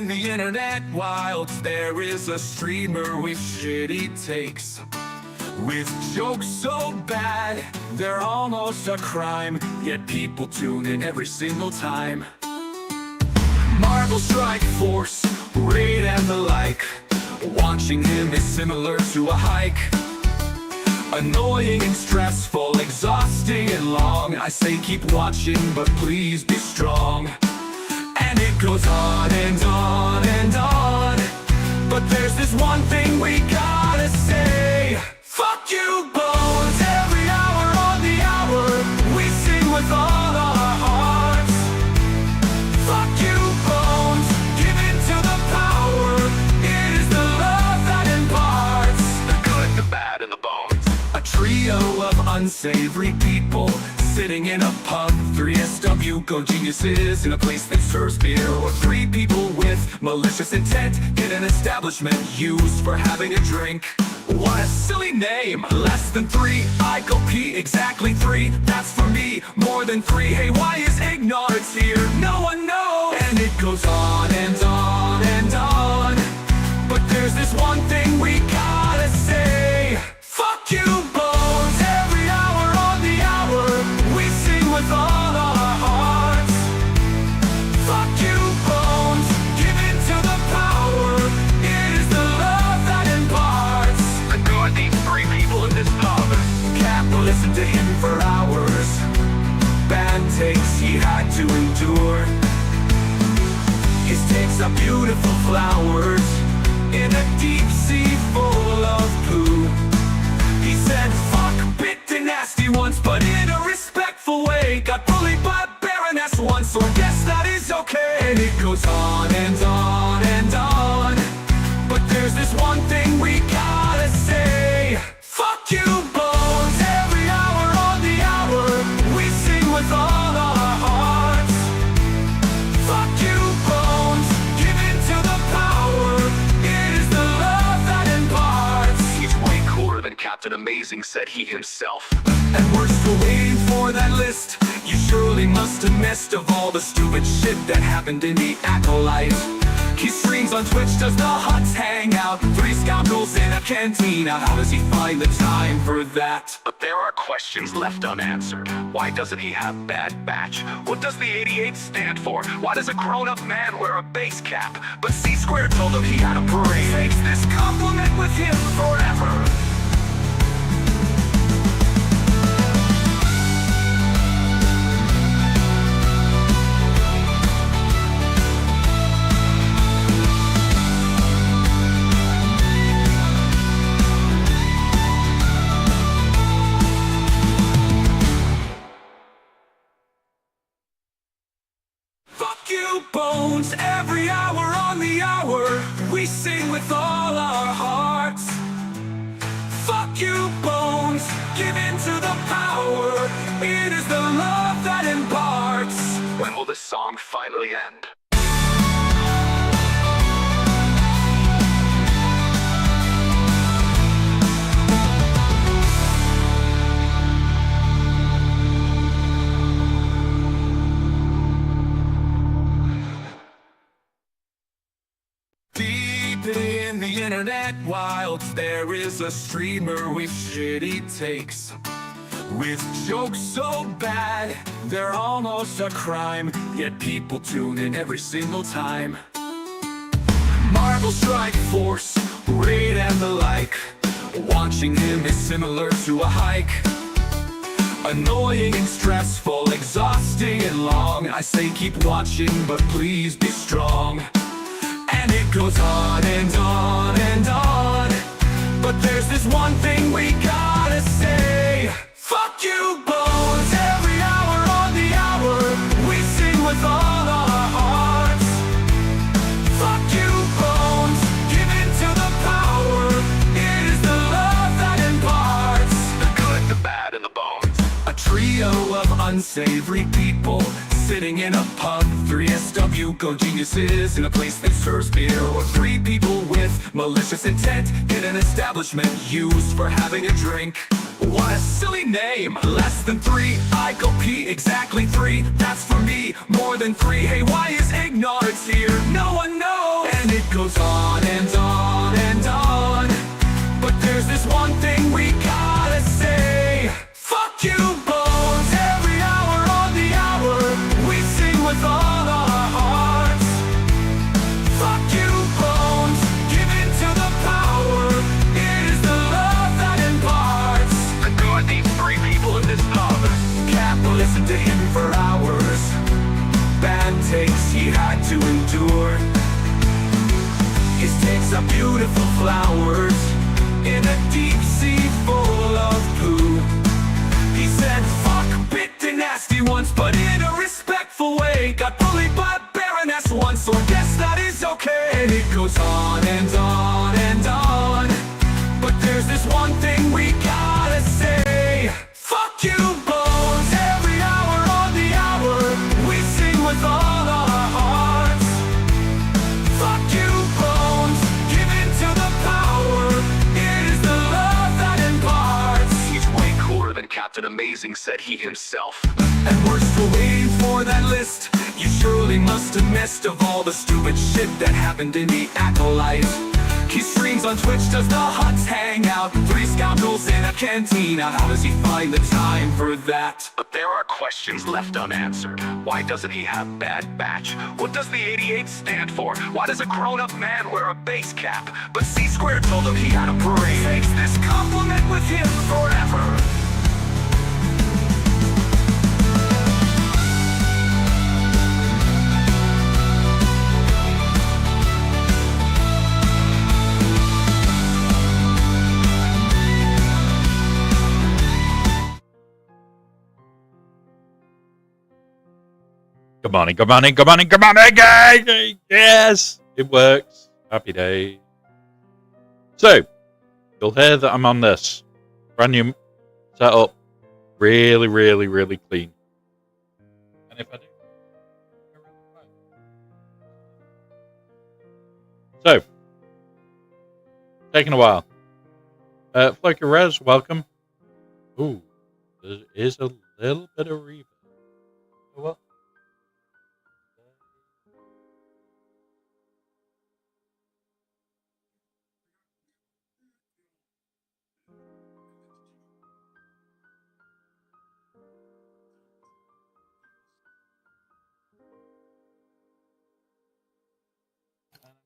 in the internet wild, there is a streamer with shitty takes, with jokes so bad, they're almost a crime, yet people tune in every single time. Marvel Strike Force, Raid and the like, watching him is similar to a hike. Annoying and stressful, exhausting and long, I say keep watching, but please be strong. And it goes on and on and on, but there's this one thing we gotta say. Fuck you, Bones, every hour on the hour, we sing with all our hearts. Fuck you, Bones, give in to the power, it is the love that imparts the good, the bad, and the bones. A trio of unsavory people sitting in a pub, 3SW go geniuses in a place that serves beer. Or three people with malicious intent in an establishment used for having a drink. What a silly name, less than three, I go pee, exactly three, that's for me, more than three, hey why is ignorance here, no one knows. And it goes on and on and on, but there's this one thing we gotta say. Fuck you, Bones, every hour on the hour, we sing with all our hearts. Fuck you, Bones, give in to the power, it is the love that imparts the good. These three people in this pub can't listen to him for hours. Bad takes he had to endure. His takes are beautiful flowers in a deep sea full of poo. He said fuck bit and nasty once, but in a respectful way. Got bullied by a baroness once, so I guess that is okay. And it goes on and on and on, but there's this one thing we gotta say. Fuck you, Bones, every hour on the hour, we sing with all our hearts. Fuck you, Bones, give in to the power, it is the love that imparts. He's way cooler than Captain Amazing, said he himself. And we're still waiting for that list. You surely must have missed of all the stupid shit that happened in the Acolyte. He streams on Twitch, does the huts hang out, three scoundrels in a cantina. How does he find the time for that? But there are questions left unanswered. Why doesn't he have bad batch? What does the 88 stand for? Why does a grown-up man wear a base cap? But C-Square told him he had a parade. Takes this compliment with him forever. Bones, every hour on the hour, we sing with all our hearts. Fuck you, Bones, give in to the power, it is the love that imparts. When will this song finally end? In the internet wild, there is a streamer with shitty takes, with jokes so bad, they're almost a crime, yet people tune in every single time. Marvel Strike Force, Raid and the like, watching him is similar to a hike. Annoying and stressful, exhausting and long, I say keep watching, but please be strong. And it goes on and on and on, but there's this one thing we gotta say. Fuck you, Bones, every hour on the hour, we sing with all our hearts. Fuck you, Bones, give in to the power, it is the love that imparts the good, the bad, and the bones. A trio of unsavory people sitting in a pub, 3SW go geniuses in a place that serves beer. Or three people with malicious intent in an establishment used for having a drink. What a silly name, less than three, I go pee, exactly three, that's for me, more than three, hey why is ignorance here, no one knows. goes on and on and on. But there's this one thing we gotta say. Fuck you, Bones. Every hour on the hour, we sing with all our hearts. Fuck you, Bones. Give in to the power. It is the love that imparts. Who are these three people in this pub? Can't listen to him for hours. Bad takes he had to endure. His takes are beautiful flowers in a deep sea full of poo. He said fuck bit the nasty once, but in a respectful way. Got bullied by Baroness once, so I guess that is okay. And it goes on and on and on. But there's this one thing we gotta say. Fuck you, Bones. Every hour on the hour, we sing with all our hearts. Fuck you, Bones. Give in to the power. It is the love that imparts. He's way cooler than Captain Amazing, said he himself. And we're still waiting for that list. You surely must have missed of all the stupid shit that happened in the Acolyte. He streams on Twitch, does the huts hang out? 3 scoundrels in a cantina. How does he find the time for that? But there are questions left unanswered. Why doesn't he have bad batch? What does the 88 stand for? Why does a grown-up man wear a base cap? But C-Squared told him he had a brain. Takes this compliment with him forever. Good morning, good morning, good morning, good morning, guys! Yes, it works. Happy day. So, you'll hear that I'm on this brand new setup. Really, really, really clean. And if I do, so, taking a while. Floki Res, welcome. Ooh, there is a little bit of reverb. Oh, well.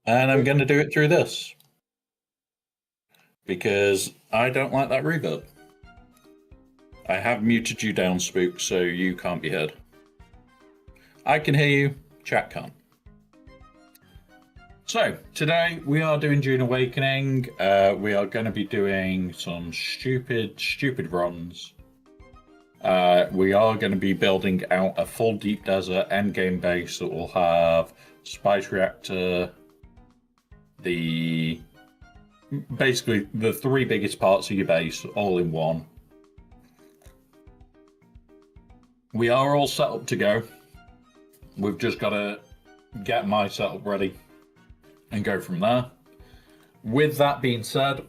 And I'm going to do it through this. Because I don't like that reverb. I have muted you down, Spook, so you can't be heard. I can hear you, chat can't. So, today we are doing Dune Awakening. We are going to be doing some stupid runs. We are going to be building out a full deep desert endgame base that will have spice reactor, basically the 3 biggest parts of your base all in one. We are all set up to go. We've just got to get my setup ready and go from there. With that being said,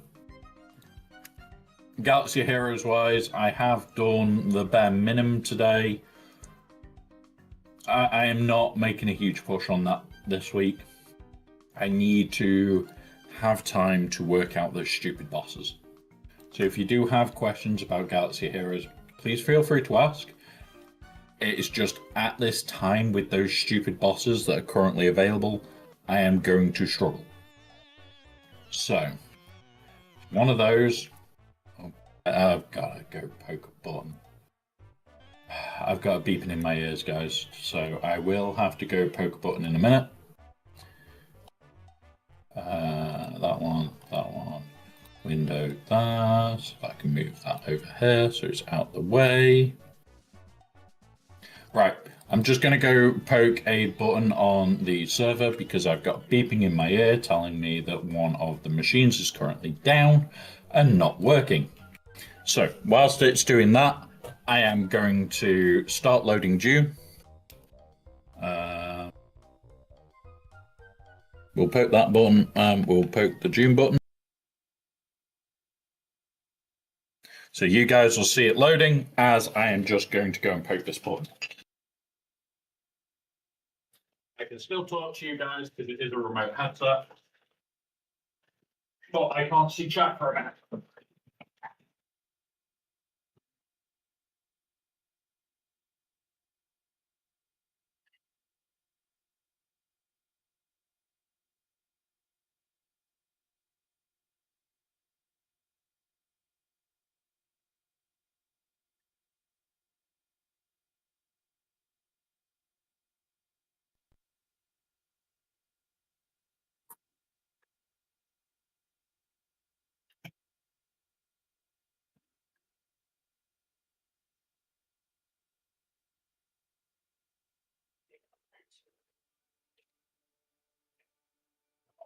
Galaxy Heroes wise, I have done the bare minimum today. I am not making a huge push on that this week. I need to have time to work out those stupid bosses. So if you do have questions about Galaxy Heroes, please feel free to ask. It is just at this time with those stupid bosses that are currently available, I am going to struggle. So, one of those, I've got to go poke a button. I've got a beeping in my ears, guys, so I will have to go poke a button in a minute. That one, window that, so I can move that over here so it's out the way. Right, I'm just going to go poke a button on the server because I've got beeping in my ear telling me that one of the machines is currently down and not working. So, whilst it's doing that, I am going to start loading Dune. We'll poke that button, we'll poke the Dune button. So you guys will see it loading as I am just going to go and poke this button. I can still talk to you guys because it is a remote headset. But I can't see chat for a minute.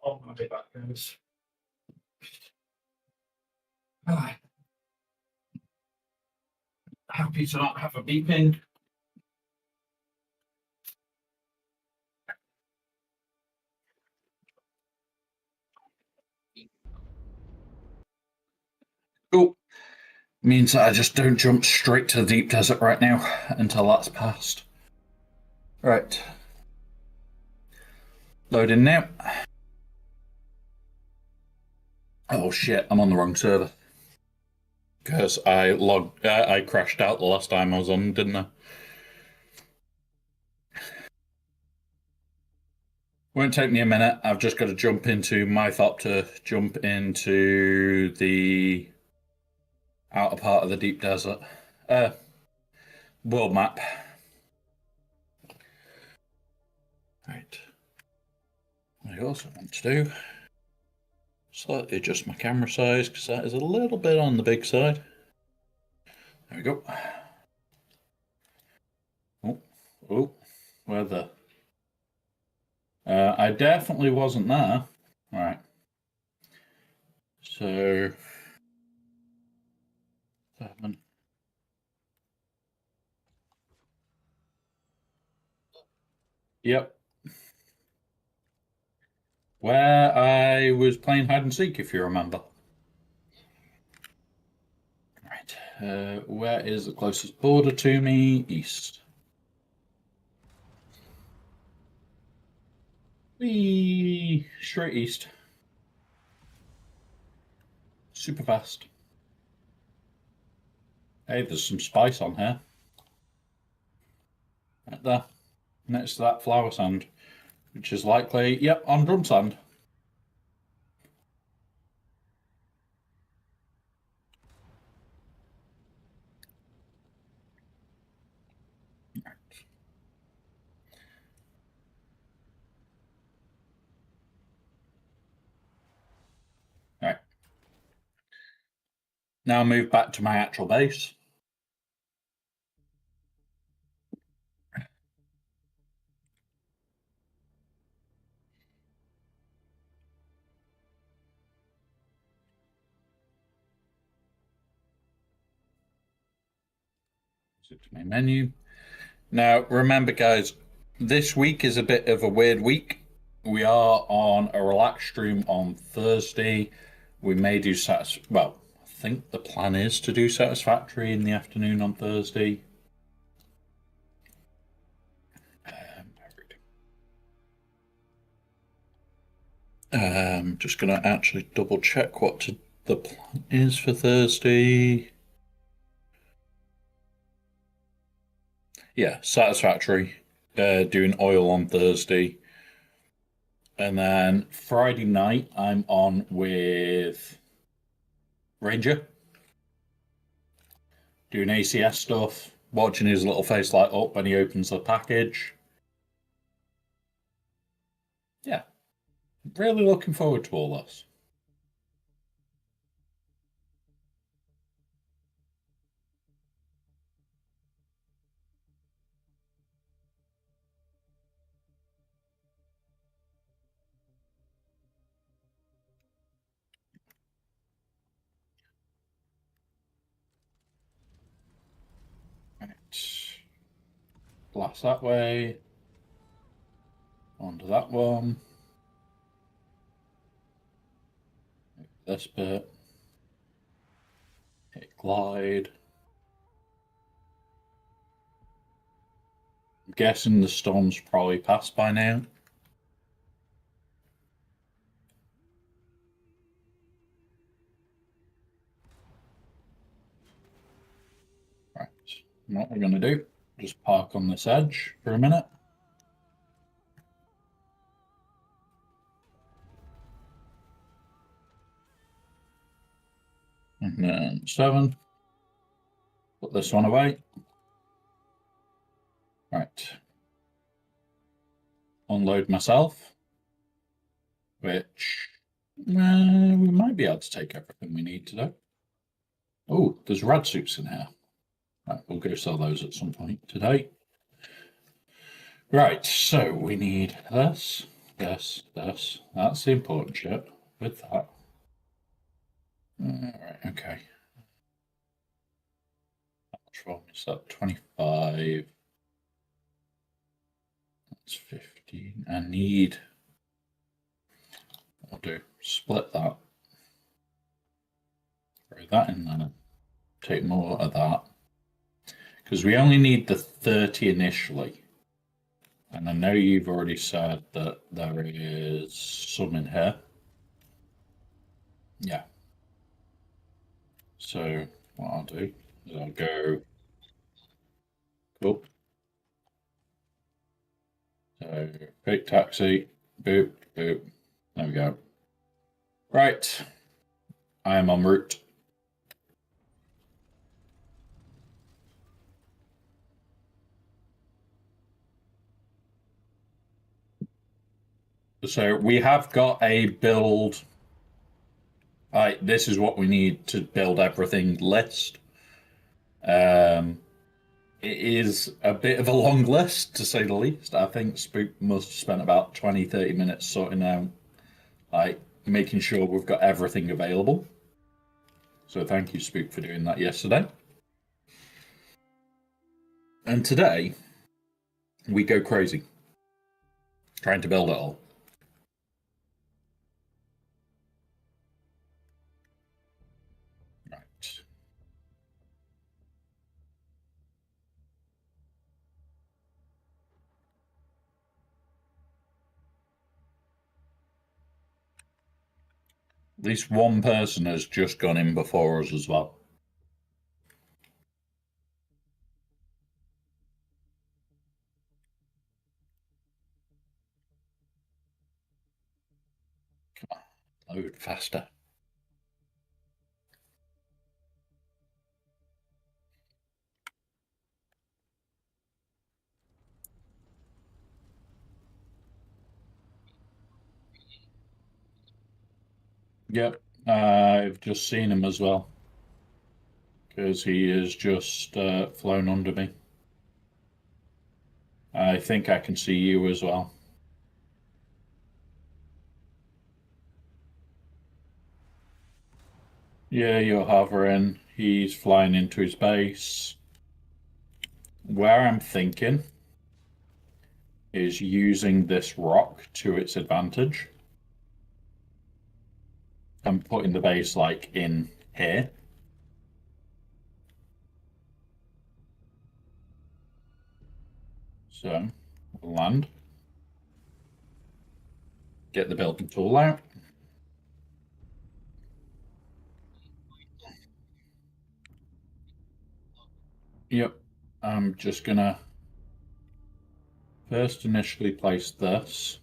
Oh, my big back goes. Happy to not have a beeping. Cool. Means that I just don't jump straight to the deep desert right now until that's passed. Right. Loading now. Oh shit, I'm on the wrong server. Because I crashed out the last time I was on, didn't I? Won't take me a minute. I've just got to jump into MyThop to jump into the outer part of the deep desert. World map. Right. I also want to do slightly adjust my camera size because that is a little bit on the big side. There we go. Oh, where the? I definitely wasn't there. Right. So 7. Yep. Where I was playing hide and seek, if you remember. Right. Where is the closest border to me? East. Whee! Straight east. Super fast. Hey, there's some spice on here. Right there. Next to that flower sand, which is likely, yep, on drum sand. Right. Now move back to my actual base. To my menu. Now, remember, guys, this week is a bit of a weird week. We are on a relaxed stream on Thursday. We may do well, I think the plan is to do Satisfactory in the afternoon on Thursday. Just going to actually double check what the plan is for Thursday. Yeah, Satisfactory. Doing oil on Thursday. And then Friday night, I'm on with Ranger. Doing ACS stuff. Watching his little face light up when he opens the package. Yeah. Really looking forward to all this. Right. Blast that way. Onto that one. This bit. Hit glide. I'm guessing the storm's probably passed by now. what we're going to do, just park on this edge for a minute. And then 7. Put this one away. Right. Unload myself, which we might be able to take everything we need to do. Oh, there's rad suits in here. Right, we'll go sell those at some point today. Right, so we need this, this, this. That's the important shit with that. Right, okay. How much volume is that? 25. That's 15. I need. I'll do split that. Throw that in there. Take more of that. Because we only need the 30 initially. And I know you've already said that there is some in here. Yeah. So what I'll do is I'll go. Cool. So fake taxi. Boop, boop. There we go. Right. I am en route. So we have got a build. This is what we need to build everything list. It is a bit of a long list, to say the least. I think Spook must have spent about 20-30 minutes sorting out, making sure we've got everything available. So thank you, Spook, for doing that yesterday. And today, we go crazy, trying to build it all. Right. At least one person has just gone in before us as well. Come on, load faster. Yep, I've just seen him as well. Because he is just flown under me. I think I can see you as well. Yeah, you're hovering. He's flying into his base. Where I'm thinking is using this rock to its advantage. I'm putting the base in here. So we'll land. Get the building tool out. Yep, I'm just gonna first initially place this.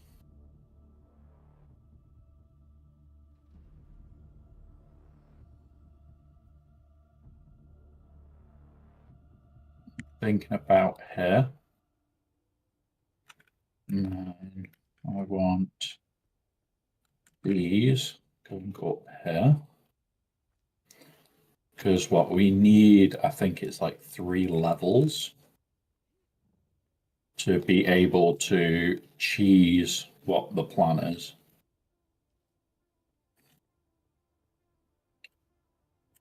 Thinking about here. And I want these going up here. Because what we need, I think it's 3 levels to be able to cheese what the plan is.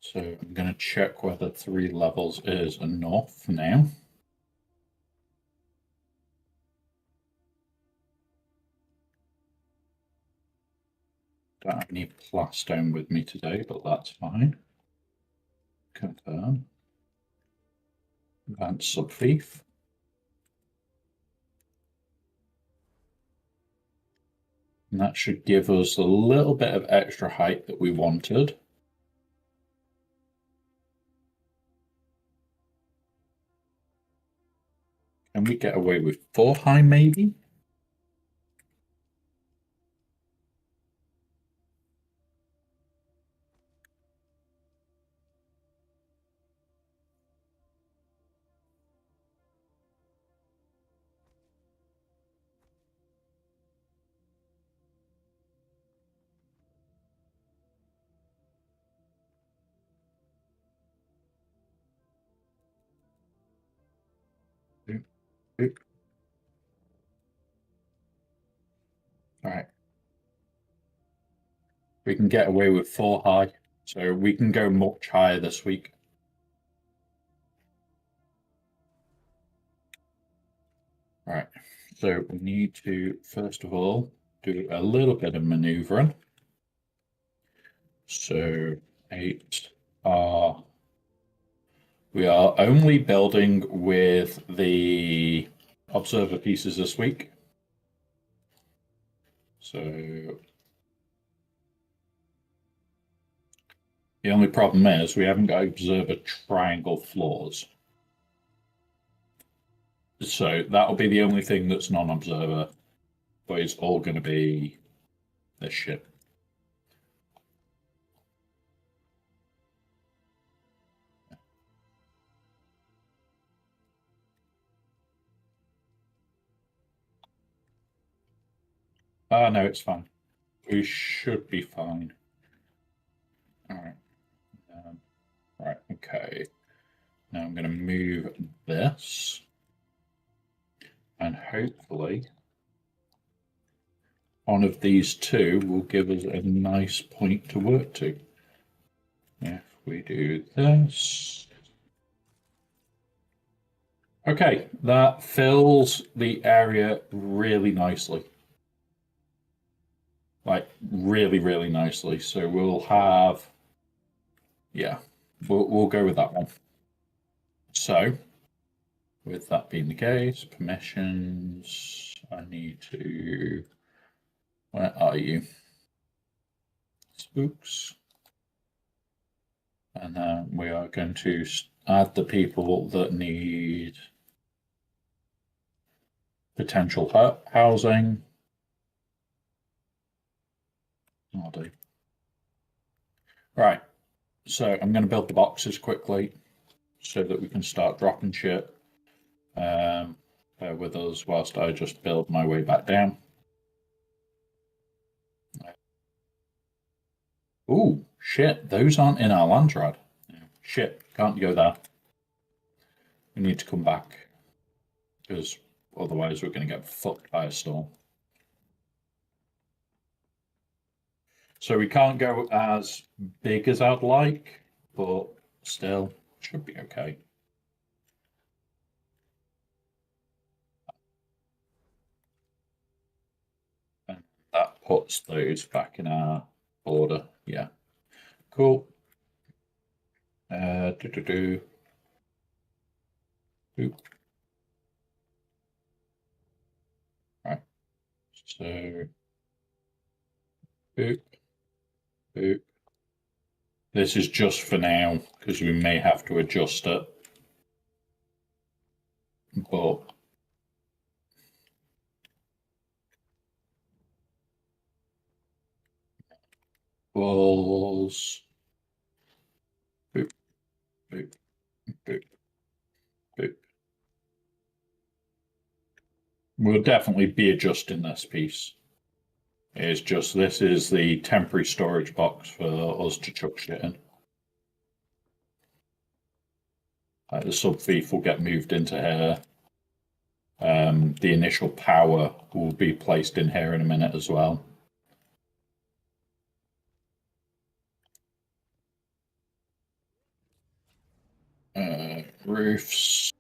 So I'm going to check whether 3 levels is enough now. Don't have any plastone with me today, but that's fine. Confirm. Advanced sub-fief. And that should give us a little bit of extra height that we wanted. we get away with 4 high, maybe? Boop, boop. All right. We can get away with 4 high, so we can go much higher this week. Right, so we need to, first of all, do a little bit of maneuvering. So 8 are, we are only building with the observer pieces this week. So the only problem is we haven't got observer triangle floors. So that'll be the only thing that's non-observer, but it's all going to be this shit. Ah, no, it's fine. We should be fine. All right. Right, okay. Now I'm going to move this, and hopefully one of these two will give us a nice point to work to. If we do this. Okay, that fills the area really nicely. Like, really, really nicely. So we'll have, yeah, we'll go with that one. So, with that being the case, permissions, I need to, where are you? Spooks. And then we are going to add the people that need potential housing. I'll do. Right, so I'm going to build the boxes quickly so that we can start dropping shit. Bear with us whilst I just build my way back down. Ooh, shit, those aren't in our land trad. Shit, can't go there. We need to come back because otherwise we're going to get fucked by a storm. So we can't go as big as I'd like, but still should be okay. And that puts those back in our order. Yeah, cool. Boop. Right. So boop, boop. This is just for now because we may have to adjust it. But balls. Boop, boop, boop, boop. We'll definitely be adjusting this piece. It's just this is the temporary storage box for us to chuck shit in. The sub fief will get moved into here. The initial power will be placed in here in a minute as well. Roofs.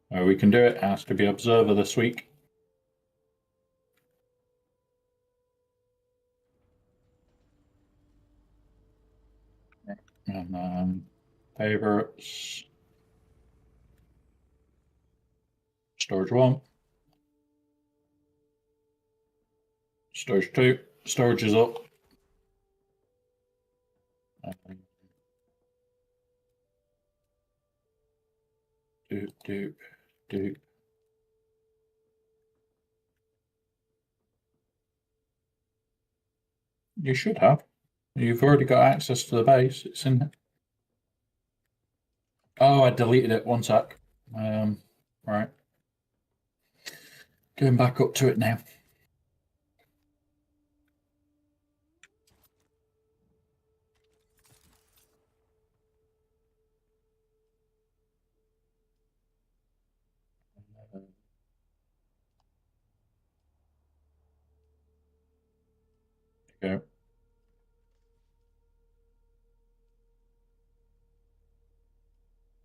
We can do it. Has to be observer this week. And then favorites. Storage 1. Storage 2. Storage is up. Doop, doop. You should have. You've already got access to the base. It's in there. Oh, I deleted it. One sec. Right. Going back up to it now. Go.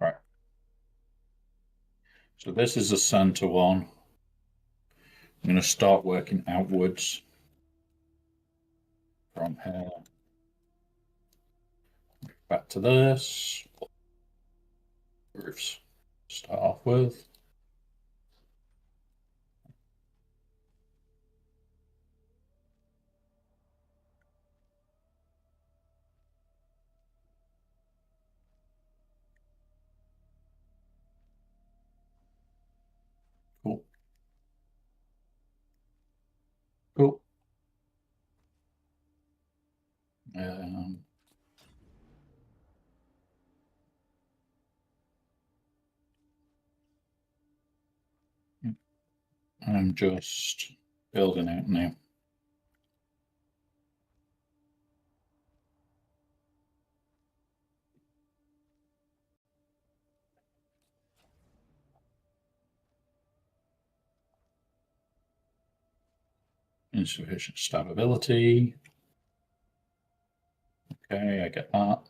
Right. So this is the center one. I'm going to start working outwards from here. Back to this. Roofs. Start off with. Cool. Cool. Um, I'm just building out now. Insufficient stability. Okay, I get that.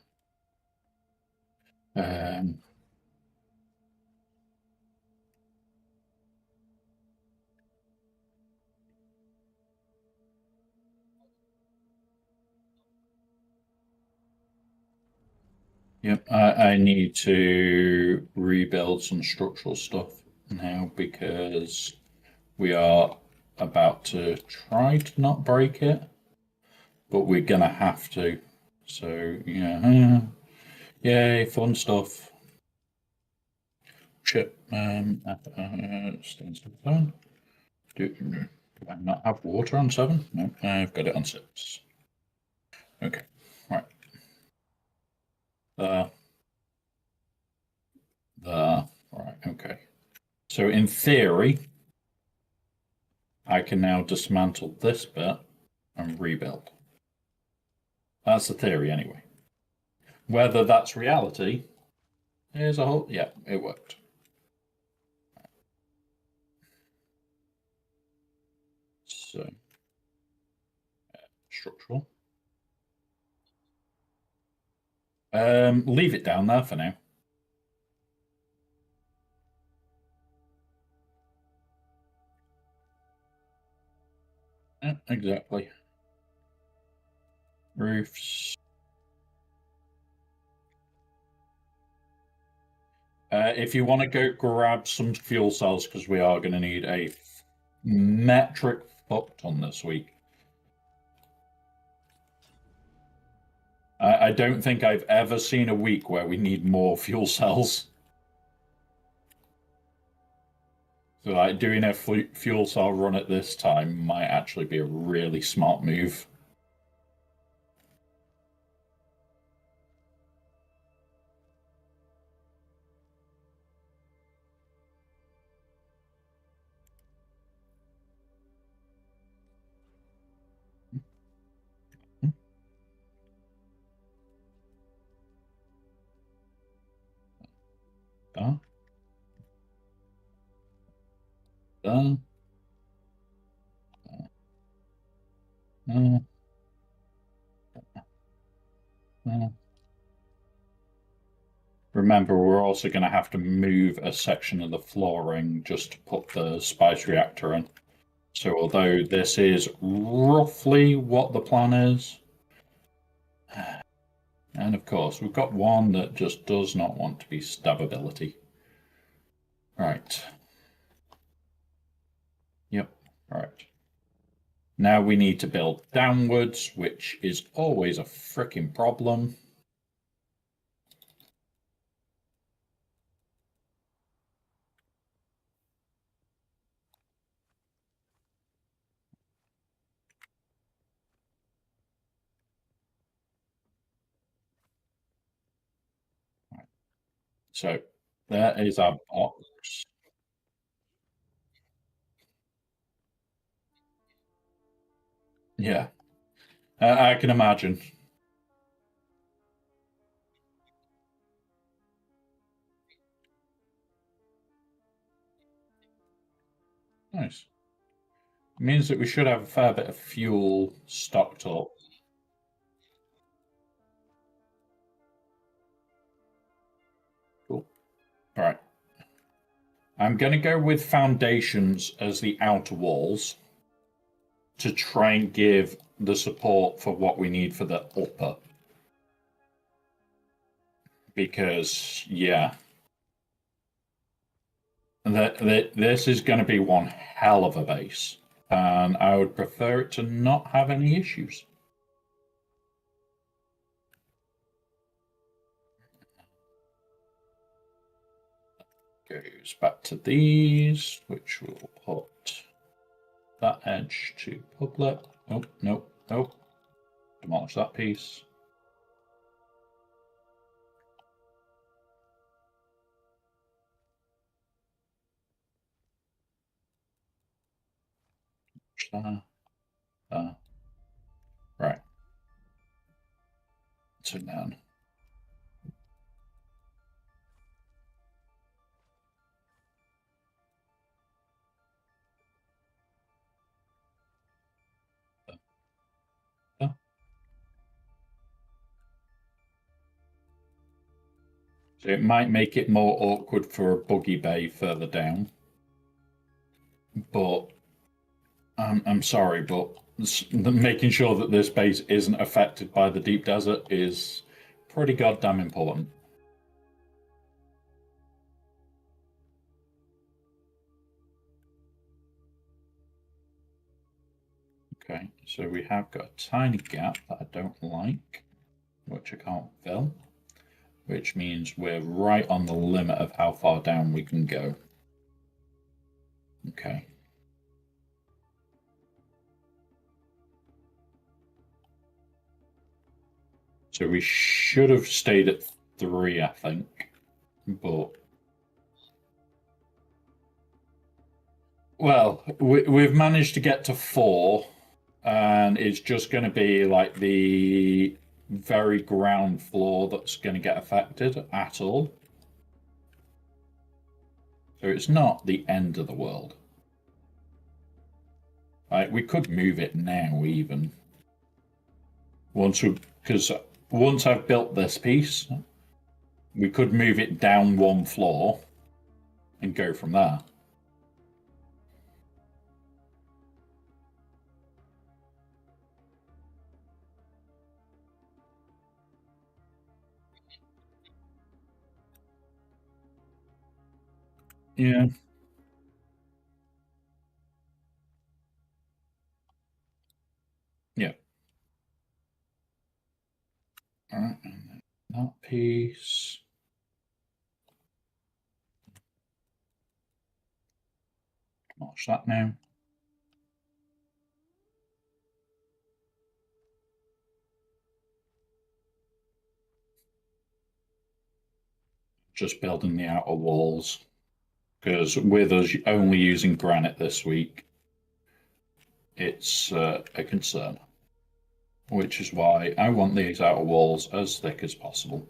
Yep, I need to rebuild some structural stuff now because we are about to try to not break it, but we're gonna have to. So yeah, yay, fun stuff. Shit. Stands to phone. Do I not have water on 7? No, I've got it on 6. Okay, right. There. There. Right, okay. So in theory, I can now dismantle this bit and rebuild. That's the theory anyway. Whether that's reality is a whole... Yeah, it worked. So, structural. Leave it down there for now. Yeah, exactly. Roofs. If you want to go grab some fuel cells, because we are going to need a metric fuck ton this week. I don't think I've ever seen a week where we need more fuel cells. So like doing a fuel cell run at this time might actually be a really smart move. Done. Done. Remember, we're also going to have to move a section of the flooring just to put the spice reactor in. So although this is roughly what the plan is, and of course, we've got one that just does not want to be stabability. Right. Yep. Right. Now we need to build downwards, which is always a freaking problem. So there is our box. Yeah, I can imagine. Nice. It means that we should have a fair bit of fuel stocked up. Cool. All right. I'm going to go with foundations as the outer walls to try and give the support for what we need for the upper. Because, yeah, this is going to be one hell of a base. And I would prefer it to not have any issues. Goes back to these, which will put that edge to public. Oh, no, no. Demolish that piece. There. Right. So now. So it might make it more awkward for a buggy bay further down. But I'm sorry, but making sure that this base isn't affected by the deep desert is pretty goddamn important. Okay, so we have got a tiny gap that I don't like, which I can't fill, which means we're right on the limit of how far down we can go. Okay. So we should have stayed at 3, I think, but well, we've managed to get to 4, and it's just going to be like the very ground floor that's going to get affected at all. So it's not the end of the world. Like, we could move it now, even because once I've built this piece, we could move it down 1 floor and go from there. Yeah. Yeah. All right. And that piece. Watch that now. Just building the outer walls. Because with us only using granite this week, it's a concern. Which is why I want these outer walls as thick as possible.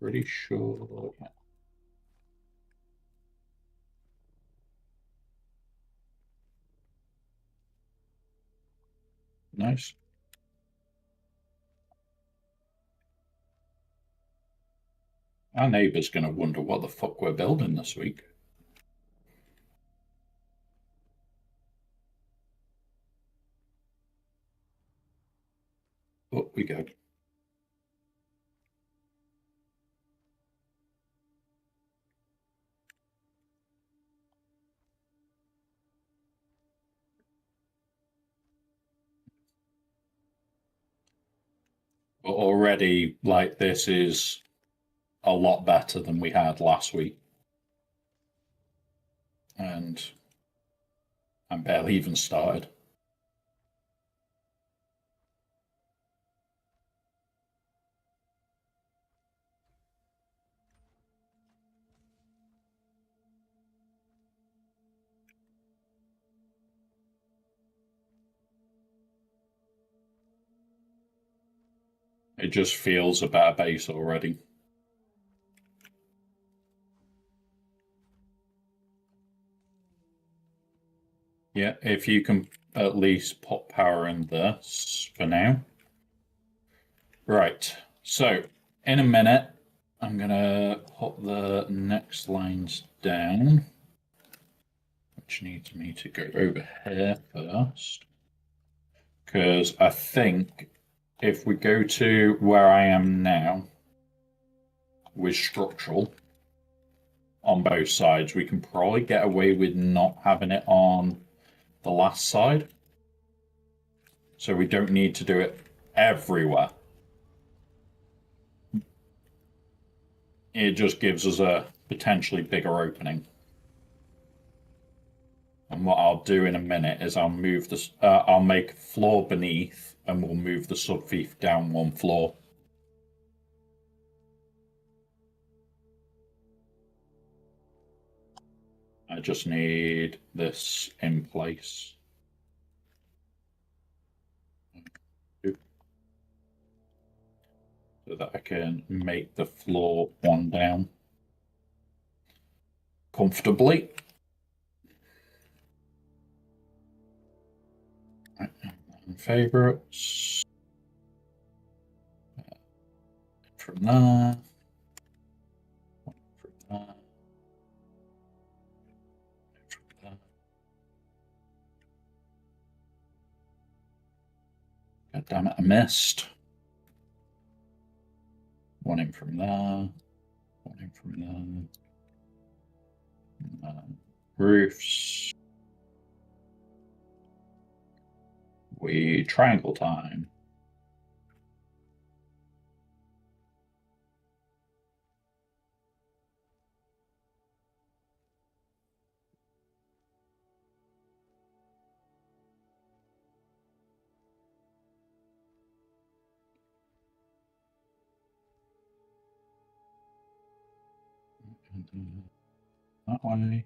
Pretty sure. Yeah. Nice. Our neighbour's going to wonder what the fuck we're building this week. Up we go. But already, like, this is a lot better than we had last week. And I'm barely even started. It just feels a better base already. Yeah, if you can at least put power in this for now. Right, so in a minute, I'm gonna put the next lines down, which needs me to go over here first. Because I think if we go to where I am now with structural on both sides, we can probably get away with not having it on the last side. So we don't need to do it everywhere. It just gives us a potentially bigger opening. And what I'll do in a minute is I'll move this, I'll make a floor beneath and we'll move the subfief down one floor. I just need this in place. So that I can make the floor one down comfortably. Favorites. From there. From there. From there. God damn it, I missed. One in from there. One in from there. Roofs. We triangle time. That way.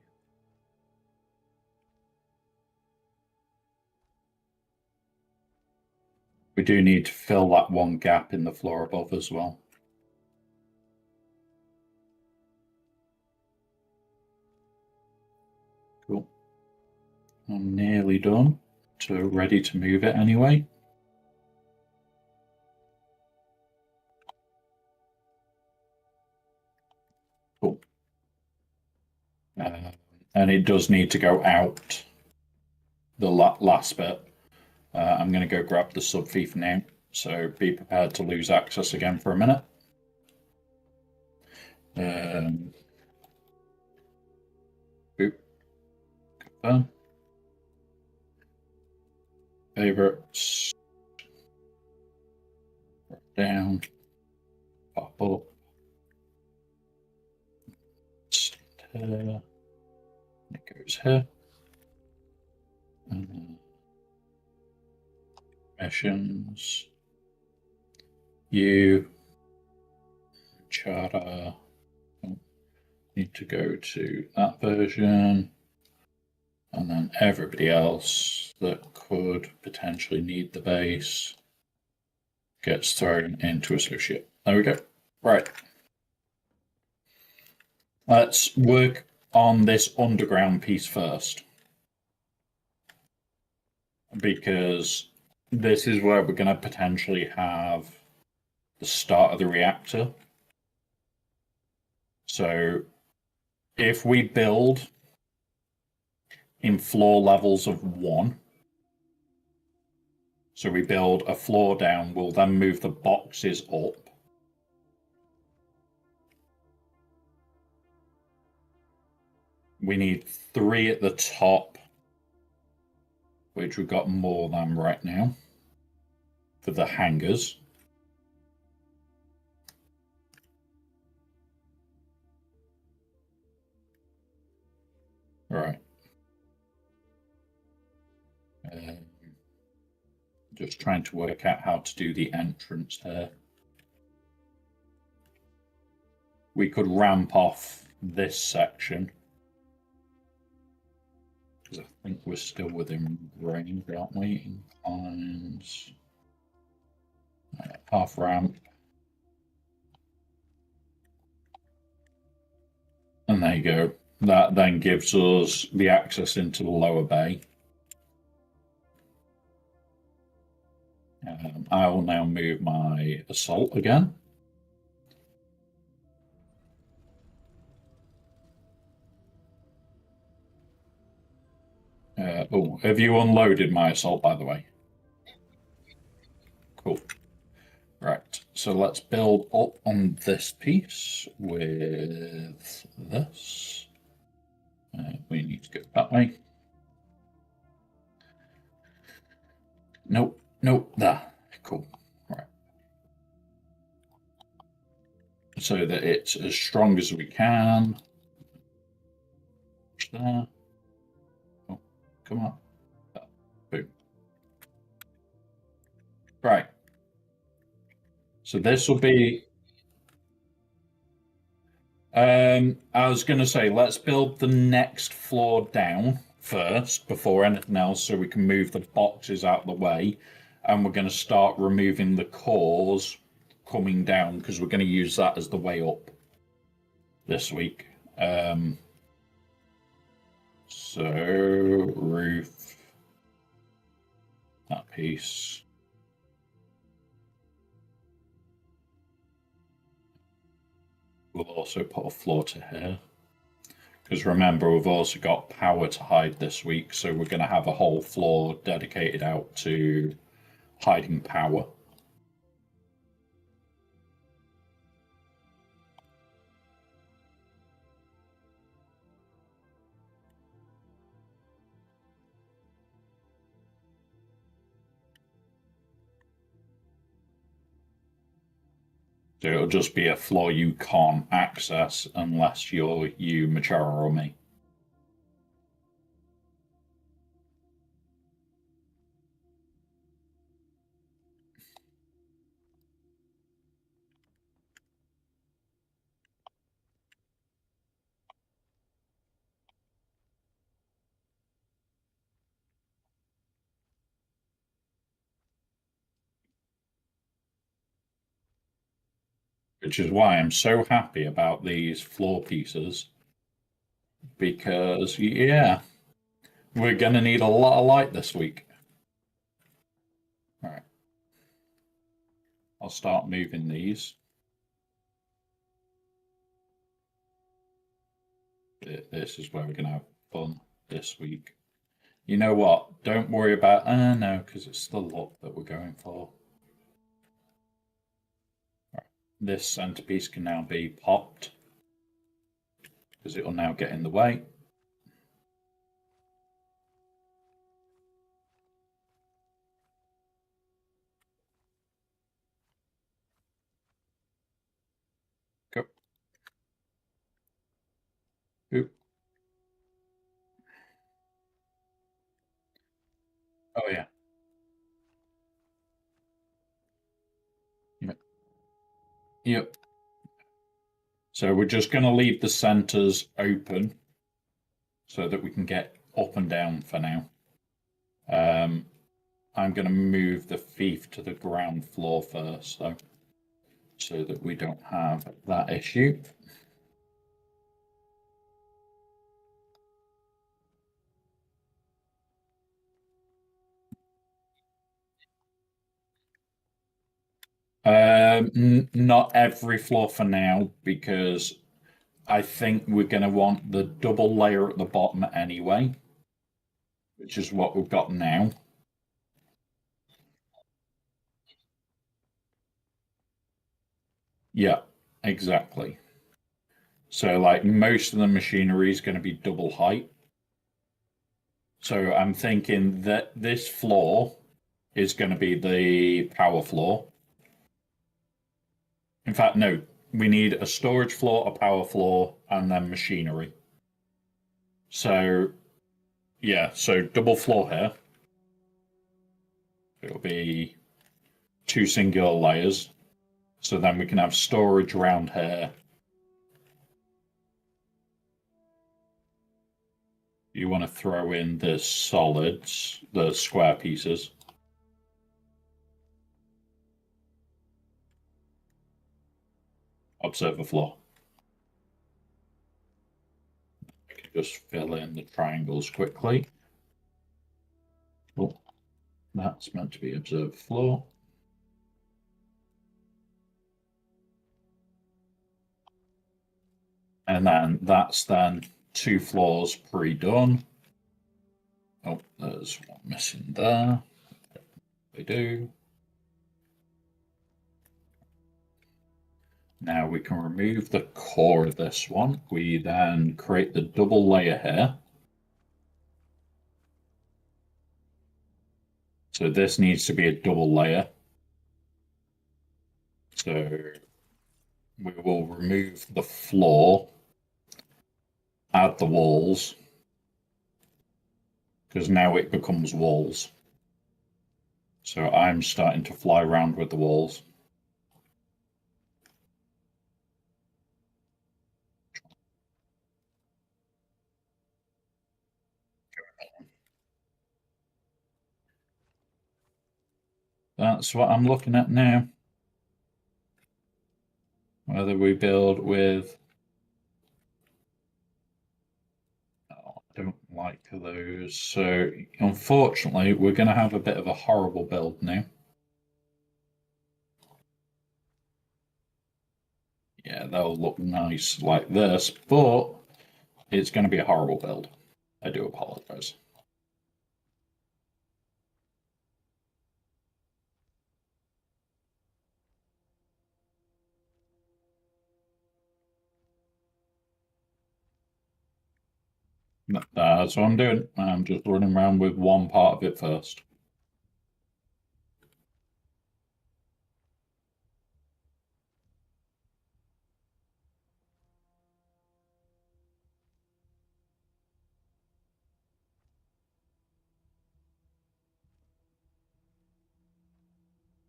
We do need to fill that one gap in the floor above as well. Cool. I'm nearly done, so ready to move it anyway. Cool. And it does need to go out the last bit. I'm going to go grab the subfief now, so be prepared to lose access again for a minute. Boop. Confirm. Favorites. Down. Pop up. Here. It goes here. Missions. You. Charter. Need to go to that version. And then everybody else that could potentially need the base gets thrown into associate. There we go. Right. Let's work on this underground piece first. Because this is where we're going to potentially have the start of the reactor. So if we build in floor levels of 1, so we build a floor down, we'll then move the boxes up. We need 3 at the top, which we've got more than right now for the hangars. Right. Just trying to work out how to do the entrance here. We could ramp off this section, because I think we're still within range, aren't we? Inclines, half ramp. And there you go. That then gives us the access into the lower bay. I will now move my assault again. Oh, have you unloaded my assault, by the way? Cool. Right, so let's build up on this piece with this. We need to go that way. Nope, nope, there. Cool. Right. So that it's as strong as we can. There. Oh, come on. Boom. Right. So this will be. I was going to say, let's build the next floor down first before anything else, so we can move the boxes out of the way. And we're going to start removing the cores coming down, because we're going to use that as the way up this week. So roof, that piece. We'll also put a floor to here, because remember, we've also got power to hide this week, so we're going to have a whole floor dedicated out to hiding power. So it'll just be a floor you can't access unless you're you, Machara, or me. Which is why I'm so happy about these floor pieces, because, yeah, we're going to need a lot of light this week. All right. I'll start moving these. This is where we're going to have fun this week. You know what? Don't worry about... no, because it's the look that we're going for. Right. This centerpiece can now be popped, because it will now get in the way. Go. Oop. Oh, yeah. Yep. Yep. So we're just going to leave the centers open so that we can get up and down for now. I'm going to move the fief to the ground floor first, though, so that we don't have that issue. Not every floor for now, because I think we're going to want the double layer at the bottom anyway, which is what we've got now. Yeah, exactly. So, like, most of the machinery is going to be double height. So I'm thinking that this floor is going to be the power floor. In fact, no, we need a storage floor, a power floor, and then machinery. So, yeah, so double floor here. It'll be 2 singular layers. So then we can have storage around here. You want to throw in the solids, the square pieces. Observe the floor. I can just fill in the triangles quickly. Oh, that's meant to be observe floor. And then that's then 2 floors pre-done. Oh, there's one missing there. We do. Now we can remove the core of this one. We then create the double layer here. So this needs to be a double layer. So we will remove the floor, add the walls, because now it becomes walls. So I'm starting to fly around with the walls. That's what I'm looking at now. Whether we build with... Oh, I don't like those. So unfortunately, we're going to have a bit of a horrible build now. Yeah, they'll look nice like this, but it's going to be a horrible build. I do apologize. That's what I'm doing. I'm just running around with one part of it first.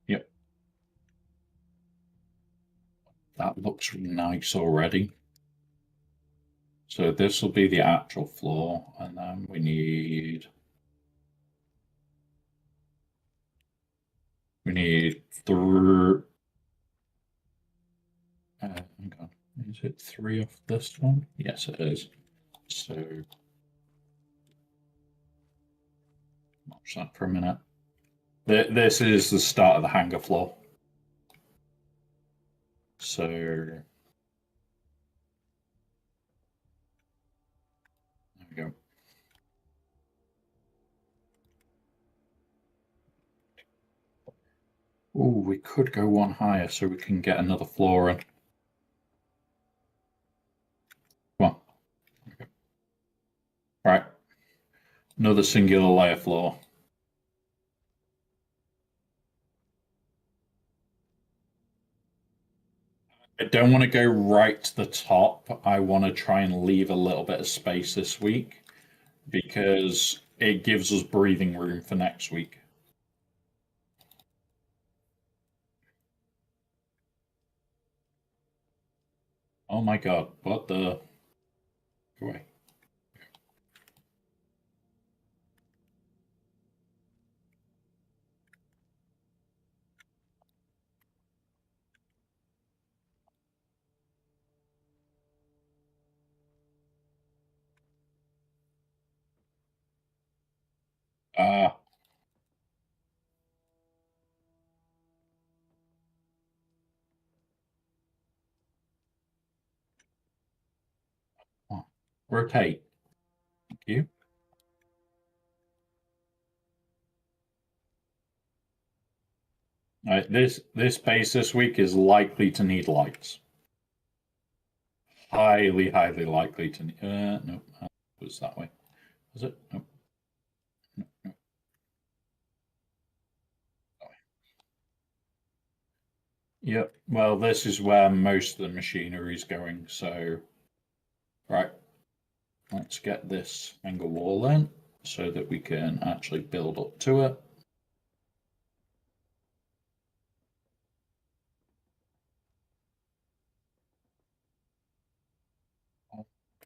Yep. That looks nice already. So this will be the actual floor, and then we need three. Hang on, is it 3 off this one? Yes, it is. So watch that for a minute. This is the start of the hangar floor. So there we go. Oh, we could go one higher so we can get another floor in. Come on. Okay. Right. Another singular layer floor. I don't want to go right to the top. I want to try and leave a little bit of space this week because it gives us breathing room for next week. Oh my God, what the? Go away. Ah, oh, rotate. Thank you. This base this week is likely to need lights. Highly, highly likely to need. No, it was that way. Was it? No. No, no. Yep. Well, this is where most of the machinery is going. So, right. Let's get this angle wall in so that we can actually build up to it.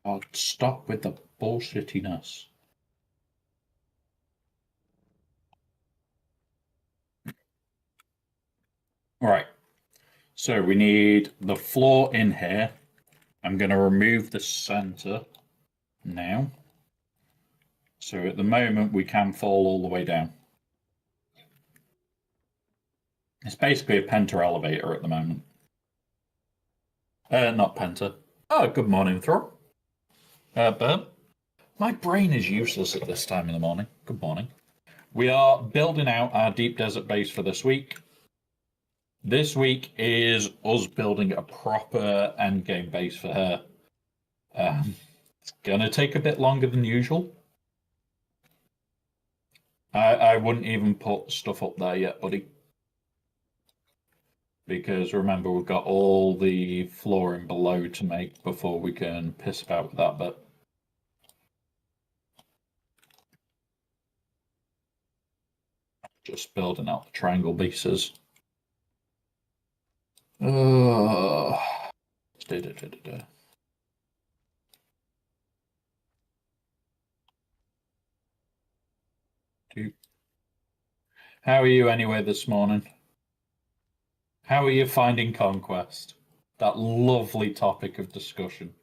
Oh, stop with the bullshittiness. Right. So we need the floor in here. I'm going to remove the center now. So at the moment, we can fall all the way down. It's basically a penta elevator at the moment. Not penta. Oh, good morning, Thor. Bert. My brain is useless at this time in the morning. Good morning. We are building out our deep desert base for this week. This week is us building a proper endgame base for her. It's gonna take a bit longer than usual. I wouldn't even put stuff up there yet, buddy. Because remember, we've got all the flooring below to make before we can piss about with that bit. Just building out the triangle bases. Uh, da, da, da, da, da. How are you anyway this morning? How are you finding Conquest? That lovely topic of discussion.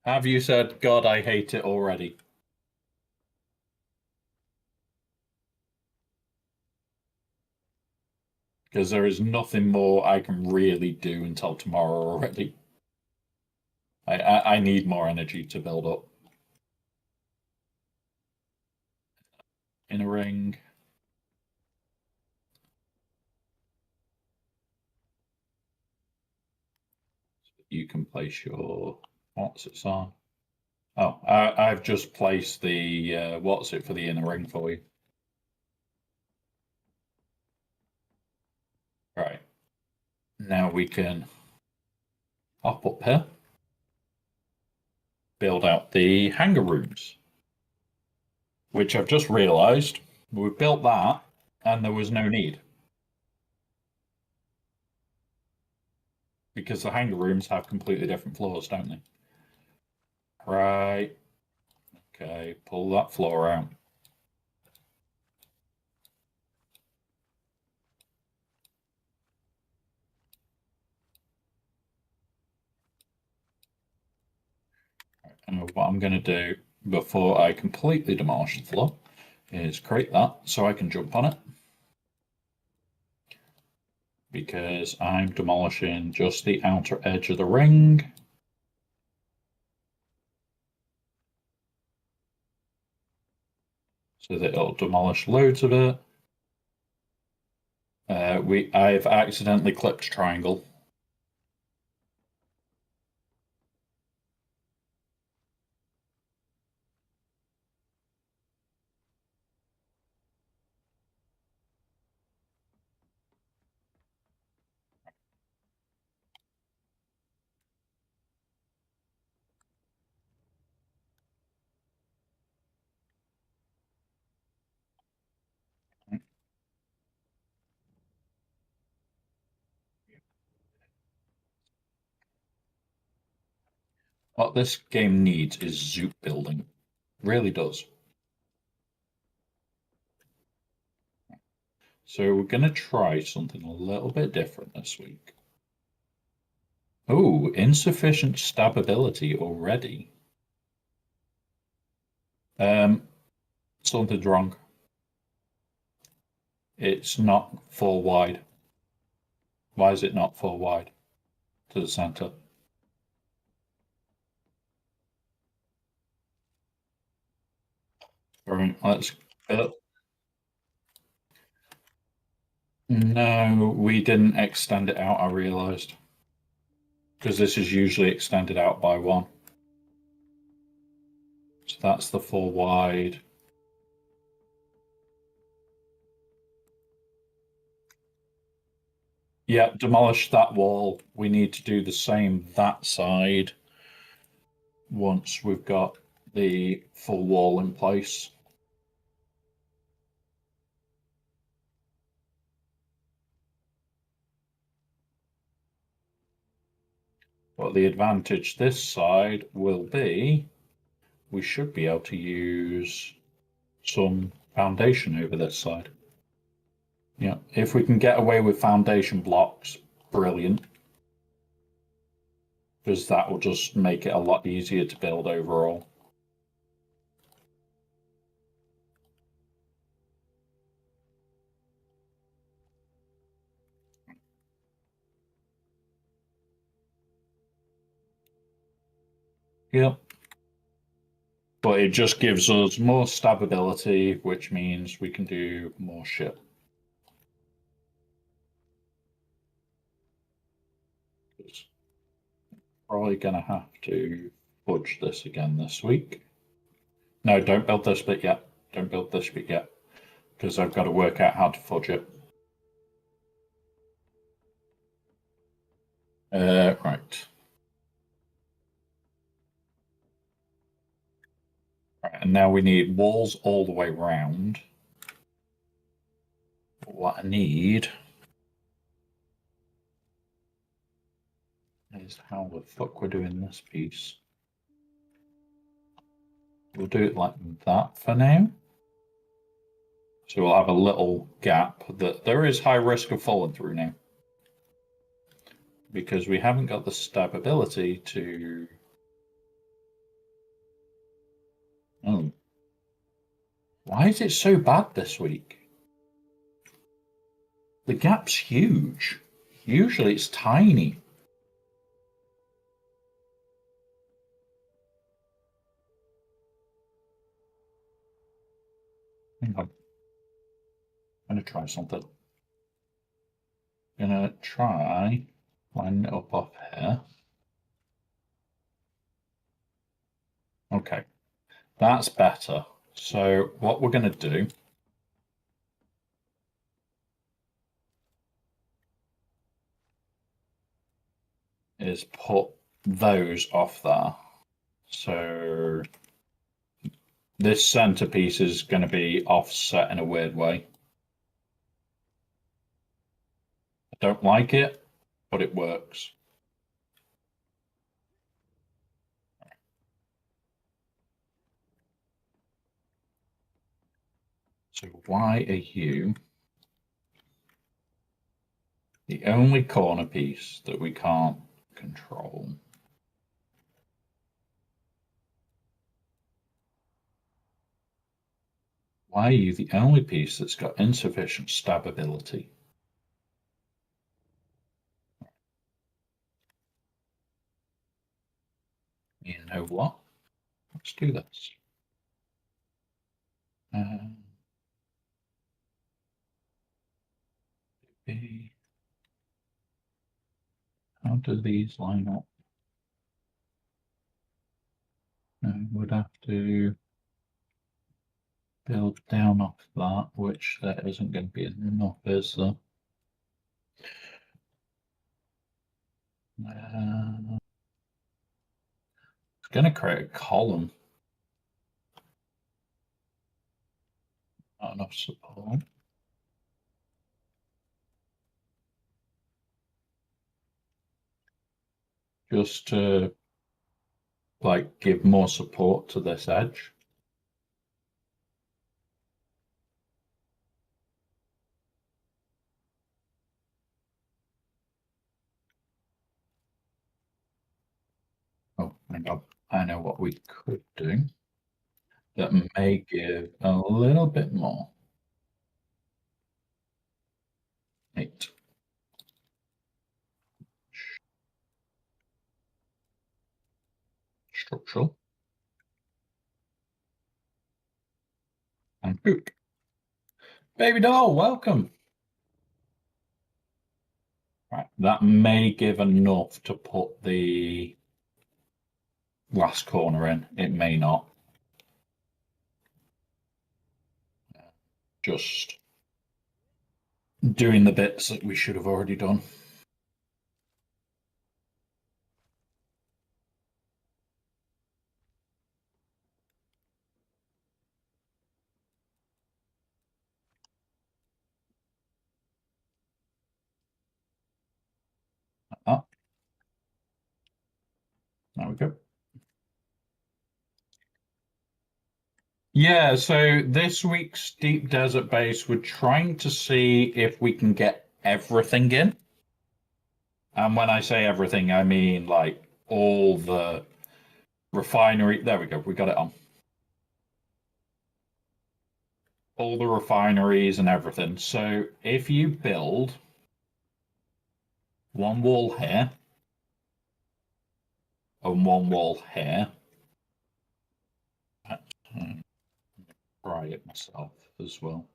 Have you said, God, I hate it already? Because there is nothing more I can really do until tomorrow already. I need more energy to build up. In a ring. You can place your what's it on? Oh, I've just placed the what's it for the inner ring for you. Right. Now we can hop up here, build out the hangar rooms, which I've just realised we've built that and there was no need because the hangar rooms have completely different floors, don't they? Right. Okay, pull that floor out. And what I'm going to do before I completely demolish the floor is create that so I can jump on it. Because I'm demolishing just the outer edge of the ring. So that it'll demolish loads of it. I've accidentally clipped triangle. What this game needs is zoop building. Really does. So we're going to try something a little bit different this week. Oh, insufficient stabability already. Something's wrong. It's not 4 wide. Why is it not 4 wide to the center? All right, let's. No, we didn't extend it out, I realised. Because this is usually extended out by 1. So that's the 4 wide. Yeah, demolish that wall. We need to do the same that side once we've got the full wall in place. But the advantage this side will be we should be able to use some foundation over this side. Yeah, if we can get away with foundation blocks, brilliant. Because that will just make it a lot easier to build overall. Yep. But it just gives us more stabability, which means we can do more shit. Probably going to have to fudge this again this week. No, don't build this bit yet. Don't build this bit yet. Because I've got to work out how to fudge it. Right. Right, and now we need walls all the way round. What I need is how the fuck we're doing this piece. We'll do it like that for now. So we'll have a little gap that there is high risk of falling through now. Because we haven't got the stability to... Oh. Why is it so bad this week? The gap's huge. Usually it's tiny. Hang on. I'm going to try something. I'm going to try line it up off here. Okay, that's better. So what we're going to do is put those off there. So this centerpiece is going to be offset in a weird way. I don't like it, but it works. So why are you the only corner piece that we can't control? Why are you the only piece that's got insufficient stabability? You know what? Let's do this. How do these line up? Would have to build down off that, which there isn't going to be enough, is there? It's going to create a column. Not enough support. Just to like give more support to this edge. Oh, hang on. I know what we could do that may give a little bit more. 8. Structural. And boot. Baby doll, welcome. Right, that may give enough to put the last corner in. It may not. Just doing the bits that we should have already done. Like that. There we go. Yeah, so this week's Deep Desert Base, we're trying to see if we can get everything in. And when I say everything, I mean like all the refinery. There we go, we got it on. All the refineries and everything. So if you build one wall here and one wall here, try it myself as well.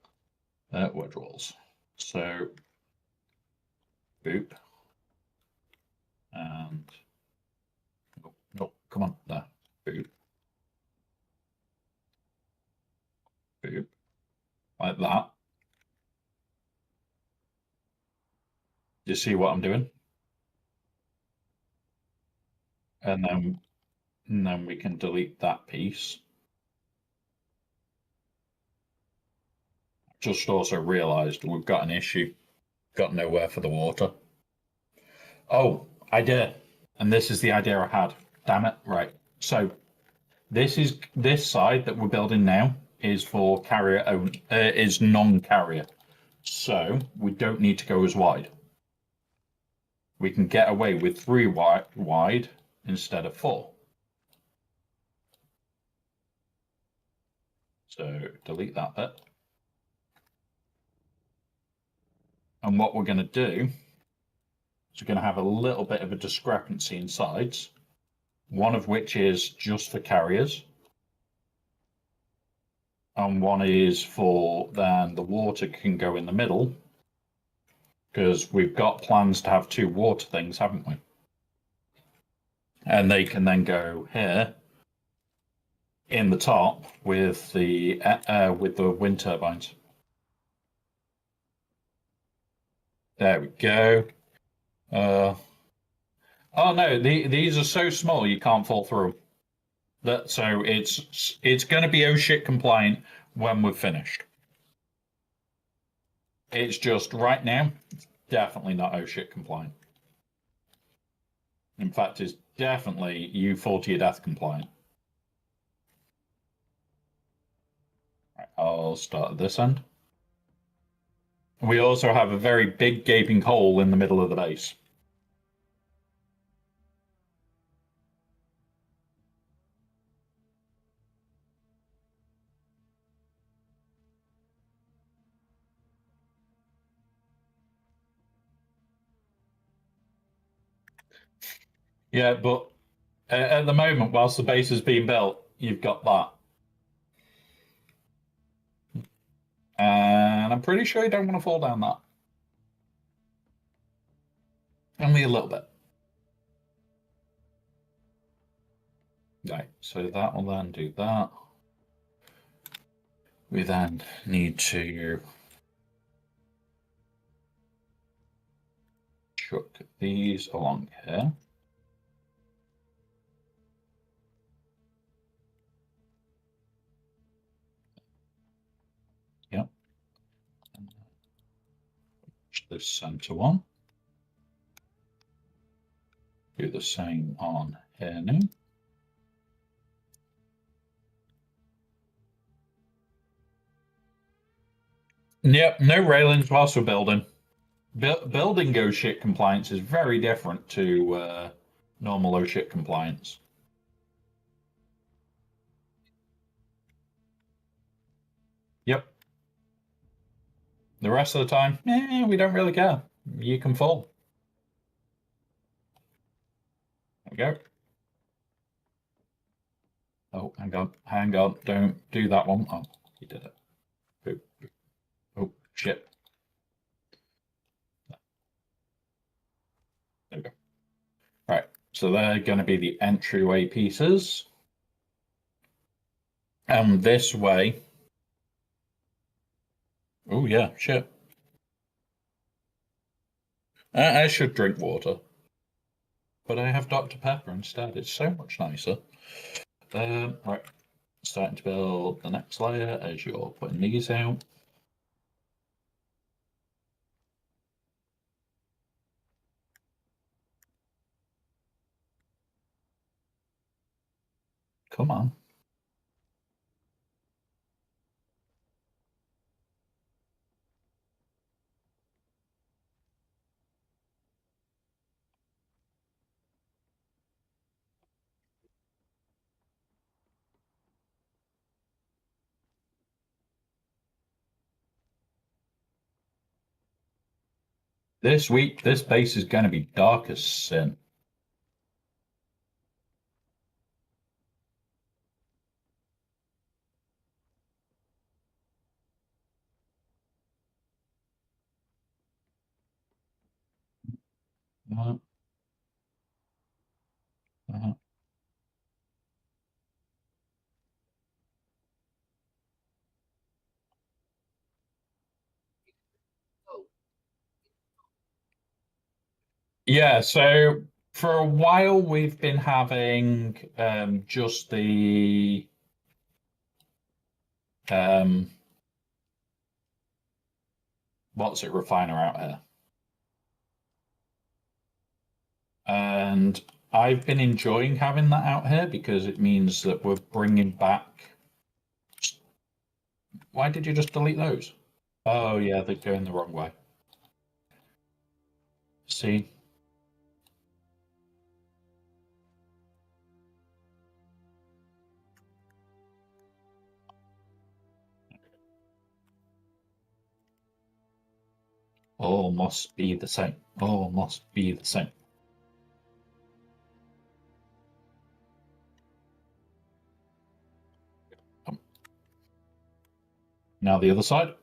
Wedge walls. So boop. And no, come on, there. Boop. Boop. Like that. Do you see what I'm doing? And then we can delete that piece. Just also realized we've got an issue. Got nowhere for the water. Oh, idea. And this is the idea I had. Damn it. Right. So this side that we're building now is for carrier own is non-carrier. So we don't need to go as wide. We can get away with 3 wide instead of 4. So delete that bit. And what we're going to do is we're going to have a little bit of a discrepancy in sides, one of which is just for carriers, and one is for then the water can go in the middle, because we've got plans to have 2 water things, haven't we? And they can then go here in the top with the wind turbines. There we go. Oh no, these are so small you can't fall through. So it's going to be oh shit compliant when we're finished. It's just right now, it's definitely not oh shit compliant. In fact, it's definitely you fall to your death compliant. Right, I'll start at this end. We also have a very big gaping hole in the middle of the base. Yeah, but at the moment, whilst the base is being built, you've got that. And I'm pretty sure you don't want to fall down that. Only a little bit. Right, so that will then do that. We then need to chuck these along here. Yep. The center one. Do the same on here now. Yep, no railings whilst we're building. Building oh shit compliance is very different to normal oh shit compliance. Yep. The rest of the time, we don't really care. You can fall. There we go. Oh, hang on, don't do that one. Oh, you did it. Oh, shit. There we go. Right, so they're going to be the entryway pieces. And this way. Oh, yeah, shit. I should drink water. But I have Dr. Pepper instead. It's so much nicer. Right, starting to build the next layer as you're putting these out. Come on. This week, this base is going to be dark as sin. Uh, uh. Yeah, so for a while we've been having just the um, what's it, refiner out here. And I've been enjoying having that out here because it means that we're bringing back. Why did you just delete those? Oh, yeah, they're going the wrong way. See? All must be the same. All must be the same. Now the other side.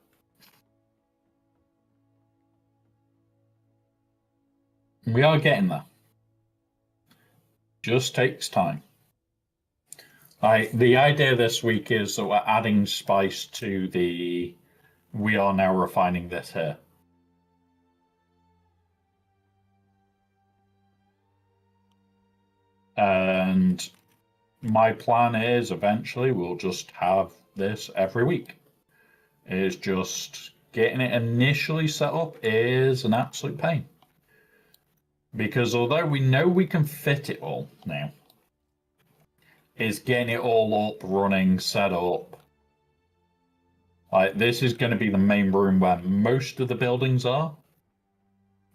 We are getting there. Just takes time. The idea this week is that we're adding spice to the. We are now refining this here. And my plan is eventually we'll just have this every week. Is just getting it initially set up is an absolute pain. Because although we know we can fit it all now, is getting it all up, running, set up. Like, this is going to be the main room where most of the buildings are.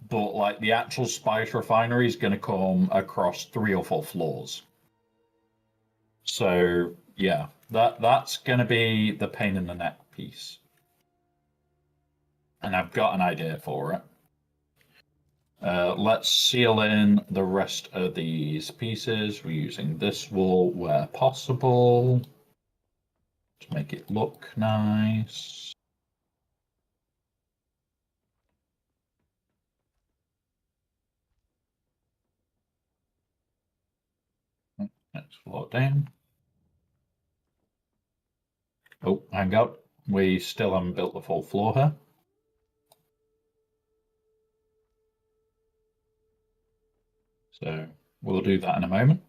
But, like, the actual spice refinery is going to come across 3 or 4 floors. So, yeah, that's going to be the pain in the neck piece. And I've got an idea for it. Let's seal in the rest of these pieces. We're using this wall where possible to make it look nice. Next floor down. Oh, hang out. We still haven't built the full floor here. So we'll do that in a moment.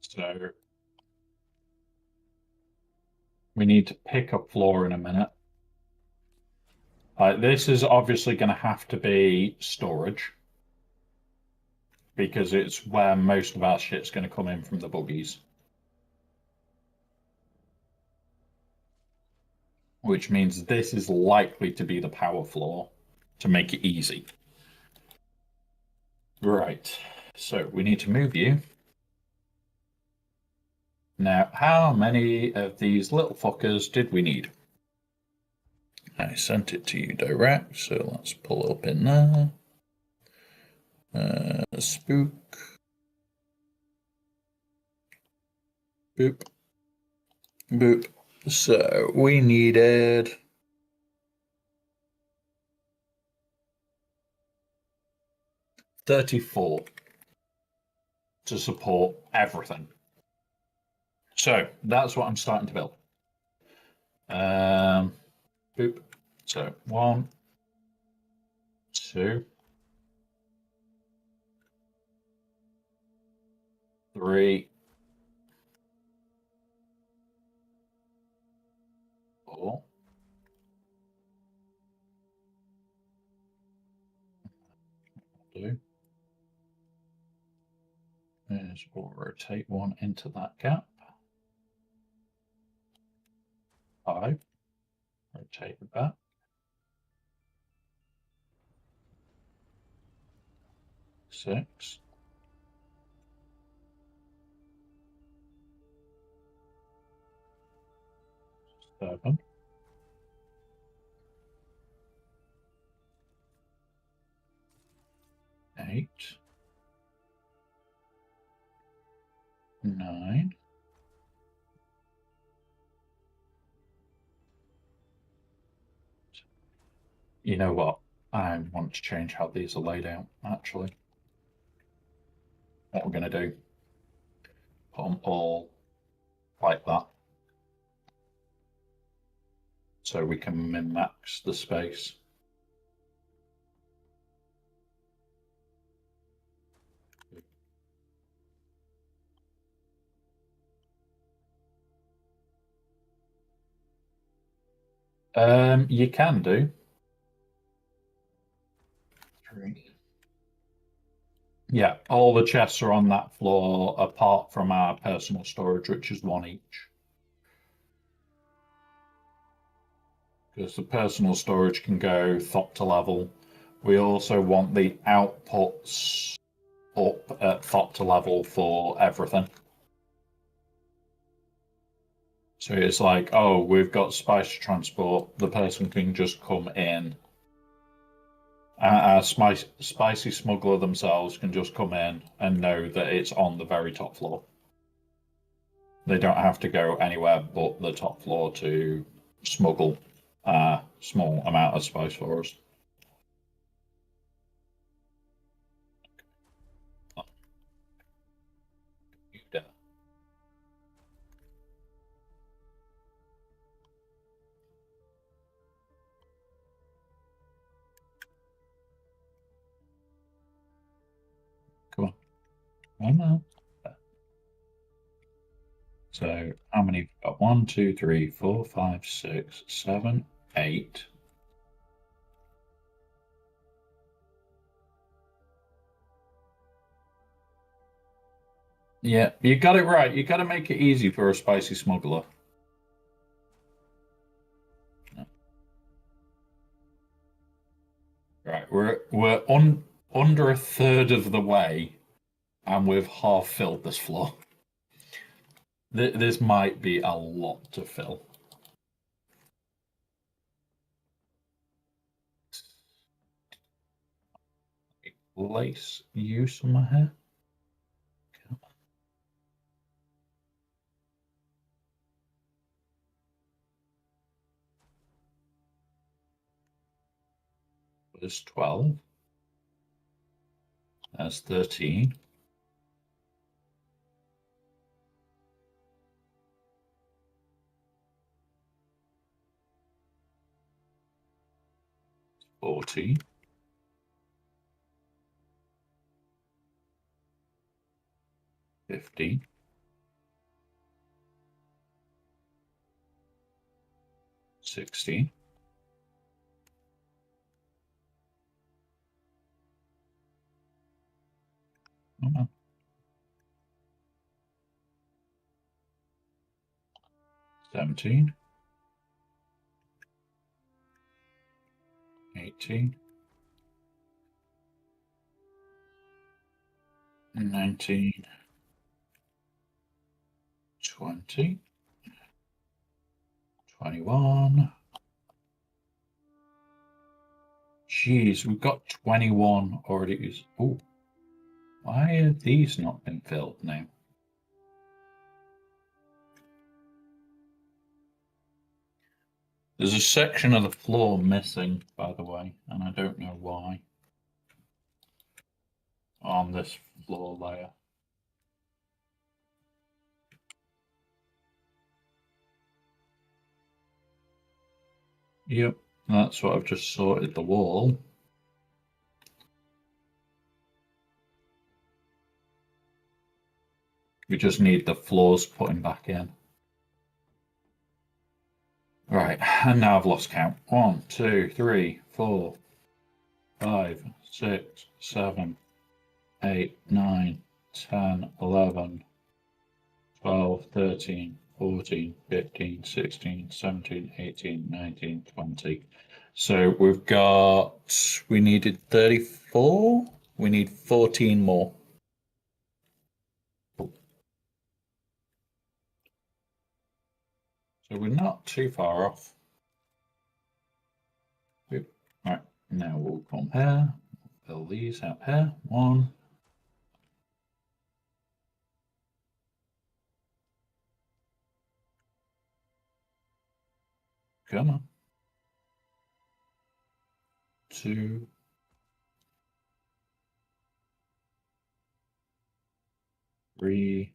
So we need to pick up floor in a minute. This is obviously going to have to be storage because it's where most of our shit's going to come in from the buggies. Which means this is likely to be the power floor to make it easy. Right, so we need to move you. Now, how many of these little fuckers did we need? I sent it to you direct, so let's pull up in there. Spook. Boop. Boop. So we needed 34 to support everything. So that's what I'm starting to build. Boop. So 1, 2, 3, 4. Do is we'll rotate one into that gap. 5. Rotate it back. 6. 7. 8. 9. You know what? I want to change how these are laid out, actually. What we're going to do, put them all like that. So we can min-max the space. You can do. 3. Yeah, all the chests are on that floor apart from our personal storage, which is 1 each. Because the personal storage can go top to level. We also want the outputs up at top to level for everything. So it's like, oh, we've got spice transport. The person can just come in. Our spicy smuggler themselves can just come in and know that it's on the very top floor. They don't have to go anywhere but the top floor to smuggle a small amount of spice for us. Come on. Come on. So how many? 1, 2, 3, 4, 5, 6, 7, 8. Yeah, you got it right. You got to make it easy for a spicy smuggler. Right, we're under a third of the way, and we've half filled this floor. This might be a lot to fill. Lace you some my hair. There's 12. That's 13. 14. 15. 16. 17. 18. 19. 20. 21. Jeez, we've got 21 already. Oh, why have these not been filled now? There's a section of the floor missing, by the way, and I don't know why. On this floor layer. Yep, that's what I've just sorted the wall. We just need the floors putting back in. Right, and now I've lost count. 1, 2, 3, 4, 5, 6, 7, 8, 9, 10, 11, 12, 13, 14, 15, 16, 17, 18, 19, 20. So we needed 34. We need 14 more. So we're not too far off. Right, now we'll come here, fill these out here. 1, come on. 2, 3,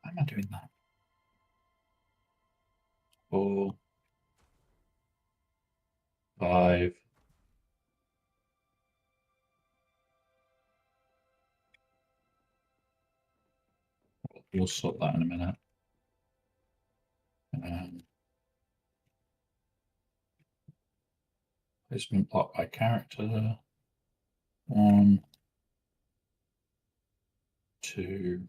why am I doing that? 4, 5. We'll sort that in a minute. Placement block by character. 1, 2,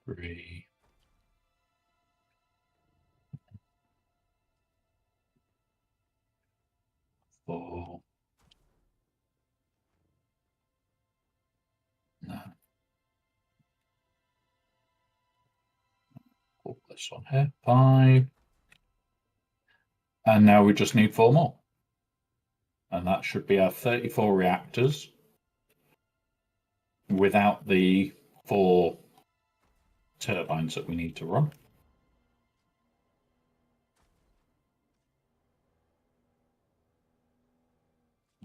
3, 4. No. Put this on here. 5. And now we just need 4 more. And that should be our 34 reactors without the 4 turbines that we need to run.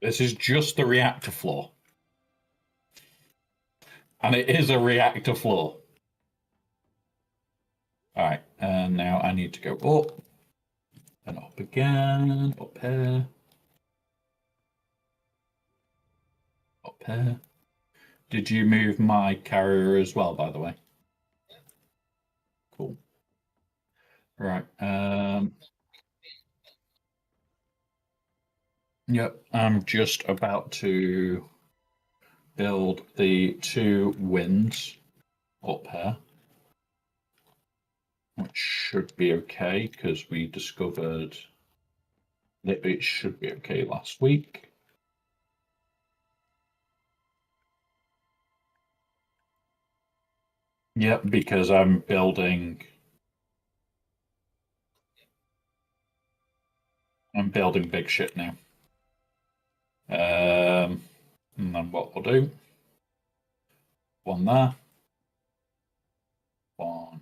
This is just the reactor floor. And it is a reactor floor. All right, and now I need to go up and up again, up here, up here. Did you move my carrier as well, by the way? Cool. Right. Yep, I'm just about to build the 2 winds up here, which should be okay because we discovered that it should be okay last week. Yep, because I'm building big shit now. And then what we'll do, 1 there, 1,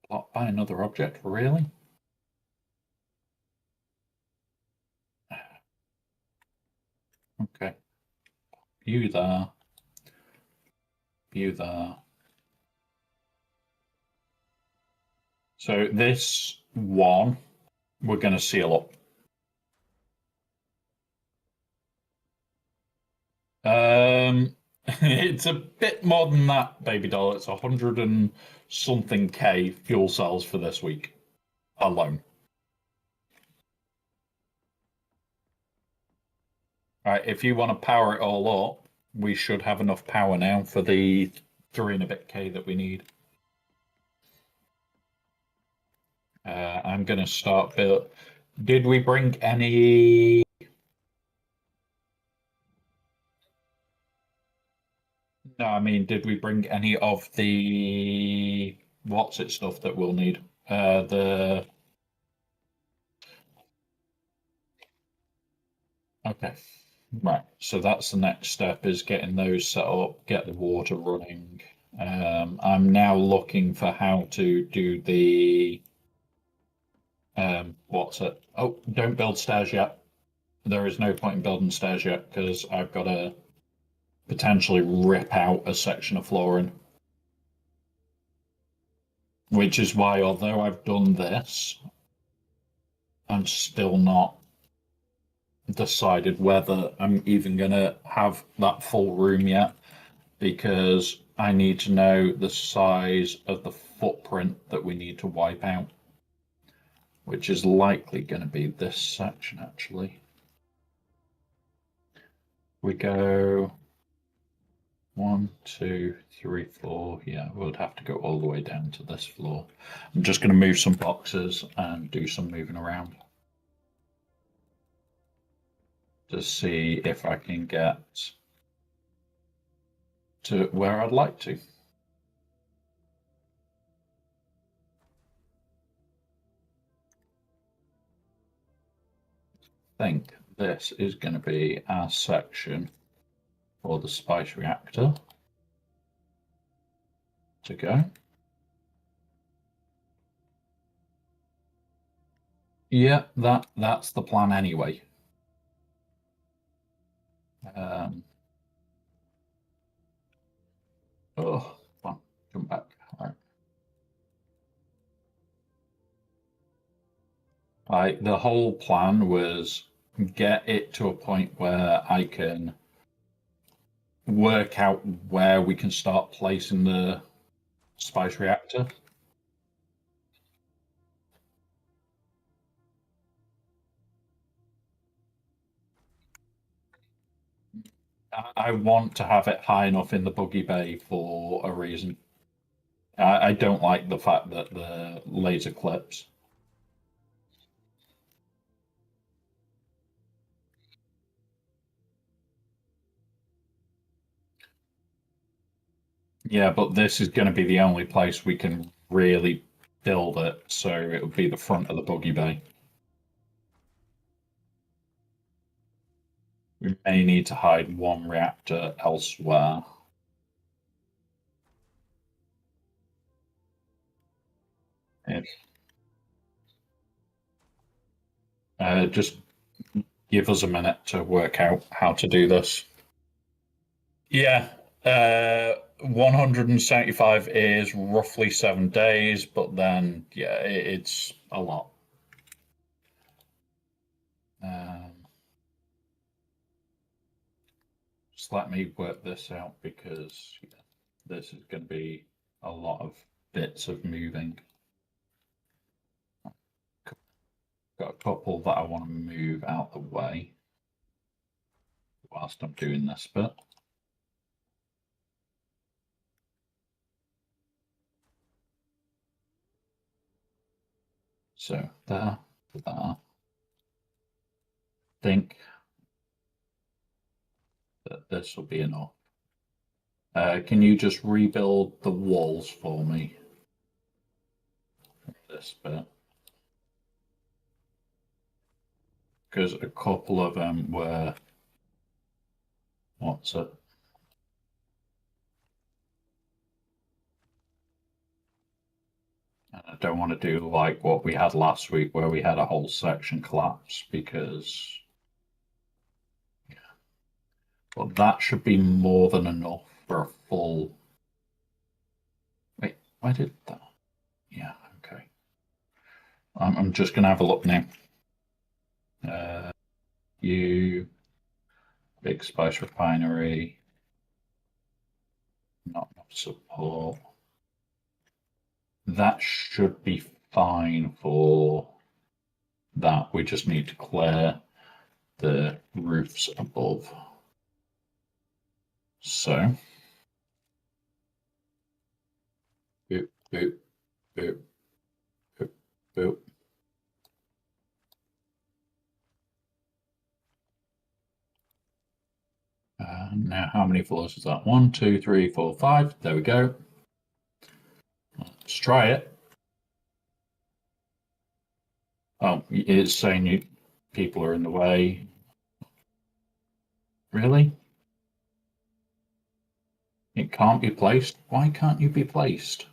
plot by another object, really? Okay, view there, view there. So this 1, we're going to seal up. It's a bit more than that, baby doll. It's 100 and something K fuel cells for this week alone. Right, if you want to power it all up, we should have enough power now for the 3 and a bit K that we need. I'm going to start build. Did we bring any? No, I mean, did we bring any of the what's it stuff that we'll need? The okay, right. So that's the next step is getting those set up, get the water running. I'm now looking for how to do the what's it? Oh, don't build stairs yet. There is no point in building stairs yet because I've got to potentially rip out a section of flooring. Which is why, although I've done this, I'm still not decided whether I'm even going to have that full room yet, because I need to know the size of the footprint that we need to wipe out, which is likely going to be this section actually. We go 1, 2, 3, 4. Yeah, we'll have to go all the way down to this floor. I'm just going to move some boxes and do some moving around to see if I can get to where I'd like to. I think this is going to be our section for the spice reactor to go. Yeah, that's the plan anyway. Oh, come back. All right. The whole plan was get it to a point where I can work out where we can start placing the spice reactor. I want to have it high enough in the buggy bay for a reason. I don't like the fact that the laser clips. Yeah, but this is going to be the only place we can really build it, so it'll be the front of the buggy bay. We may need to hide one reactor elsewhere. If, just give us a minute to work out how to do this. Yeah, 175 is roughly 7 days, but then, yeah, it's a lot. Just let me work this out, because yeah, this is going to be a lot of bits of moving. Got a couple that I want to move out the way whilst I'm doing this bit. So there, I think that this will be enough. Can you just rebuild the walls for me? This bit. Because a couple of them were, what's it? I don't want to do like what we had last week, where we had a whole section collapse, because well, that should be more than enough for a full. Wait, why did that? Yeah, okay. I'm just going to have a look now. You, big spice refinery, not enough support. That should be fine for that. We just need to clear the roofs above. So, boop, boop, boop, boop, boop. Now, how many floors is that? 1, 2, 3, 4, 5. There we go. Let's try it. Oh, it's saying people are in the way. Really? It can't be placed? Why can't you be placed?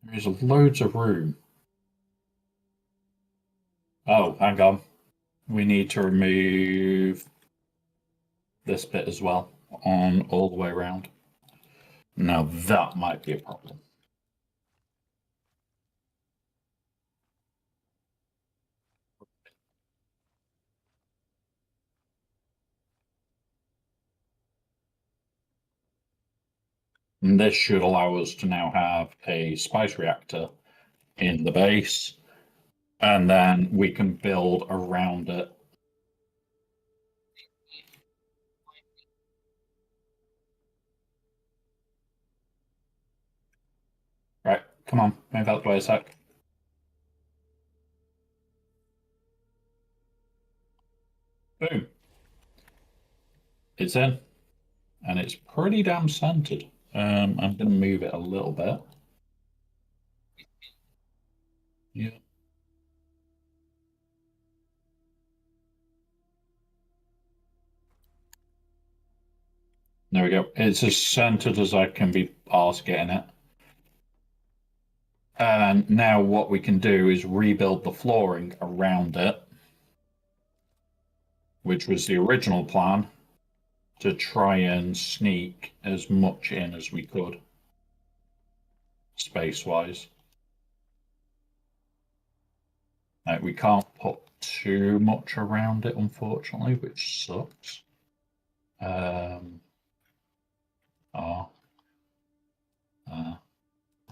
There's loads of room. Oh, hang on. We need to remove this bit as well. on all the way around. Now that might be a problem. And this should allow us to now have a spice reactor in the base, and then we can build around it. Right, come on, move out the way a sec. Boom. It's in, and it's pretty damn centered. I'm going to move it a little bit. Yeah. There we go. It's as centered as I can be asked getting it. And now what we can do is rebuild the flooring around it, which was the original plan, to try and sneak as much in as we could, space-wise. We can't put too much around it, unfortunately, which sucks. Oh,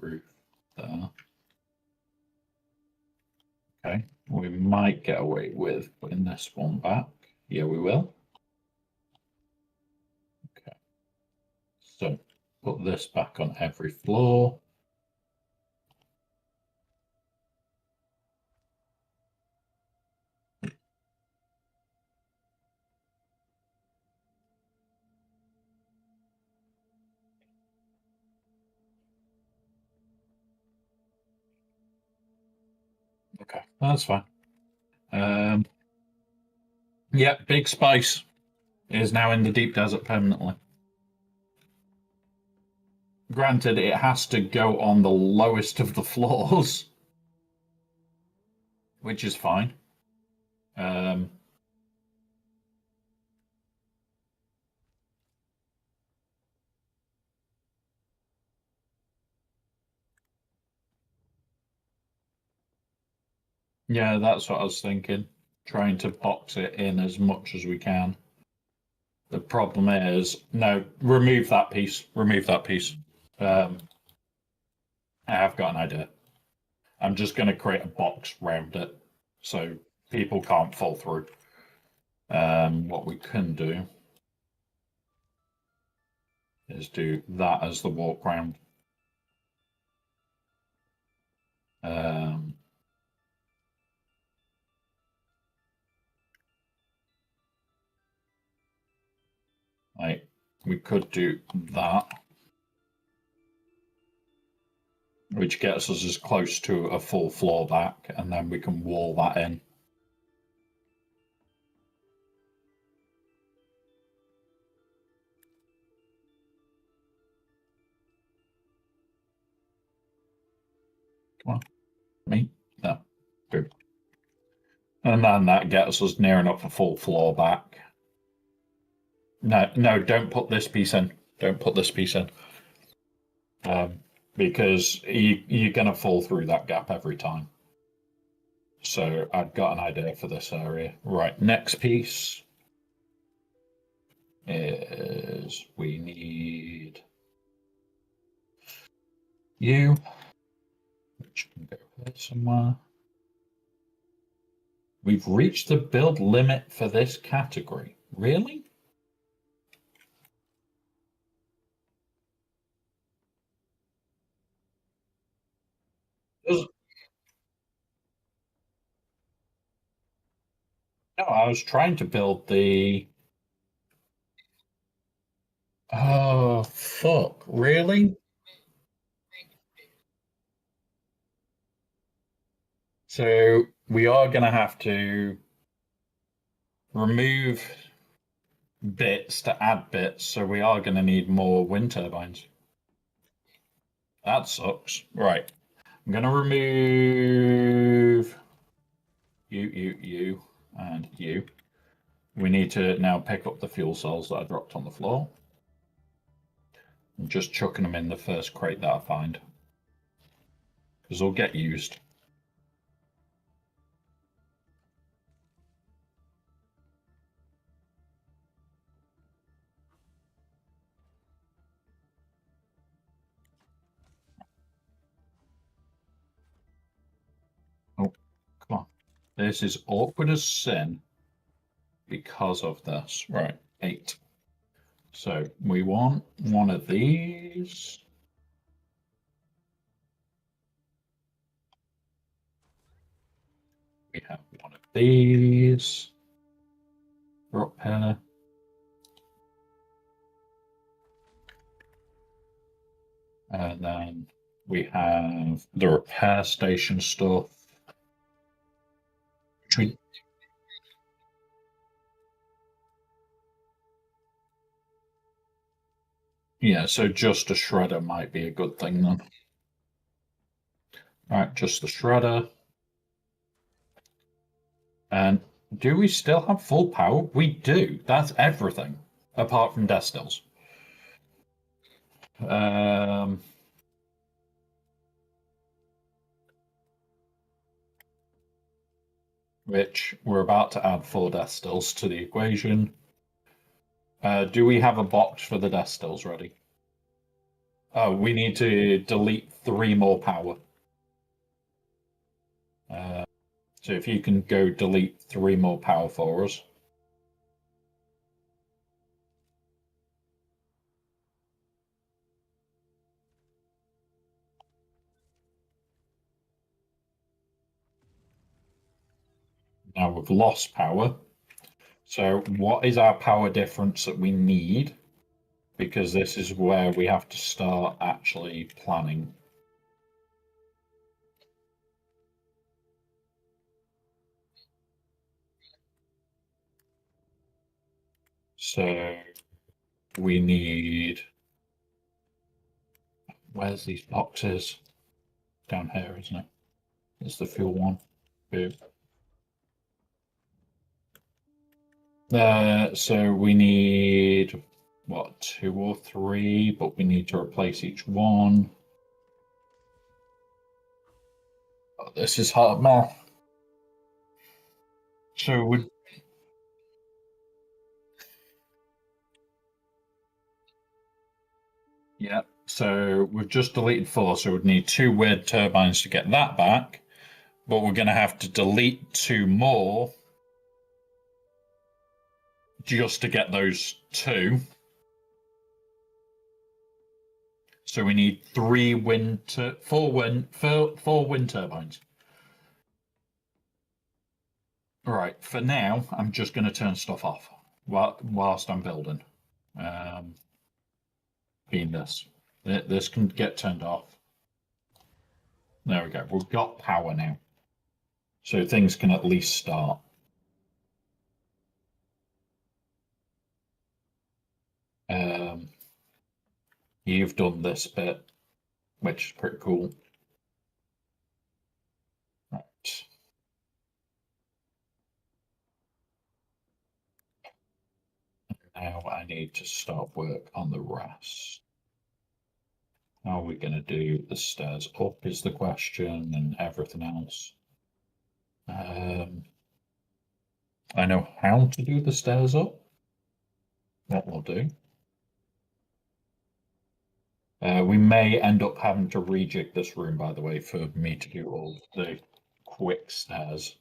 roof there. Okay, we might get away with putting this one back. Yeah, we will. Okay, so put this back on every floor. Okay, that's fine. Yeah, Big Spice is now in the deep desert permanently. Granted, it has to go on the lowest of the floors, which is fine. Yeah, that's what I was thinking. Trying to box it in as much as we can. The problem is, no, remove that piece. Remove that piece. I have got an idea. I'm just going to create a box round it so people can't fall through. What we can do is do that as the walk round. Like we could do that, which gets us as close to a full floor back, and then we can wall that in. Come on, me, no, good. And then that gets us near enough a full floor back. No, no, don't put this piece in. Don't put this piece in. Because you're going to fall through that gap every time. So I've got an idea for this area. Right, next piece is we need you, which can go here somewhere. We've reached the build limit for this category. Really? No, I was trying to build the. Oh, fuck. Really? So we are going to have to remove bits to add bits. So we are going to need more wind turbines. That sucks. Right. I'm going to remove you, and you. We need to now pick up the fuel cells that I dropped on the floor. I'm just chucking them in the first crate that I find, because they'll get used. Oh, come on. This is awkward as sin because of this. Right, 8. So we want one of these. We have one of these. Up here. And then we have the repair station stuff. Which we, yeah, so just a shredder might be a good thing then. Right, just the shredder. And do we still have full power? We do. That's everything, apart from destills. Um, which we're about to add 4 destills to the equation. Do we have a box for the destills ready? Oh, we need to delete 3 more power. So if you can go delete 3 more power for us. Now we've lost power. So what is our power difference that we need? Because this is where we have to start actually planning. So we need, where's these boxes? Down here, isn't it? It's the fuel one. Boom. So we need, what, 2 or 3, but we need to replace each one. Oh, this is hard math. So would yeah. So we've just deleted 4, so we'd need 2 weird turbines to get that back. But we're going to have to delete 2 more just to get those 2. So we need 4 wind turbines. All right. For now, I'm just going to turn stuff off whilst I'm building. Being this can get turned off. There we go. We've got power now, so things can at least start. You've done this bit, which is pretty cool. Right. Now I need to start work on the rest. How are we going to do the stairs up is the question, and everything else. I know how to do the stairs up. What we'll do. We may end up having to rejig this room, by the way, for me to do all the quick stairs.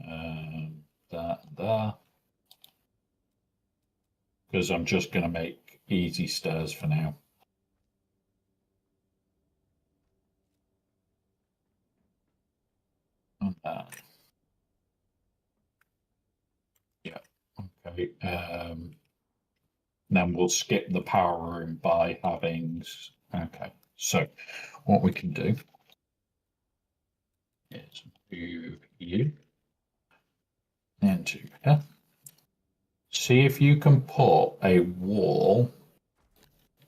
That there. Because I'm just going to make easy stairs for now. And that. Yeah, okay. Then we'll skip the power room by having, okay. So what we can do is move you into here. See if you can put a wall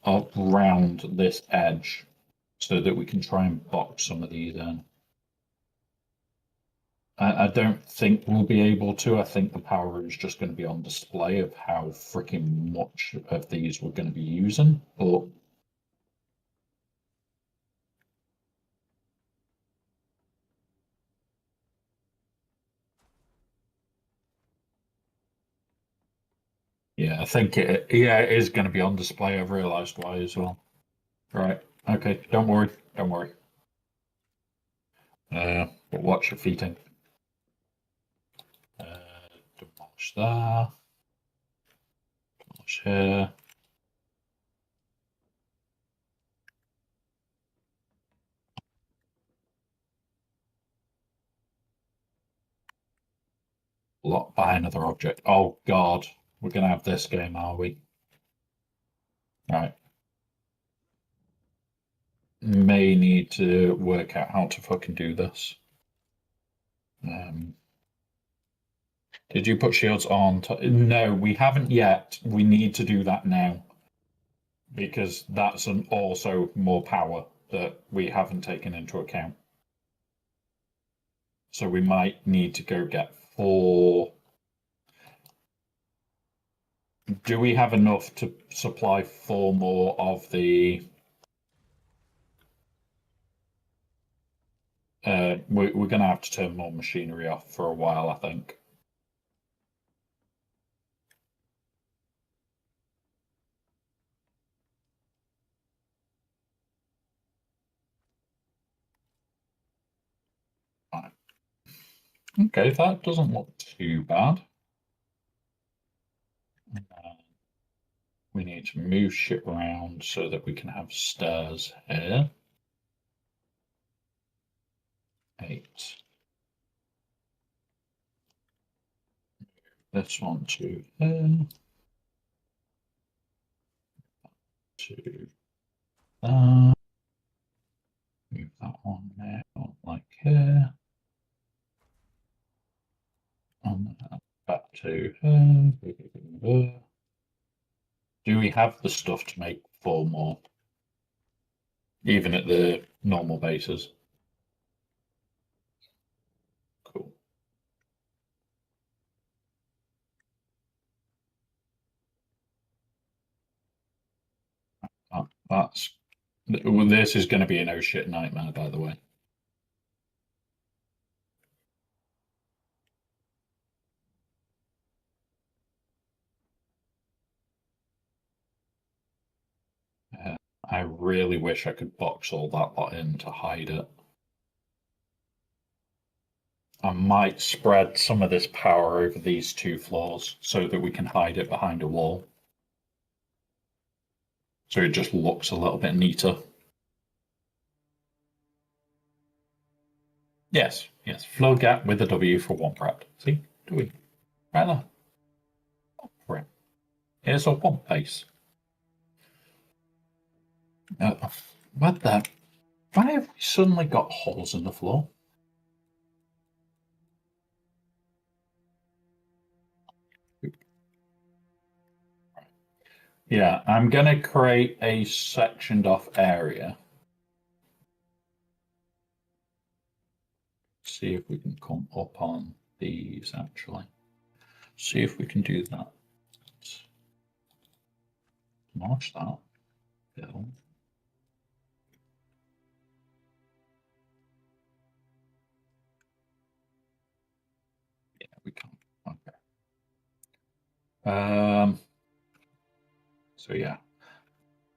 up round this edge so that we can try and box some of these in. I don't think we'll be able to. I think the power room is just going to be on display of how freaking much of these we're going to be using. But yeah, I think it is going to be on display. I've realised why as well. Right. Okay. Don't worry. Don't worry. But watch your feet in. Demolish there. Demolish here. Lock by another object. Oh God, we're gonna have this game, are we? Right. May need to work out how to fucking do this. Did you put shields on? No, we haven't yet. We need to do that now because that's also more power that we haven't taken into account. So we might need to go get 4. Do we have enough to supply 4 more of the? We're going to have to turn more machinery off for a while, I think. Right. Okay, that doesn't look too bad. We need to move shit around so that we can have stairs here. 8. This one to here. To there. Move that one there, like here. And back to here. Do we have the stuff to make 4 more? Even at the normal bases? Cool. That's this is going to be a no shit nightmare, by the way. I really wish I could box all that lot in to hide it. I might spread some of this power over these 2 floors so that we can hide it behind a wall. So it just looks a little bit neater. Yes, yes. Floor gap with a W for 1 prep. See? Do we? Right there. Right. Here's a 1 base. What the? Why have we suddenly got holes in the floor? Yeah, I'm going to create a sectioned off area. See if we can come up on these actually. See if we can do that. Demolish that. Build. Yeah, we can. Okay. So yeah.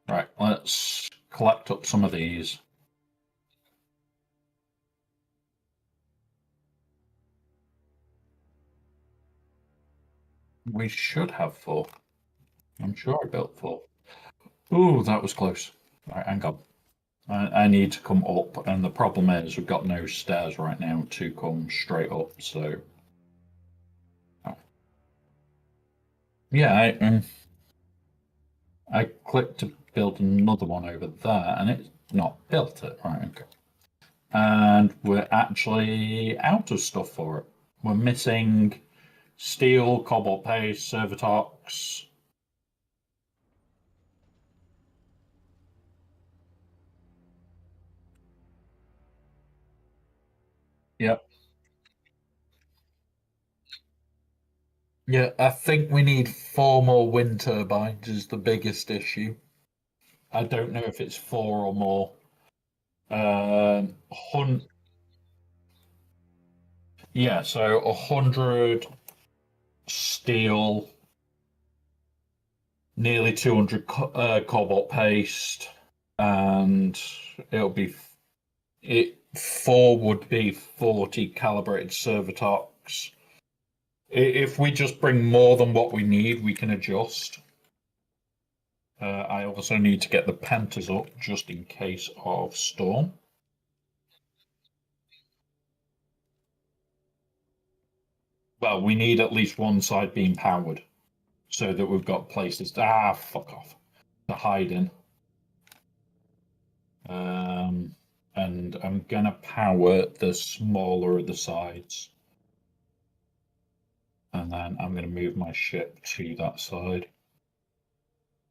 Right, let's collect up some of these. We should have 4. I'm sure I built 4. Ooh, that was close. Right, hang on. I need to come up, and the problem is we've got no stairs right now to come straight up, so. Yeah, I clicked to build another one over there, and it's not built it. Right, okay. And we're actually out of stuff for it. We're missing steel, cobalt paste, Servitox. Yep. Yeah, I think we need 4 more wind turbines is the biggest issue. I don't know if it's 4 or more. Hun yeah, so 100 steel, nearly 200 cobalt paste, and it'll be it 4 would be 40 calibrated Servitox. If we just bring more than what we need, we can adjust. I also need to get the Panthers up just in case of storm. Well, we need at least one side being powered so that we've got places fuck off to hide in. And I'm gonna power the smaller of the sides. And then I'm gonna move my ship to that side.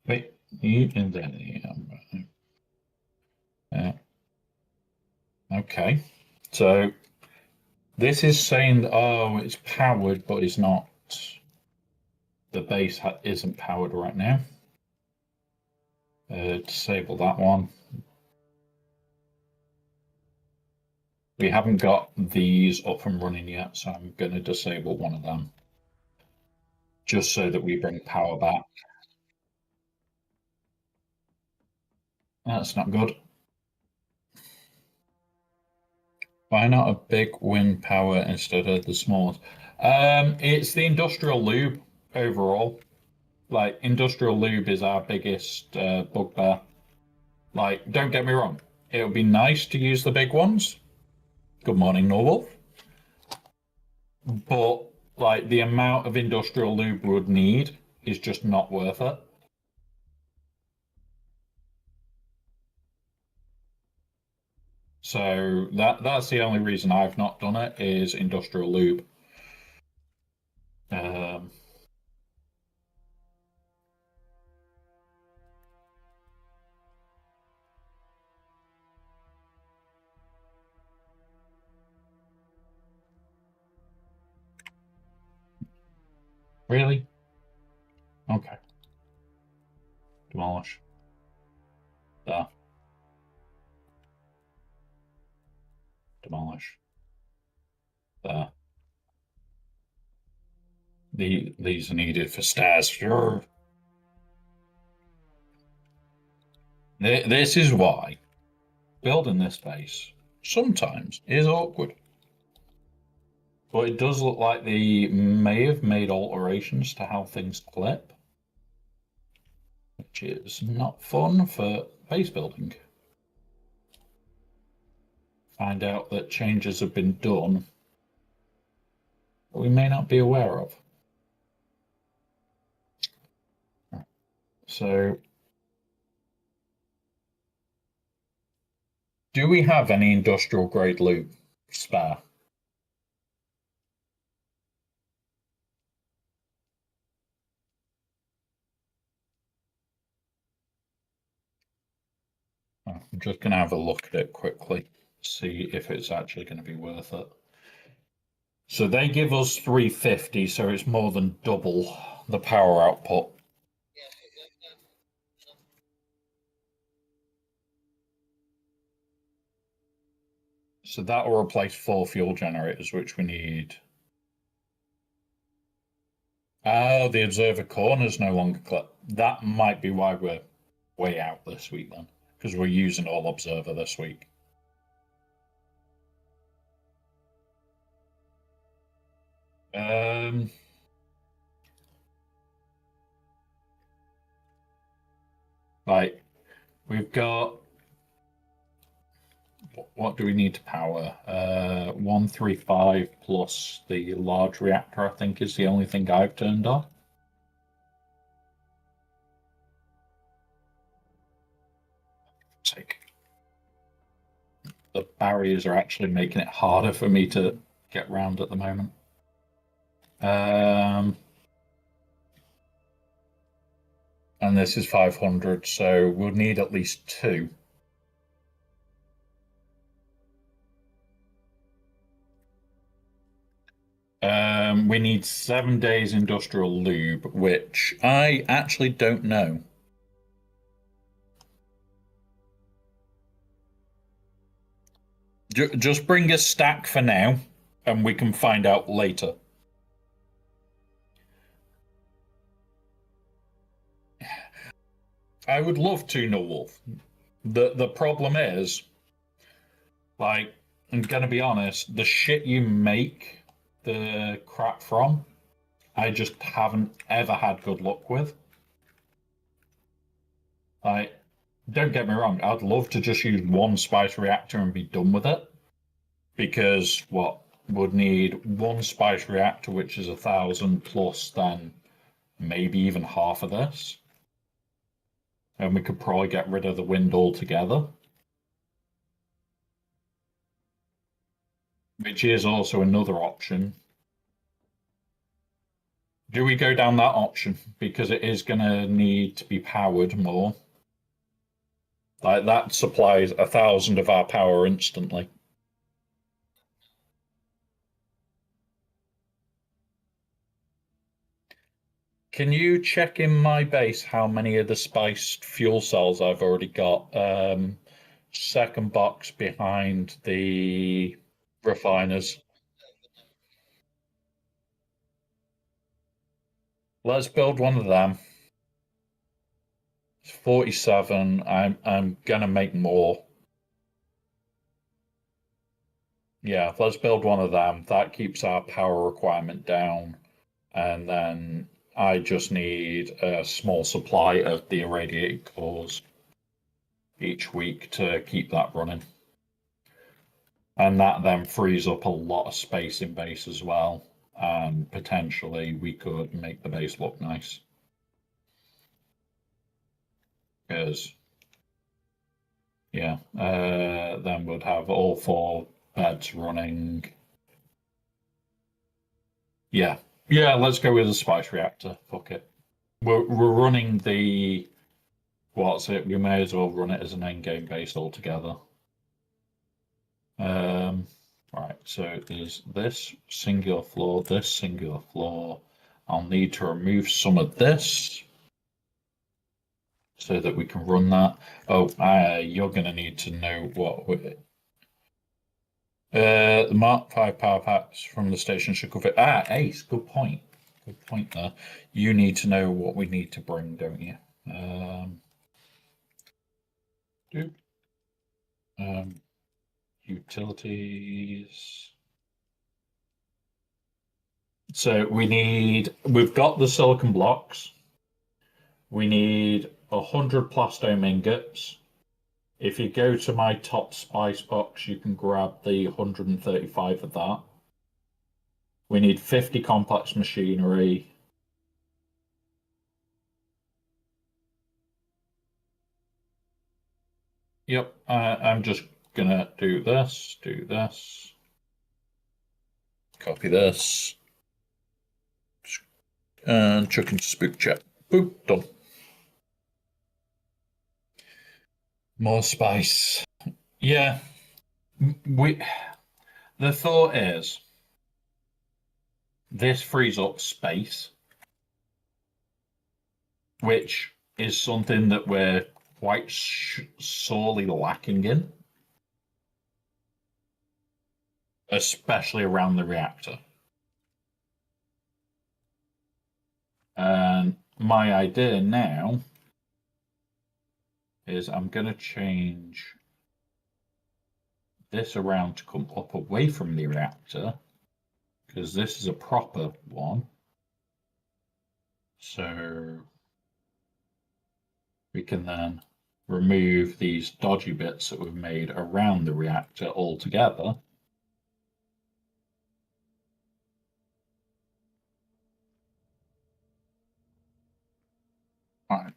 Wait, you in there? Yeah. Okay. So this is saying, oh, it's powered, but it's not. The base isn't powered right now. Disable that one. We haven't got these up and running yet, so I'm going to disable one of them. Just so that we bring power back. That's not good. Why not a big wind power instead of the small? It's the industrial lube overall. Like, industrial lube is our biggest bugbear. Like, don't get me wrong, it would be nice to use the big ones. Good morning, Norwolf. But, like, the amount of industrial lube we would need is just not worth it. So that's the only reason I've not done it is industrial lube. Um, really? Okay. Demolish. There. Demolish. There. These are needed for stairs. Sure. This is why building this base sometimes is awkward. But it does look like they may have made alterations to how things clip, which is not fun for base building. Find out that changes have been done that we may not be aware of. So, do we have any industrial grade lube spare? I'm just going to have a look at it quickly, see if it's actually going to be worth it. So they give us 350, so it's more than double the power output. So that will replace 4 fuel generators, which we need. Oh, the observer corner's no longer clip. That might be why we're way out this week then, because we're using all observer this week. Like we've got what do we need to power? 135 plus the large reactor, I think, is the only thing I've turned on. Sake. The barriers are actually making it harder for me to get round at the moment. And this is 500, so we'll need at least 2. We need 7 days industrial lube, which I actually don't know. Just bring a stack for now, and we can find out later. I would love tuna wolf. The problem is, like, I'm gonna be honest, the shit you make the crap from, I just haven't ever had good luck with. Like, don't get me wrong, I'd love to just use one spice reactor and be done with it. Because what would need one spice reactor, which is 1,000 plus, then maybe even half of this. And we could probably get rid of the wind altogether. Which is also another option. Do we go down that option? Because it is going to need to be powered more. Like that supplies 1,000 of our power instantly. Can you check in my base how many of the spiced fuel cells I've already got? Second box behind the refiners. Let's build one of them. It's 47. I'm gonna make more. Yeah, let's build one of them. That keeps our power requirement down. And then I just need a small supply of the irradiated cores each week to keep that running. And that then frees up a lot of space in base as well. And potentially we could make the base look nice. Because, yeah, then we'd have all 4 beds running. Yeah, let's go with the spice reactor. Fuck it. We're running the what's it? We may as well run it as an endgame base altogether. Right, so there's this singular floor, this singular floor. I'll need to remove some of this so that we can run that. Oh, you're going to need to know what the Mark 5 power packs from the station should cover. Ace, good point. Good point there. You need to know what we need to bring, don't you? Utilities. So we've got the silicon blocks. We need 100 plastone ingots. If you go to my top spice box, you can grab the 135 of that. We need 50 complex machinery. Yep, I'm just gonna do this, copy this, and chuck into spook chat. Boop, done. More spice. Yeah, the thought is this frees up space, which is something that we're quite sorely lacking in, especially around the reactor. And my idea now is I'm going to change this around to come up away from the reactor, because this is a proper one. So we can then remove these dodgy bits that we've made around the reactor altogether. Right.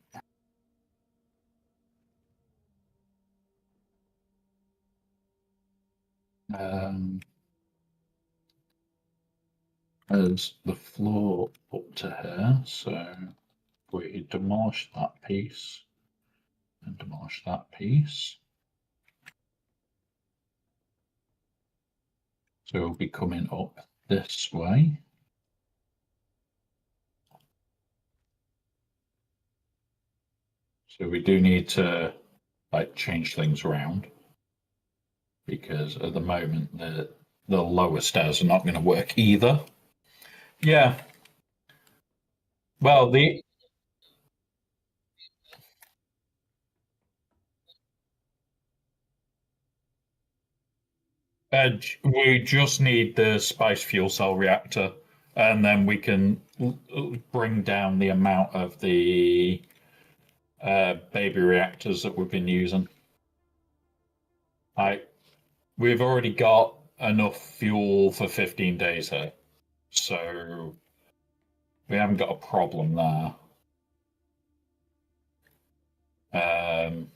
As the floor up to here, so we demolish that piece and demolish that piece. So we'll be coming up this way. So we do need to like change things around because at the moment the lower stairs are not going to work either. Yeah. Well, the we just need the spice fuel cell reactor, and then we can bring down the amount of the baby reactors that we've been using. I We've already got enough fuel for 15 days here, so we haven't got a problem there. Um,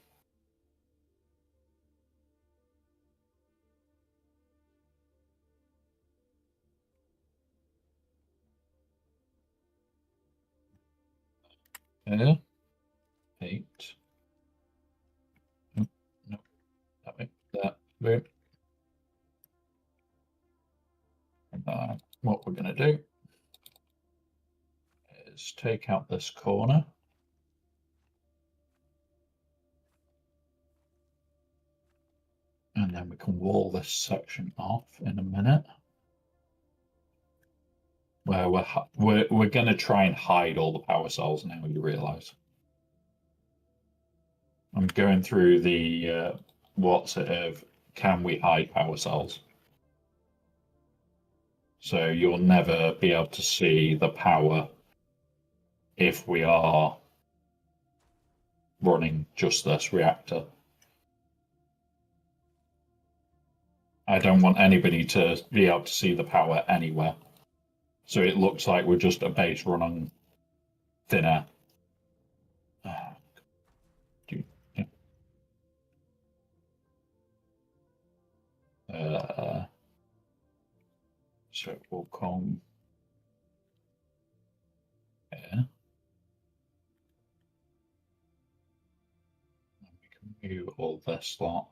yeah, 8. No, no, that way, that way. What we're going to do is take out this corner. And then we can wall this section off in a minute. Where we're going to try and hide all the power cells now, you realize. I'm going through the what's it of can we hide power cells? So you'll never be able to see the power if we are running just this reactor. I don't want anybody to be able to see the power anywhere. So it looks like we're just a base running thin air. So we'll come here. We can move all this lot.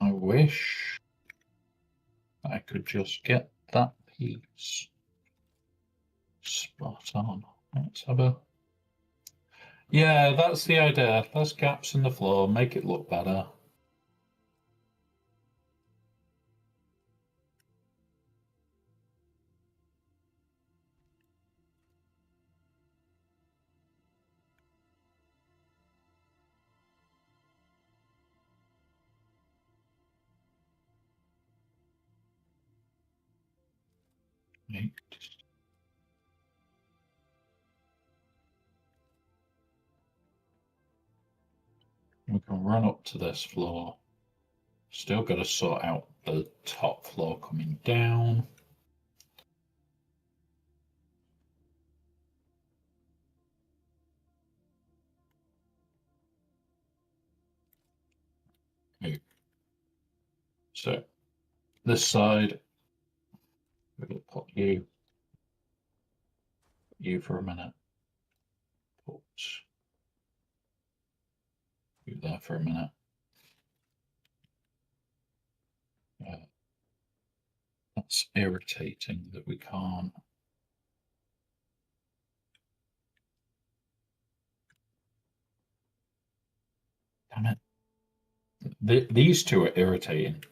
I wish I could just get that piece spot on. Let's have a. Yeah, that's the idea. There's gaps in the floor, make it look better. Right. We can run up to this floor. Still got to sort out the top floor coming down. Okay. So this side, we're going to put you for a minute. Put you there for a minute. That's irritating that we can't. Damn it. These two are irritating.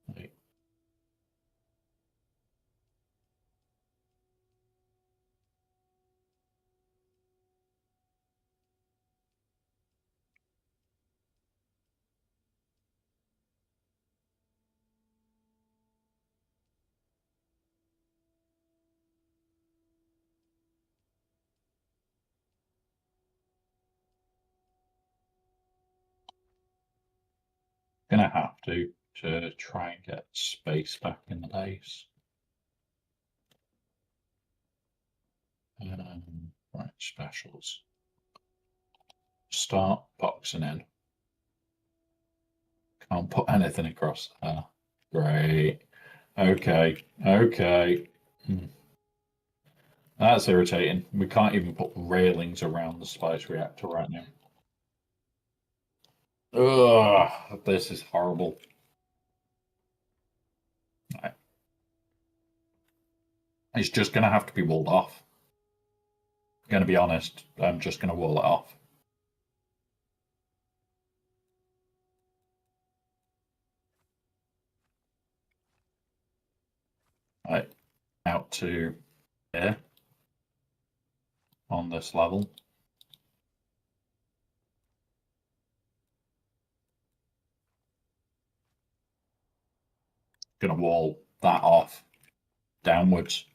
Right. Gonna have to try and get space back in the base. Right, specials. Start boxing in. Can't put anything across there. Great. Okay. Okay. That's irritating. We can't even put railings around the spice reactor right now. Ugh, this is horrible. Right. It's just going to have to be walled off. going to be honest, I'm just going to wall it off. Right, out to here on this level. Going to wall that off downwards.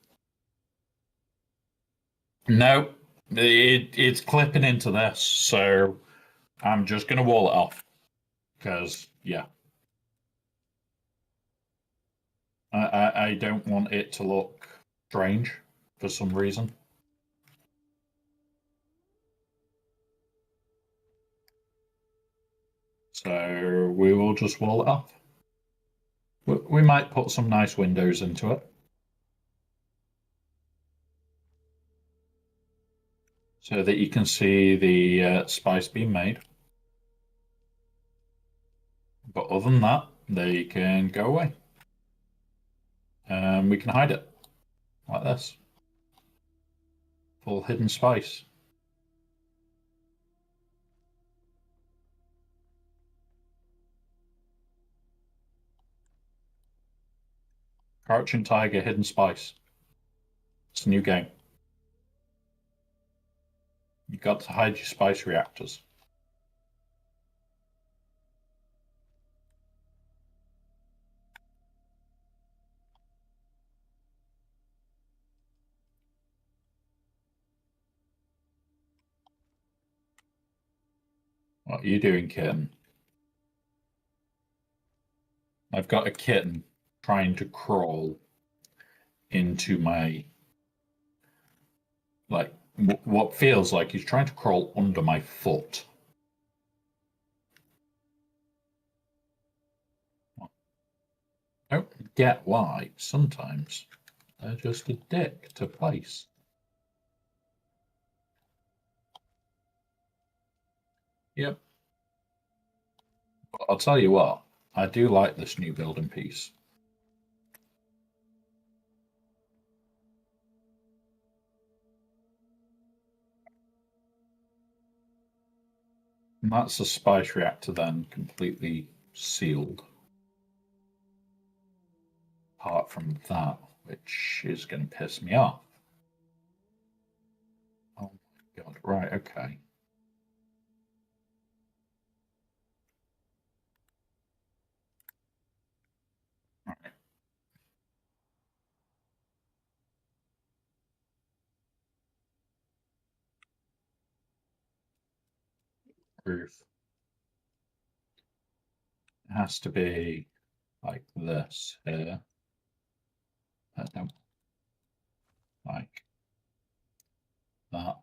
No, it's clipping into this, so I'm just going to wall it off because, yeah, I don't want it to look strange for some reason. So we will just wall it off. We might put some nice windows into it. So that you can see the spice being made. But other than that, they can go away. We can hide it like this. Full hidden spice. Crouching Tiger, Hidden Spice. It's a new game. You've got to hide your spice reactors. What are you doing, kitten? I've got a kitten trying to crawl into my, like, what feels like he's trying to crawl under my foot. I don't get why sometimes they're just a dick to place. Yep. But I'll tell you what, I do like this new building piece. And that's the spice reactor then completely sealed. Apart from that, which is going to piss me off. Oh my god, right, okay. All right. Roof. It has to be like this here. No, like that,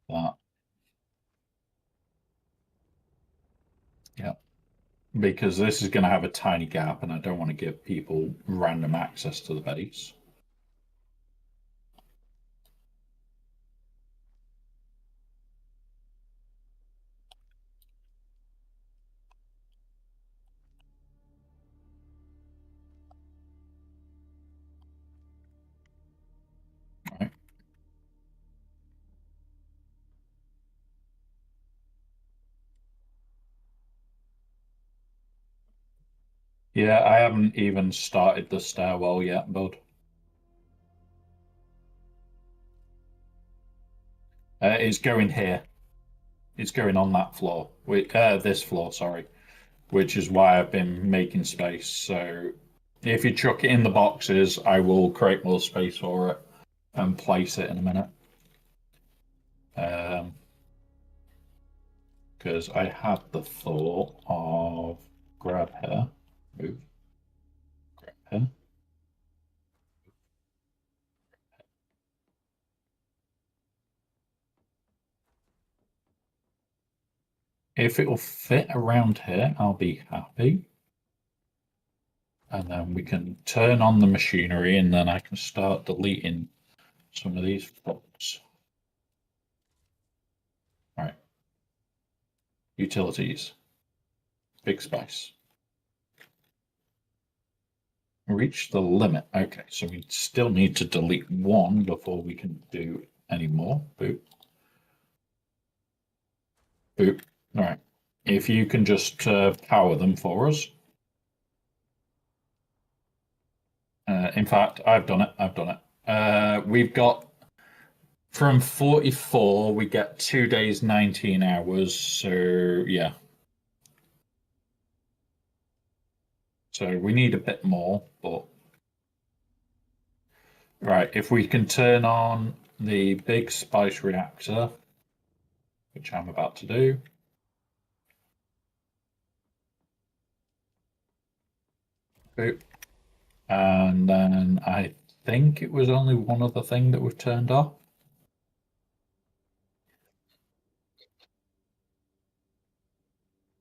that. Yeah. Because this is going to have a tiny gap and I don't want to give people random access to the base. Right. Yeah, I haven't even started the stairwell yet, bud. It's going here. It's going on that floor. This floor, sorry. Which is why I've been making space. So if you chuck it in the boxes, I will create more space for it and place it in a minute. Because I had the thought of grab here, move, grab here. If it will fit around here, I'll be happy. And then we can turn on the machinery and then I can start deleting some of these faults. All right. Utilities. Big space. Reach the limit. Okay, so we still need to delete one before we can do any more. Boop. Boop. All right. If you can just power them for us. In fact, I've done it. I've done it. We've got from 44, we get 2 days, 19 hours. So, yeah. So we need a bit more, but right, if we can turn on the big spice reactor, which I'm about to do. Boop. And then I think it was only one other thing that we've turned off.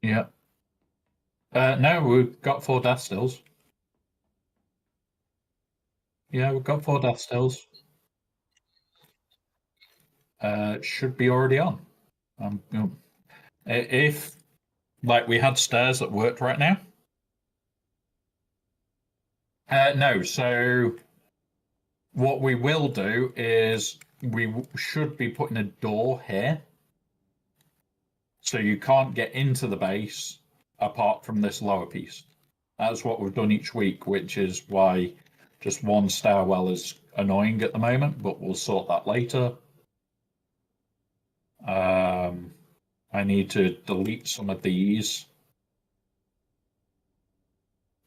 Yeah. No, we've got 4 death stills. Yeah, we've got 4 death stills. Should be already on. If like we had stairs that worked right now. No, so what we will do is we should be putting a door here. So you can't get into the base apart from this lower piece. That's what we've done each week, which is why just one stairwell is annoying at the moment, but we'll sort that later. I need to delete some of these.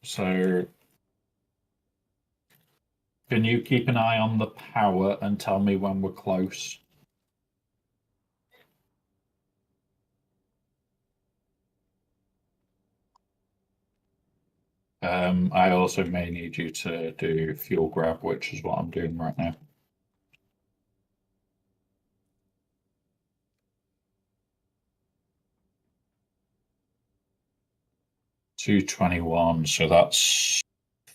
So can you keep an eye on the power and tell me when we're close? I also may need you to do fuel grab, which is what I'm doing right now. $221, so that's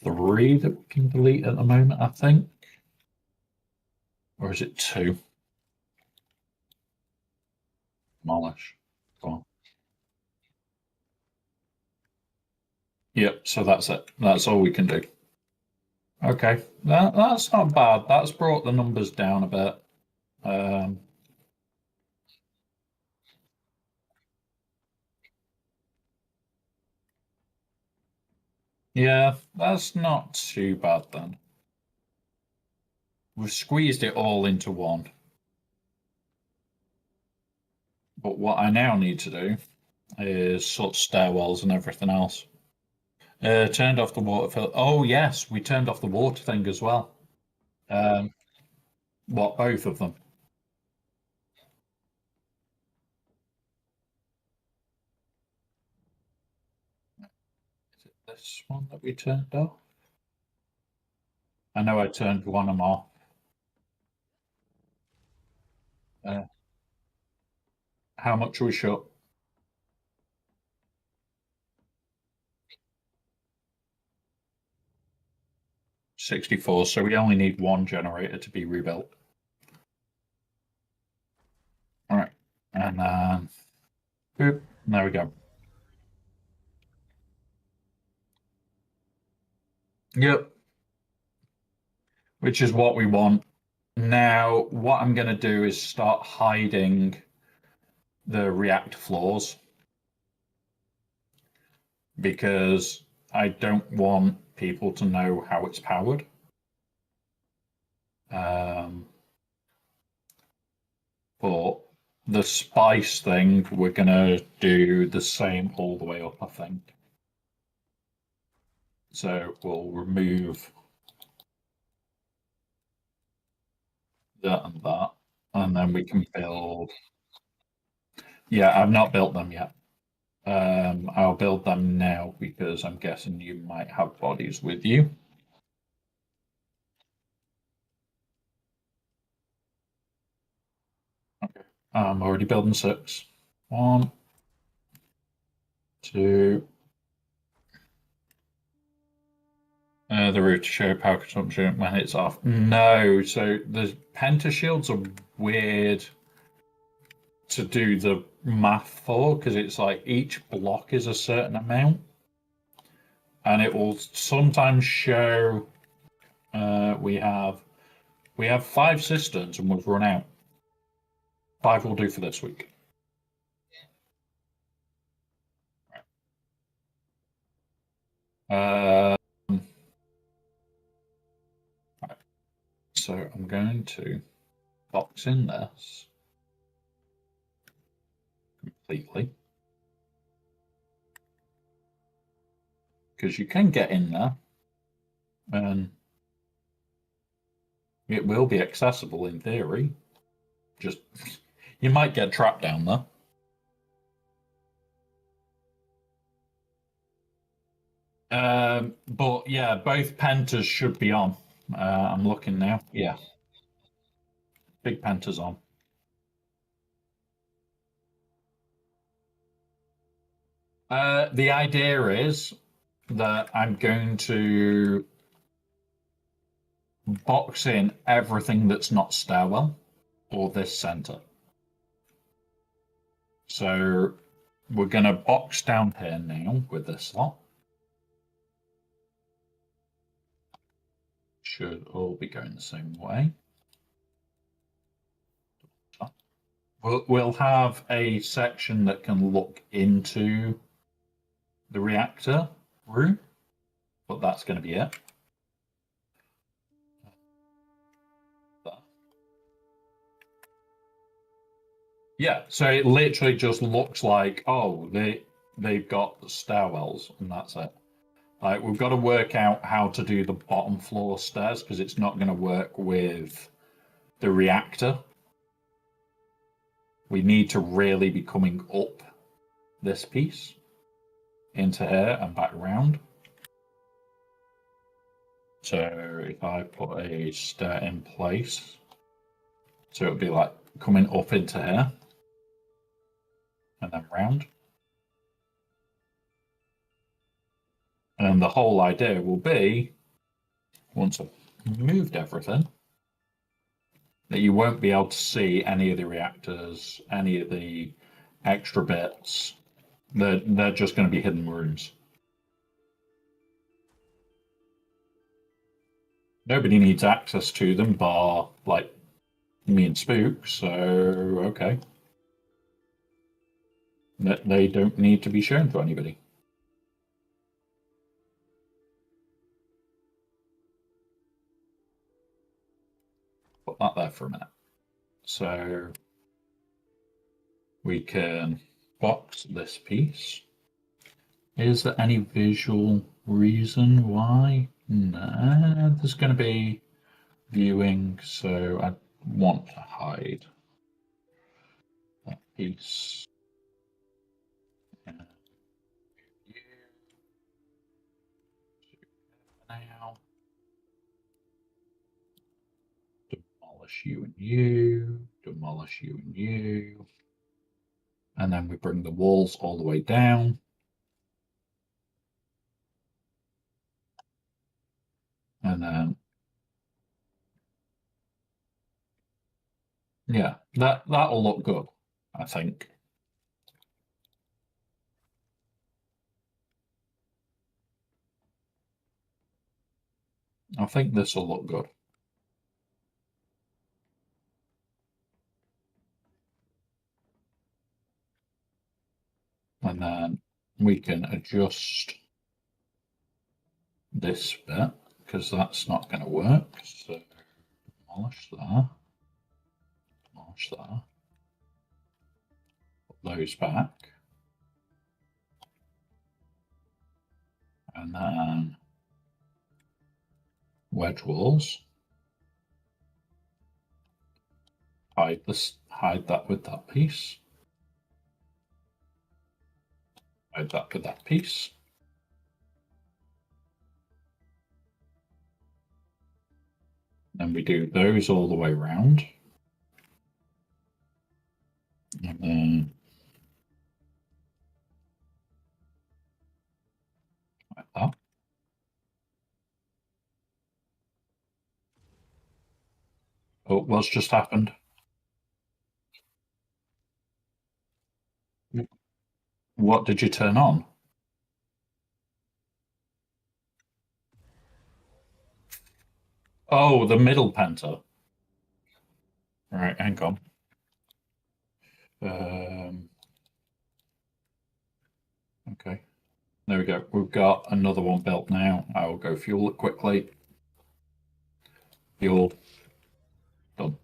3 that we can delete at the moment, I think. Or is it 2? Demolish. Go on. Yep, so that's it. That's all we can do. Okay, that's not bad. That's brought the numbers down a bit. Yeah, that's not too bad then. We've squeezed it all into one. But what I now need to do is sort stairwells and everything else. Turned off the water filter. Oh, yes, we turned off the water thing as well. Um, what, both of them? Is it this one that we turned off? I know I turned one of them off. Uh, how much are we short? 64, so we only need one generator to be rebuilt. All right, and then boop, there we go. Yep, which is what we want. Now, what I'm going to do is start hiding the reactor floors because I don't want people to know how it's powered. But the spice thing, we're going to do the same all the way up, I think. So we'll remove that and that, and then we can build. Yeah, I've not built them yet. I'll build them now because I'm guessing you might have bodies with you. Okay. I'm already building 6. 1, 2. The route to show power consumption when it's off. No, so the pentashields are weird to do the math for because it's like each block is a certain amount. and it will sometimes show we have 5 cisterns and we've run out. 5 will do for this week. Right. So I'm going to box in this completely, because you can get in there and it will be accessible in theory. Just you might get trapped down there. But yeah, both pentas should be on. I'm looking now. Yeah, big penta's on. The idea is that I'm going to box in everything that's not stairwell or this center. So we're going to box down here now with this lot. Should all be going the same way. We'll have a section that can look into the reactor room, but that's going to be it. Yeah, so it literally just looks like, oh, they've got the stairwells and that's it. Like we've got to work out how to do the bottom floor stairs because it's not going to work with the reactor. We need to really be coming up this piece into here and back around. So if I put a stair in place, so it'll be like coming up into here and then round. And the whole idea will be, once I've moved everything, that you won't be able to see any of the reactors, any of the extra bits. They're just going to be hidden rooms. Nobody needs access to them bar like me and Spook, so okay. They don't need to be shown to anybody. Put that there for a minute. So we can box this piece. Is there any visual reason why? No, there's going to be viewing, so I want to hide that piece. Now, demolish you and you, demolish you and you. And then we bring the walls all the way down. And then, yeah, that'll look good, I think. I think this will look good. And then we can adjust this bit because that's not going to work. So demolish that, demolish that, put those back, and then wedge walls. Hide this, hide that with that piece. Hide that with that piece. Then we do those all the way around. And then like that. Oh, what's just happened? What did you turn on? Oh, the middle penta. Right, hang on. Okay. There we go. We've got another one built now. I will go fuel it quickly. Fuel. Done.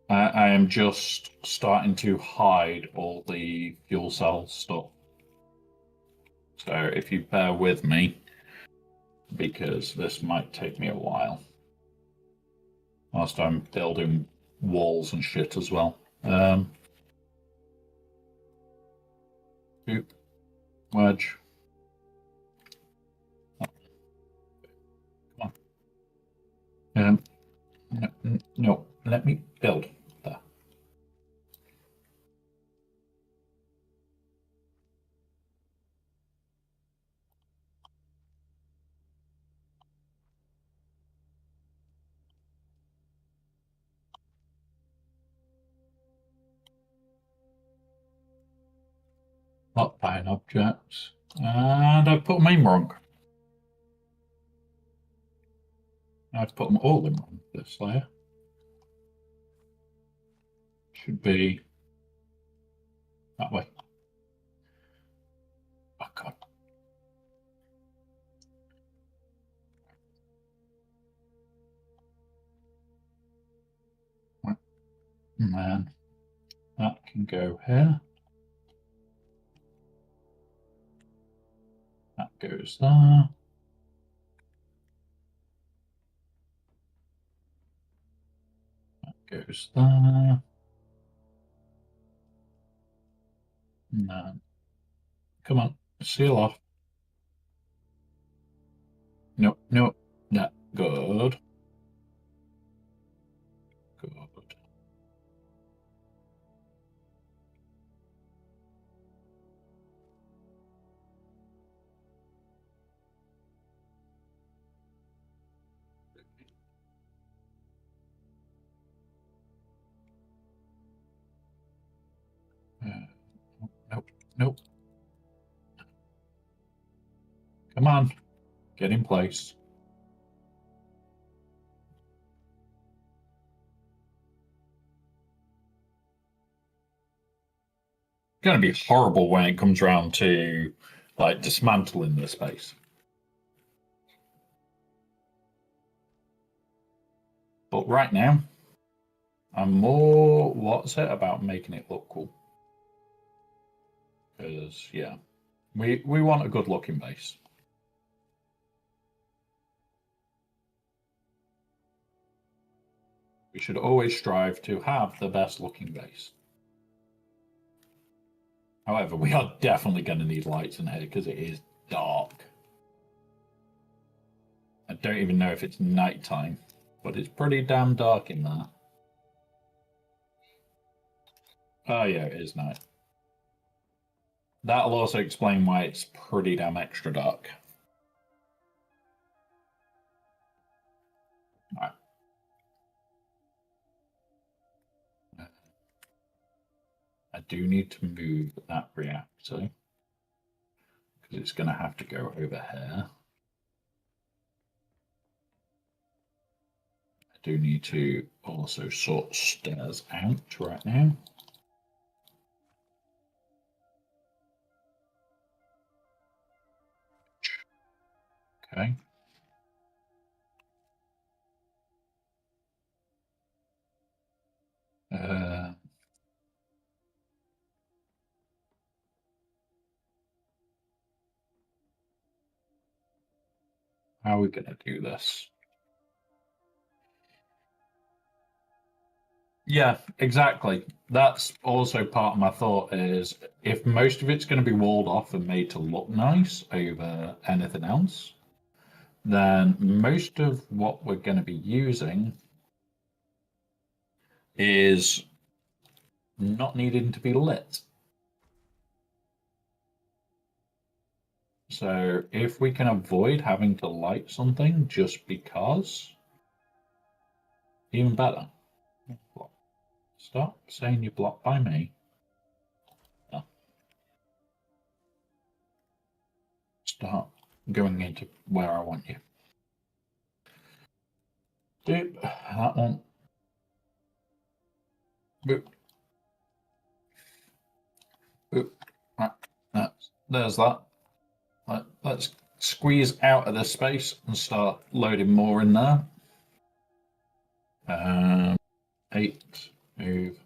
I am just starting to hide all the fuel cell stuff. So if you bear with me, because this might take me a while. Whilst I'm building walls and shit as well. Oop, wedge. Oh, come on. No, let me build. There. Not buying objects. And I've put them in wrong. I've put them all in wrong, this layer. Should be that way. Oh, God. And then that can go here. That goes there. That goes there. And then, come on, seal off. No, no, no, good. Good. Nope, nope. Come on, get in place. Going to be horrible when it comes around to like dismantling this base. But right now, I'm more, what's it about making it look cool? Because, yeah, we want a good looking base. We should always strive to have the best looking base. However, we are definitely going to need lights in here because it is dark. I don't even know if it's nighttime, but it's pretty damn dark in there. Oh yeah, it is night. That'll also explain why it's pretty damn extra dark. All right. I do need to move that reactor because it's going to have to go over here. I do need to also sort stairs out right now. Okay. How are we going to do this? Yeah, exactly. That's also part of my thought is if most of it's going to be walled off and made to look nice over anything else, then most of what we're going to be using is not needing to be lit. So if we can avoid having to light something just because, even better. Stop saying you're blocked by me. Oh. going into where I want you. Boop, that one. Boop. Boop. Right, there's that. Let's squeeze out of this space and start loading more in there. 8, move.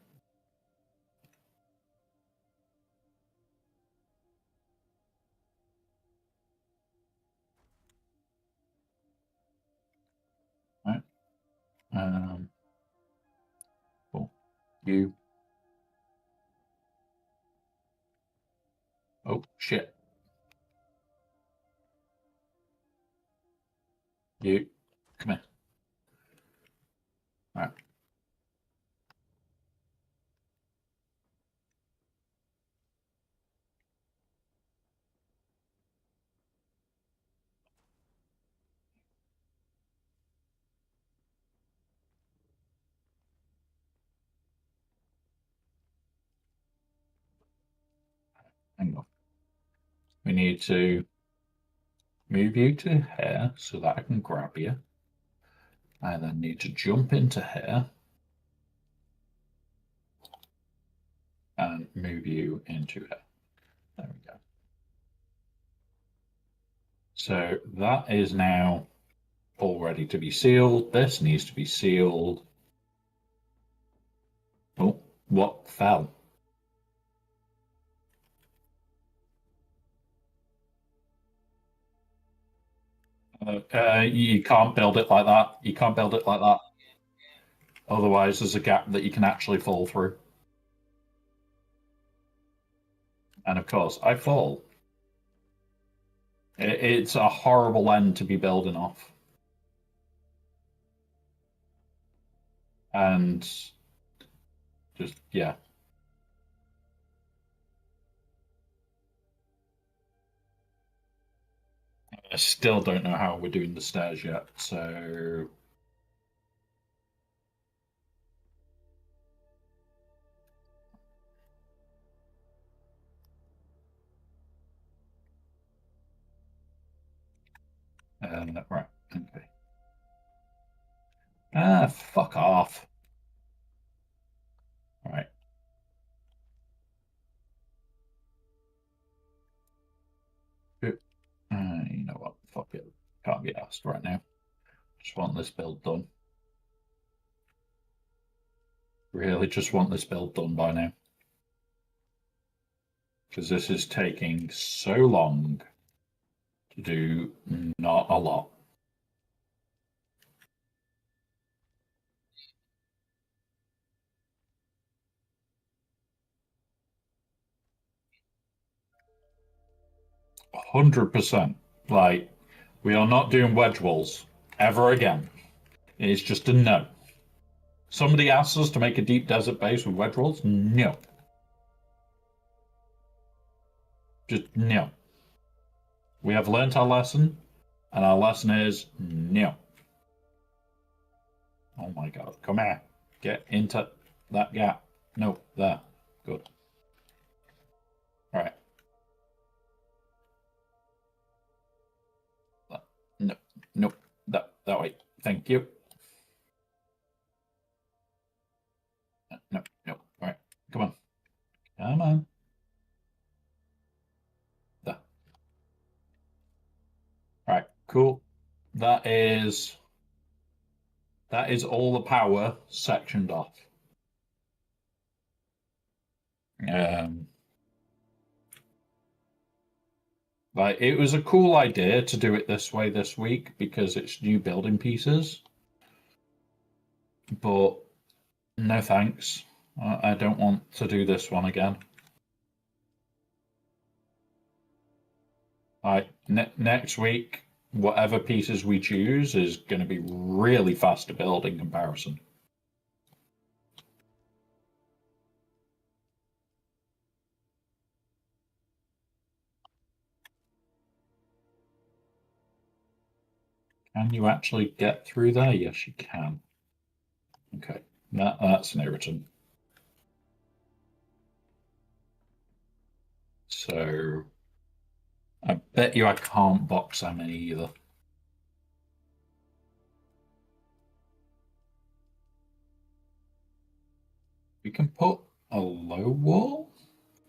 Right. Cool. You. Oh, shit. You. Come here. Right. Hang on. We need to move you to here so that I can grab you. I then need to jump into here and move you into here. There we go. So that is now all ready to be sealed. This needs to be sealed. Oh, what fell? You can't build it like that. You can't build it like that. Otherwise, there's a gap that you can actually fall through. And of course, I fall. It's a horrible end to be building off. And just, yeah. I still don't know how we're doing the stairs yet, so right, okay. Ah, fuck off. All right. You know what? Fuck it. Can't be asked right now. Just want this build done. Really just want this build done by now. Because this is taking so long to do not a lot. A 100%. Like, we are not doing wedge walls ever again. It's just a no. Somebody asks us to make a deep desert base with wedge walls? No. Just no. We have learnt our lesson, and our lesson is no. Oh my god. Come here. Get into that gap. No, there. Good. All right. No, no, that way. Thank you. No, no. All right. Come on. Come on. There. All right. Cool. That is all the power sectioned off. Um, like it was a cool idea to do it this way this week because it's new building pieces. But no thanks. I don't want to do this one again. Next week, whatever pieces we choose is going to be really fast to build in comparison. Can you actually get through there? Yes, you can. Okay, that's an irritant. So I bet you I can't box that many either. We can put a low wall?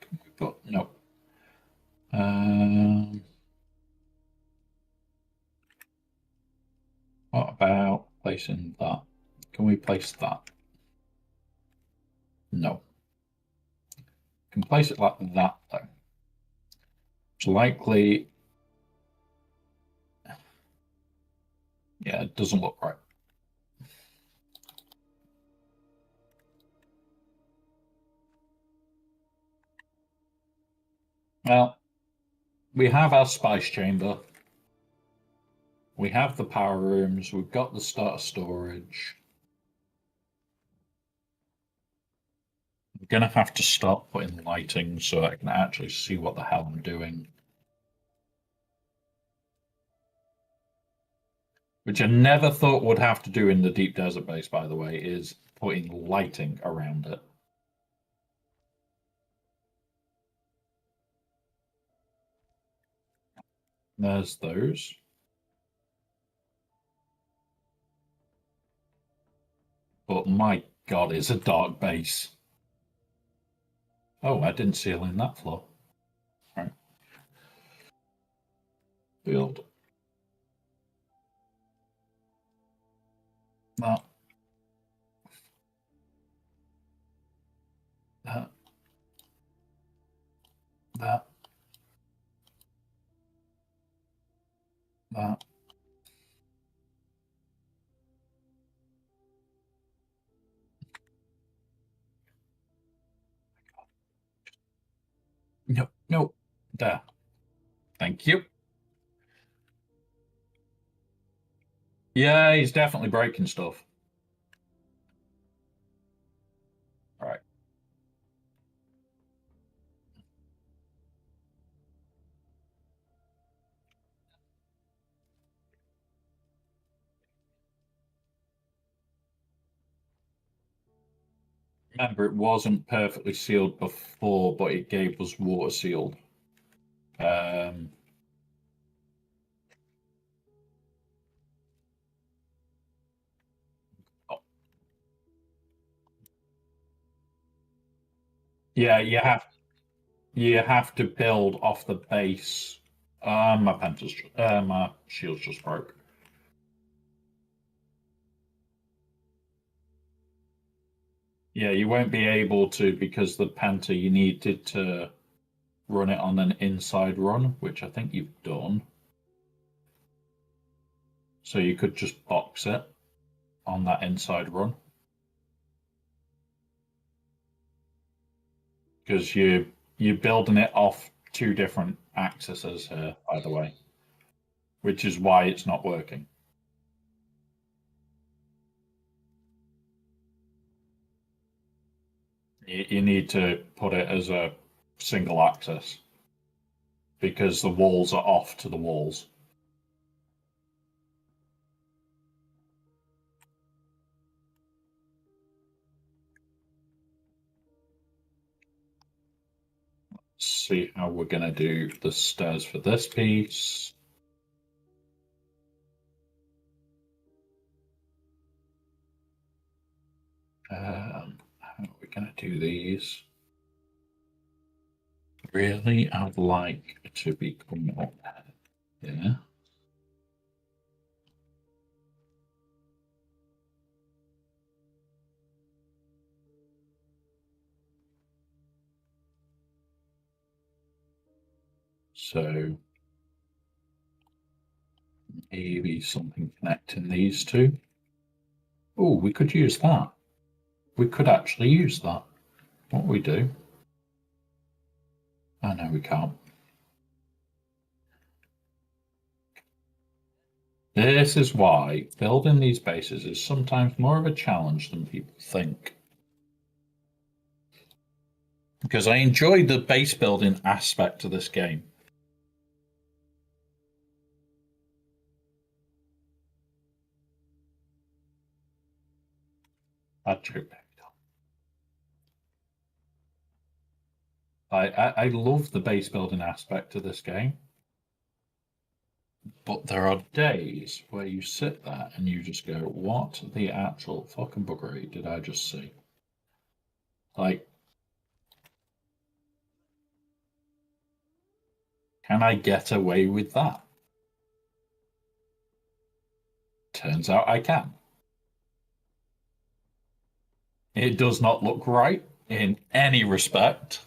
Can we put no. Um, what about placing that? Can we place that? No. Can place it like that though. It's likely. Yeah, it doesn't look right. Well, we have our spice chamber. We have the power rooms. We've got the starter storage. I'm going to have to start putting lighting so I can actually see what the hell I'm doing. Which I never thought would have to do in the deep desert base, by the way, is putting lighting around it. There's those. But my God, it's a dark base. Oh, I didn't seal in that floor. Right. Build. That. That. That. That. No, no. There. Thank you. Yeah, he's definitely breaking stuff. All right. Remember, it wasn't perfectly sealed before, but it gave us water sealed. Um, oh, yeah, you have to build off the base. My shield's just broke. Yeah, you won't be able to because the Panther you needed to run it on an inside run, which I think you've done. So you could just box it on that inside run because you're building it off two different axes here, by the way, which is why it's not working. You need to put it as a single axis because the walls are off to the walls. See how we're going to do the stairs for this piece. How are we going to do these? Really, I'd like to be coming up here. So maybe something connecting these two. Oh, we could use that. We could actually use that. What we do? Oh, no, we can't. This is why building these bases is sometimes more of a challenge than people think. Because I enjoy the base building aspect of this game. I love the base building aspect of this game. But there are days where you sit there and you just go, what the actual fucking buggery did I just see? Like, can I get away with that? Turns out I can. It does not look right in any respect.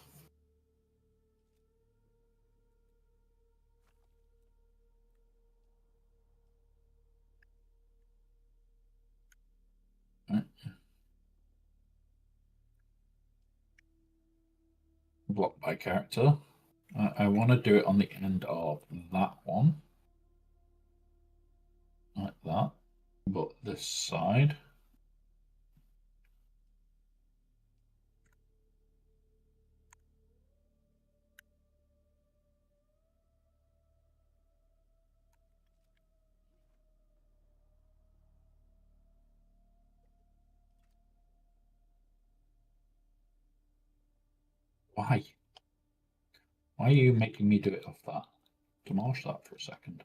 Block by character. I want to do it on the end of that one. Like that. But this side. Why? Why are you making me do it off that? Demolish that for a second.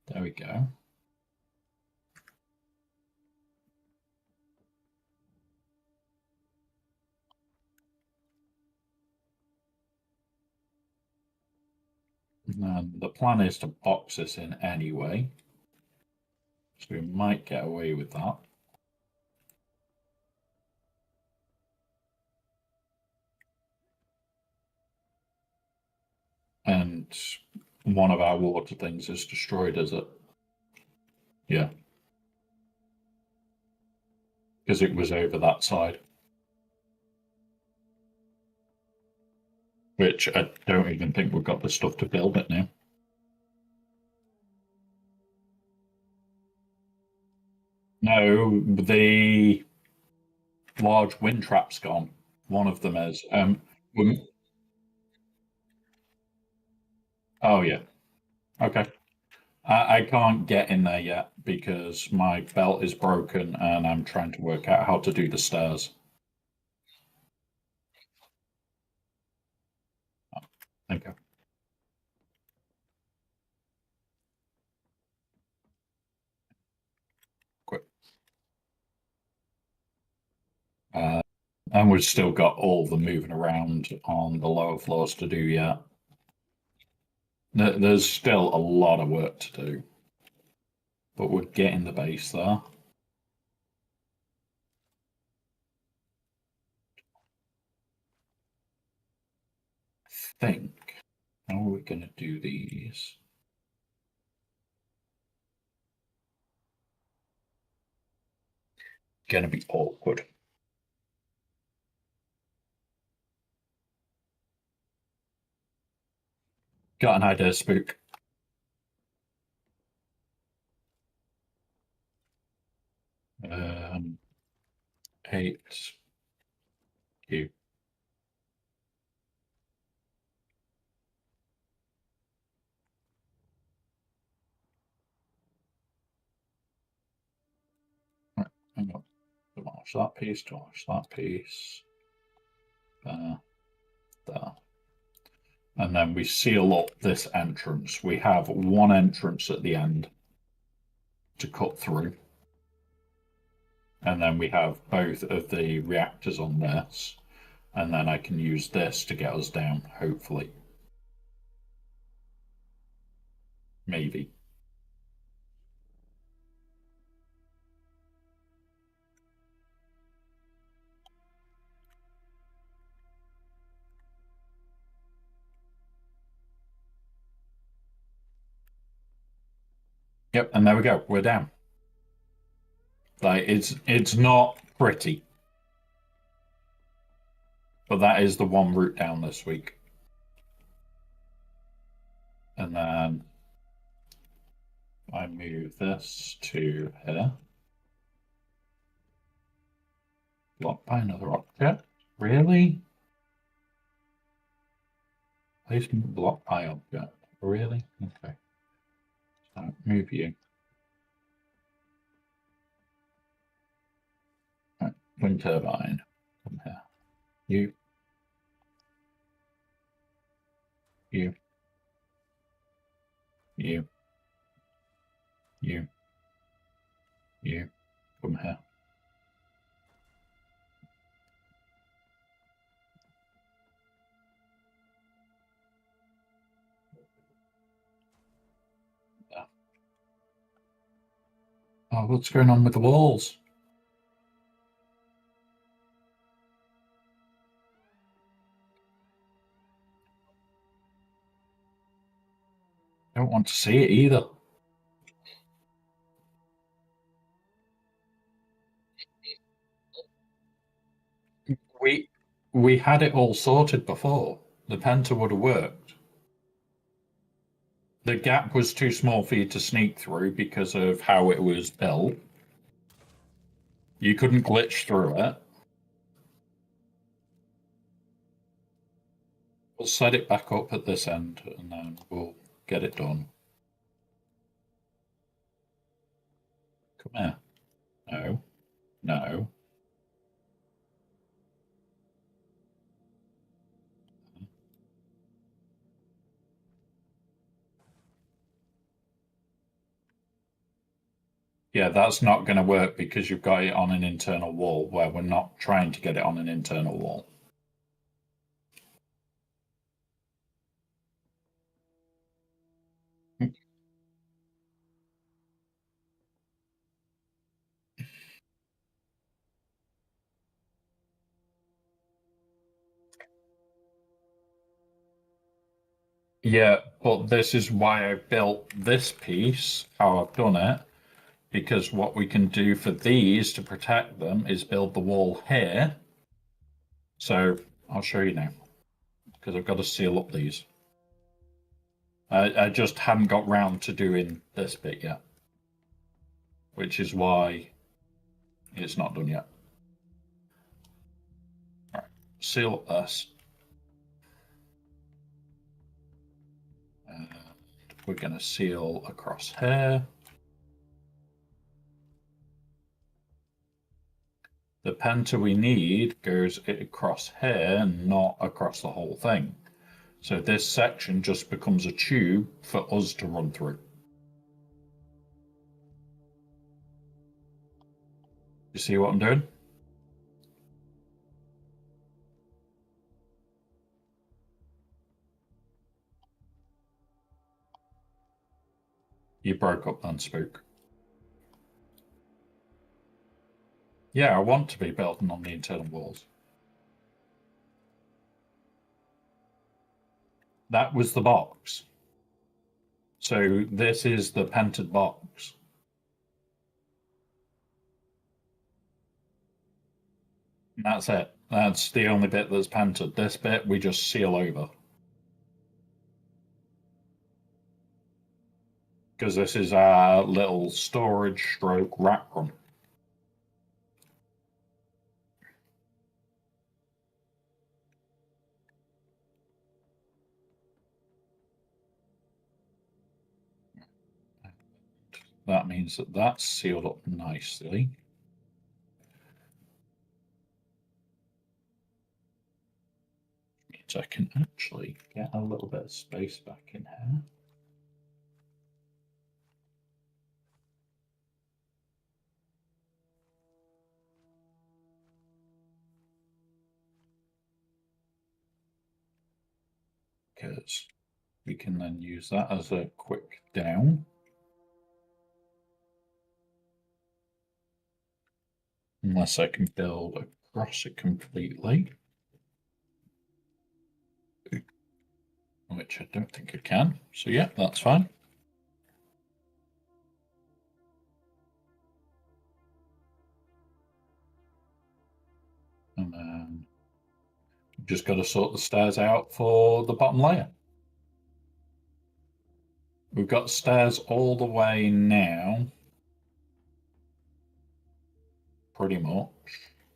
There we go. And the plan is to box this in anyway. So we might get away with that. And one of our water things is destroyed, is it? Yeah. Because it was over that side. Which I don't even think we've got the stuff to build it now. No, the large wind trap's gone. One of them is. Oh, yeah. Okay. I can't get in there yet because my belt is broken and I'm trying to work out how to do the stairs. Okay. Quick. And we've still got all the moving around on the lower floors to do yet. There's still a lot of work to do, but we're getting the base there. I think. How are we going to do these? Going to be awkward. Got an idea, Spook. Um, 8 Q. Right, hang on. Demolish that piece, demolish that piece. There, there. And then we seal up this entrance. We have one entrance at the end to cut through. And then we have both of the reactors on this. And then I can use this to get us down, hopefully. Maybe. Yep, and there we go. We're down. Like it's not pretty. But that is the one route down this week. And then I move this to here. Blocked by another object. Really? Placement blocked by object. Really? Okay. So move you. Right. Wind turbine. Come here. You. You. You. You. Come here. There. Oh, what's going on with the walls? I don't want to see it either. We had it all sorted before. The penta would have worked. The gap was too small for you to sneak through because of how it was built. You couldn't glitch through it. We'll set it back up at this end and then we'll get it done. Come here. No. No. Yeah, that's not going to work because you've got it on an internal wall where we're not trying to get it on an internal wall. Yeah, but this is why I built this piece, how I've done it, because what we can do for these to protect them is build the wall here. So I'll show you now, because I've got to seal up these. I just haven't got round to doing this bit yet, which is why it's not done yet. Right, seal up this. We're going to seal across here. The penta we need goes across here, not across the whole thing. So this section just becomes a tube for us to run through. You see what I'm doing? You broke up then, Spook. Yeah, I want to be building on the internal walls. That was the box. So this is the pented box. And that's it. That's the only bit that's pented. This bit we just seal over. Because this is our little storage stroke rack room. That means that that's sealed up nicely. Means I can actually get a little bit of space back in here. Because we can then use that as a quick down. Unless I can build across it completely. Which I don't think I can. So yeah, that's fine. And then just got to sort the stairs out for the bottom layer. We've got stairs all the way now, pretty much,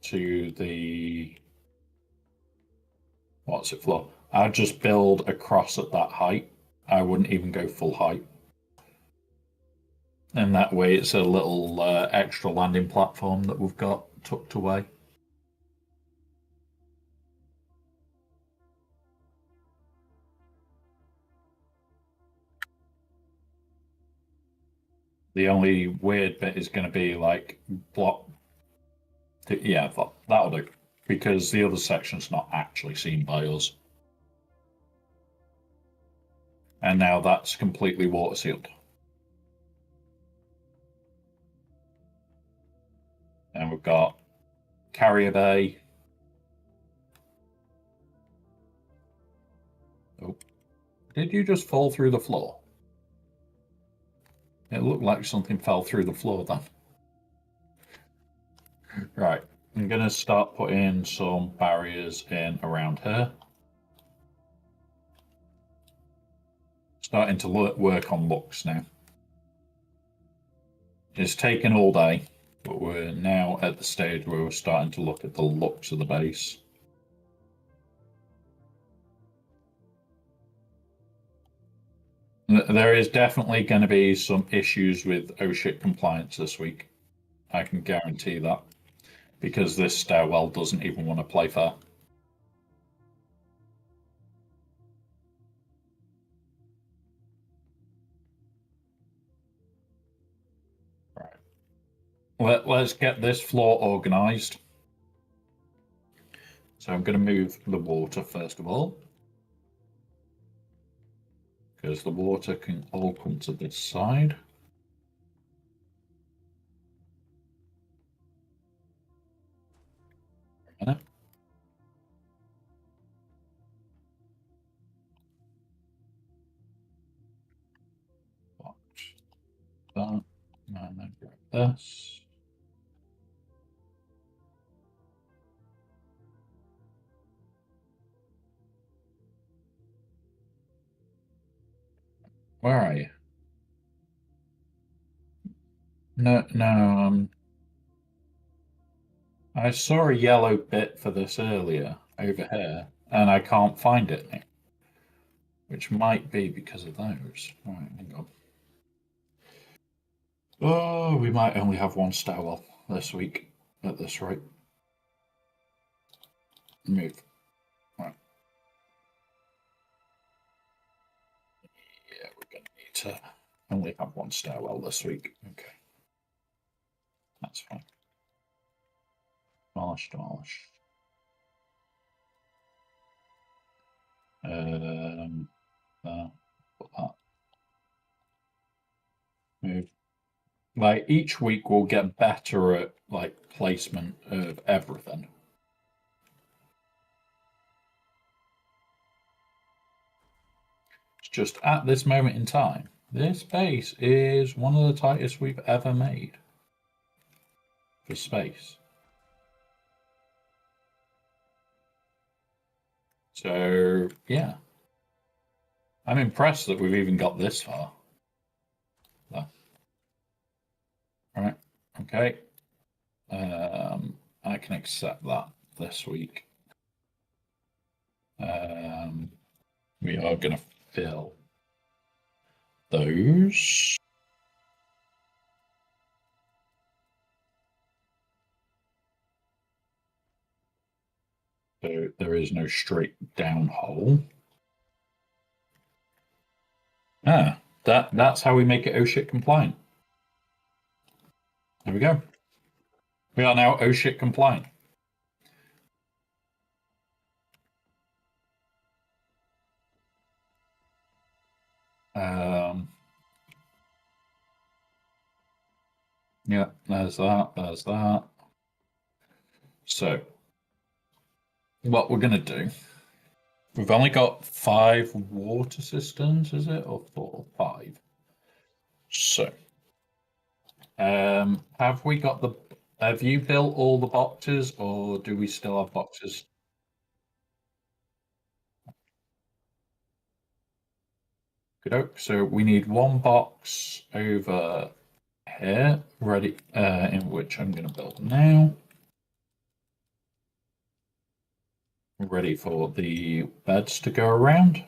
to the, what's it floor? I'd just build across at that height. I wouldn't even go full height. And that way it's a little extra landing platform that we've got tucked away. The only weird bit is going to be like block. Yeah, that'll do. Because the other section's not actually seen by us. And now that's completely water sealed. And we've got carrier bay. Oh, did you just fall through the floor? It looked like something fell through the floor then. Right, I'm going to start putting some barriers in around here. Starting to work on looks now. It's taken all day, but we're now at the stage where we're starting to look at the looks of the base. There is definitely going to be some issues with OSHIT compliance this week. I can guarantee that. Because this stairwell doesn't even want to play fair. Right. Let's get this floor organized. So I'm going to move the water first of all. Because the water can all come to this side. A minute. Watch that. And then grab this. Where are you? No, I saw a yellow bit for this earlier over here, and I can't find it now, which might be because of those. Right, hang on. Oh, we might only have one stairwell this week at this rate. Move. Right. Yeah, we're going to need to only have one stairwell this week. Okay. That's fine. Demolish, demolish. Put that. Move. Like each week we'll get better at like placement of everything. It's just at this moment in time, this base is one of the tightest we've ever made for space. So yeah, I'm impressed that we've even got this far. There. All right, okay. I can accept that this week. We are going to fill those. So there is no straight down hole. Ah, that's how we make it OSHIT compliant. There we go. We are now OSHIT compliant. Yeah, there's that, there's that. So, what we're going to do, we've only got 5 water systems, is it? Or 4 or 5? So, have we got have you built all the boxes or do we still have boxes? Good. So we need 1 box over here, ready, in which I'm going to build now. Ready for the beds to go around.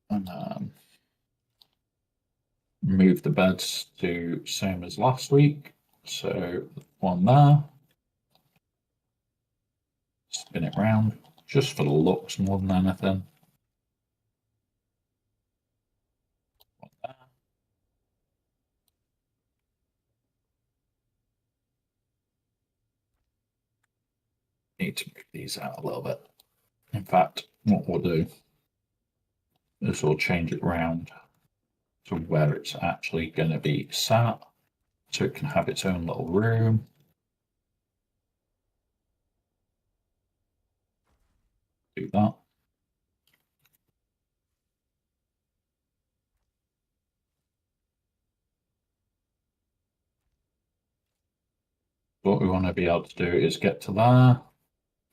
And move the beds to same as last week. So 1 there. Spin it round, just for the looks more than anything. need to move these out a little bit. In fact, what we'll do is we'll change it around to where it's actually going to be sat, so it can have its own little room. Do that. What we want to be able to do is get to there.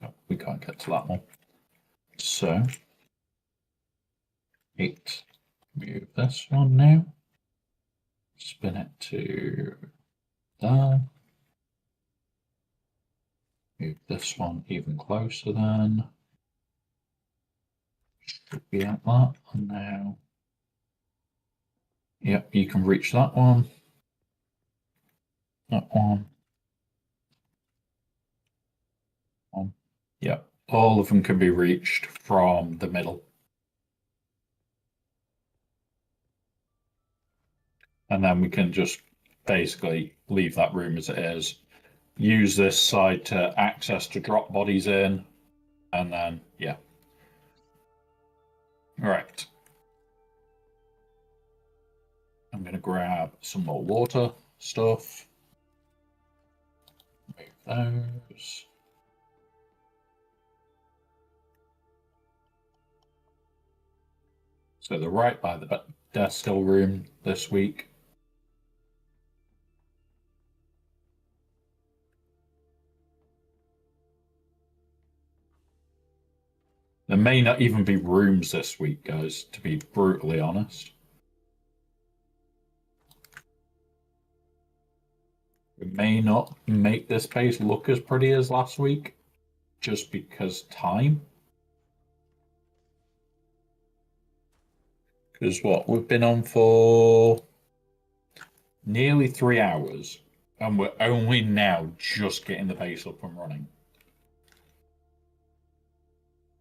Oh, we can't get to that one. So, move this one now. Spin it to there. Move this one even closer then. Should be at that. And now, yep, you can reach that one. That one. Yep, all of them can be reached from the middle. And then we can just basically leave that room as it is. Use this side to access to drop bodies in. And then, yeah. Right. I'm going to grab some more water stuff. Move those. So they're right by the destil room this week. There may not even be rooms this week, guys, to be brutally honest. We may not make this place look as pretty as last week, just because time. Because what, we've been on for nearly 3 hours, and we're only now just getting the base up and running.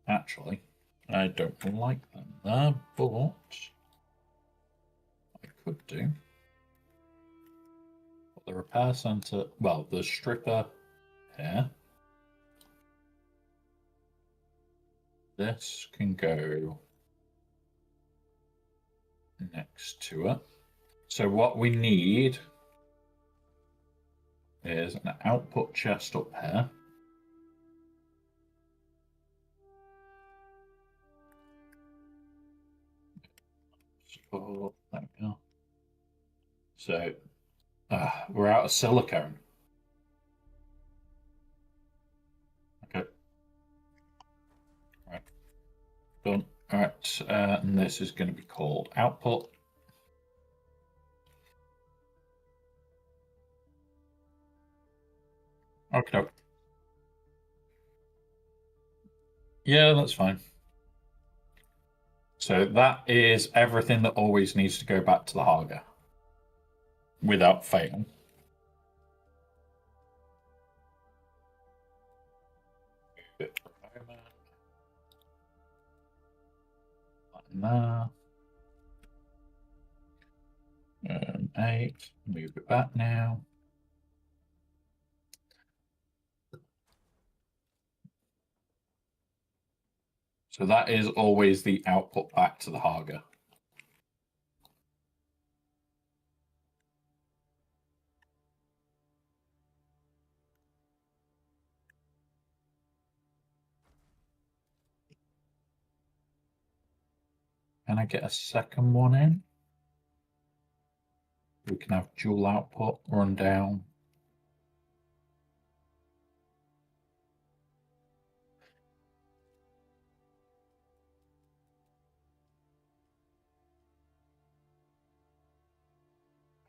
Actually, I don't like them there, but I could do. But the repair centre, well, the stripper here. This can go next to it. So what we need is an output chest up here. So, there we go. So we're out of silicone. Okay. Right. Done. All right. And this is going to be called output. Okay. Yeah, that's fine. So that is everything that always needs to go back to the Haga without fail. Bit for a moment. Like that. 8. Move it back now. So that is always the output back to the Haga. Can I get a second one in? We can have dual output run down.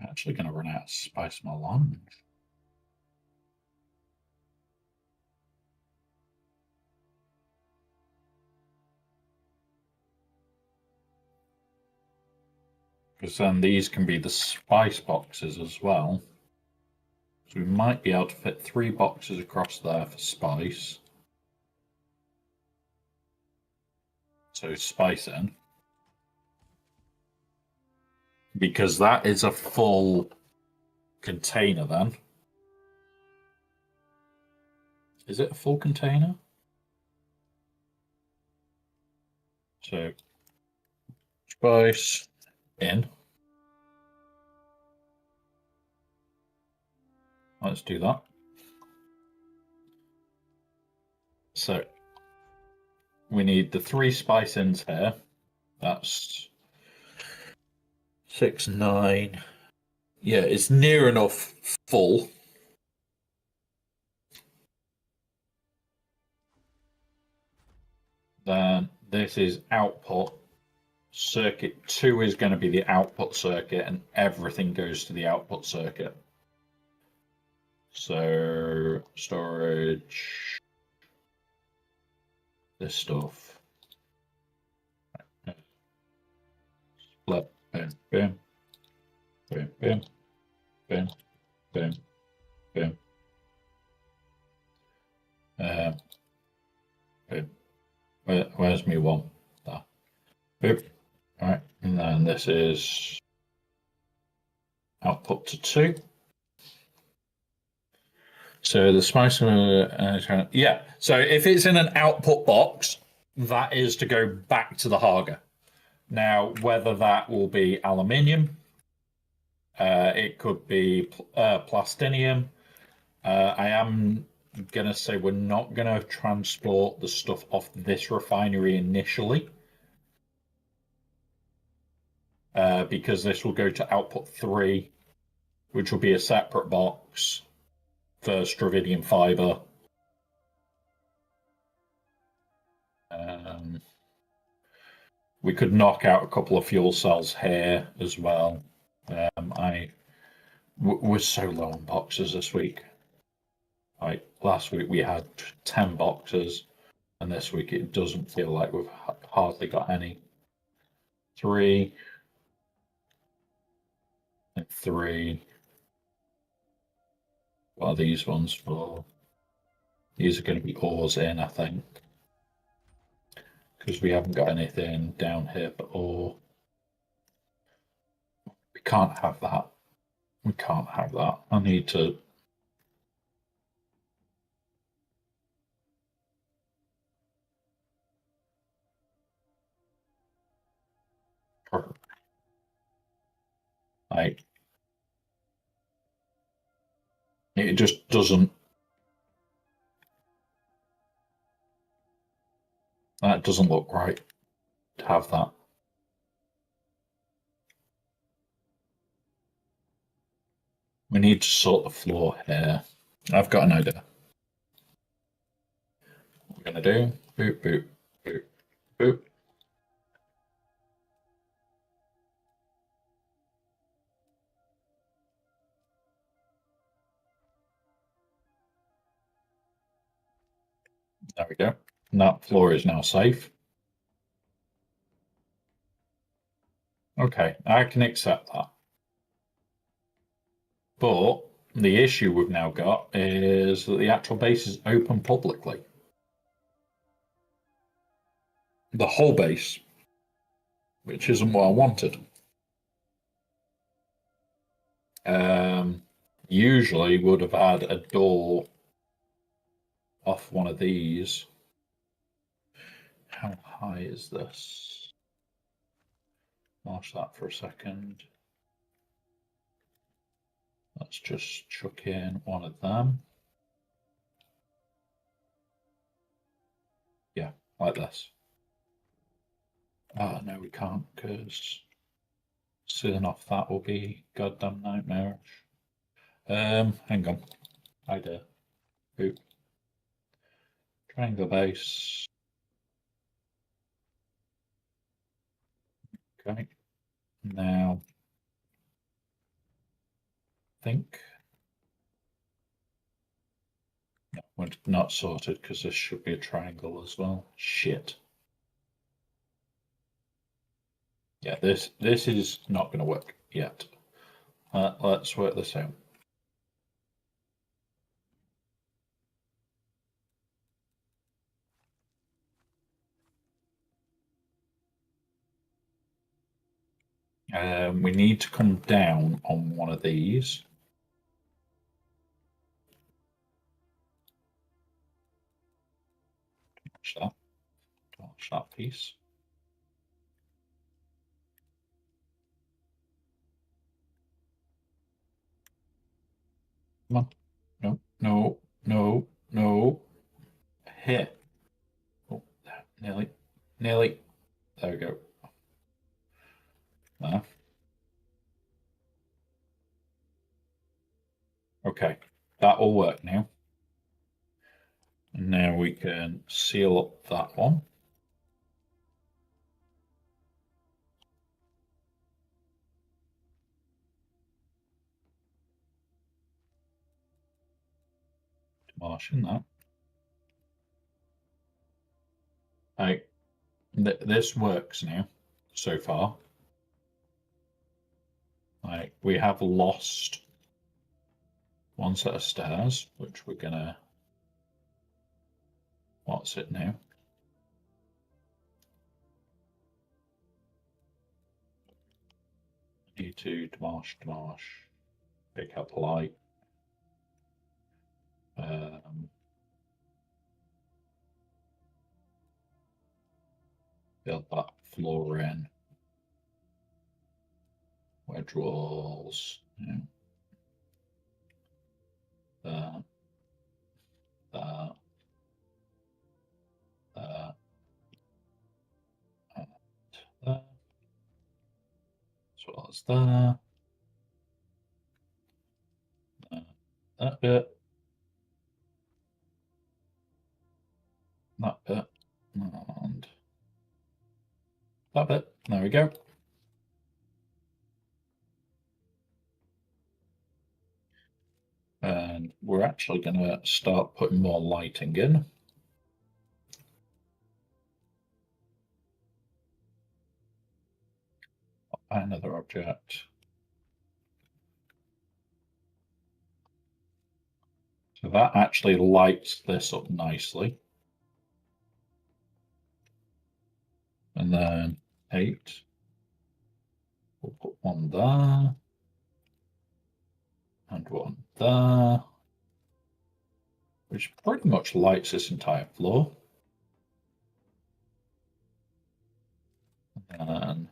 I'm actually going to run out of spice my lunch. Because then these can be the spice boxes as well. So we might be able to fit 3 boxes across there for spice. So spice in. Because that is a full container then. Is it a full container? So spice in. Let's do that. So we need the 3 spice ins here. That's 6, 9. Yeah, it's near enough full. Then this is output. Circuit 2 is going to be the output circuit, and everything goes to the output circuit. So storage, this stuff. Split, boom, boom, boom, boom, boom, boom, boom. Boom. Where's me one? There. Boop. All right, and then this is output to 2. So the spice, yeah. So if it's in an output box, that is to go back to the Haga. Now, whether that will be aluminium, it could be plastinium. I am going to say we're not going to transport the stuff off this refinery initially, because this will go to output 3, which will be a separate box for Stravidian fiber. We could knock out a couple of fuel cells here as well. We're so low on boxes this week. Like last week we had 10 boxes, and this week it doesn't feel like we've hardly got any. 3 and 3. What are these ones for? These are going to be ores in, I think, because we haven't got anything down here for ore. We can't have that. We can't have that. I need to. Like, it just doesn't. That doesn't look right to have that. We need to sort the floor here. I've got an idea. What we're going to do, boop, boop, boop, boop. There we go. And that floor is now safe. Okay, I can accept that. But the issue we've now got is that the actual base is open publicly. The whole base, which isn't what I wanted. Usually would have had a door off one of these. How high is this? Watch that for a second. Let's just chuck in one of them. Yeah, like this. Oh, no, we can't, because sealing off that will be goddamn nightmarish. Hang on. Idea. Boop. Triangle base. Okay. Now, think. No, we're not sorted because this should be a triangle as well. Shit. Yeah, this is not going to work yet. Let's work this out. We need to come down on one of these. Demolish that piece. Come on. No, no, no, no. Here. Oh, nearly. Nearly. There we go. There. Okay, that will work now. And now we can seal up that one. Demolishing that. Right. This works now so far. Like, we have lost one set of stairs, which we're gonna. What's it now? Need to demolish, pick up light. Build that floor in. Wedge walls. Yeah. There. There. There. And there. As well as there. That bit. That bit. And that bit. There we go. And we're actually going to start putting more lighting in. Another object. So that actually lights this up nicely. And then 8. We'll put one there. And one there. Which pretty much lights this entire floor. And then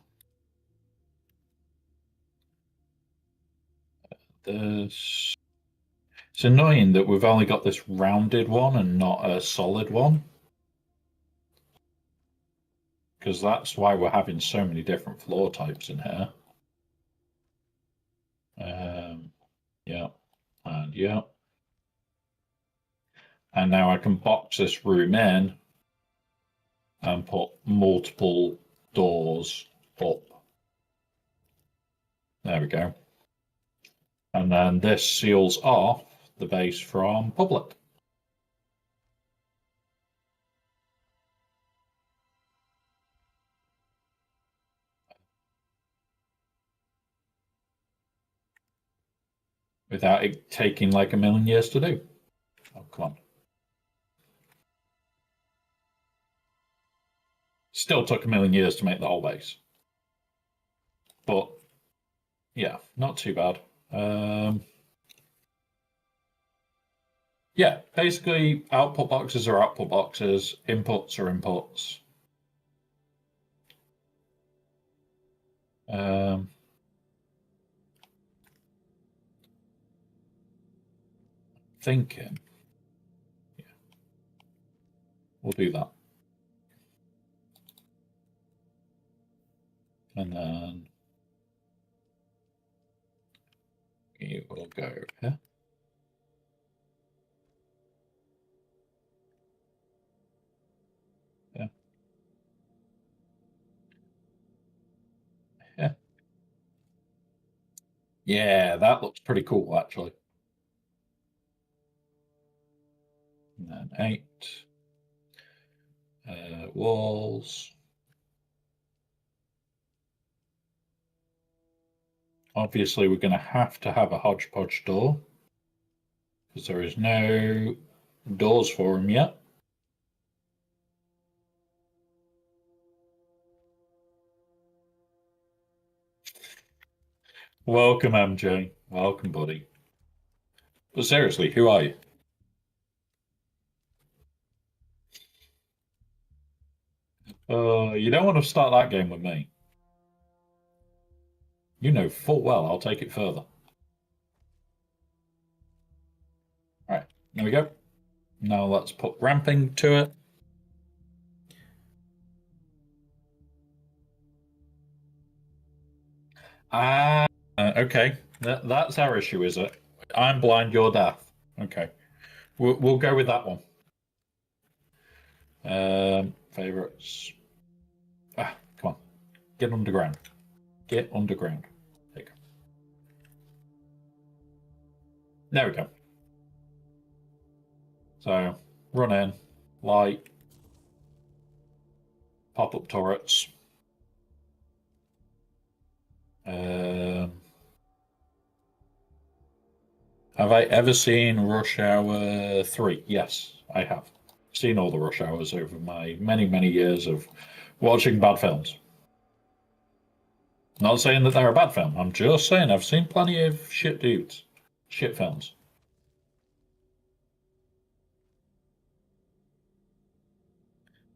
this. It's annoying that we've only got this rounded one and not a solid one. Because that's why we're having so many different floor types in here. Yeah, and yeah. And now I can box this room in and put multiple doors up. There we go. And then this seals off the base from public. Without it taking like a million years to do. Oh, come on. Still took a million years to make the whole base. But, yeah, not too bad. Yeah, basically, output boxes are output boxes, inputs are inputs. Thinking. Yeah. We'll do that. And then it will go here. Yeah. Yeah. Yeah, that looks pretty cool, actually. And then 8. Walls. Obviously, we're going to have a hodgepodge door because there is no doors for them yet. Welcome, MJ. Welcome, buddy. But seriously, who are you? You don't want to start that game with me. You know full well I'll take it further. All right, there we go. Now let's put ramping to it. Ah, okay. That's our issue, is it? I'm blind, you're deaf. Okay, we'll go with that one. Favorites. Ah, come on, get underground. Get underground. There you go. There we go. So run in, light, pop up turrets. Um, have I ever seen Rush Hour 3? Yes, I have. Seen all the Rush Hours over my many, many years of watching bad films. Not saying that they're a bad film. I'm just saying I've seen plenty of shit dudes, shit films.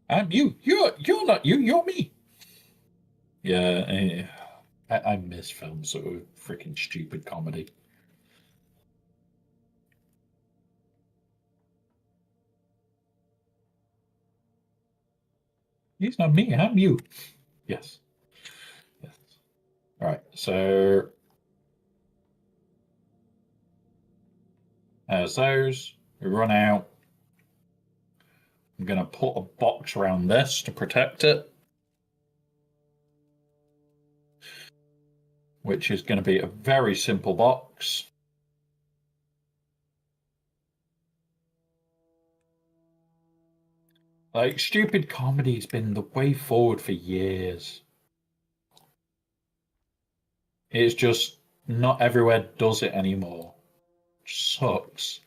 I'm you. You're not you. You're me. Yeah, I miss films that were freaking stupid comedy. He's not me. I'm you. Yes. Yes. All right. So as those, we run out. I'm going to put a box around this to protect it, which is going to be a very simple box. Like, stupid comedy's been the way forward for years. It's just not everywhere does it anymore. Sucks.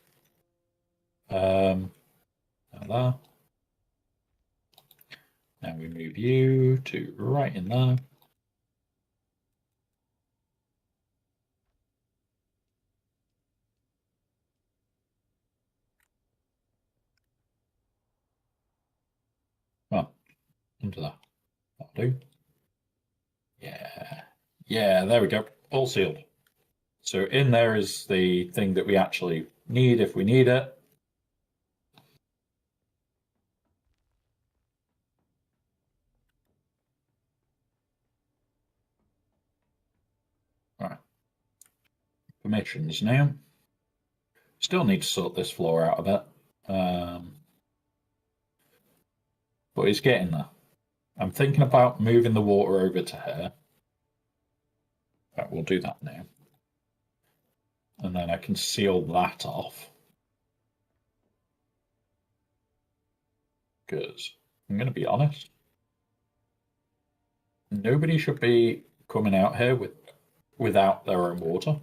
There. Now we move you to right in there. Well, into that. That'll do. Yeah. Yeah, there we go. All sealed. So in there is the thing that we actually need if we need it. All right. Permissions now. Still need to sort this floor out a bit. But it's getting there. I'm thinking about moving the water over to here. Right, we'll do that now. And then I can seal that off. Because I'm going to be honest, nobody should be coming out here without their own water.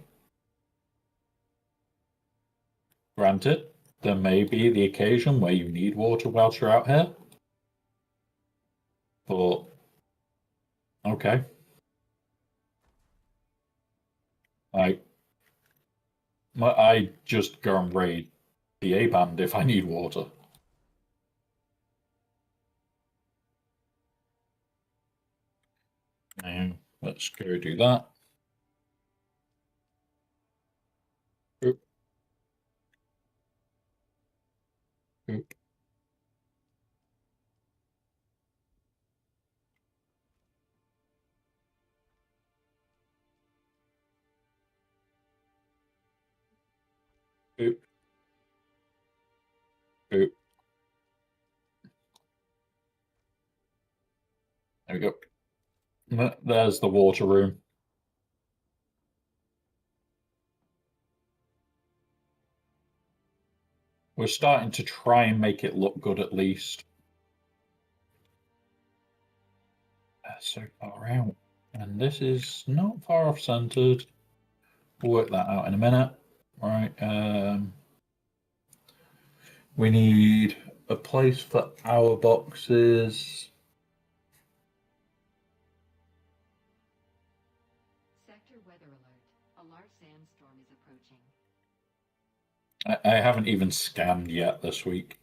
Granted, there may be the occasion where you need water whilst you're out here. But, okay. I just go and raid the A band if I need water. Now, let's go do that. Oop, oop, oop, oop. There we go. There's the water room. We're starting to try and make it look good at least. That's so far out. And this is not far off centered. We'll work that out in a minute. All right. We need a place for our boxes. Sector weather alert. A large sandstorm is approaching. I haven't even scanned yet this week.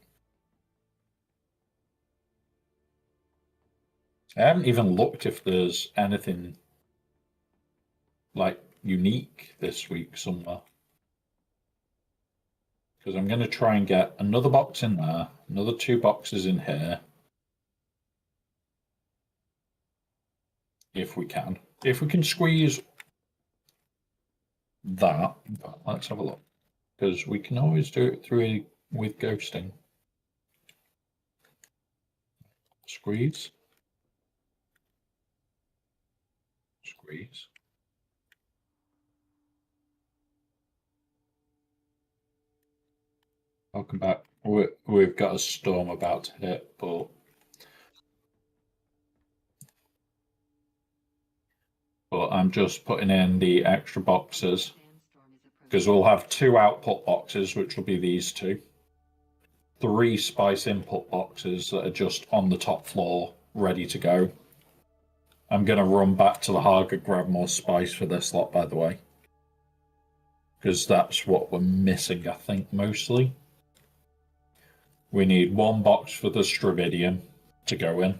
I haven't even looked if there's anything like unique this week somewhere. Because I'm going to try and get another box in there, another 2 boxes in here. If we can. If we can squeeze that, let's have a look. Because we can always do it through with ghosting. Squeeze. Squeeze. Welcome back. We've got a storm about to hit, but I'm just putting in the extra boxes because we'll have 2 output boxes, which will be these 2. 3 spice input boxes that are just on the top floor, ready to go. I'm going to run back to the Haga, grab more spice for this lot, by the way. Because that's what we're missing, I think, mostly. We need 1 box for the Stravidium to go in.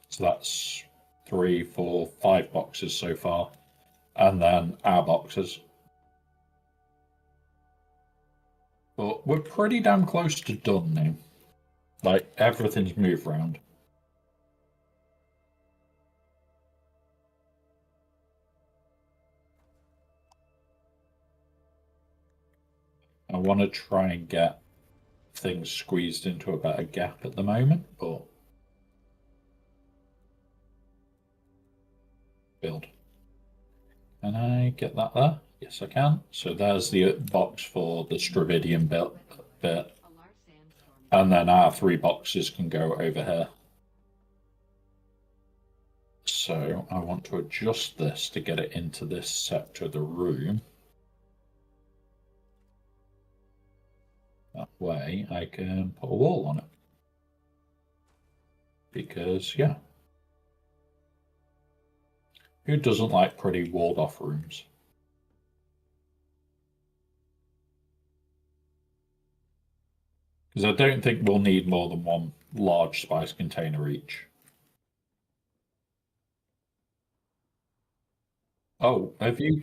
So that's 3, 4, 5 boxes so far. And then our boxes. But we're pretty damn close to done now. Like, everything's moved around. I want to try and get things squeezed into a better gap at the moment, but build. Can I get that there? Yes, I can. So there's the box for the Stravidium bit. And then our 3 boxes can go over here. So I want to adjust this to get it into this sector of the room. That way I can put a wall on it. Because, yeah. Who doesn't like pretty walled off rooms? Because I don't think we'll need more than 1 large spice container each. Oh, have you...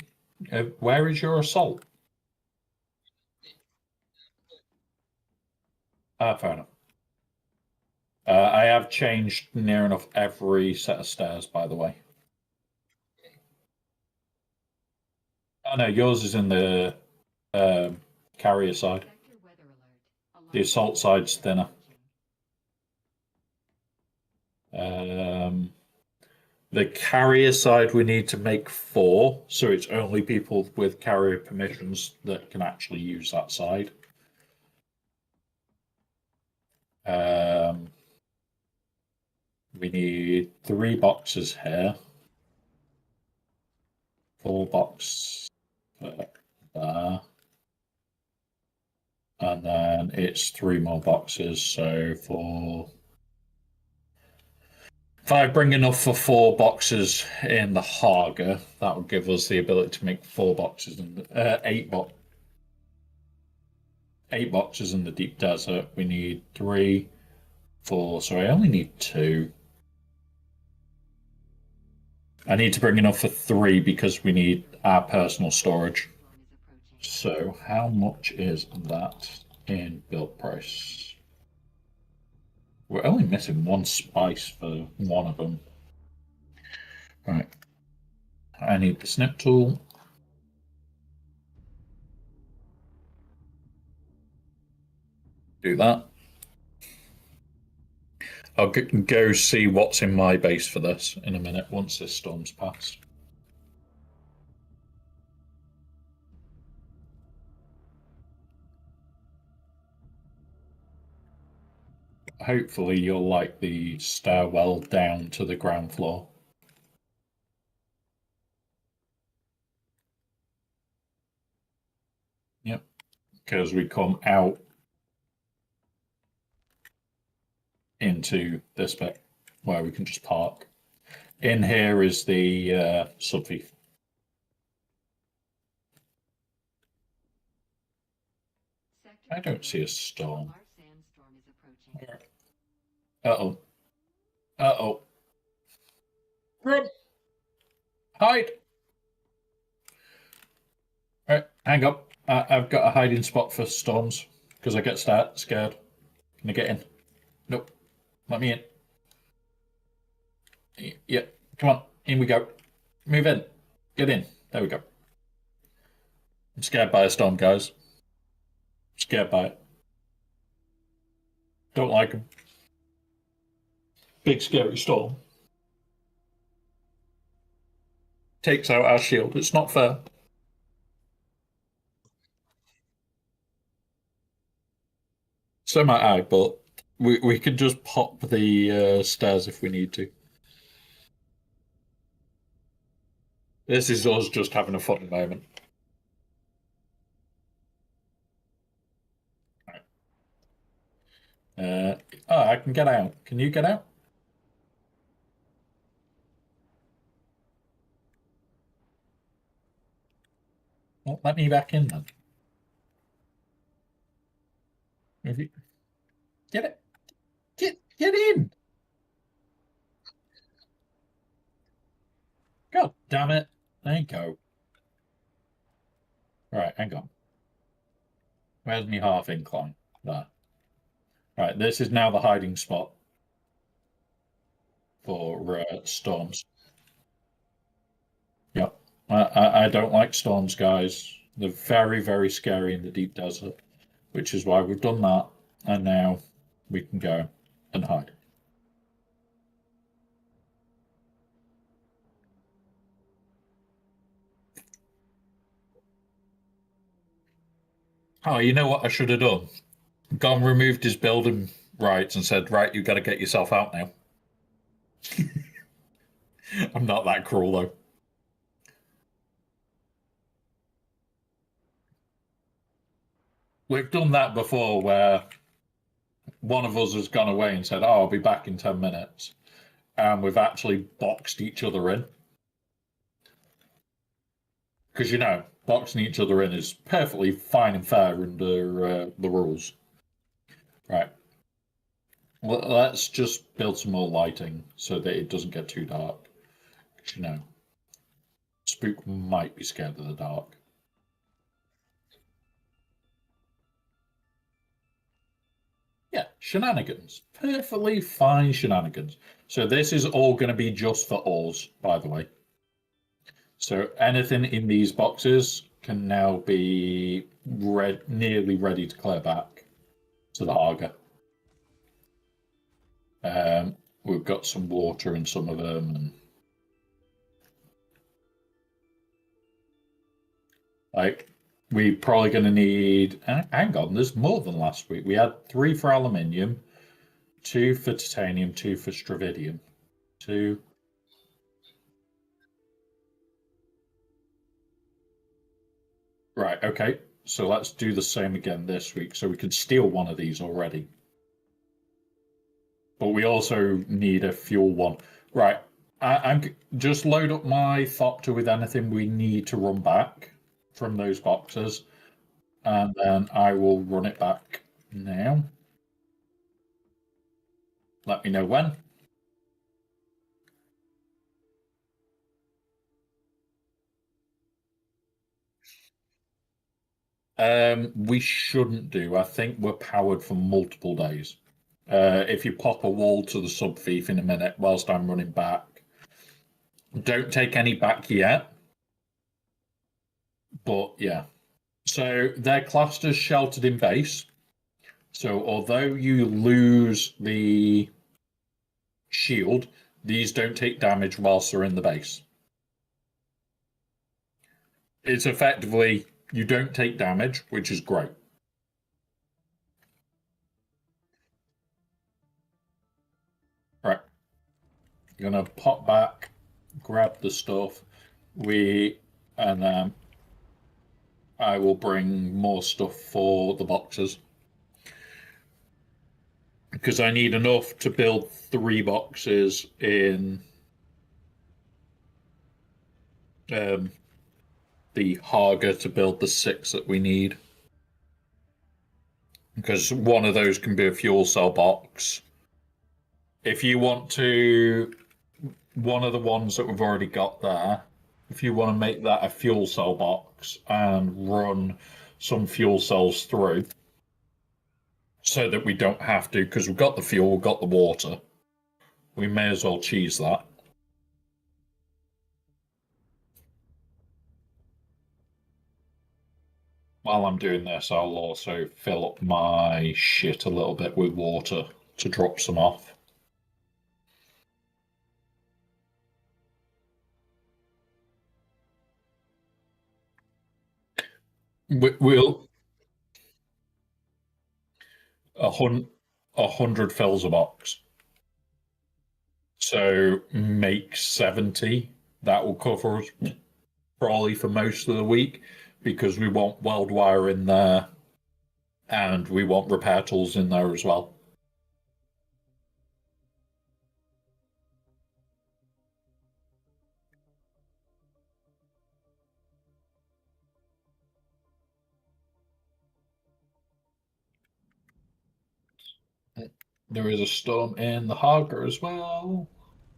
where is your assault? Fair enough. I have changed near enough every set of stairs, by the way. Oh no, yours is in the carrier side. The assault side's thinner. The carrier side we need to make 4, so it's only people with carrier permissions that can actually use that side. We need 3 boxes here. 4 boxes there. And then it's 3 more boxes, so if I bring enough for 4 boxes in the Haga, that would give us the ability to make 4 boxes in the 8 boxes in the deep desert. We need 3, 4. So I only need 2. I need to bring enough for 3 because we need our personal storage. So how much is that in build price? We're only missing 1 spice for 1 of them. Right. I need the snip tool. Do that. I'll go see what's in my base for this in a minute once this storm's passed. Hopefully you'll like the stairwell down to the ground floor. Yep, because we come out into this bit where we can just park. In here is the sub-fief. I don't see a storm. Uh-oh. Uh-oh. Good. Hide! Right, hang up. I've got a hiding spot for storms because I get scared. Can I get in? Nope. Let me in. Yeah, come on. In we go. Move in. Get in. There we go. I'm scared by a storm, guys. Scared by it. Don't like them. Big scary storm. Takes out our shield. It's not fair. So might I, but we can just pop the stairs if we need to. This is us just having a fun moment. Oh, I can get out. Can you get out? Well, let me back in then. If you... Get it. Get in. God damn it. There you go. Right, hang on. Where's my half incline? There. Right, this is now the hiding spot for storms. Yep. I don't like storms, guys. They're very, very scary in the deep desert, which is why we've done that. And now we can go and hide. Oh, you know what I should have done? Gone removed his building rights and said, right, you got to get yourself out now. I'm not that cruel, though. We've done that before where one of us has gone away and said, oh, I'll be back in 10 minutes. And we've actually boxed each other in. Because, you know, boxing each other in is perfectly fine and fair under the rules. Right. Well, let's just build some more lighting so that it doesn't get too dark. Because, you know, Spook might be scared of the dark. Yeah, shenanigans. Perfectly fine shenanigans. So this is all going to be just for ores, by the way. So anything in these boxes can now be nearly ready to clear back to the Haga. We've got some water in some of them, and like we're probably going to need. Hang on, there's more than last week. We had 3 for aluminium, 2 for titanium, 2 for stravidium, 2. Right, okay. So let's do the same again this week. So we can steal one of these already. But we also need a fuel one. Right, I'm just load up my Thopter with anything we need to run back from those boxes. And then I will run it back now. Let me know when. We shouldn't do. I think we're powered for multiple days. If you pop a wall to the sub fief in a minute whilst I'm running back, don't take any back yet. But yeah. So they're classed as sheltered in base. So although you lose the shield, these don't take damage whilst they're in the base. It's effectively you don't take damage, which is great. Right. Gonna pop back, grab the stuff. And then I will bring more stuff for the boxes. Because I need enough to build 3 boxes in the Haga to build the 6 that we need. Because one of those can be a fuel cell box. If you want to one of the ones that we've already got there, if you want to make that a fuel cell box and run some fuel cells through so that we don't have to, because we've got the fuel, we've got the water, we may as well cheese that. While I'm doing this, I'll also fill up my shit a little bit with water to drop some off. We'll 100 fills a box. So make 70. That will cover us probably for most of the week because we want weld wire in there and we want repair tools in there as well. There is a storm in the harbor as well.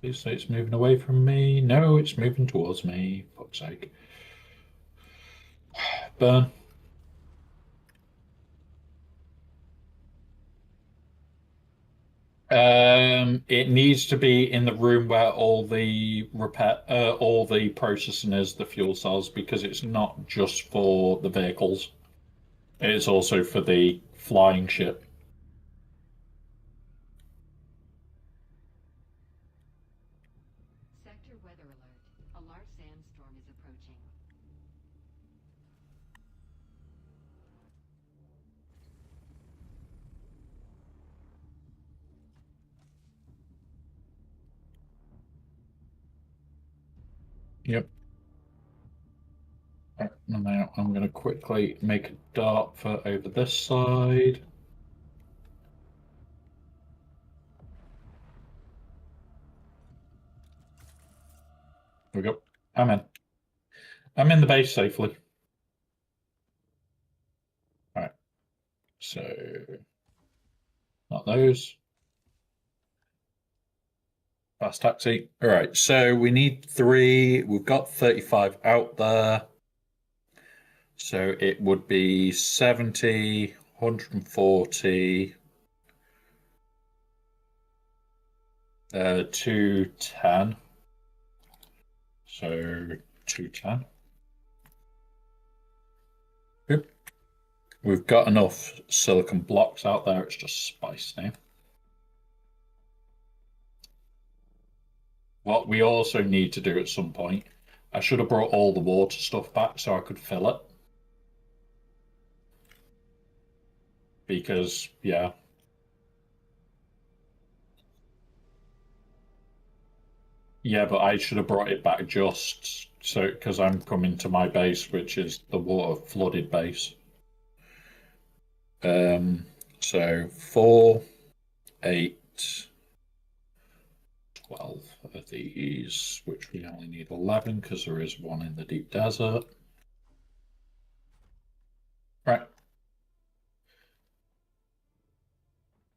Please say it's moving away from me. No, it's moving towards me. Fuck's sake. Burn. It needs to be in the room where all the processing is, the fuel cells, because it's not just for the vehicles. It's also for the flying ship. Sector weather alert. A large sandstorm is approaching. Yep. Now I'm going to quickly make a dart for over this side. There we go. I'm in. I'm in the base safely. All right. So, not those. Fast taxi. All right. So we need 3. We've got 35 out there. So it would be 70, 140, 210. So 210. Yep. We've got enough silicon blocks out there. It's just spice now. What we also need to do at some point, I should have brought all the water stuff back so I could fill it. Because, yeah. Yeah, but I should have brought it back just so, because I'm coming to my base, which is the water flooded base. So 4, 8, 12 of these, which we only need 11 because there is one in the deep desert. Right.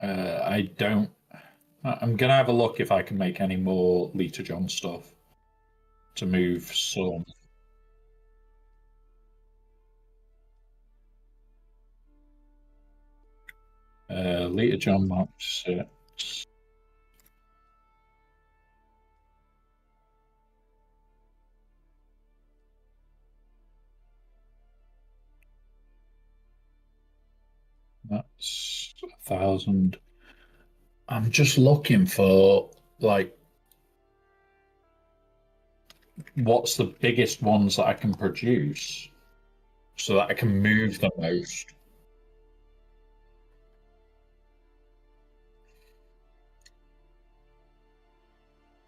I don't. I'm gonna have a look if I can make any more Lita John stuff to move some. Lita John Mark 6. That's 1,000. I'm just looking for like what's the biggest ones that I can produce so that I can move the most.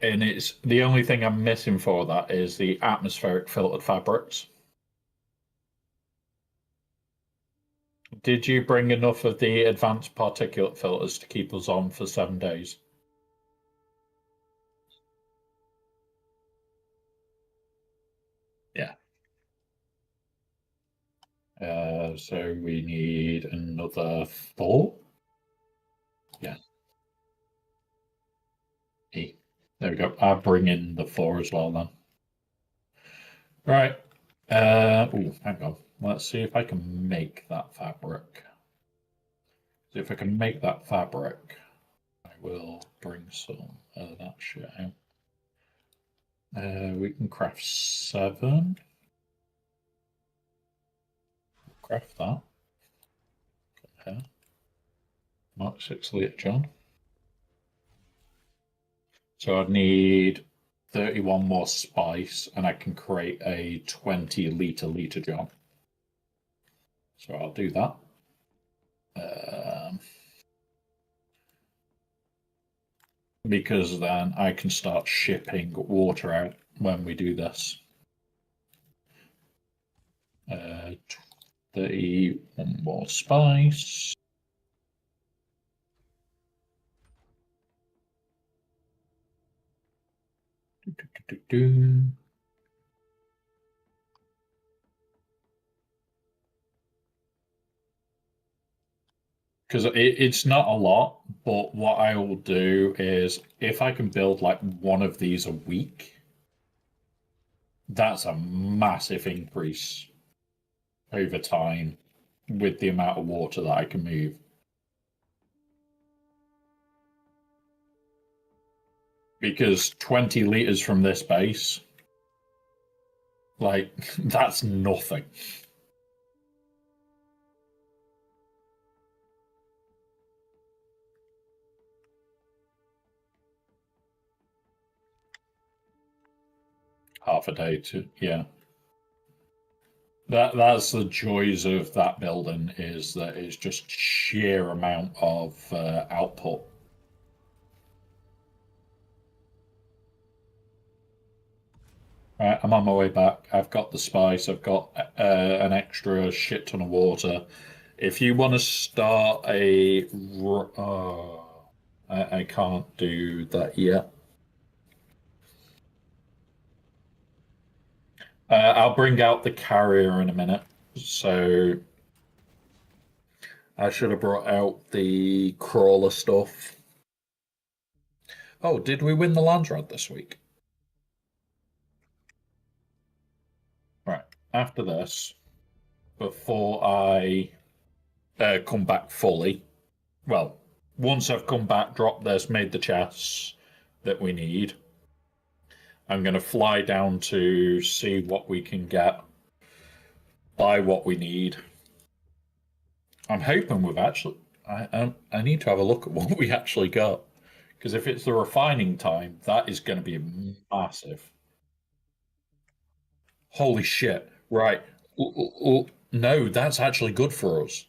And it's the only thing I'm missing for that is the atmospheric filtered fabrics. Did you bring enough of the advanced particulate filters to keep us on for 7 days? Yeah. So we need another 4. Yeah. E. There we go. I'll bring in the 4 as well then. Right. Oh, hang on. Let's see if I can make that fabric. See if I can make that fabric. I will bring some of that shit out. We can craft 7. Craft that. Okay. Mark 6 litre John. So I'd need 31 more spice and I can create a 20 litre John. So I'll do that. Because then I can start shipping water out when we do this. 31 more spice. Because it's not a lot, but what I will do is if I can build like one of these a week, that's a massive increase over time with the amount of water that I can move. Because 20 litres from this base, like, that's nothing. Half a day to, yeah. That's the joys of that building, is that it's just sheer amount of output. Right, I'm on my way back. I've got the spice. I've got an extra shit ton of water. If you want to start a... I can't do that yet. I'll bring out the carrier in a minute. So I should have brought out the crawler stuff. Oh, did we win the Landsrad this week? Right. After this, before I come back fully, well, once I've come back, dropped this, made the chests that we need, I'm going to fly down to see what we can get, buy what we need. I'm hoping we've actually... I need to have a look at what we actually got. Because if it's the refining time, that is going to be massive. Holy shit. Right. No, that's actually good for us.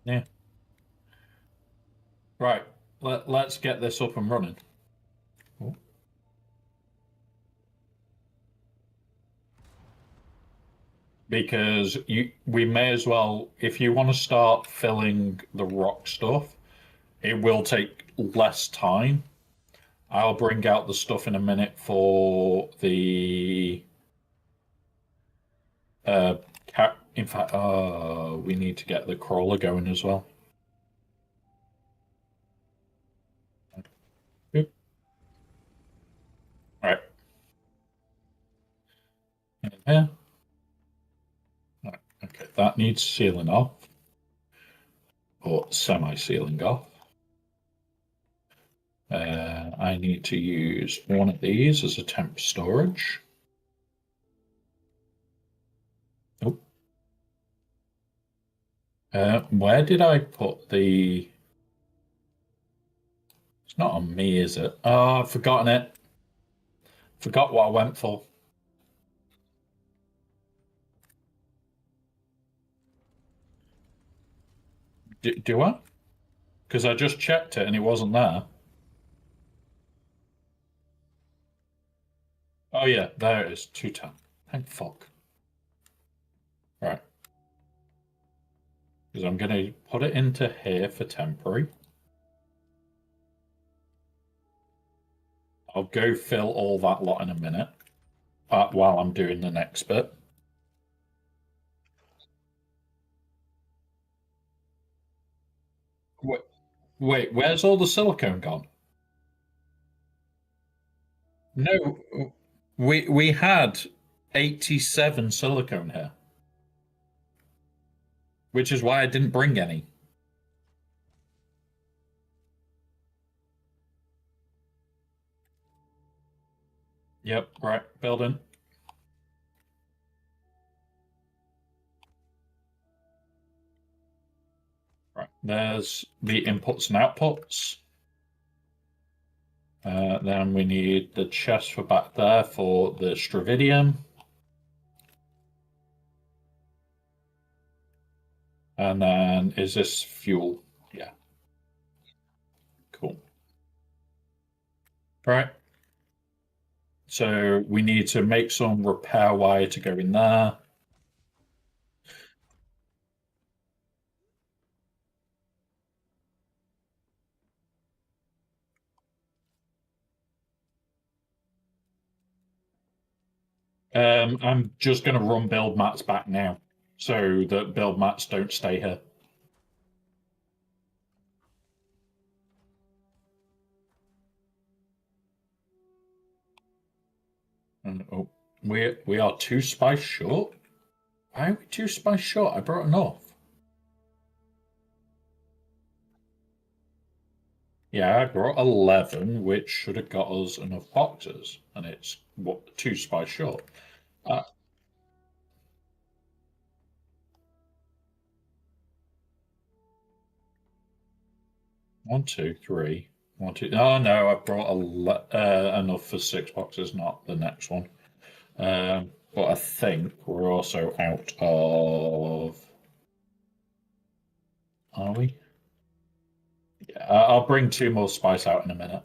Yeah. Right. Let's get this up and running. Oh. Because we may as well, if you want to start filling the rock stuff, it will take less time. I'll bring out the stuff in a minute for the in fact, we need to get the crawler going as well. Oop. Right. In here. Right. Okay, that needs sealing off. Or semi-sealing off. I need to use one of these as a temp storage. Oh. Where did I put the... It's not on me, is it? Oh, I've forgotten it. Forgot what I went for. Do I? Because I just checked it and it wasn't there. Oh yeah, there it is, 210. Thank fuck. Right. Because I'm going to put it into here for temporary. I'll go fill all that lot in a minute while I'm doing the next bit. Wait, where's all the silicone gone? No, we had 87 silicone here, which is why I didn't bring any. Yep, right, building. Right, there's the inputs and outputs. Then we need the chest for back there for the Stravidium. And then is this fuel? Yeah. Cool. Right. So we need to make some repair wire to go in there. I'm just going to run build mats back now so that build mats don't stay here. And oh, we are 2 spice short. Why are we 2 spice short? I brought enough. Yeah, I brought 11, which should have got us enough boxes, and it's what 2 spice short. Uh, 1, 2, 3. 1, 2. Oh no, I brought enough for 6 boxes, not the next one. But I think we're also out of. Are we? Yeah, I'll bring 2 more spice out in a minute.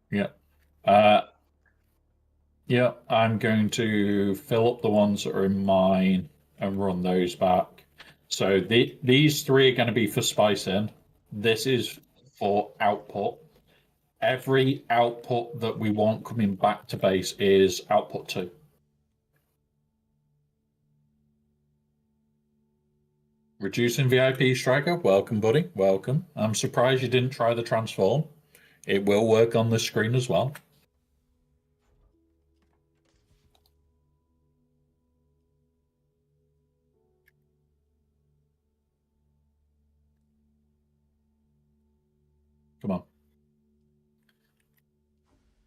Yeah. Uh, yeah, I'm going to fill up the ones that are in mine and run those back. So these three are going to be for spice in. This is for output. Every output that we want coming back to base is output 2. Reducing VIP striker, welcome, buddy. Welcome. I'm surprised you didn't try the transform. It will work on the screen as well. Come on.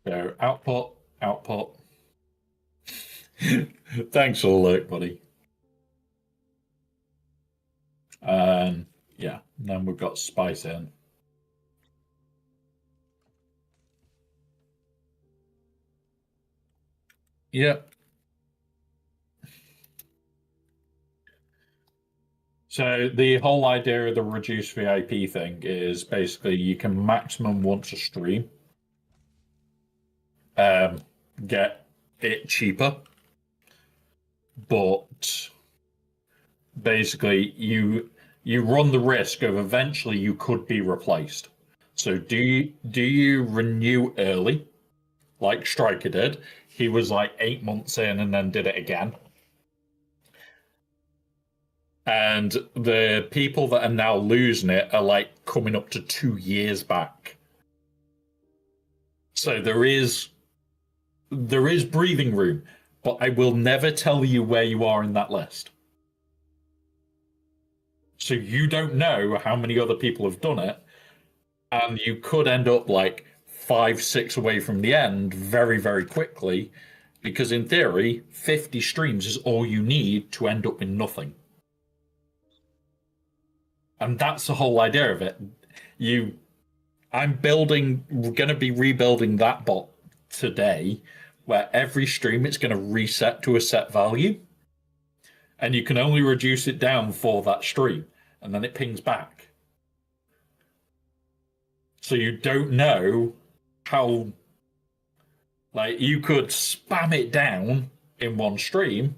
So output, output. Thanks for the alert, buddy. And yeah, then we've got spice in. Yep. So the whole idea of the reduced VIP thing is basically you can maximum once a stream get it cheaper, but basically you run the risk of eventually you could be replaced. So do you renew early, like Striker did? He was like 8 months in and then did it again. And the people that are now losing it are like coming up to 2 years back. So there is breathing room, but I will never tell you where you are in that list. So you don't know how many other people have done it, and you could end up like 5, 6 away from the end very, very quickly, because in theory, 50 streams is all you need to end up in nothing. And that's the whole idea of it. You, we're going to be rebuilding that bot today, where every stream it's going to reset to a set value, and you can only reduce it down for that stream, and then it pings back. So you don't know how, like, you could spam it down in one stream,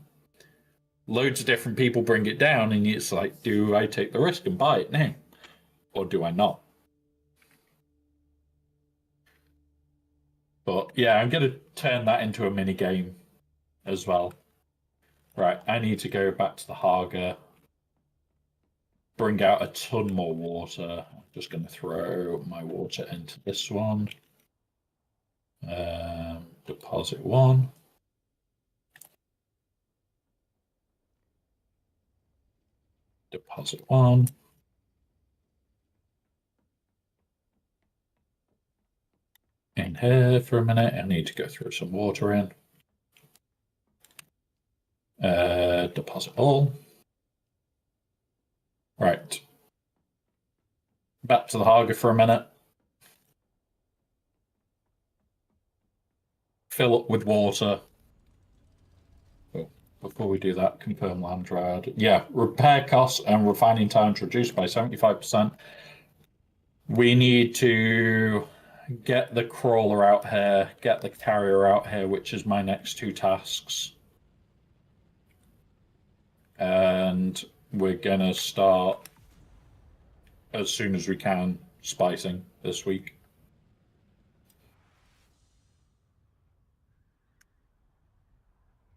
loads of different people bring it down, and it's like, do I take the risk and buy it now? Or do I not? But yeah, I'm going to turn that into a mini game as well. Right, I need to go back to the Haga, bring out a ton more water. I'm just going to throw my water into this one. Deposit one. Deposit one. In here for a minute. I need to go throw some water in. Deposit all. Right. Back to the Haga for a minute. Fill up with water. Oh, before we do that, confirm land rad. Yeah, repair costs and refining times reduced by 75%. We need to get the crawler out here, get the carrier out here, which is my next two tasks. And we're gonna start as soon as we can spicing this week.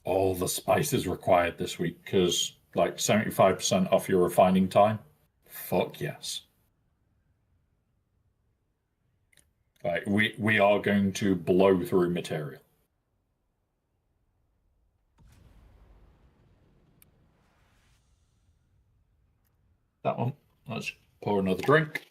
All the spices required this week because like 75% off your refining time. Fuck yes. Like we are going to blow through material. That one. Let's pour another drink.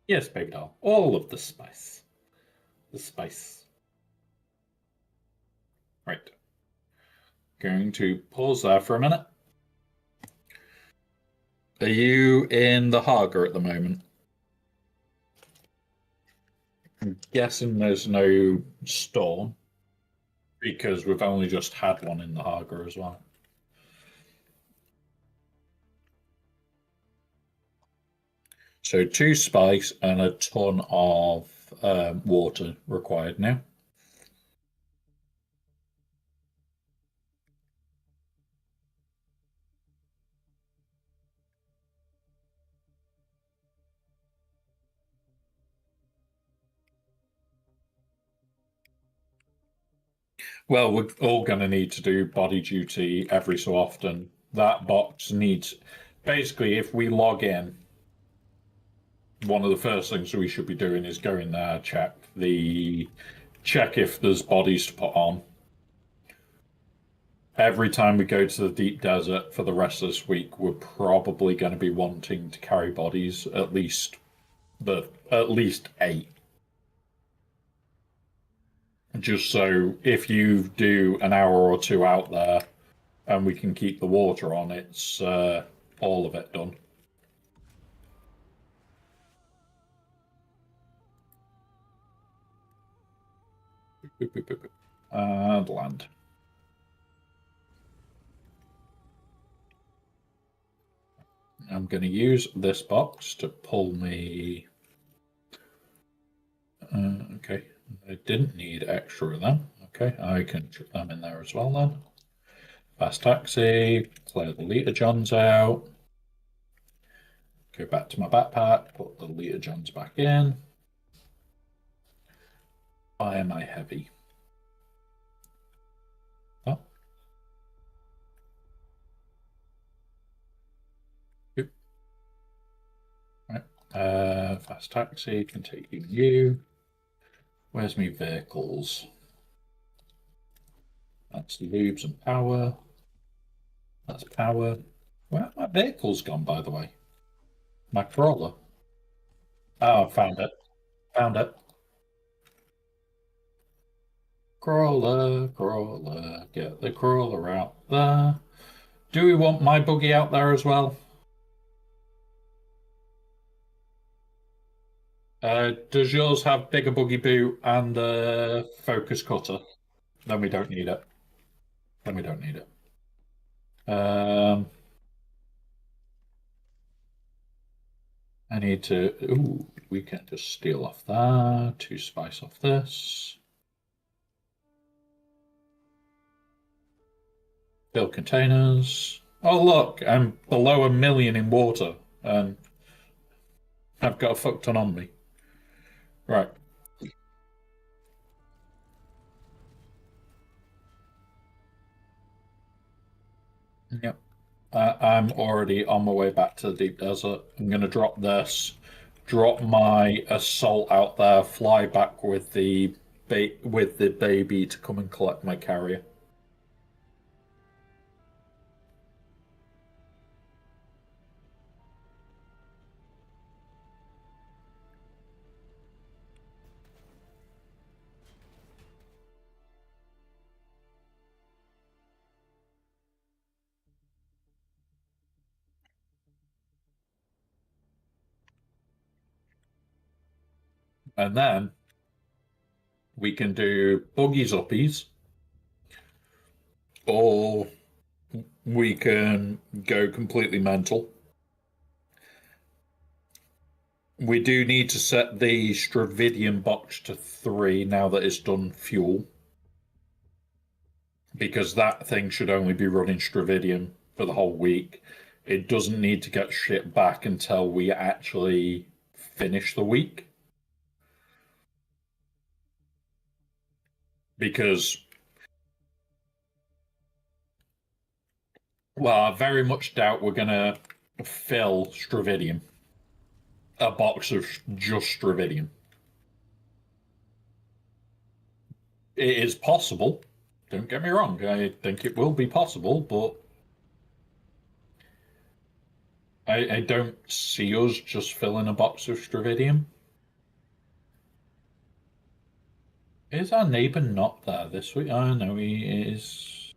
Yes, baby doll. All of the spice. The spice. Right. Going to pause there for a minute. Are you in the Haga at the moment? I'm guessing there's no storm because we've only just had one in the Haga as well. So 2 spice and a ton of water required now. Well, we're all going to need to do body duty every so often. That box needs, basically, if we log in, one of the first things we should be doing is going there, check if there's bodies to put on. Every time we go to the deep desert for the rest of this week, we're probably going to be wanting to carry bodies, at least 8. Just so if you do an hour or two out there and we can keep the water on, it's all of it done. And land. I'm going to use this box to pull me. Okay, I didn't need extra of them. Okay, I can put them in there as well then. Fast taxi, clear the liter johns out. Go back to my backpack, put the liter johns back in. Why am I heavy? Oh. Oop. Right. Fast taxi can take you. Where's my vehicles? That's lubes and power. That's power. Where have my vehicles gone, by the way? My crawler. Oh, found it. Found it. Crawler, crawler, get the crawler out there. Do we want my buggy out there as well? Does yours have bigger buggy boot and focus cutter? Then we don't need it. Then we don't need it. I need to. Ooh, we can just steal off that to spice off this. Fill containers. Oh, look, I'm below 1 million in water, and I've got a fuck ton on me. Right. Yep. I'm already on my way back to the deep desert. I'm going to drop this, drop my assault out there, fly back with the baby to come and collect my carrier. And then we can do buggies uppies, or we can go completely mental. We do need to set the Stravidian box to 3 now that it's done fuel, because that thing should only be running Stravidian for the whole week. It doesn't need to get shipped back until we actually finish the week. Because, well, I very much doubt we're going to fill Stravidian, a box of just Stravidian. It is possible. Don't get me wrong. I think it will be possible, but I don't see us just filling a box of Stravidium. Is our neighbour not there this week? Oh no, he is.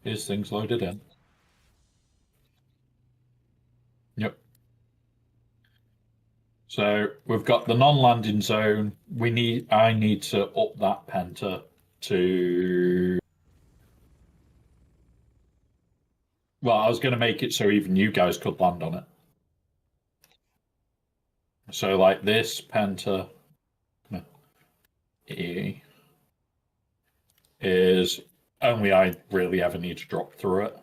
His things loaded in. Yep. So we've got the non-landing zone. I need to up that penta to. Well, I was going to make it so even you guys could land on it. So like this penta is only I really ever need to drop through it.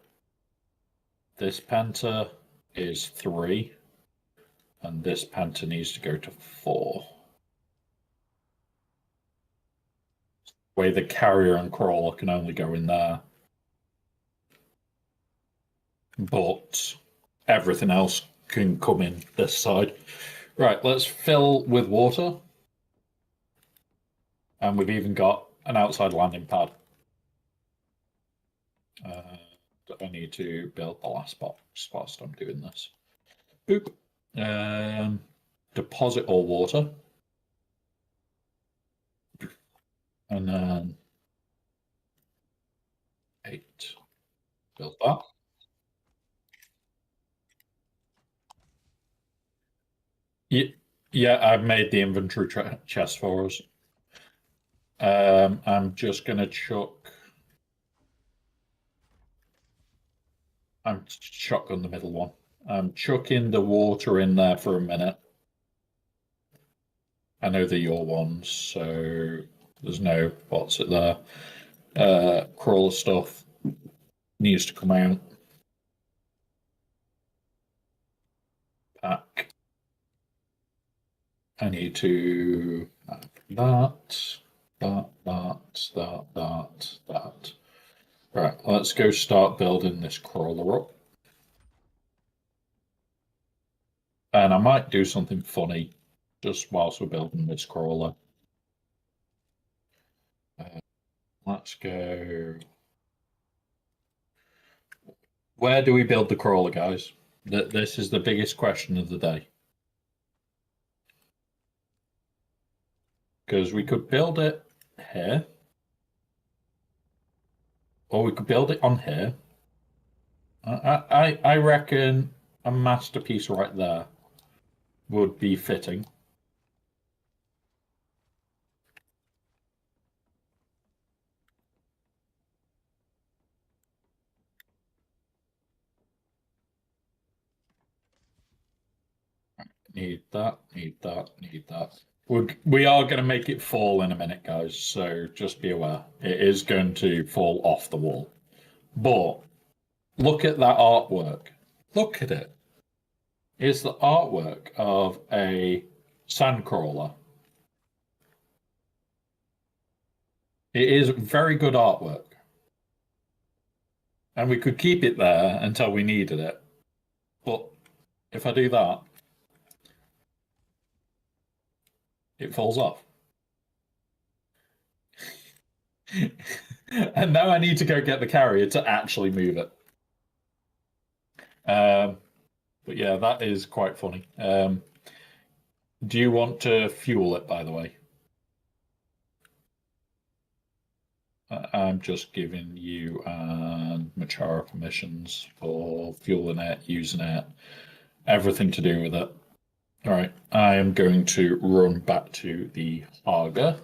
This penta is 3, and this penta needs to go to 4. Way the carrier and crawler can only go in there. But everything else can come in this side. Right, let's fill with water. And we've even got an outside landing pad. I need to build the last box whilst I'm doing this. Boop. Deposit all water. And then 8. Build that. Yeah, I've made the inventory chest for us. I'm just going to chuck. I'm shotgun the middle one. I'm chucking the water in there for a minute. I know they're your ones, so there's no what's it there. Crawler stuff needs to come out. Pack. I need to that. Right, let's go start building this crawler up. And I might do something funny just whilst we're building this crawler. Let's go. Where do we build the crawler, guys? This is the biggest question of the day. Because we could build it here. Or we could build it on here. I reckon a masterpiece right there would be fitting. need that, need that, need that. We are going to make it fall in a minute, guys, so just be aware. It is going to fall off the wall. But look at that artwork. Look at it. It's the artwork of a sandcrawler. It is very good artwork. And we could keep it there until we needed it. But if I do that, it falls off. And now I need to go get the carrier to actually move it. But yeah, that is quite funny. Do you want to fuel it, by the way? I'm just giving you and Machara permissions for fueling it, using it, everything to do with it. All right, I am going to run back to the Arga.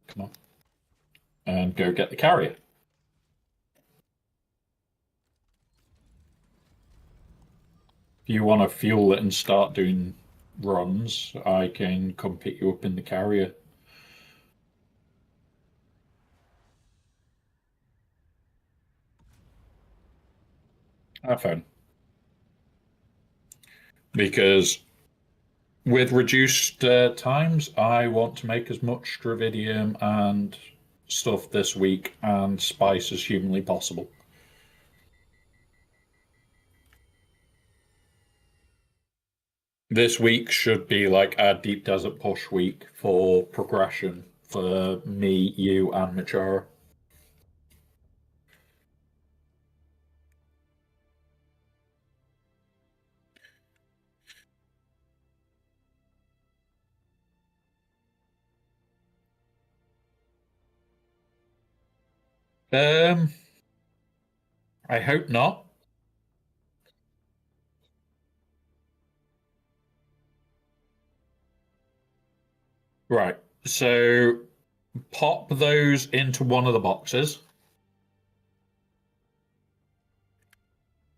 Come on. And go get the carrier. If you want to fuel it and start doing runs, I can come pick you up in the carrier. Have fun. Because with reduced times, I want to make as much Dravidium and stuff this week and spice as humanly possible. This week should be like a deep desert push week for progression for me, you, and Machara. Um, I hope not. Right. So pop those into one of the boxes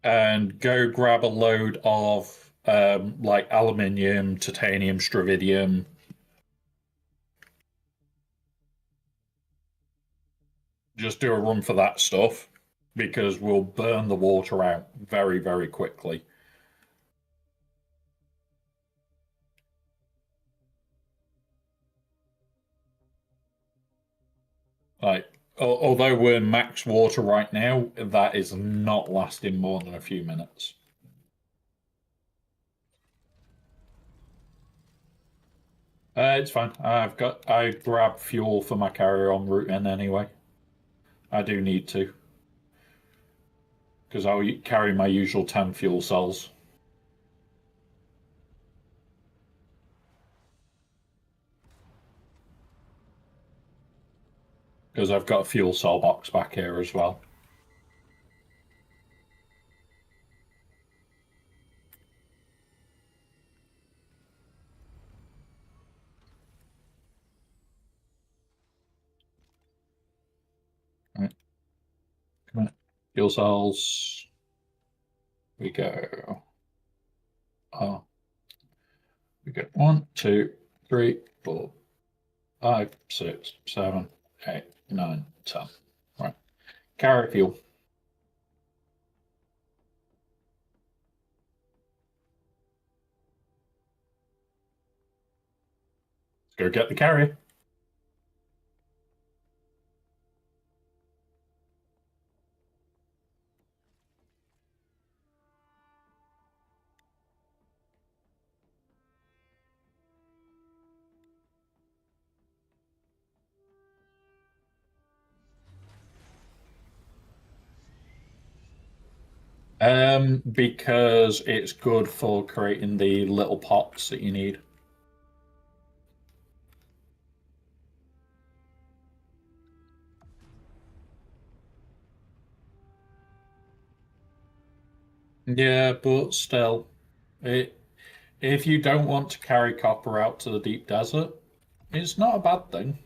and go grab a load of like aluminium, titanium, stravidium. Just do a run for that stuff because we'll burn the water out very, very quickly. Like, although we're max water right now, that is not lasting more than a few minutes. It's fine. I grabbed fuel for my carrier en route in anyway. I do need to because I'll carry my usual 10 fuel cells. Because I've got a fuel cell box back here as well. Right. Come on. Fuel cells. We go. Oh, we get 1, 2, 3, 4, 5, 6, 7, 8, 9, 10. Right. Carry fuel. Let's go get the carrier. Because it's good for creating the little pots that you need. Yeah, but still, if you don't want to carry copper out to the deep desert, it's not a bad thing.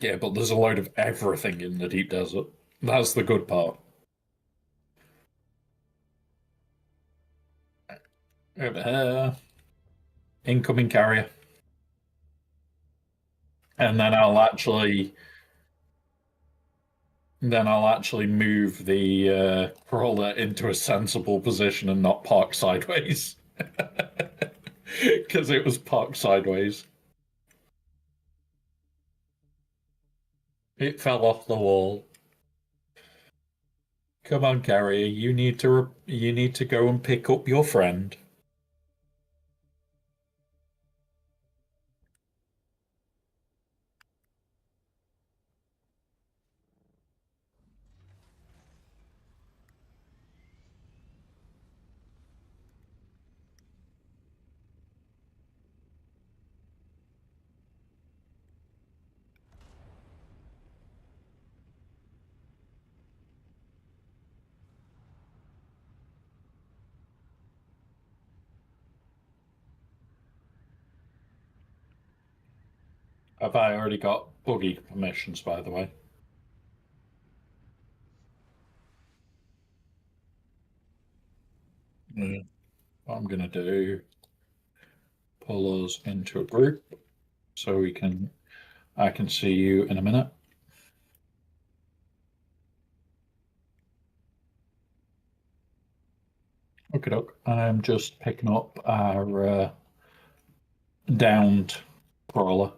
Yeah, but there's a load of everything in the deep desert. That's the good part. Over here, incoming carrier. And then I'll actually move the crawler into a sensible position and not park sideways. Because it was parked sideways. It fell off the wall. Come on, carrier, you need to go and pick up your friend. Have I already got buggy permissions, by the way? Mm. What I'm gonna do, pull us into a group so I can see you in a minute. Okay, doke. I'm just picking up our downed crawler.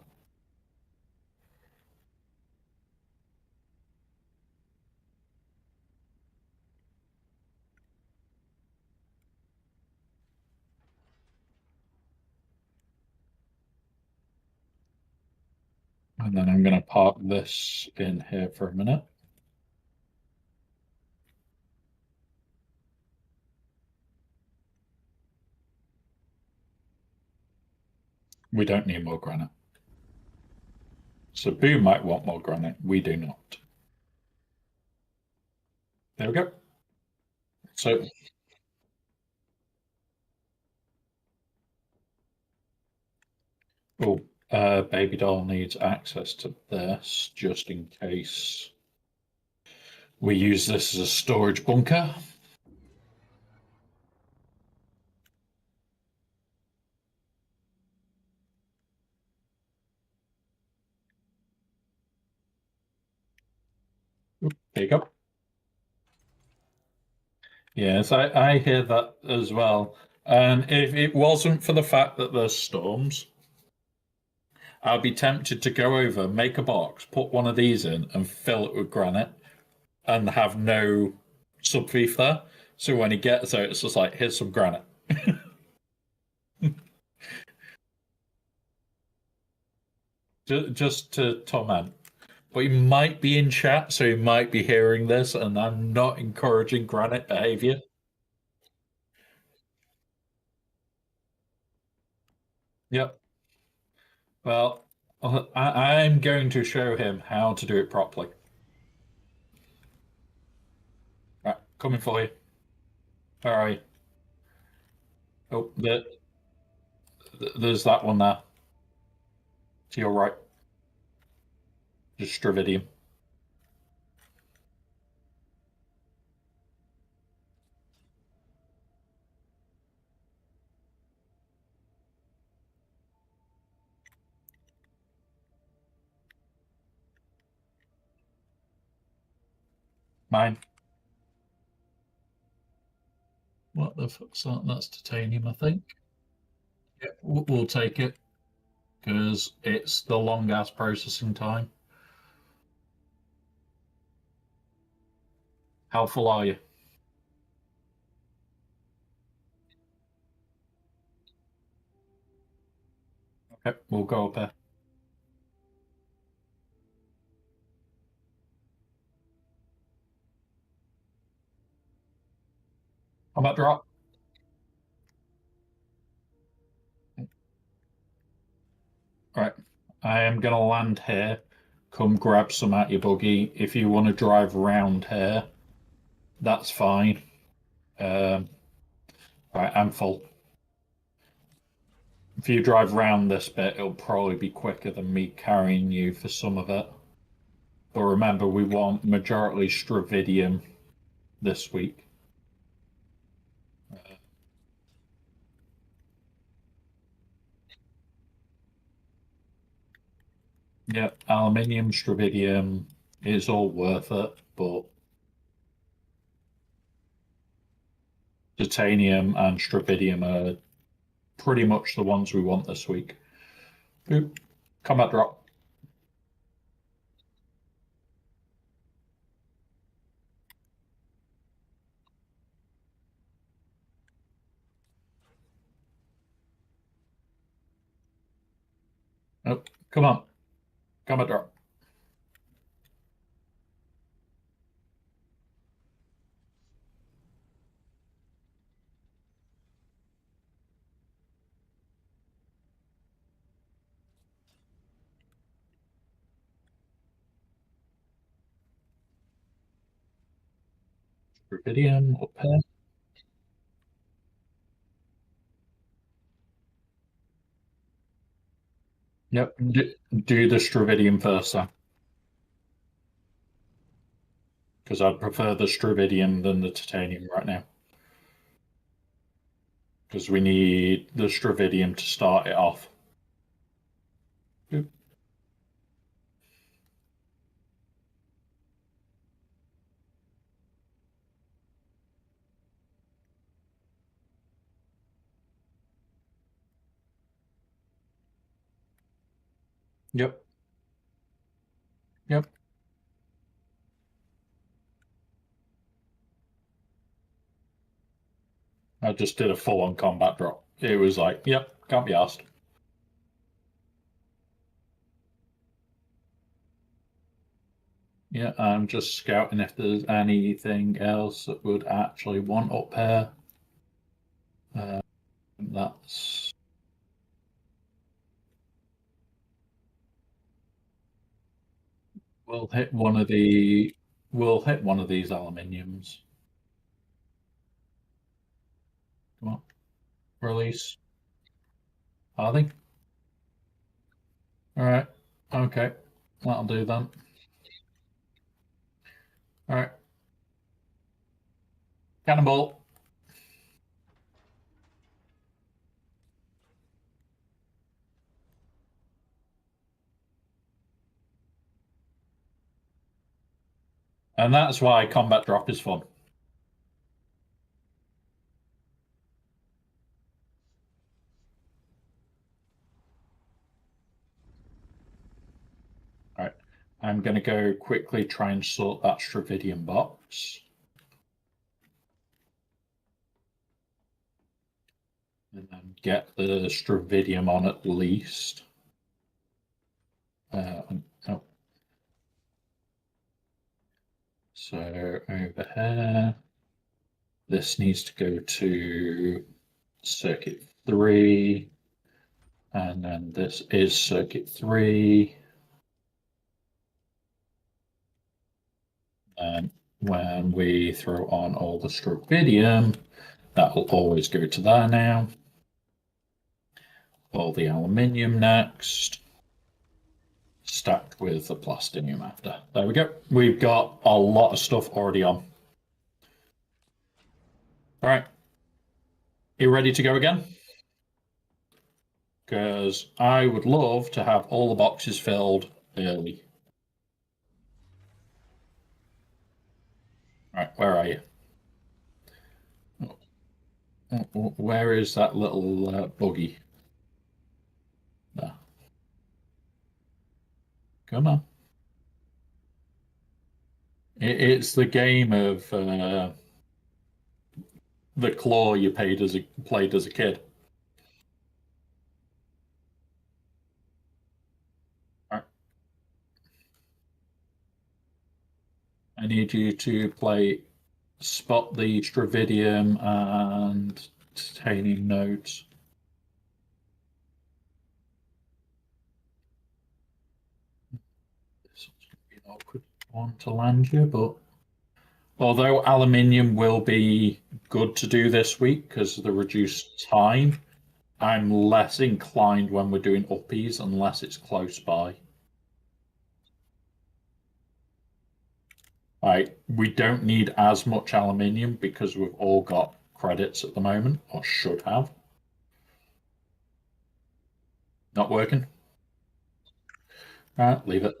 And then I'm going to park this in here for a minute. We don't need more granite. So Boo might want more granite. We do not. There we go. So, oh, Baby Doll needs access to this just in case we use this as a storage bunker. Oop, there you go. Yes, I hear that as well. And if it wasn't for the fact that there's storms, I'd be tempted to go over, make a box, put one of these in, and fill it with granite, and have no subfief there. So when he gets out, it's just like, here's some granite. Just to torment. But he might be in chat, so he might be hearing this, and I'm not encouraging granite behavior. Yep. Well, I'm going to show him how to do it properly. Right, coming for you. All right. Oh, there's that one there. To your right. Just Stravidium. Mine. What the fuck's that? That's titanium, I think. Yeah, we'll take it because it's the long ass processing time. How full are you? Okay, we'll go up there. How about drop? Right. I am going to land here. Come grab some at your buggy. If you want to drive round here, that's fine. Um, right, I'm full. If you drive round this bit, it'll probably be quicker than me carrying you for some of it. But remember, we want majority stravidium this week. Yep, aluminium, stravidium is all worth it, but titanium and stravidium are pretty much the ones we want this week. Oop, combat drop. Oh, come on. Combat drop. Stravidium up here. Yep, do the stravidium first, then. Because I'd prefer the stravidium than the titanium right now. Because we need the stravidium to start it off. Oop. Yep, yep. I just did a full-on combat drop. It was like, yep, can't be asked. Yeah, I'm just scouting if there's anything else that would actually want up here. That's we'll hit one of the we'll hit one of these aluminiums. Come on, release. Are they? All right. Okay, that'll do then. All right, cannonball. And that's why combat drop is fun. All right, I'm going to go quickly try and sort that stravidium box. And then get the stravidium on at least. Oh. So over here, this needs to go to circuit 3, and then this is circuit 3. And when we throw on all the stravidium, that will always go to there now. All the aluminium next, stacked with the plastinium after. There we go. We've got a lot of stuff already on. All right. You ready to go again? Because I would love to have all the boxes filled early. All right, where are you? Where is that little buggy? There. Come on. It's the game of the claw you played as a kid. All right. I need you to play spot the stravidium and titanium nodes. This one's going to be an awkward one to land you, but although aluminium will be good to do this week because of the reduced time, I'm less inclined when we're doing uppies unless it's close by. Like, we don't need as much aluminium because we've all got credits at the moment, or should have. Not working. All right, leave it.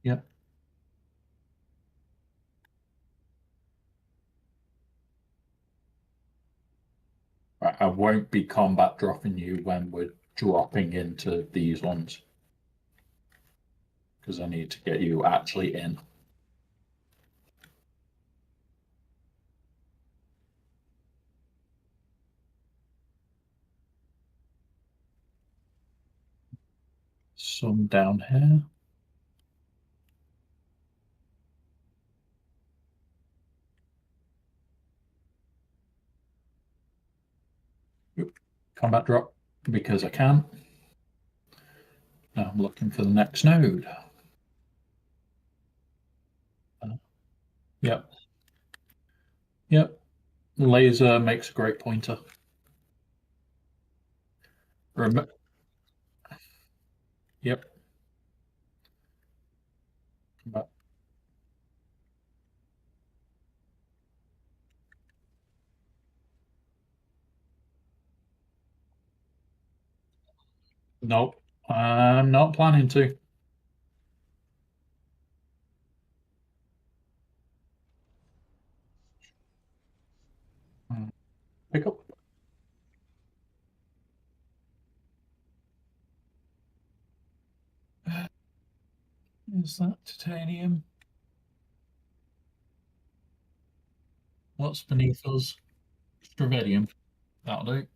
Yeah. Right, I won't be combat dropping you when we're dropping into these ones because I need to get you actually in. Some down here. Oop. Combat drop because I can. Now I'm looking for the next node. Yep. Yep. Laser makes a great pointer. Rem Yep. But nope. I'm not planning to. Pick up. Is that titanium? What's beneath us? Stravedium. That'll do.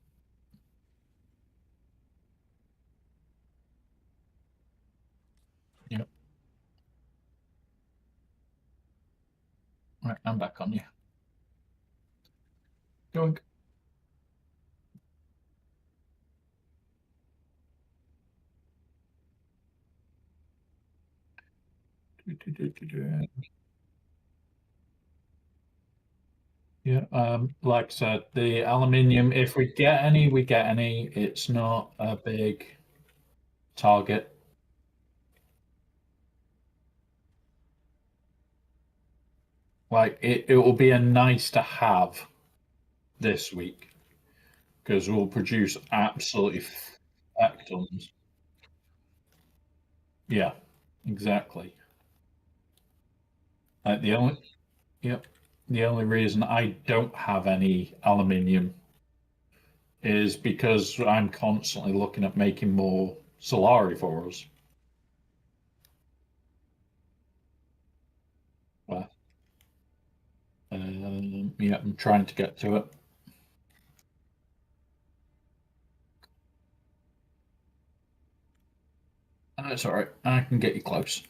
Yep. Right, I'm back on you. Going. Yeah, like I said, the aluminium, if we get any, we get any. It's not a big target. Like it will be a nice to have this week because we'll produce absolutely f tons. Yeah, exactly. Like yep, the only reason I don't have any aluminium is because I'm constantly looking at making more Solari for us. Well, yeah, I'm trying to get to it. It's all right. I can get you close.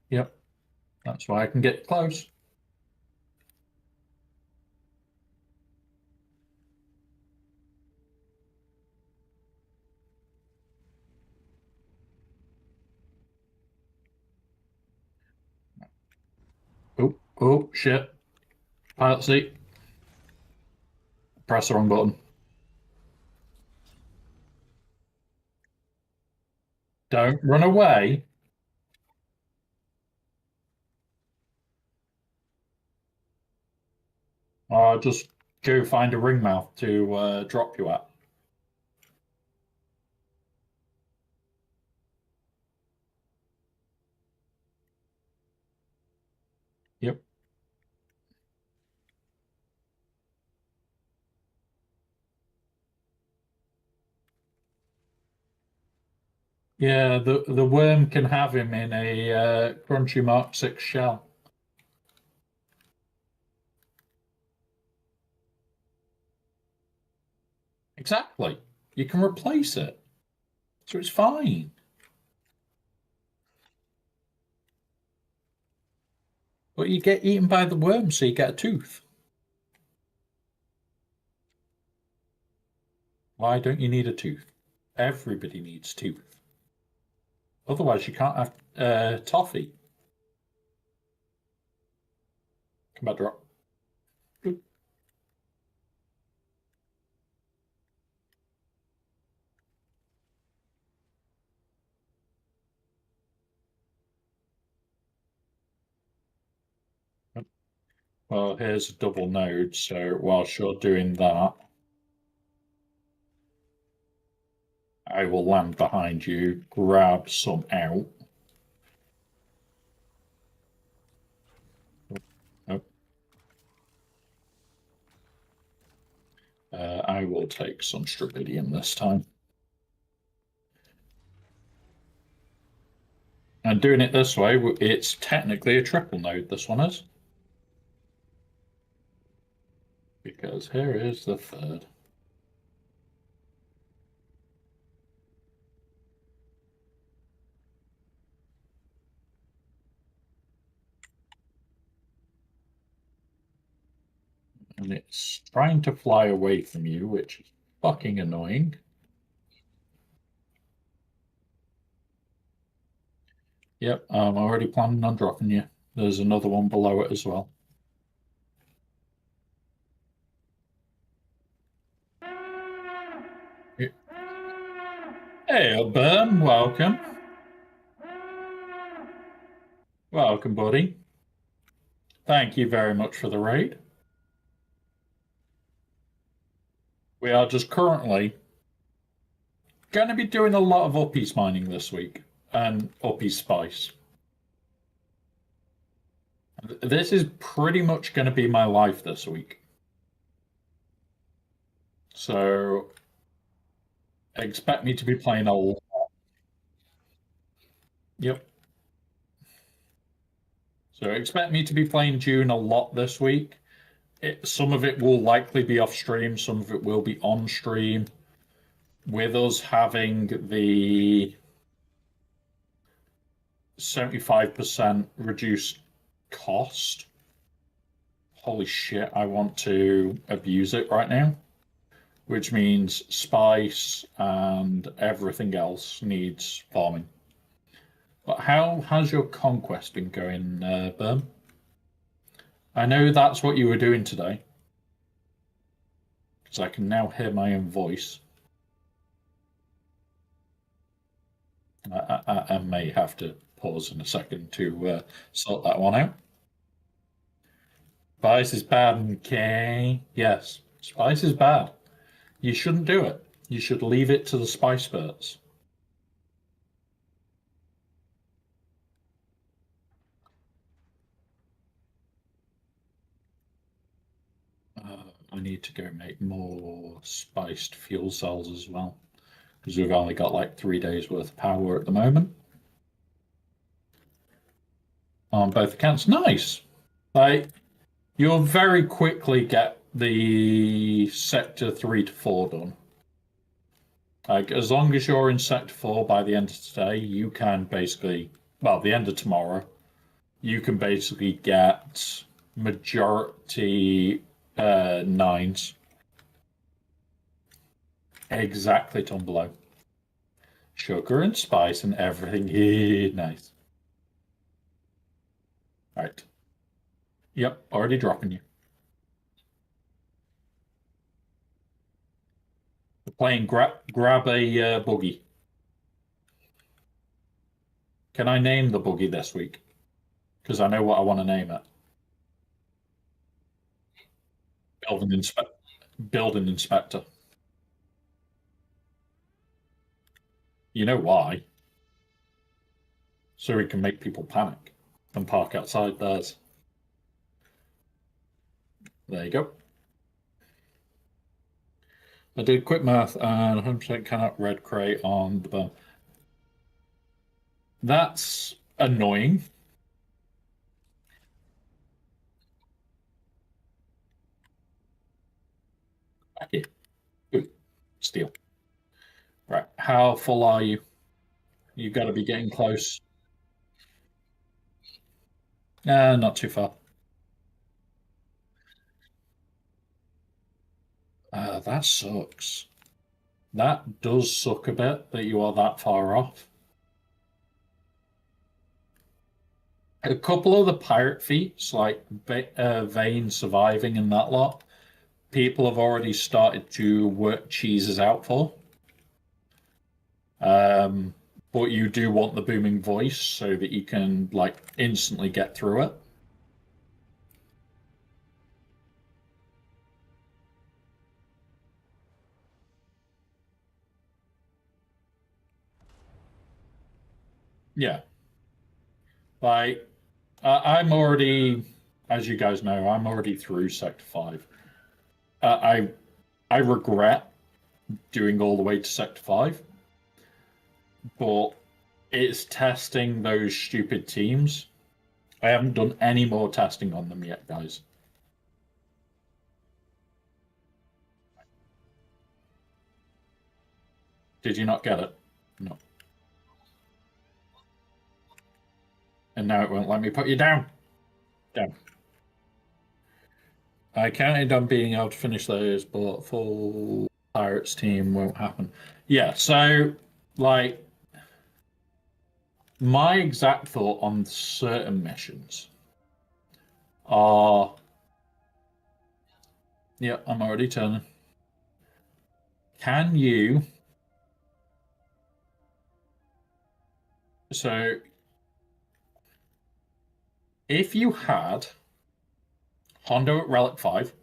Yep, that's why I can get close. Oh, oh, shit. Pilot seat. Press the wrong button. Don't run away. Just go find a ring mouth to drop you at. Yep. Yeah, the worm can have him in a crunchy Mark 6 shell. Exactly. You can replace it. So it's fine. But you get eaten by the worm, so you get a tooth. Why don't you need a tooth? Everybody needs tooth. Otherwise, you can't have toffee. Come back, drop. Well, here's a double node, so whilst you're doing that, I will land behind you, grab some out. Oh. I will take some Stravidium this time. And doing it this way, it's technically a triple node, this one is. Because here is the third. And it's trying to fly away from you, which is fucking annoying. Yep, I'm already planning on dropping you. There's another one below it as well. Hey, Burn, welcome. Welcome, buddy. Thank you very much for the raid. We are just currently going to be doing a lot of uppies mining this week and uppie spice. This is pretty much going to be my life this week. So expect me to be playing a lot. Yep. So expect me to be playing June a lot this week. Some of it will likely be off stream, some of it will be on stream. With us having the 75% reduced cost, holy shit, I want to abuse it right now. Which means spice and everything else needs farming. But how has your conquest been going, Berm? I know that's what you were doing today. Because I can now hear my own voice. I may have to pause in a second to sort that one out. Spice is bad, okay? Yes, spice is bad. You shouldn't do it. You should leave it to the spice birds. I need to go make more spiced fuel cells as well, because we've only got like 3 days worth of power at the moment on both accounts. Nice. Like, you'll very quickly get the sector 3 to 4 done. Like, as long as you're in sector 4 by the end of today, you can basically, well, the end of tomorrow, you can basically get majority nines. Exactly, Tom below. Sugar and spice and everything. Nice. All right. Yep, already dropping you. We're playing grab a boogie. Can I name the boogie this week? Because I know what I want to name it. Building inspector. You know why? So we can make people panic and park outside theirs. There you go. I did quick math and 100% cannot red crate on the bum. That's annoying. Okay. Good. Steal. Right. How full are you? You got to be getting close. Not too far. That sucks. That does suck a bit that you are that far off. A couple of the pirate feats, like Vane surviving and that lot, people have already started to work cheeses out for. But you do want the booming voice so that you can like instantly get through it. Yeah. Like, I'm already, as you guys know, I'm already through Sector 5. Uh, I I regret doing all the way to Sector 5, but it's testing those stupid teams. I haven't done any more testing on them yet, guys. Did you not get it? No. And now it won't let me put you down. Down. I counted on being able to finish those, but full Pirates team won't happen. Yeah, so like my exact thought on certain missions are, yeah, I'm already turning. Can you, so if you had Hondo at Relic 5,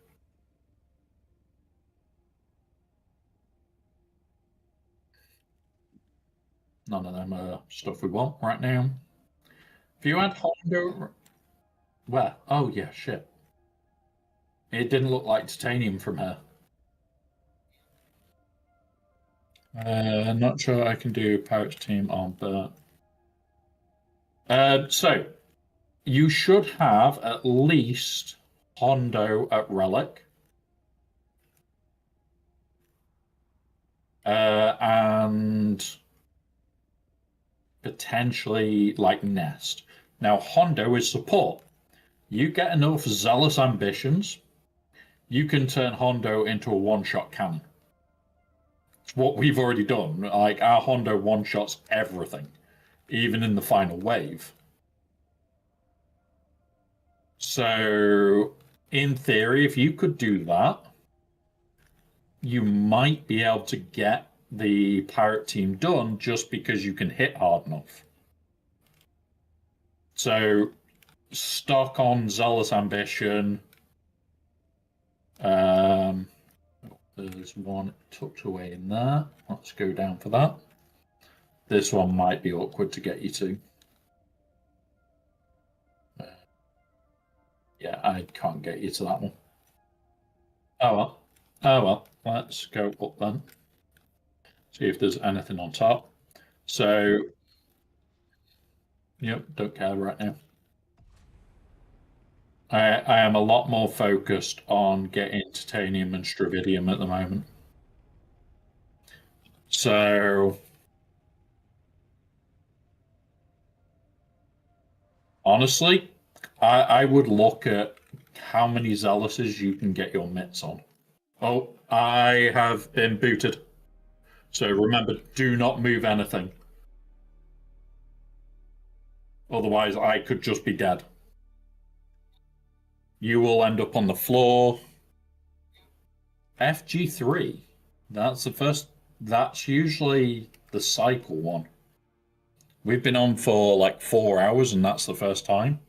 none of them are stuff we want right now. If you had Hondo, where? Oh, yeah, shit. It didn't look like titanium from her. Not sure I can do Pirates team on that. So you should have at least Hondo at Relic, and potentially like Nest. Now Hondo is support. You get enough zealous ambitions, you can turn Hondo into a one-shot cannon. It's what we've already done. Like our Hondo one-shots everything, even in the final wave. So, in theory, if you could do that, you might be able to get the pirate team done just because you can hit hard enough. So, stock on Zealous Ambition. Um, there's one tucked away in there. Let's go down for that. This one might be awkward to get you to. Yeah, I can't get you to that one. Oh well. Oh well. Let's go up then. See if there's anything on top. So, yep, don't care right now. I am a lot more focused on getting titanium and stravidium at the moment. So, honestly, I would look at how many zealouses you can get your mitts on. Oh, I have been booted. So remember, do not move anything. Otherwise, I could just be dead. You will end up on the floor. FG3. That's the first. That's usually the cycle one. We've been on for like 4 hours, and that's the first time.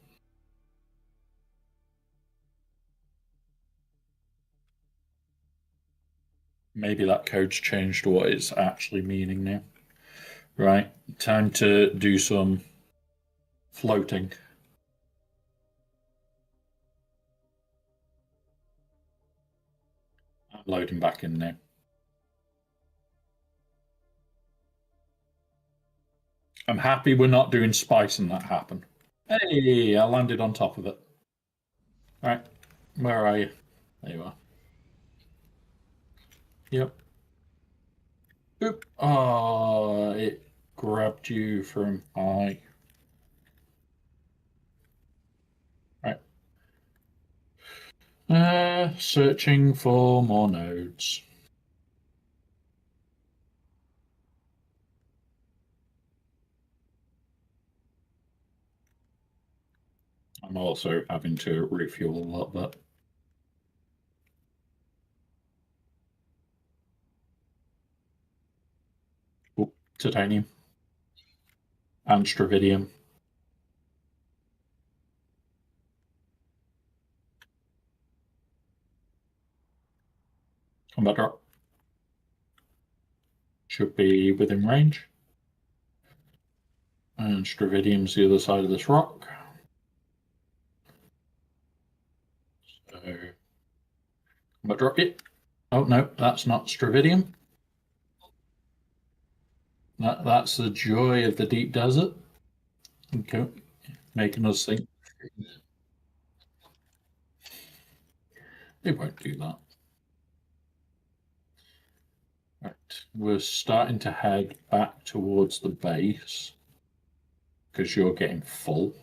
Maybe that code's changed what it's actually meaning now. Right, time to do some floating. I'm loading back in now. I'm happy we're not doing spice and that happen. Hey, I landed on top of it. All right, where are you? There you are. Yep. Oop. Oh, it grabbed you from high. Right. Searching for more nodes. I'm also having to refuel a little bit. Oop, titanium and stravidium. Combat drop. Should be within range. And Stravidium's the other side of this rock. So I'm gonna drop it. Oh no, that's not Stravidium. That's the joy of the deep desert. Okay, making us think. It won't do that. Right, we're starting to head back towards the base because you're getting full.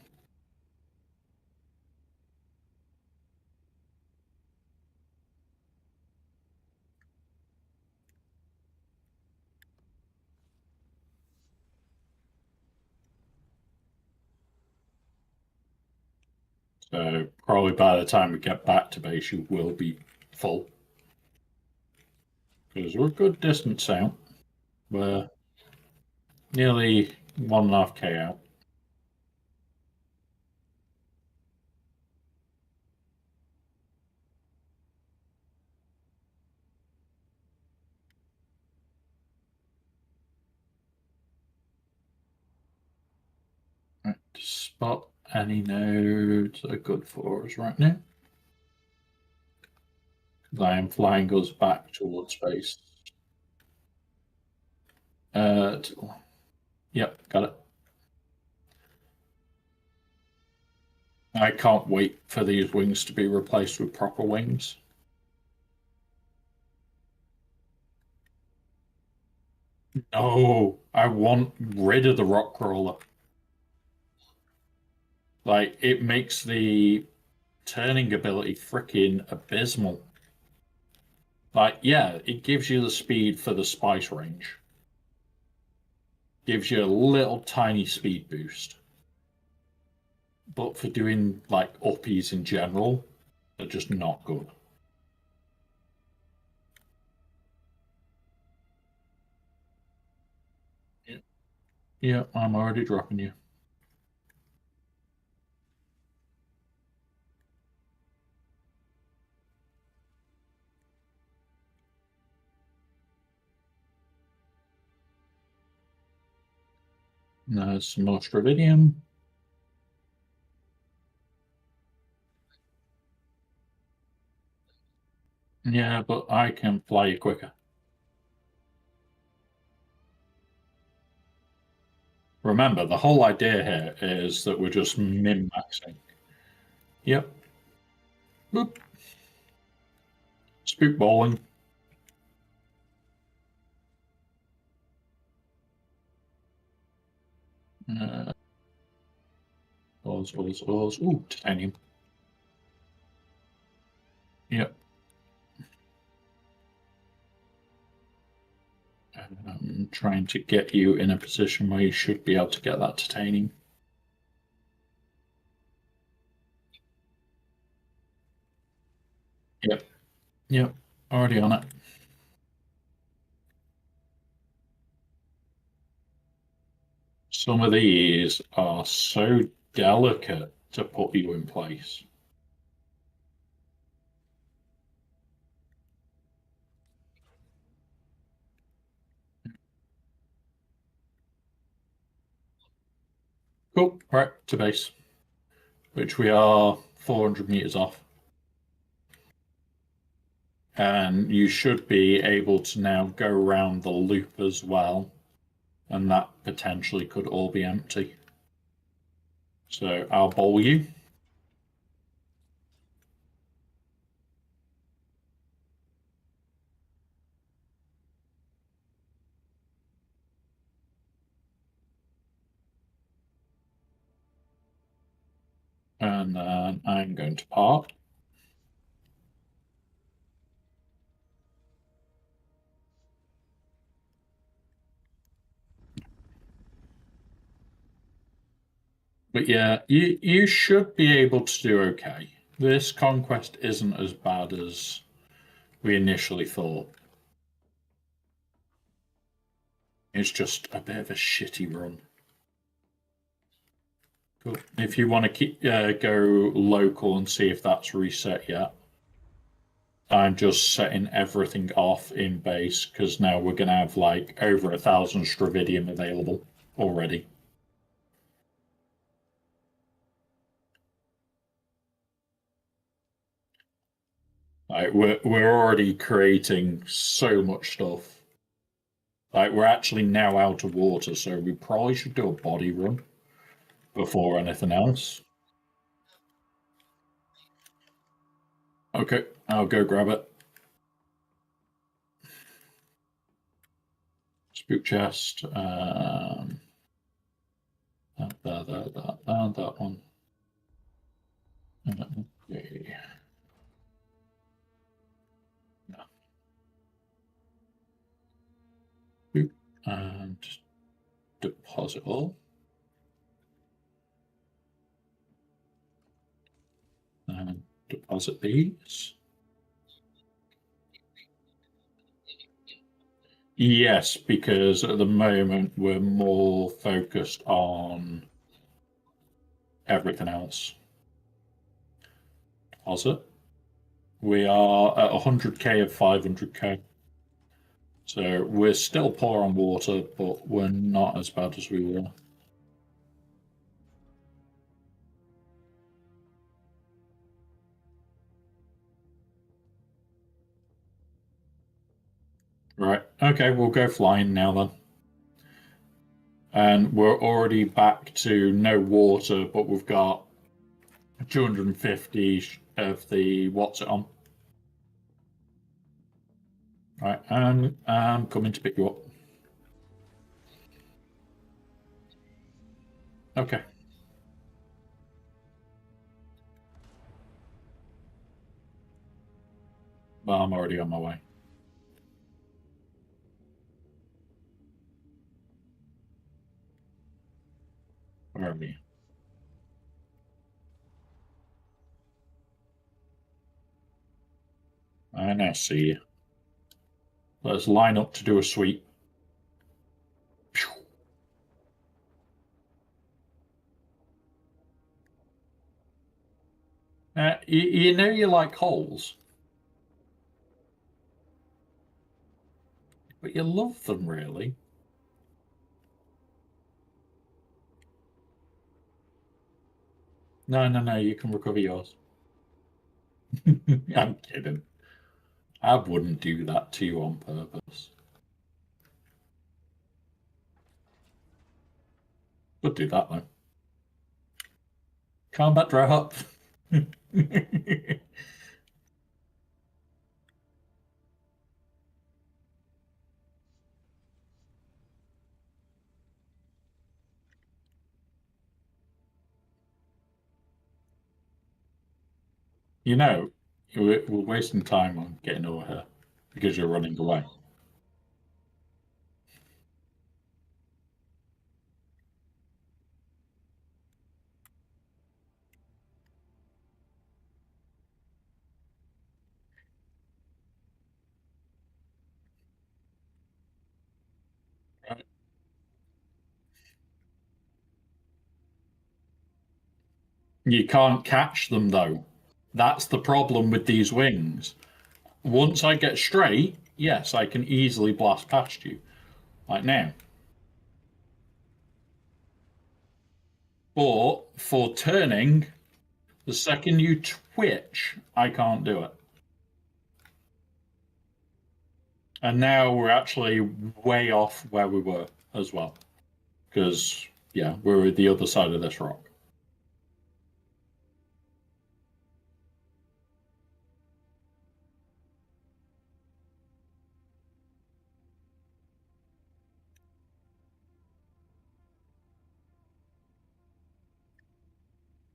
So probably by the time we get back to base, you will be full. Because we're a good distance out. We're nearly 1.5K out. Right, spot any nodes that are good for us right now. I am flying us back towards base. Yep, got it. I can't wait for these wings to be replaced with proper wings. No, I want rid of the rock crawler. Like, it makes the turning ability freaking abysmal. Like, yeah, it gives you the speed for the spice range. Gives you a little tiny speed boost. But for doing, like, uppies in general, they're just not good. Yeah, I'm already dropping you. There's some more Stravidium. Yeah, but I can fly you quicker. Remember, the whole idea here is that we're just min-maxing. Yep. Boop. Spook bowling. Oz. Ooh, titanium. Yep. I'm trying to get you in a position where you should be able to get that titanium. Yep. Yep. Already on it. Some of these are so delicate to put you in place. Cool. Right, to base, which we are 400 meters off. And you should be able to now go around the loop as well. And that potentially could all be empty. So I'll bowl you. And then I'm going to park. But yeah, you should be able to do okay. This conquest isn't as bad as we initially thought. It's just a bit of a shitty run. Cool. If you want to keep go local and see if that's reset yet, I'm just setting everything off in base because now we're going to have like over 1,000 Stravidium available already. Like we're already creating so much stuff. Like we're actually now out of water, so we probably should do a body run before anything else. Okay, I'll go grab it. Spook chest. That one. Okay. Boop. And deposit all. And deposit these. Yes, because at the moment we're more focused on everything else. Deposit. We are at 100k of 500k. So we're still poor on water, but we're not as bad as we were. Right. Okay, we'll go flying now then. And we're already back to no water, but we've got 250 of the what's it on. Right, and I'm coming to pick you up. Okay. Well, I'm already on my way. Where are we? I now see you. Let's line up to do a sweep. You know you like holes, but you love them really. No, no, no, you can recover yours. I'm kidding. I wouldn't do that to you on purpose. Would do that though. Combat drop. You know, we're wasting time on getting over here because you're running away. Right. You can't catch them though. That's the problem with these wings. Once I get straight, yes, I can easily blast past you, like now. But for turning, the second you twitch, I can't do it. And now we're actually way off where we were as well. Because, yeah, we're at the other side of this rock.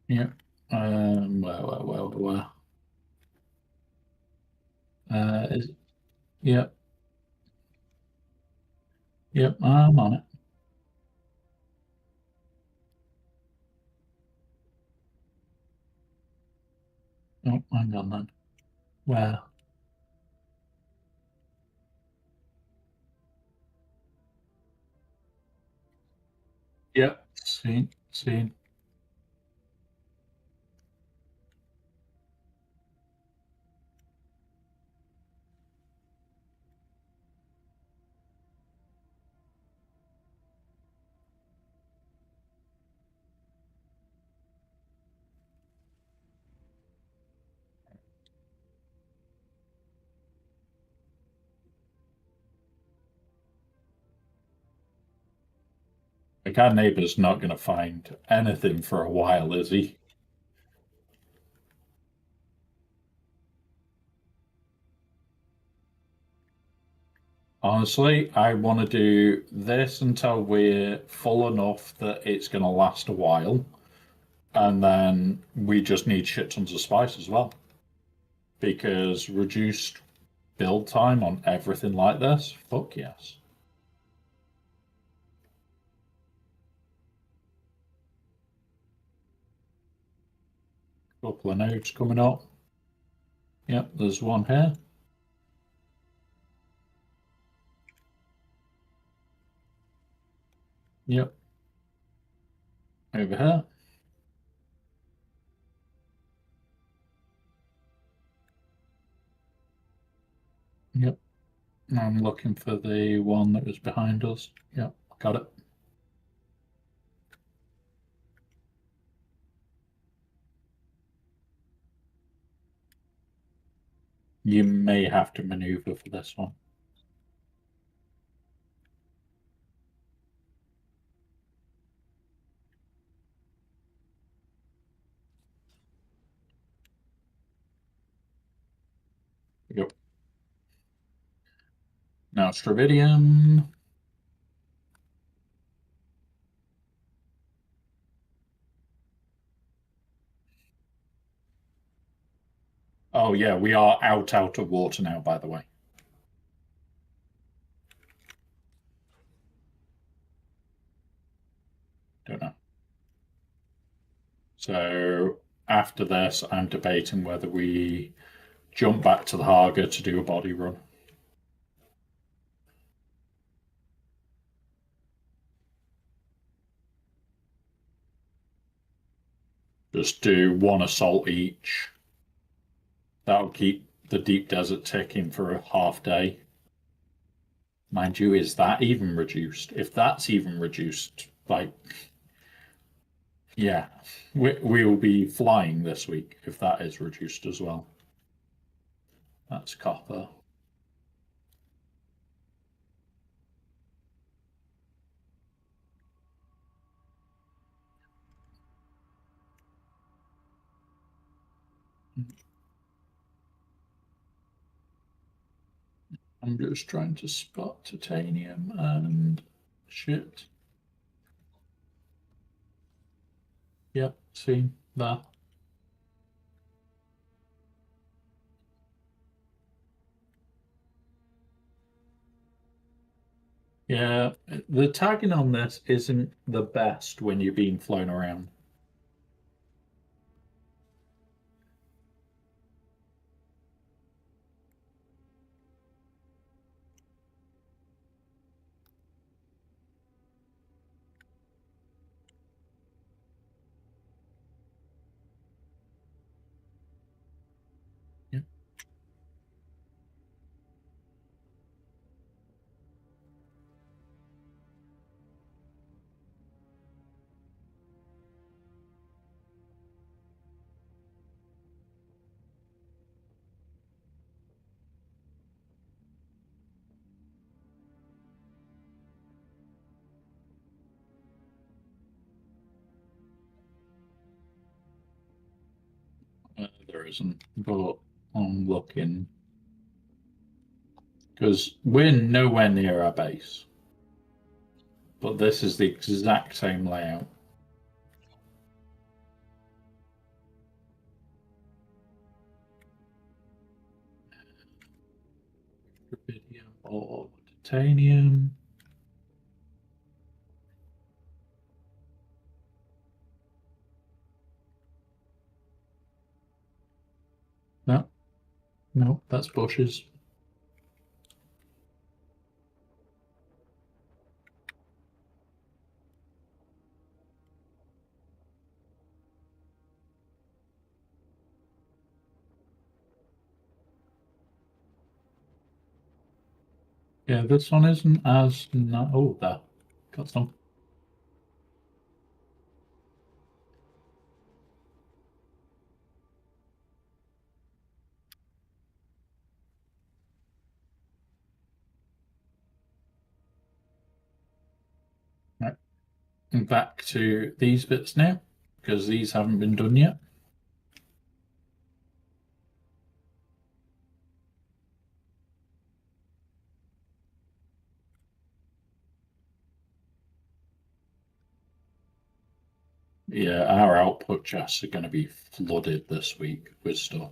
Yeah. Where? Is Yep, yep, I'm on it. Oh, hang on then. Where? Yep, seen. Like our neighbor's not going to find anything for a while, is he? Honestly, I want to do this until we're full enough that it's going to last a while. And then we just need shit tons of spice as well. Because reduced build time on everything like this, fuck yes. Couple of nodes coming up. Yep, there's one here. Yep, over here. Yep, I'm looking for the one that was behind us. Yep, got it. You may have to maneuver for this one. Yep. Now Stravidium. Oh yeah, we are out of water now, by the way. Don't know. So after this, I'm debating whether we jump back to the Haga to do a body run. Just do one assault each. That'll keep the deep desert ticking for a half day. Mind you, is that even reduced? If that's even reduced, like, yeah, we'll be flying this week if that is reduced as well. That's copper. I'm just trying to spot titanium and shit. Yep, see that. Yeah, the tagging on this isn't the best when you're being flown around. Yeah, there isn't, but I'm looking because we're nowhere near our base, but this is the exact same layout. Rubidium or titanium. No, no, that's bushes. Yeah, this one isn't as no. Oh, there, got some. Right. back to these bits now, because these haven't been done yet. Yeah, our output chests are going to be flooded this week with stuff.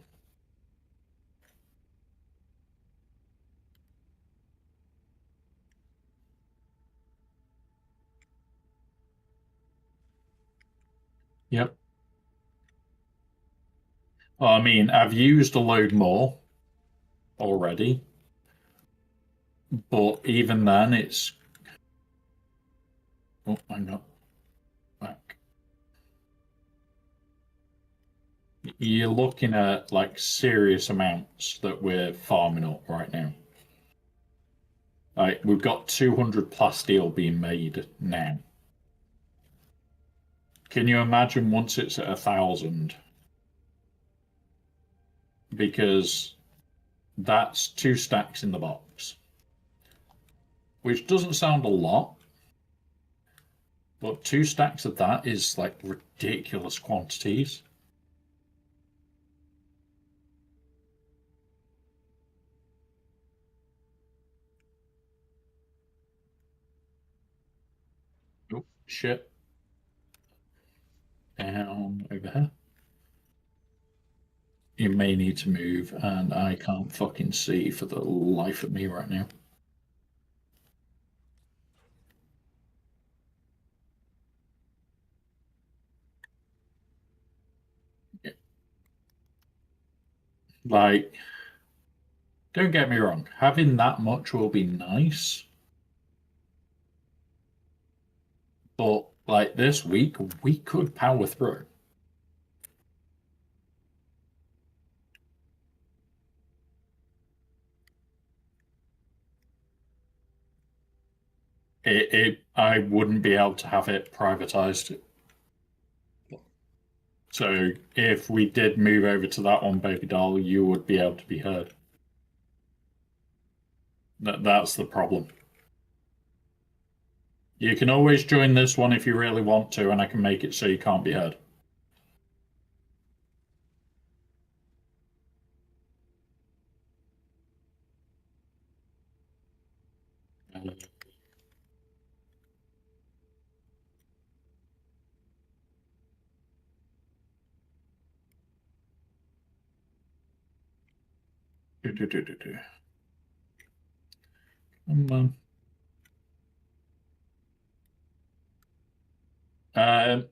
Yep. Well, I mean, I've used a load more already, but even then, it's. Oh, I'm not back. You're looking at like serious amounts that we're farming up right now. Like we've got 200 plasteel being made now. Can you imagine once it's at 1,000? Because that's 2 stacks in the box, which doesn't sound a lot, but 2 stacks of that is like ridiculous quantities. Oh, shit. Down over here. You may need to move, and I can't fucking see for the life of me right now. Like, don't get me wrong, having that much will be nice. But like this week, we could power through. I wouldn't be able to have it privatized. So if we did move over to that one, baby doll, you would be able to be heard. That's the problem. You can always join this one if you really want to, and I can make it so you can't be heard. Come on.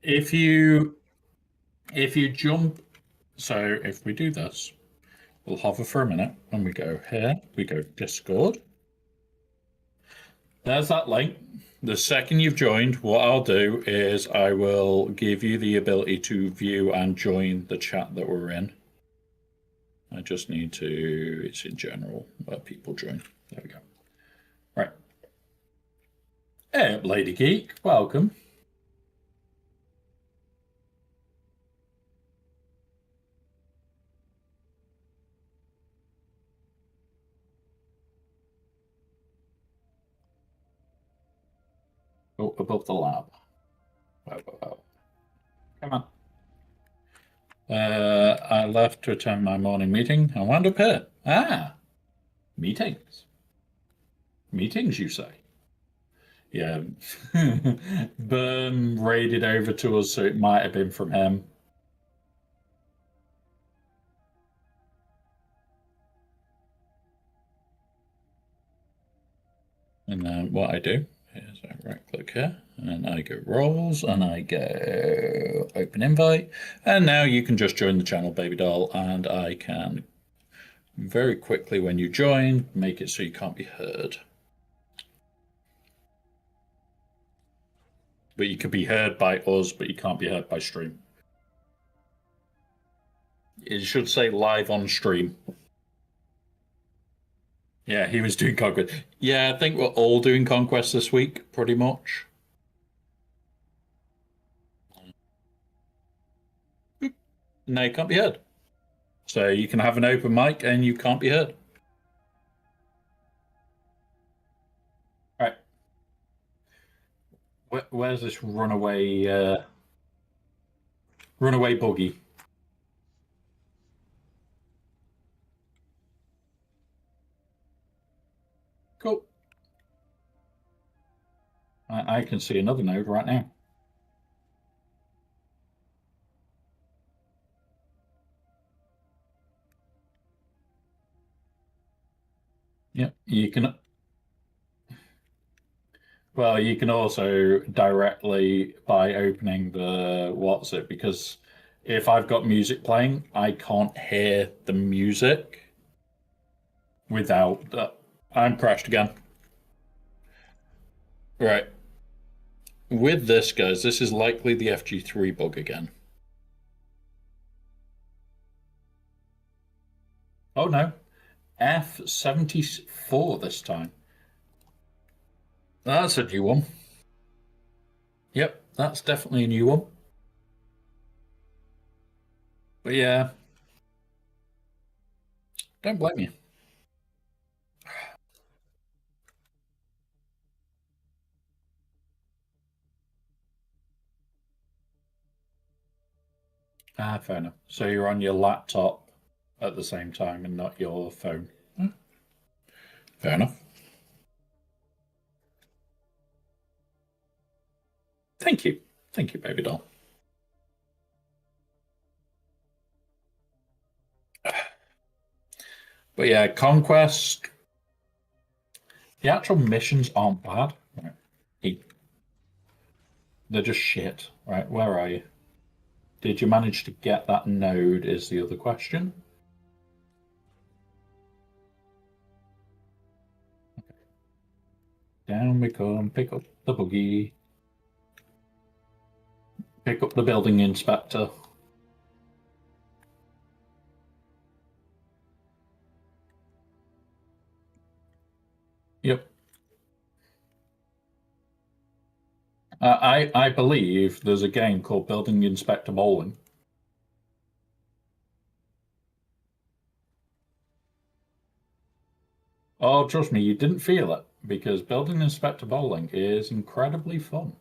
If you jump, so if we do this, we'll hover for a minute and we go here, we go Discord. There's that link. The second you've joined, what I'll do is I will give you the ability to view and join the chat that we're in. I just need to, it's in general where people join. There we go. Right. Hey, Lady Geek, welcome. Oh, above the lab. Whoa, whoa, whoa. Come on. I left to attend my morning meeting and wound up here. Ah, meetings. Meetings, you say? Yeah. Burn raided over to us, so it might have been from him. And then what I do is I right click here and I go roles and I go open invite. And now you can just join the channel, baby doll, and I can very quickly, when you join, make it so you can't be heard. But you can be heard by us, but you can't be heard by stream. It should say live on stream. Yeah, he was doing Conquest. Yeah, I think we're all doing Conquest this week, pretty much. No, you can't be heard. So you can have an open mic and you can't be heard. Right. Where's this runaway buggy? Cool. I can see another node right now. Yeah, you can. Well, you can also directly by opening the what's it, because if I've got music playing, I can't hear the music without that. I'm crashed again. Right. With this, guys, this is likely the FG3 bug again. Oh no, F74 this time. That's a new one. Yep, that's definitely a new one. But yeah, don't blame you. Ah, fair enough. So you're on your laptop at the same time and not your phone. Hmm, fair enough. Thank you. Thank you, baby doll. But yeah, Conquest, the actual missions aren't bad. Right. They're just shit. Right, where are you? Did you manage to get that node is the other question. Down we come, pick up the buggy, pick up the building inspector. Yep. I believe there's a game called Building Inspector Bowling. Oh, trust me, you didn't feel it because Building Inspector Bowling is incredibly fun.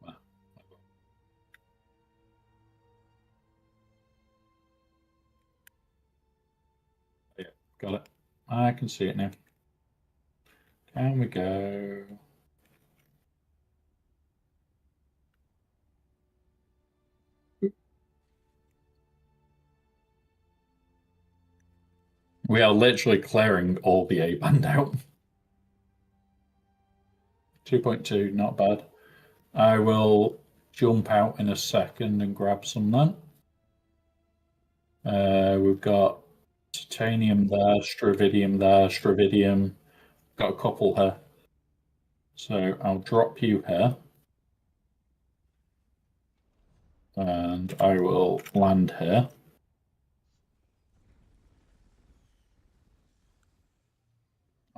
Well, yeah, got it. I can see it now. Can we go? We are literally clearing all the A band out. 2.2, not bad. I will jump out in a second and grab some then. We've got titanium there, stravidium there, stravidium. Got a couple here. So I'll drop you here. And I will land here.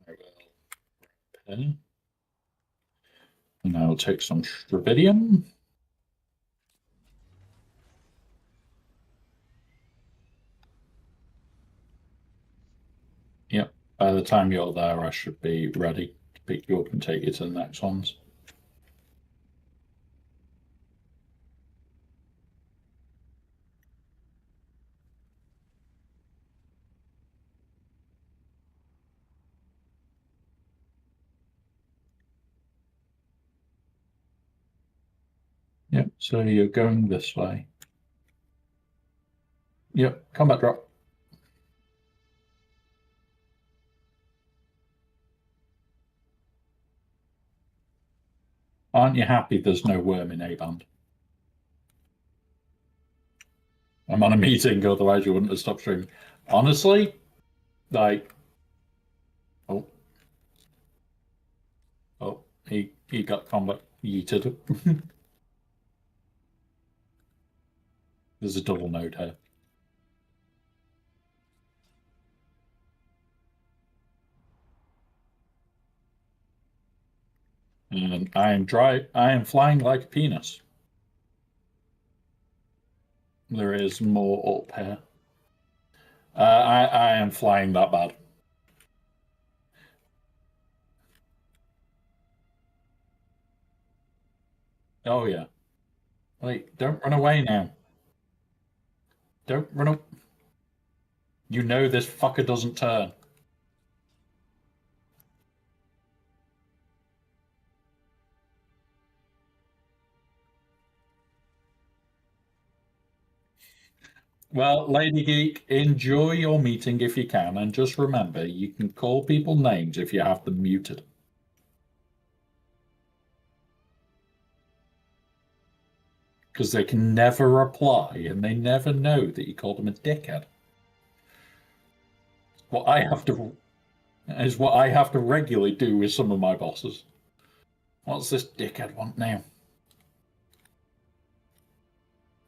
I will pin. And I will take some stravidium. Yep. By the time you're there, I should be ready to pick you up and take you to the next ones. Yep. So you're going this way. Yep. Combat drop. Aren't you happy there's no worm in A-band? I'm on a meeting, otherwise you wouldn't have stopped streaming. Honestly, like, oh, oh, he got combat yeeted. There's a double node here. And I am flying like a penis. There is more up here. I am flying that bad. Oh yeah. Wait, don't run away now. Don't run up. You know this fucker doesn't turn. Well, Lady Geek, enjoy your meeting if you can, and just remember, you can call people names if you have them muted. Because they can never reply, and they never know that you called them a dickhead. What I have to is what I have to regularly do with some of my bosses. What's this dickhead want now?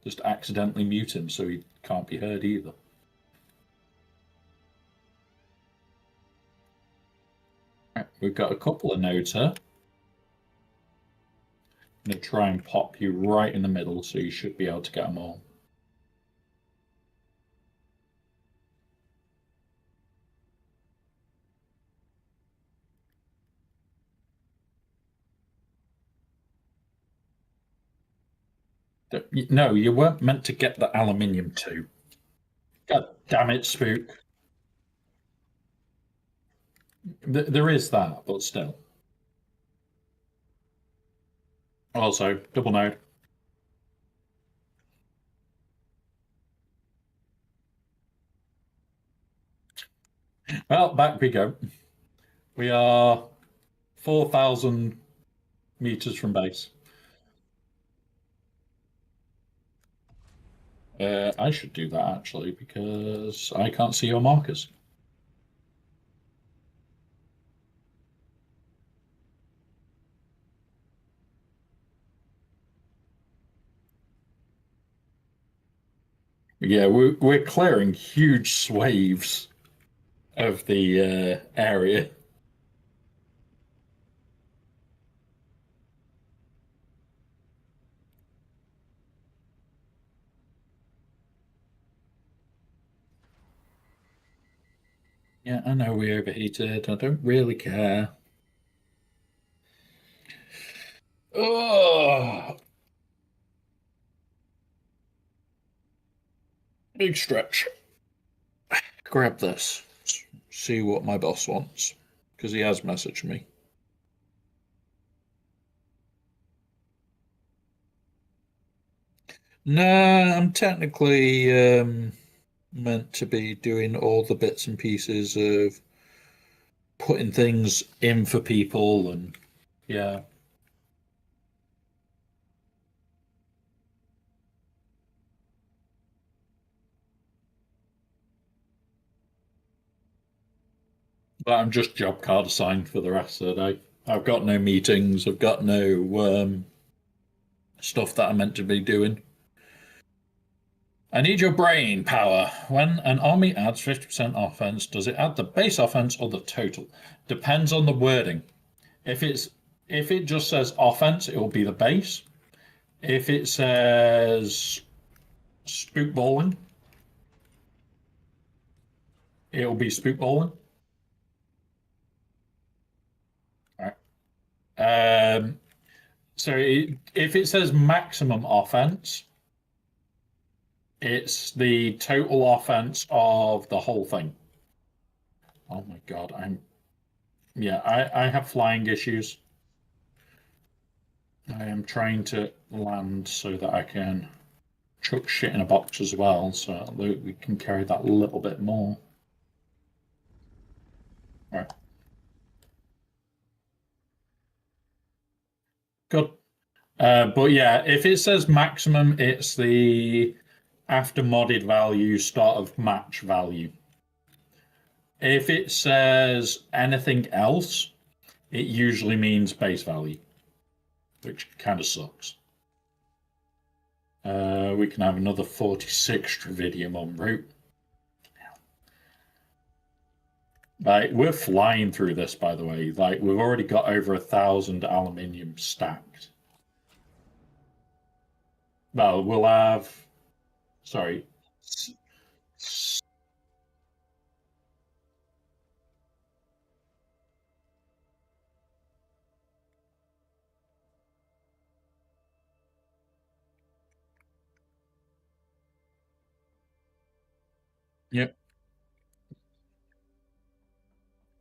Just accidentally mute him so he can't be heard either. Right, we've got a couple of nodes here. I'm going to try and pop you right in the middle so you should be able to get them all. No, you weren't meant to get the aluminium too. God damn it, Spook. There is that, but still. Also, double node. Well, back we go. We are 4,000 meters from base. I should do that actually because I can't see your markers. Yeah, we're clearing huge swathes of the area. Yeah, I know we overheated. I don't really care. Oh, big stretch. Grab this. See what my boss wants because he has messaged me. Nah, I'm technically meant to be doing all the bits and pieces of putting things in for people and yeah. But I'm just job card assigned for the rest of the day. I've got no meetings. I've got no stuff that I'm meant to be doing. I need your brain power. When an army adds 50% offense, does it add the base offense or the total? Depends on the wording. If it just says offense, it will be the base. If it says spook bowling, it will be spook bowling. All right. If it says maximum offense, it's the total offense of the whole thing. Oh my God, I have flying issues. I am trying to land so that I can chuck shit in a box as well, so we can carry that a little bit more. All right. Good. But yeah, if it says maximum, it's the after modded value, start of match value. If it says anything else, it usually means base value, which kind of sucks. We can have another 46 Dravidium en route. Like, we're flying through this, by the way. Like, we've already got over 1,000 aluminium stacked. Well, we'll have, sorry, Yep.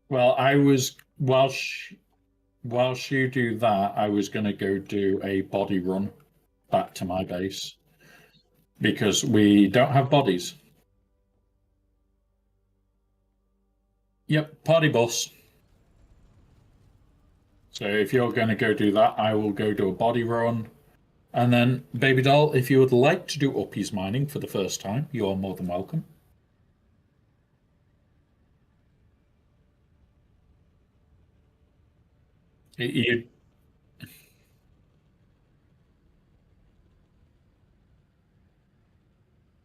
Well, I was whilst you do that, I was going to go do a body run back to my base because we don't have bodies. Yep, party bus. So if you're going to go do that, I will go do a body run. And then, Baby Doll, if you would like to do uppies mining for the first time, you are more than welcome. You,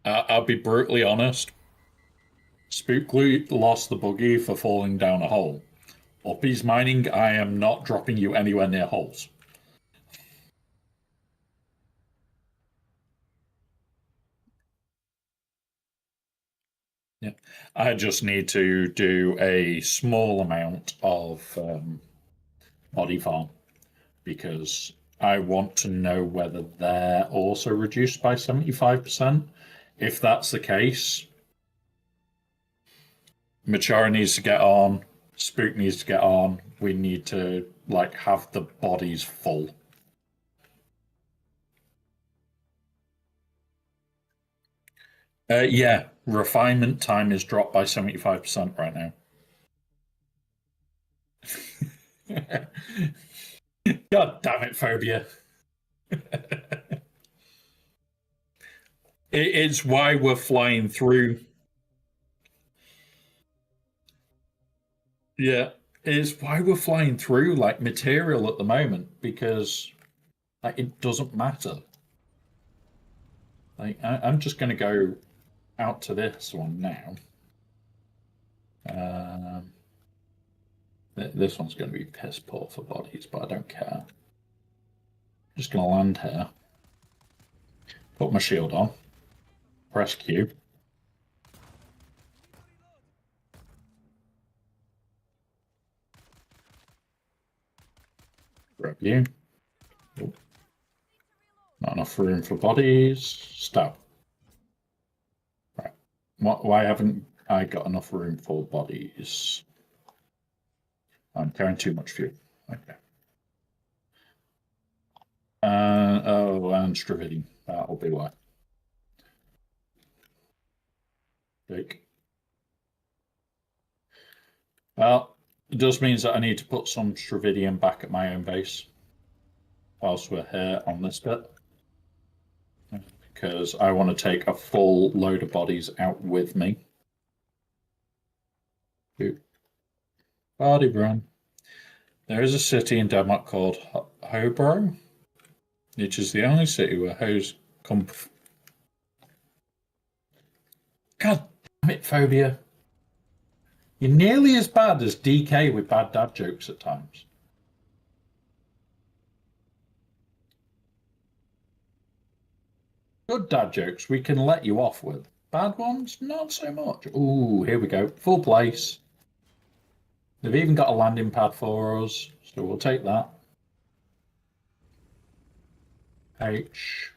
I'll be brutally honest. Spookly lost the buggy for falling down a hole. Uppies mining, I am not dropping you anywhere near holes. Yeah, I just need to do a small amount of body farm because I want to know whether they're also reduced by 75%. If that's the case, Machara needs to get on, Spook needs to get on. We need to like have the bodies full. Yeah, refinement time is dropped by 75% right now. God damn it, phobia. It's why we're flying through. Yeah, it's why we're flying through like material at the moment because like it doesn't matter. Like I'm just going to go out to this one now. Um, this one's going to be piss poor for bodies, but I don't care. Just going to land here, put my shield on, press Q. Grab you. Oh, not enough room for bodies. Stab. Right. Why haven't I got enough room for bodies? I'm carrying too much fuel. Okay. Oh, and Stravidian. That'll be why. Jake. Well, it does means that I need to put some Stravidian back at my own base whilst we're here on this bit. Because I want to take a full load of bodies out with me. Body run. There is a city in Denmark called Hobro, which is the only city where hoes come. God damn it, phobia. You're nearly as bad as DK with bad dad jokes at times. Good dad jokes we can let you off with. Bad ones, not so much. Ooh, here we go. Full place. They've even got a landing pad for us, so we'll take that. H.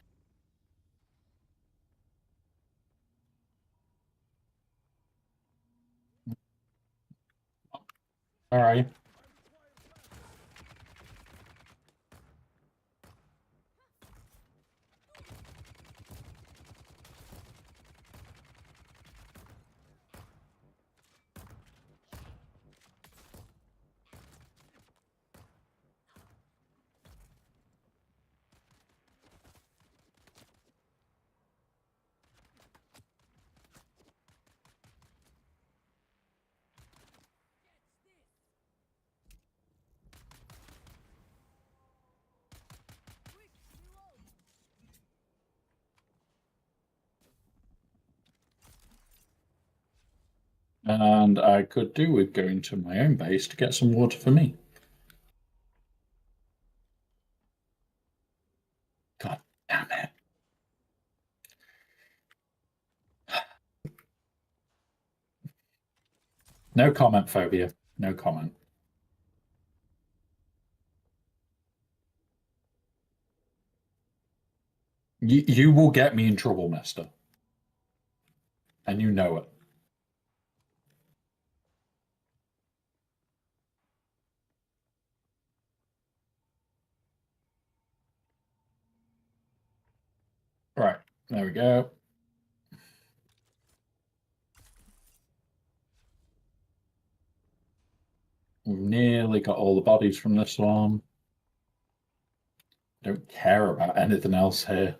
All right. And I could do with going to my own base to get some water for me. God damn it. No comment, phobia. No comment. You will get me in trouble, mister. And you know it. Right, there we go. We've nearly got all the bodies from this one. Don't care about anything else here.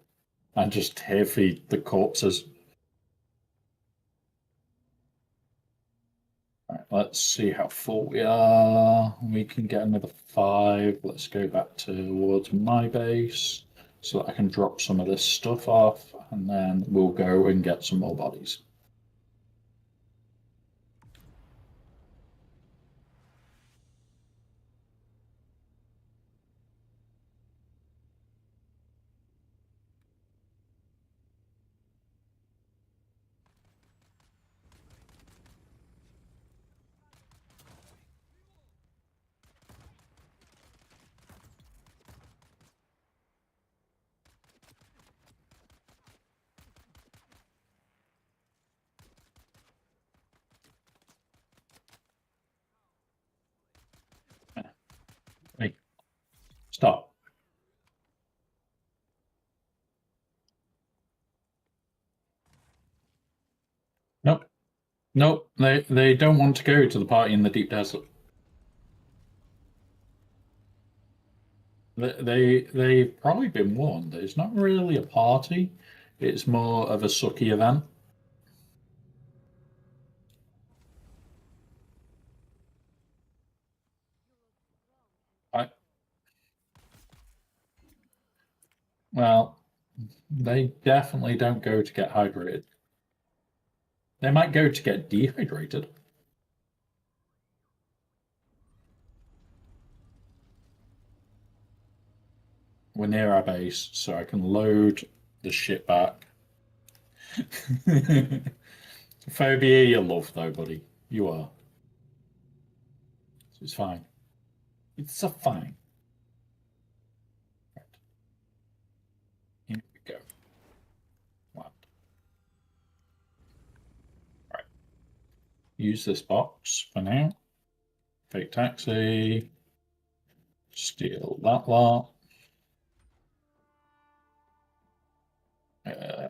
I'm just here for the corpses. Right, let's see how full we are. We can get another 5. Let's go back towards my base so that I can drop some of this stuff off, and then we'll go and get some more bodies. Hey, stop. Nope. Nope. They don't want to go to the party in the deep desert. They've probably been warned. It's not really a party. It's more of a sucky event. I, well, they definitely don't go to get hydrated. They might go to get dehydrated. We're near our base, so I can load the shit back. Phobia, you love though, buddy. You are. It's fine. It's a fine. Right. Here we go. Wow. Right. Use this box for now. Fake taxi. Steal that lot.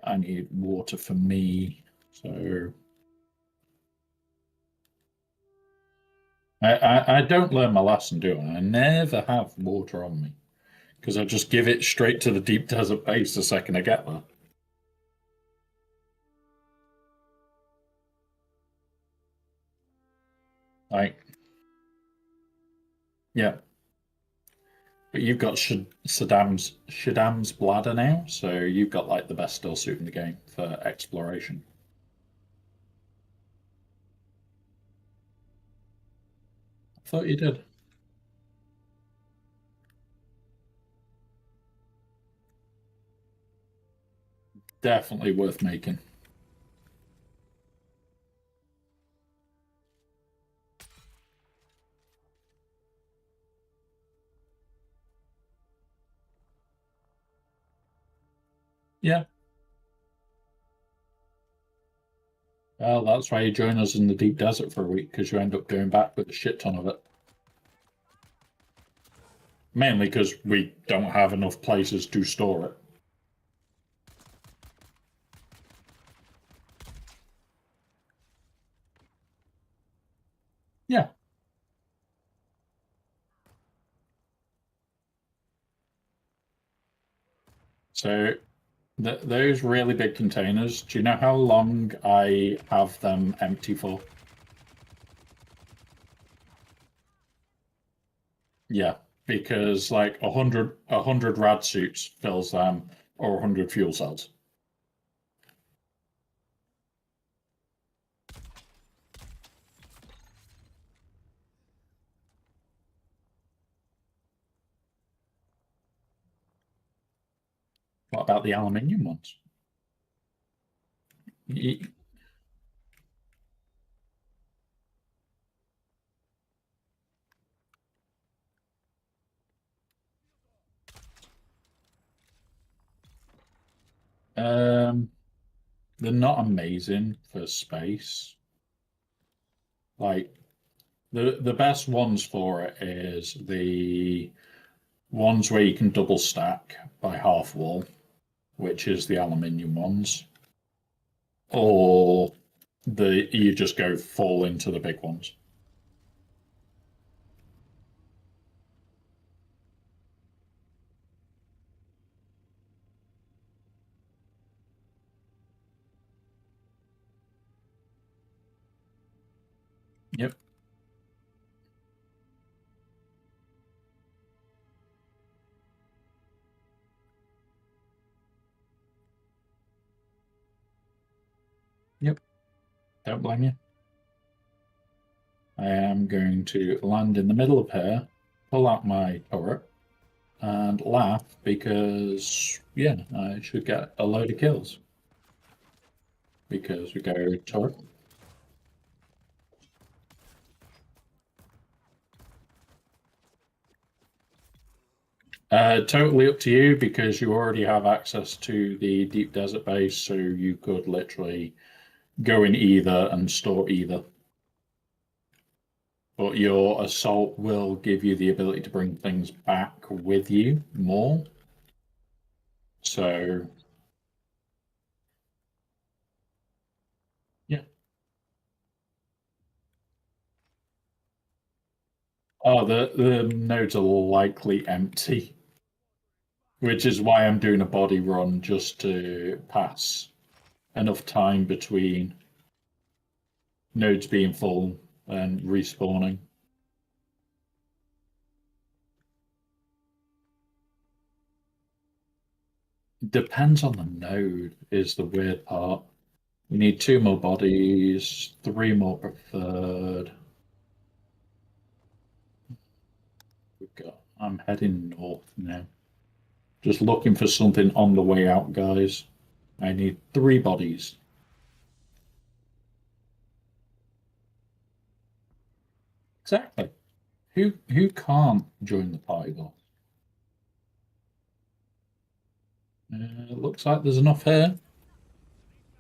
I need water for me, so I don't learn my lesson, do I? I never have water on me because I just give it straight to the deep desert base the second I get there. Like, yeah, but you've got Shaddam's bladder now, so you've got like the best still suit in the game for exploration. I thought you did. Definitely worth making. Yeah. Well, that's why you join us in the deep desert for a week, because you end up going back with a shit ton of it. Mainly because we don't have enough places to store it. Yeah. So those really big containers, do you know how long I have them empty for? Yeah, because like a hundred rad suits fills them, or 100 fuel cells. What about the aluminium ones? Y- Um, they're not amazing for space. Like the best ones for it is the ones where you can double stack by half wall. which is the aluminium ones, or you just go full into the big ones. Yep. Yep. Don't blame you. I am going to land in the middle of here, pull out my turret, and laugh because, yeah, I should get a load of kills. Because we go turret. Totally up to you because you already have access to the deep desert base, so you could literally go in either and store either. But your assault will give you the ability to bring things back with you more. So, yeah. Oh, the nodes are likely empty, which is why I'm doing a body run just to pass enough time between nodes being full and respawning. Depends on the node, is the weird part. We need 2 more bodies, 3 more preferred. I'm heading north now. Just looking for something on the way out, guys. I need 3 bodies. Exactly. Who can't join the party though? Looks like there's enough here.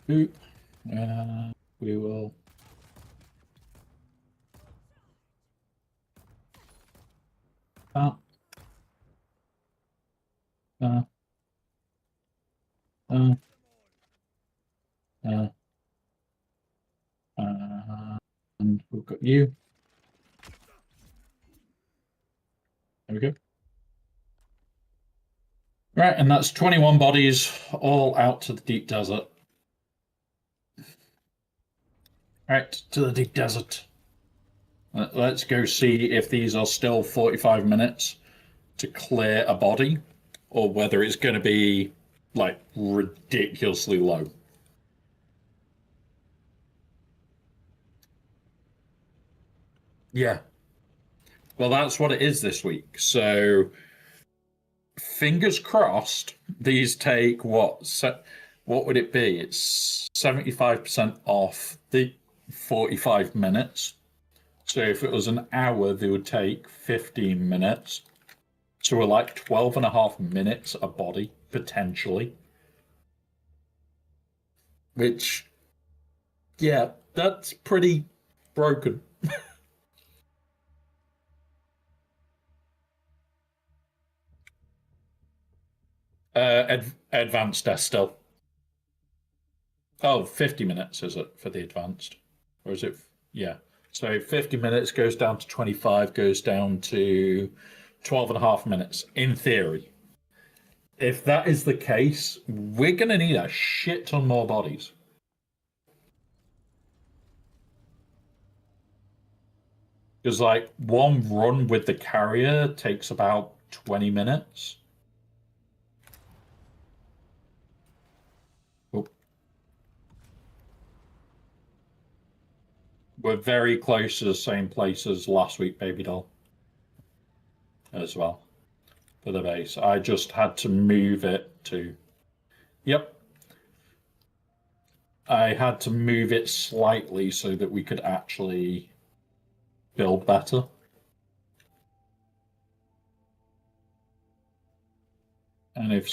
Who? We will. Uh, uh, uh, uh, and we've got you. There we go. Right, and that's 21 bodies all out to the deep desert. Right, to the deep desert. Let's go see if these are still 45 minutes to clear a body or whether it's going to be like ridiculously low. Yeah. Well, that's what it is this week. So fingers crossed these take what would it be? It's 75% off the 45 minutes. So if it was an hour, they would take 15 minutes. So we're like 12 and a half minutes a body, potentially. Which, yeah, that's pretty broken. Advanced Estelle. Oh, 50 minutes is it for the advanced? Or is it? Yeah. So 50 minutes goes down to 25, goes down to 12 and a half minutes, in theory. If that is the case, we're going to need a shit ton more bodies. Because, like, one run with the carrier takes about 20 minutes. Oh, we're very close to the same place as last week, baby doll, as well, for the base. I just had to move it to. Yep. I had to move it slightly so that we could actually build better. And if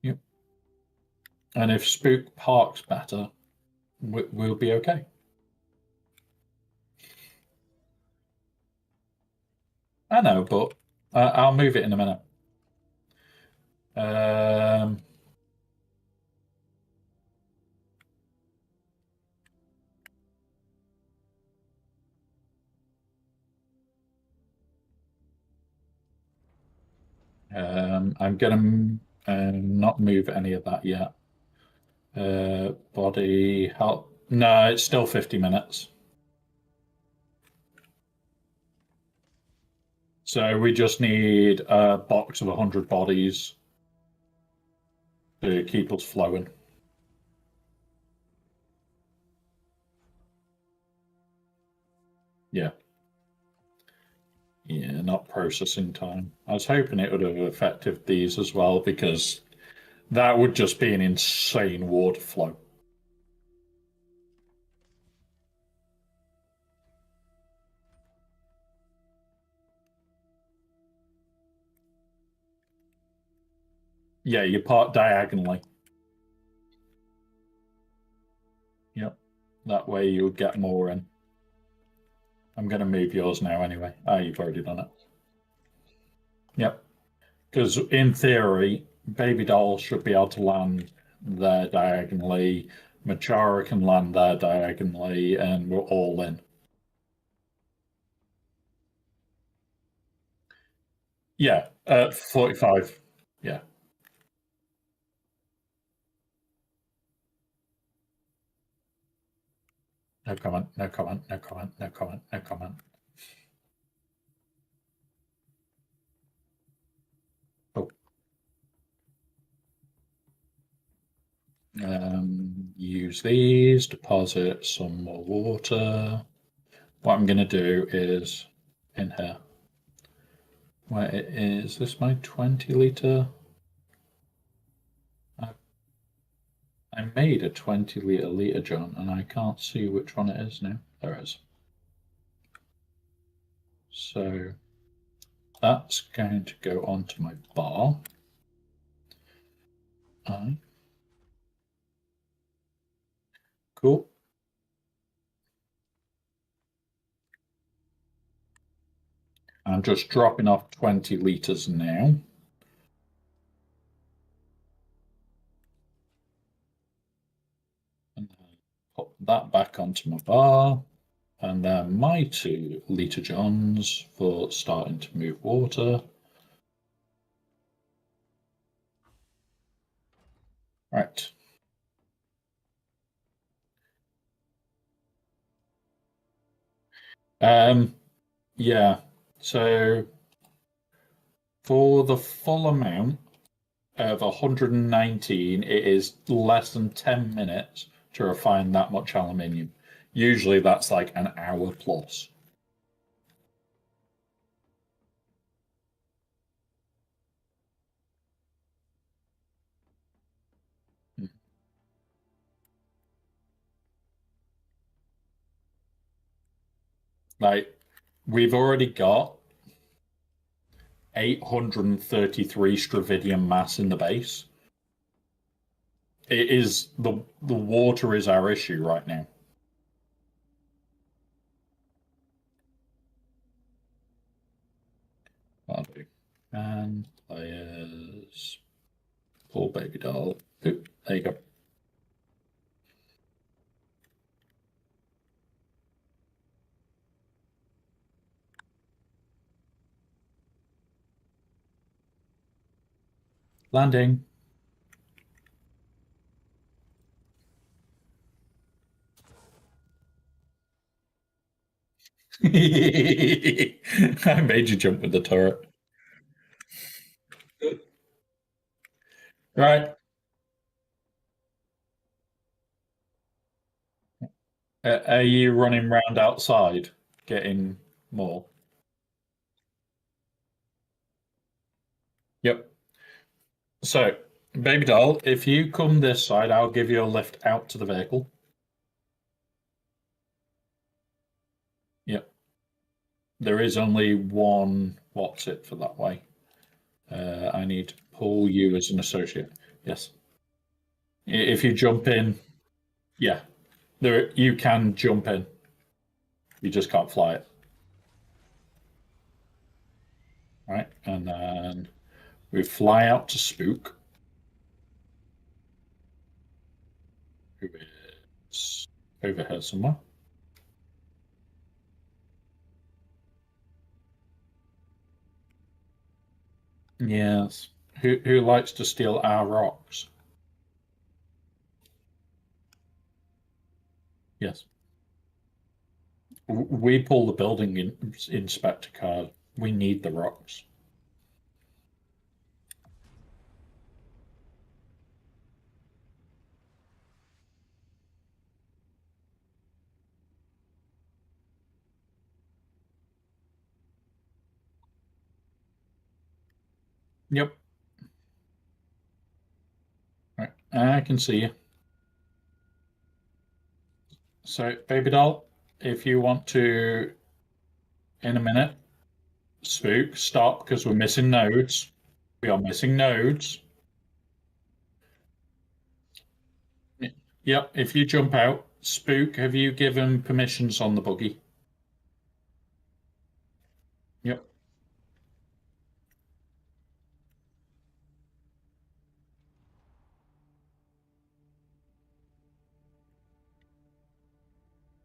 yep. And if Spook parks better, we'll be okay. I know, but I'll move it in a minute. Um, I'm gonna not move any of that yet. Body help. No, it's still 50 minutes. So we just need a box of 100 bodies to keep us flowing. Yeah. Yeah, not processing time. I was hoping it would have affected these as well because that would just be an insane water flow. Yeah, you part diagonally. Yep. That way you would get more in. I'm going to move yours now anyway. Ah, you've already done it. Yep. Because in theory, Baby Doll should be able to land there diagonally. Machara can land there diagonally, and we're all in. Yeah, 45. Yeah. No comment, no comment, no comment, no comment, no comment. Oh. Use these, deposit some more water. What I'm going to do is in here. Where it is this my 20 litre? I made a 20 litre John, and I can't see which one it is now. There it is. So that's going to go onto my bar. Cool. I'm just dropping off 20 litres now. And put that back onto my bar. And then my 2 litre Johns for starting to move water. Right. Yeah. So for the full amount of 119, it is less than 10 minutes to refine that much aluminium. Usually that's like an hour plus. Like we've already got 833 stravidium mass in the base. It is the water is our issue right now. I'll do. And players pull Baby Doll. Oop, there you go. Landing. I made you jump with the turret. Right. Are you running round outside getting more? Yep. So, Baby Doll, if you come this side, I'll give you a lift out to the vehicle. Yep. There is only one what's it for that way. I need to pull you as an associate. Yes. If you jump in, yeah, there you can jump in. You just can't fly it. right? And then we fly out to Spook, who is over here somewhere. Yes. Who likes to steal our rocks? Yes. We pull the building inspector card. We need the rocks. Yep. Right. I can see you. So, baby doll, if you want to, in a minute, Spook, stop because we're missing nodes. We are missing nodes. Yep, if you jump out, Spook, have you given permissions on the buggy? Yep.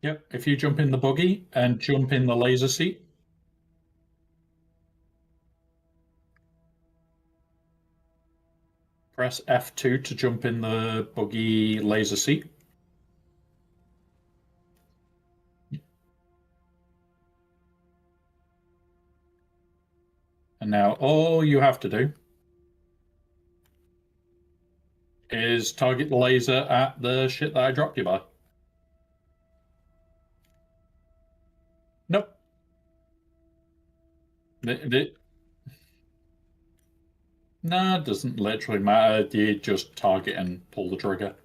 Yep. If you jump in the buggy and jump in the laser seat, press F2 to jump in the buggy laser seat. And now all you have to do is target the laser at the shit that I dropped you by. Nope. No, it doesn't literally matter. You just target and pull the trigger.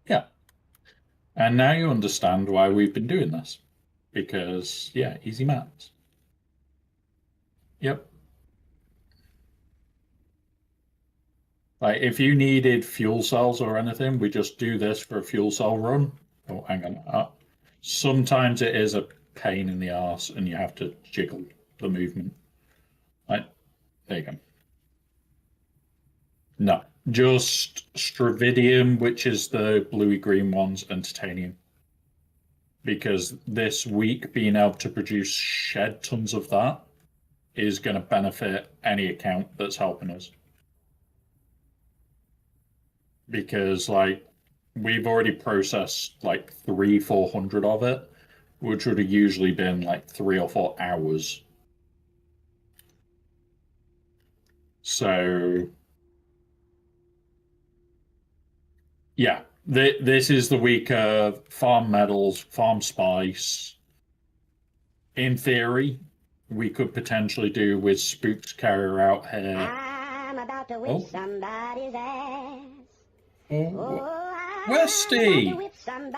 Yeah. And now you understand why we've been doing this. Because, yeah, easy maths. Yep. Like, if you needed fuel cells or anything, we just do this for a fuel cell run. Oh, hang on. Sometimes it is a pain in the arse and you have to jiggle the movement. Right, there you go. No, just Stravidium, which is the bluey green ones, and titanium. Because this week being able to produce shed tons of that is going to benefit any account that's helping us. Because like we've already processed like 400 of it, which would have usually been like 3 or 4 hours. So yeah, this is the week of farm metals, farm spice. In theory, we could potentially do with Spook's carrier out here. I'm about to whip somebody's ass. Oh, Westy!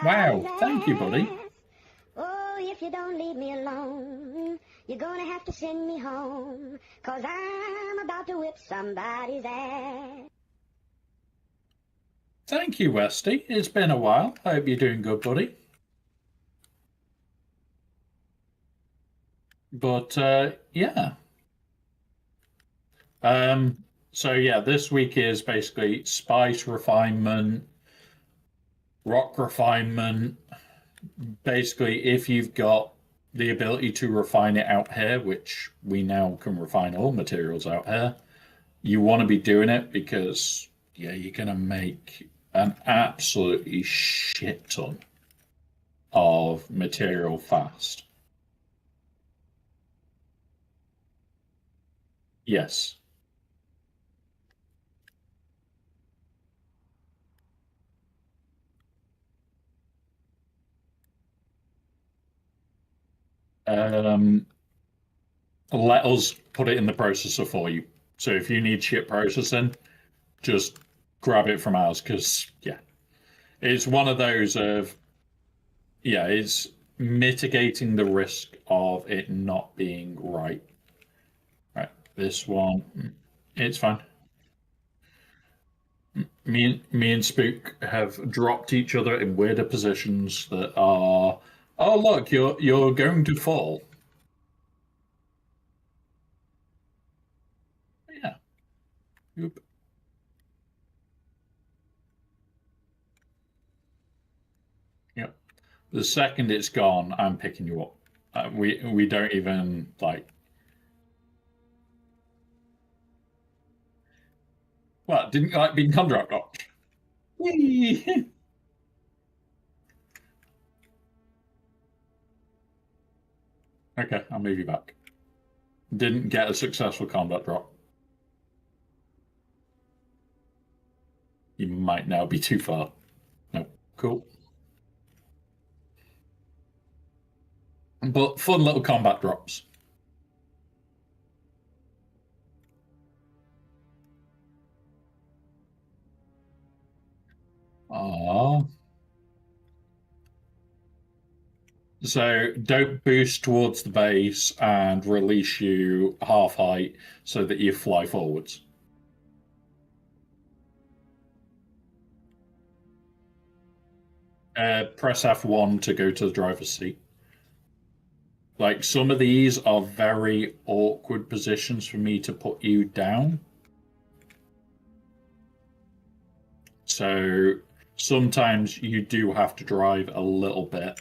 Wow, thank you, buddy. Oh, if you don't leave me alone, you're gonna have to send me home, 'cause I'm about to whip somebody's ass. Thank you, Westy. It's been a while. I hope you're doing good, buddy. But yeah. So yeah, this week is basically spice refinement, rock refinement. Basically, if you've got the ability to refine it out here, which we now can refine all materials out here, you want to be doing it because yeah, you're gonna make an absolutely shit ton of material fast. Yes. Um, Let us put it in the processor for you. So if you need shit processing, just grab it from ours because yeah, it's one of those of yeah, it's mitigating the risk of it not being right. Right, this one. It's fine. Me and Spook have dropped each other in weirder positions that are. Oh look, you're going to fall. Yeah. Oop. Yep. The second it's gone, I'm picking you up. We don't even like. Well, didn't you like being contract locked? Whee! Okay, I'll move you back. Didn't get a successful combat drop. You might now be too far. No, cool. But fun little combat drops. Ah. So don't boost towards the base and release you half height so that you fly forwards. Press F1 to go to the driver's seat. Like some of these are very awkward positions for me to put you down. So sometimes you do have to drive a little bit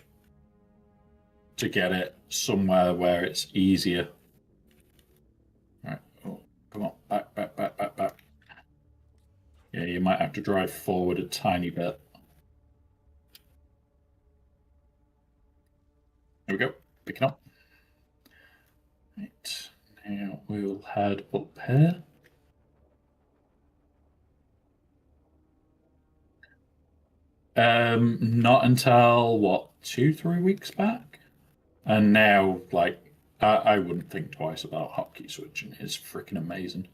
to get it somewhere where it's easier. All right. Oh, come on. Back, back, back, back, back. Yeah, you might have to drive forward a tiny bit. There we go. Picking up. Right. Now we'll head up here. Not until what, 2, 3 weeks back? And now, like, I wouldn't think twice about hotkey switching. It's freaking amazing.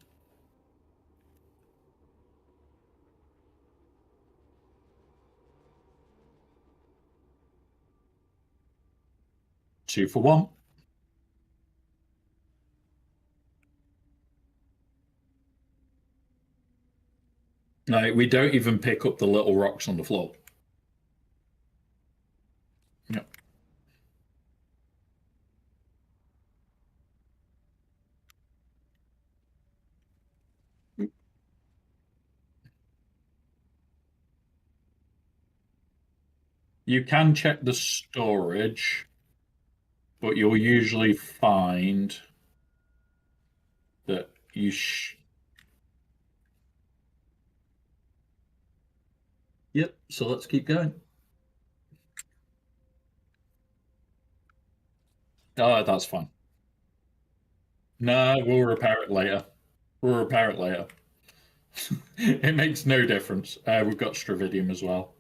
Two for one. Like, we don't even pick up the little rocks on the floor. Yep. You can check the storage, but you'll usually find that you Yep, so let's keep going. Oh, that's fine. No, we'll repair it later. We'll repair it later. It makes no difference. We've got Stravidium as well.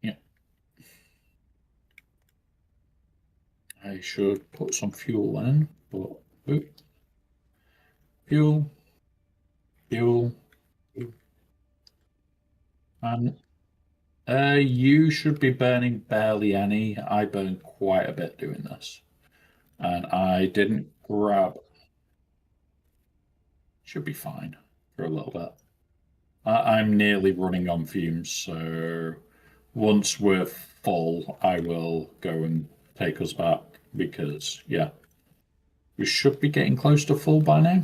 Yeah. I should put some fuel in, but oop, fuel, fuel, and you should be burning barely any. I burn quite a bit doing this, and I didn't grab. Should be fine for a little bit. I'm nearly running on fumes, so once we're full, I will go and take us back because, yeah, we should be getting close to full by now.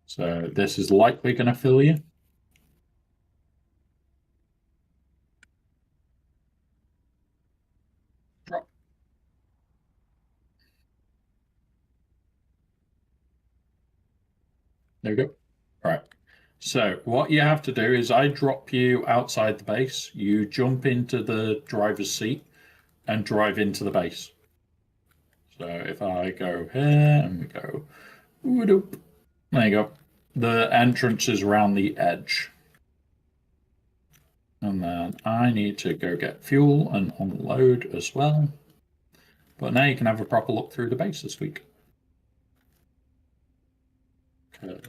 So this is likely going to fill you. Drop. There we go. All right. So what you have to do is I drop you outside the base. You jump into the driver's seat and drive into the base. So if I go here and we go, whoop, there you go. The entrance is around the edge. And then I need to go get fuel and unload as well. But now you can have a proper look through the base this week. Okay.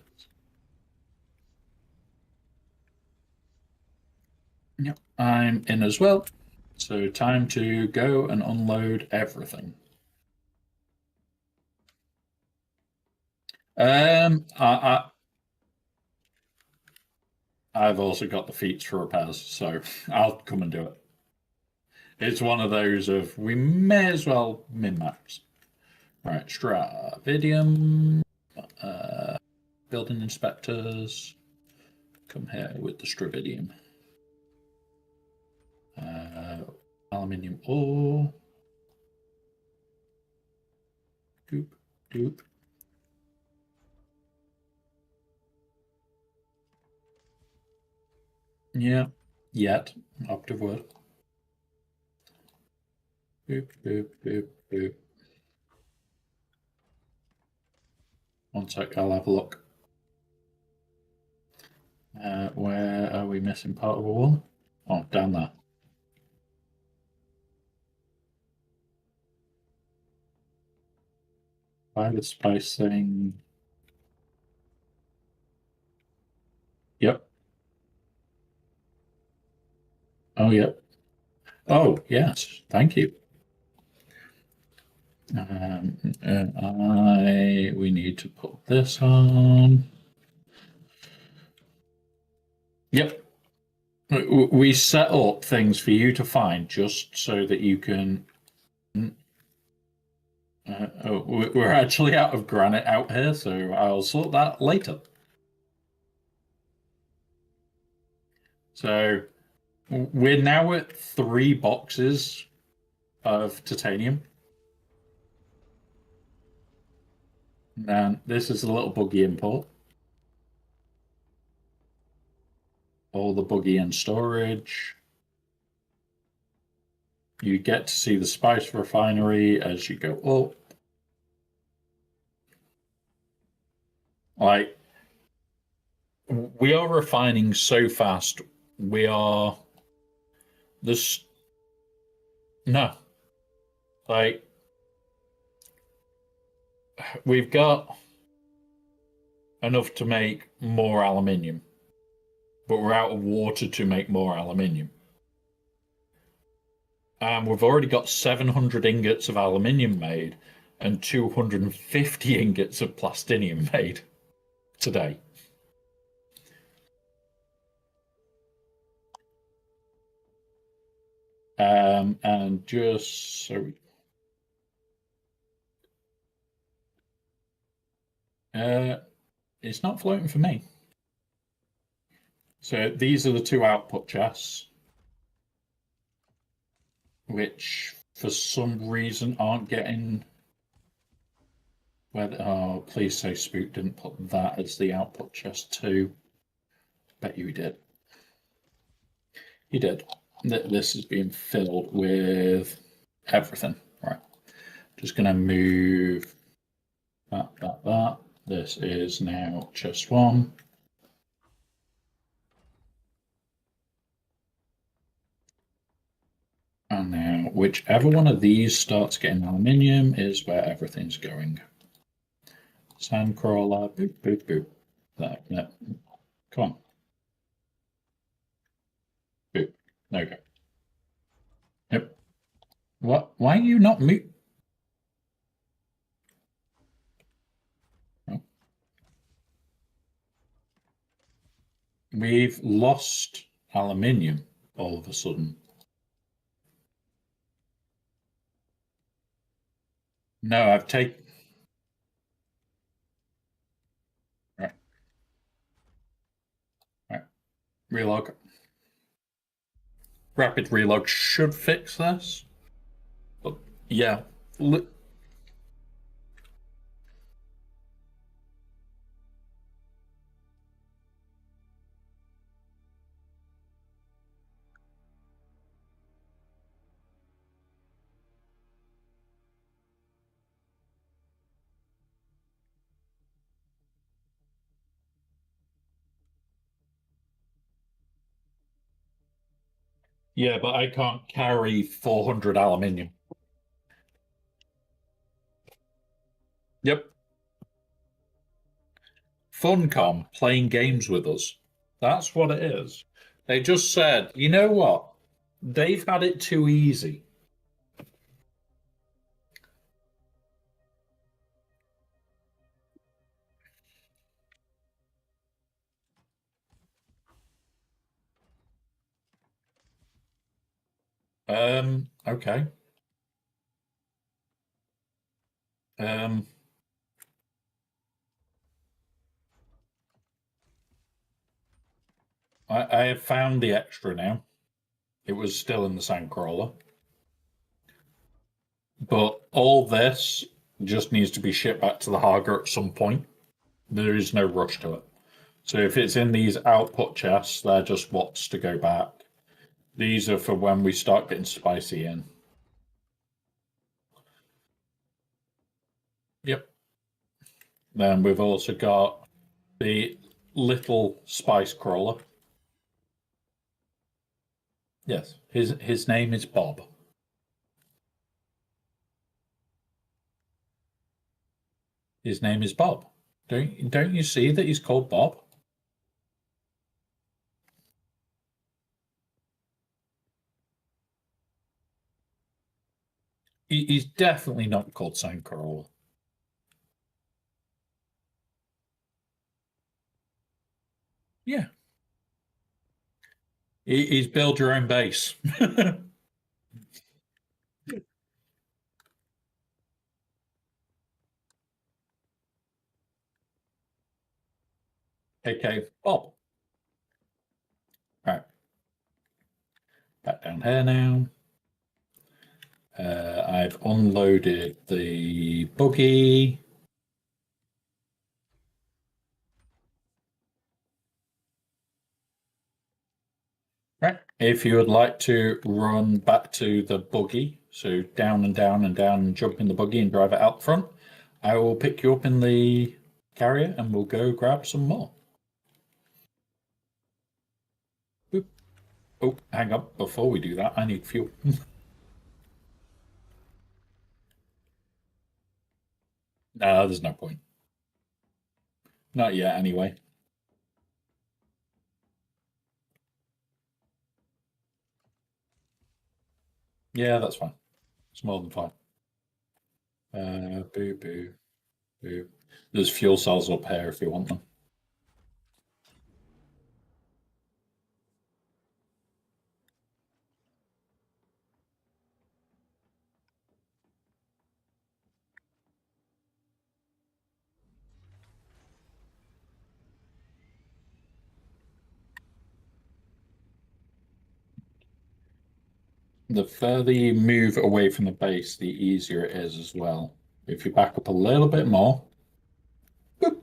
Yep, I'm in as well. So time to go and unload everything. Um, I, I've also got the feats for repairs, so I'll come and do it. It's one of those of we may as well min-max. Right, Stravidium, building inspectors, come here with the Stravidium. Aluminium ore. Doop, doop. Yeah, yet. Operative word. Boop, boop, boop, boop. One sec, I'll have a look. Where are we missing part of a wall? Oh, down there. By the spice thing. Yep. Oh, yep. Oh, yes. Thank you. We need to put this on. Yep. We set up things for you to find just so that you can. We're actually out of granite out here, so I'll sort that later. So we're now at 3 boxes of titanium. And this is a little buggy import. All the buggy in storage. You get to see the spice refinery as you go up. Like, we are refining so fast. We are this. No, like, we've got enough to make more aluminium, but we're out of water to make more aluminium. And we've already got 700 ingots of aluminium made and 250 ingots of plastinium made today. And just so it's not floating for me. So these are the 2 output chests, which for some reason aren't getting where. Oh, please say Spook didn't put that as the output chest too. Bet you he did. He did. This is being filled with everything. Right. Just gonna move that. This is now chest 1. And now, whichever one of these starts getting aluminium is where everything's going. Sandcrawler, boop, boop, boop. There. Come on. Boop. There we go. Yep. What? Why are you not mute? Oh. We've lost aluminium all of a sudden. No, I've taken. Right. Right. Relog. Rapid relog should fix this. But yeah. Yeah, but I can't carry 400 aluminium. Yep. Funcom playing games with us. That's what it is. They just said, you know what? They've had it too easy. Okay. Um, I have found the extra now. It was still in the sandcrawler. But all this just needs to be shipped back to the Hager at some point. There is no rush to it. So if it's in these output chests, they're just what's to go back. These are for when we start getting spicy in. Yep. Then we've also got the little spice crawler. Yes, his name is Bob. His name is Bob. Don't you see that he's called Bob? He's definitely not called Sandcrawler. Yeah. He's build your own base. Okay, Bob. All right. Back down here now. I've unloaded the buggy. Right. If you would like to run back to the buggy, so down and down and down and jump in the buggy and drive it out front, I will pick you up in the carrier and we'll go grab some more. Boop. Oh, hang on. Before we do that, I need fuel. No, there's no point. Not yet, anyway. Yeah, that's fine. It's more than fine. Boo, boo, boo. There's fuel cells up here if you want them. The further you move away from the base, the easier it is as well. If you back up a little bit more, boop,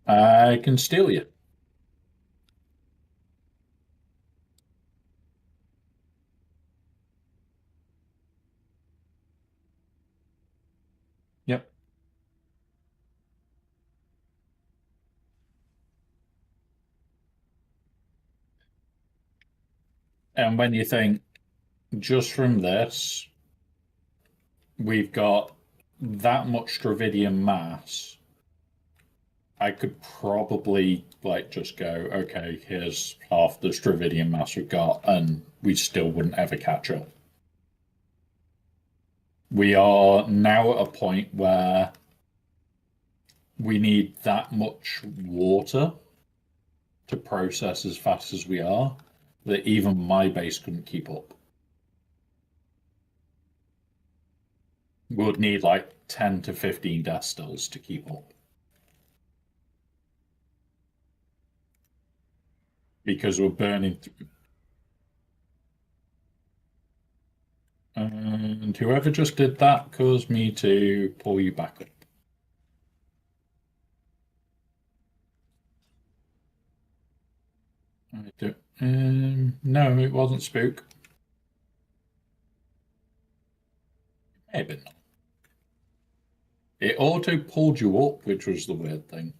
I can steal you. Yep. And when you think, just from this, we've got that much Dravidian mass, I could probably like just go, okay, here's half the Dravidian mass we've got, and we still wouldn't ever catch up. We are now at a point where we need that much water to process as fast as we are that even my base couldn't keep up. Would need like 10 to 15 death stars to keep up. Because we're burning through. And whoever just did that caused me to pull you back up. No, it wasn't Spook. Maybe not. It auto pulled you up, which was the weird thing.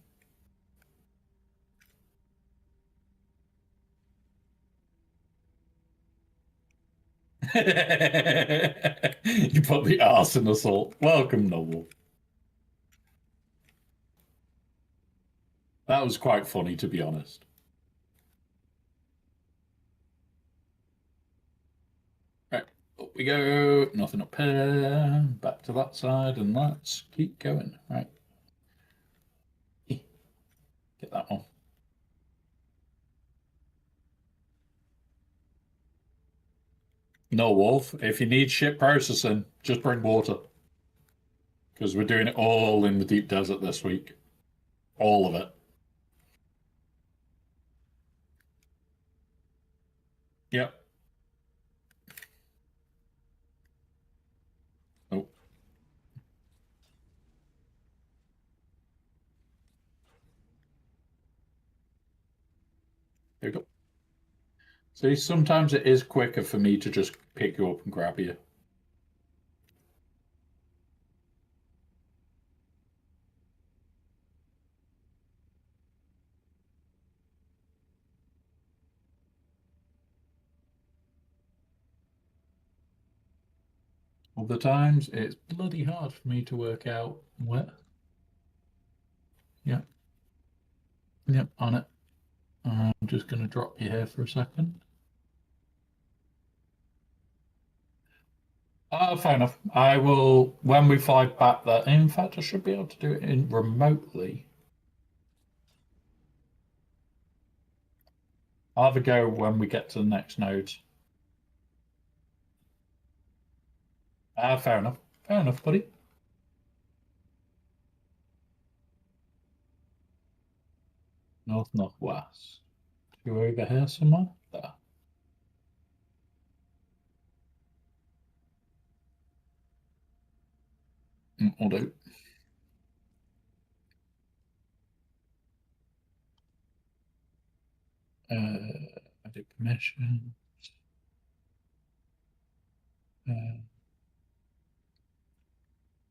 You put the arse in assault. Welcome, Noble. That was quite funny, to be honest. Up we go. Nothing up here. Back to that side, and let's keep going. Right. Get that one. No, Wolf. If you need ship processing, just bring water. Because we're doing it all in the deep desert this week. All of it. Yep. Oh, there you go. See, sometimes it is quicker for me to just pick you up and grab you. Other times, it's bloody hard for me to work out where. Yep. Yep, on it. I'm just going to drop you here for a second. Fair enough. I will, when we fly back there, in fact, I should be able to do it in remotely. I'll have a go when we get to the next node. Fair enough. Fair enough, buddy. North, northwest. You over here somewhere? There. I'll do. Edit permission.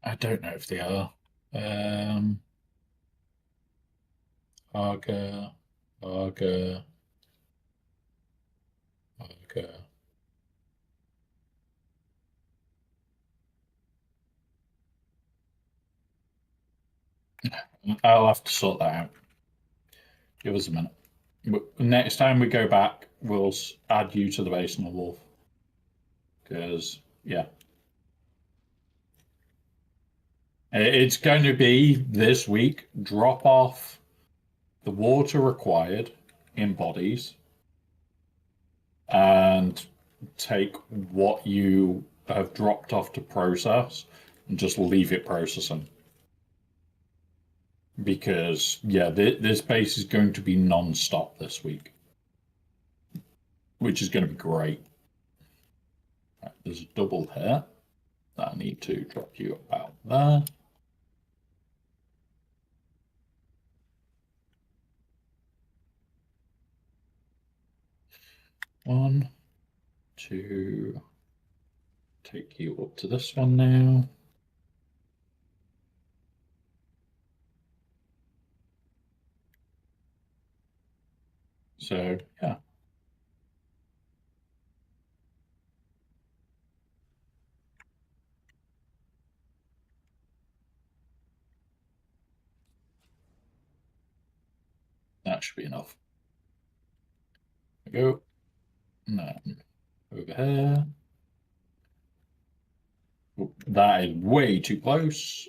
I don't know if they are. Arga, Arga, Arga. I'll have to sort that out. Give us a minute. Next time we go back, we'll add you to the base on the wolf. Because, yeah. It's going to be this week, drop off the water required in bodies and take what you have dropped off to process and just leave it processing. Because, yeah, this base is going to be non-stop this week, which is going to be great. Right, there's a double here. I need to drop you about there. One, two, take you up to this one now. So, yeah. That should be enough. There we go. And then over here. Oh, that is way too close.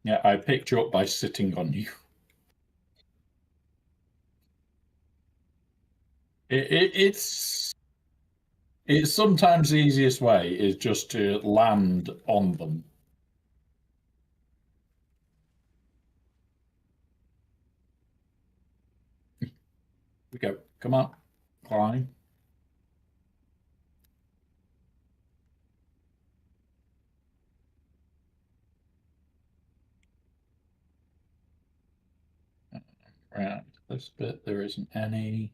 Yeah, I picked you up by sitting on you. It's sometimes the easiest way is just to land on them. We go. Come on. Climb. Right. This bit, there isn't any.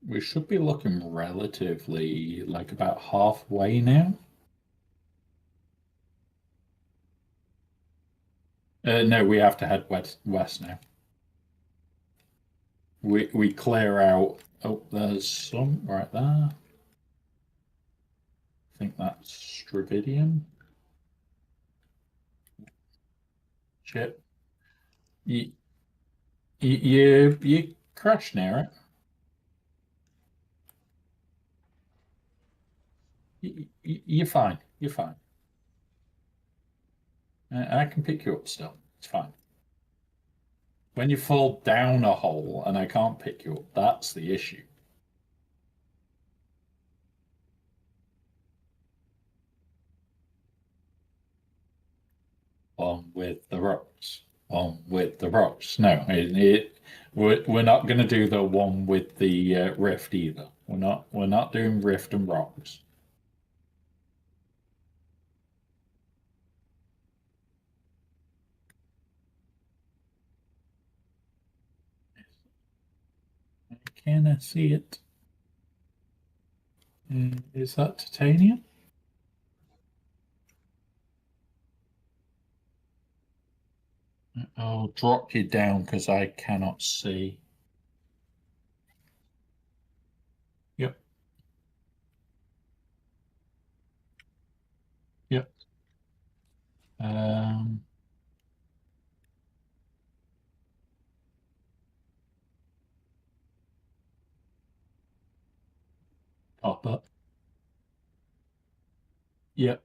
We should be looking relatively like about halfway now. No, we have to head west now. We clear out. Oh, there's some right there. I think that's Stravidium. Shit. You you crashed near it. You're fine. You're fine. I can pick you up still. It's fine. When you fall down a hole and I can't pick you up, that's the issue. On with the rocks. On with the rocks. No, we're not going to do the one with the rift either. We're not doing rift and rocks. Can I see it? Is that titanium? I'll drop you down because I cannot see. Yep, yep. Um, Pop up. Yep.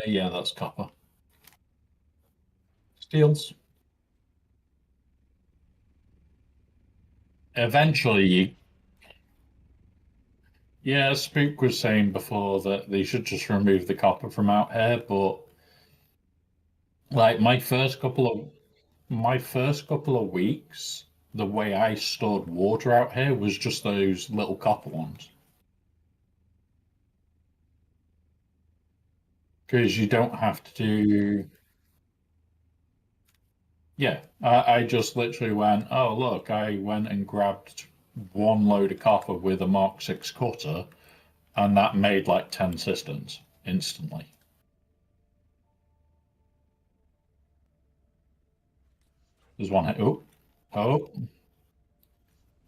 Yeah, that's copper. Steels. Eventually, yeah, Spook was saying before that they should just remove the copper from out here, but like my first couple of weeks, the way I stored water out here was just those little copper ones. Because you don't have to do. Yeah, I just literally went, oh, look, I went and grabbed one load of copper with a Mark 6 cutter, and that made like 10 cisterns instantly. There's one here. Oh, oh,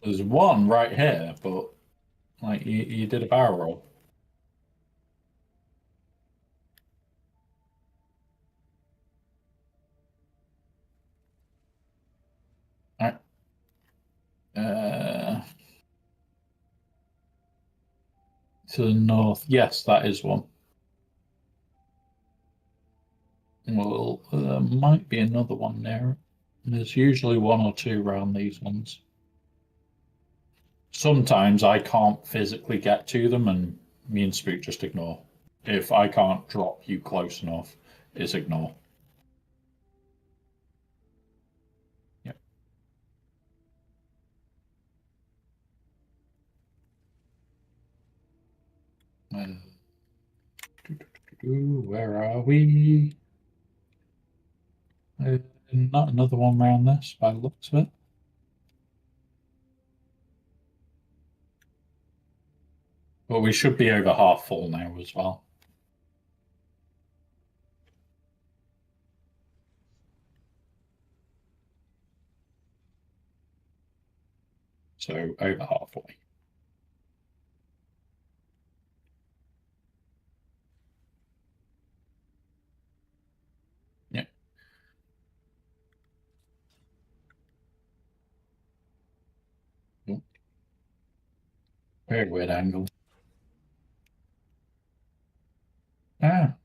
there's one right here, but like you did a barrel roll. All right. To the north. Yes, that is one. Well, there might be another one there. There's usually one or two around these ones. Sometimes I can't physically get to them, and me and Spook just ignore. If I can't drop you close enough, it's ignore. Yep. And where are we? Not another one around this by the looks of it. But we should be over half full now as well. So over halfway. Yep. Oh, very weird angle. Ah.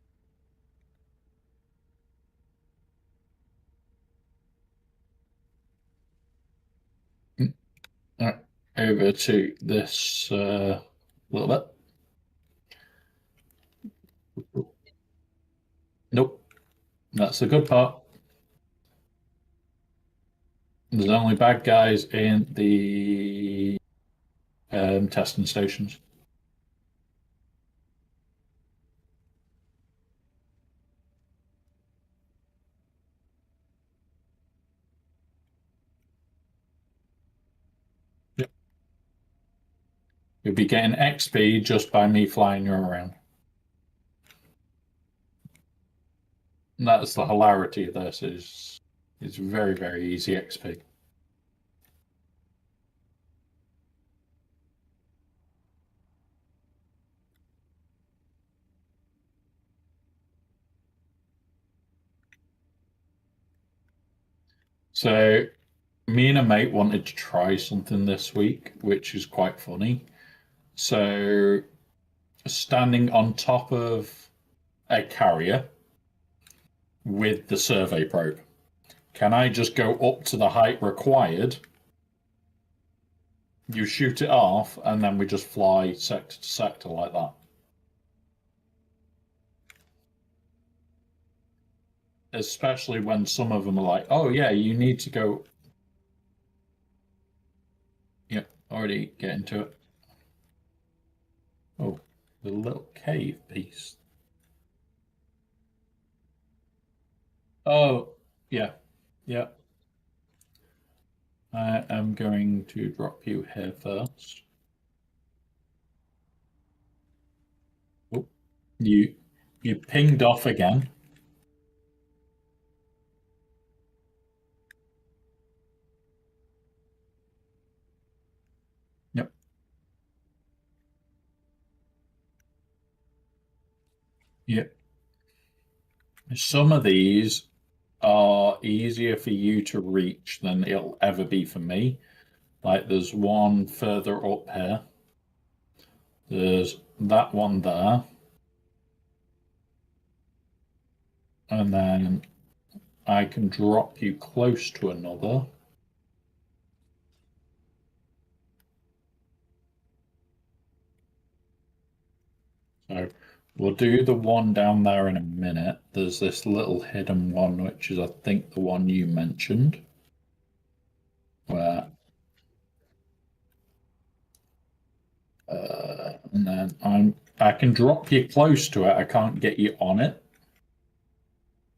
Mm, right. Over to this little bit. Nope. That's the good part. There's only bad guys in the testing stations. Yep. You'll be getting XP just by me flying you around. And that's the hilarity of this is it's very, very easy XP. So me and a mate wanted to try something this week, which is quite funny. So standing on top of a carrier with the survey probe. Can I just go up to the height required? You shoot it off, and then we just fly sector to sector like that. Especially when some of them are like, oh, yeah, you need to go. Yep, already getting to it. Oh, the little cave piece. Oh, yeah, yeah. I am going to drop you here first. Oh, you you pinged off again. Yep. Yep. Some of these are easier for you to reach than it'll ever be for me. Like there's one further up here. There's that one there. And then I can drop you close to another. So we'll do the one down there in a minute. There's this little hidden one, which is, I think, the one you mentioned. Where, and then I can drop you close to it. I can't get you on it.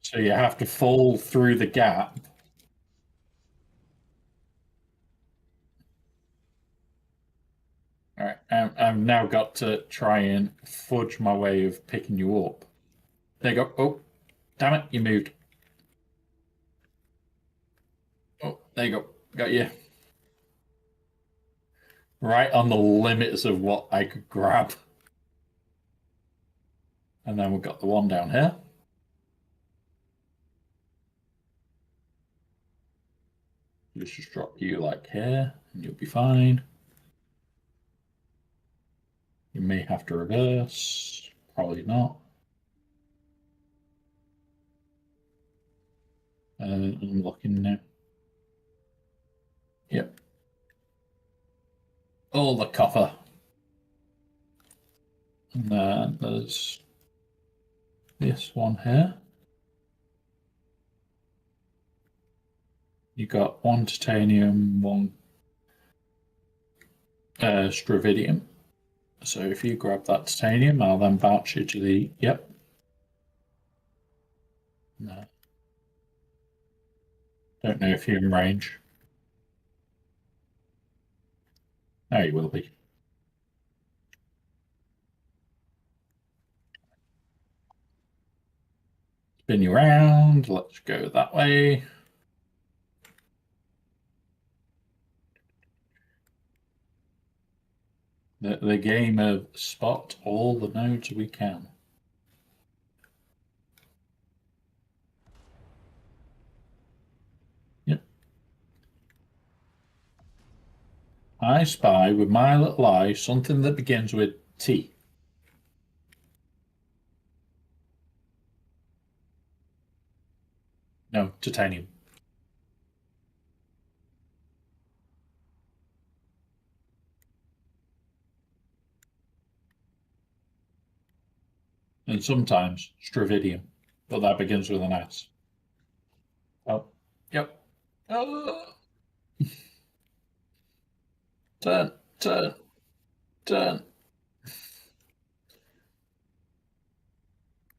So you have to fall through the gap. All right, I've now got to try and fudge my way of picking you up. There you go. Oh, damn it, you moved. Oh, there you go. Got you. Right on the limits of what I could grab. And then we've got the one down here. Just drop you like here, and you'll be fine. You may have to reverse. Probably not. I'm looking now. Yep. All the copper. And then there's this one here. You got one titanium, one stravidium. So if you grab that titanium, I'll then bounce you to the, yep. No. Don't know if you're in range. Oh, you will be. Spin you around. Let's go that way. The game of spot all the nodes we can. Yep. I spy with my little eye something that begins with T. No, titanium. And sometimes stravidium, but that begins with an S. Oh, yep. Oh, turn, turn, turn.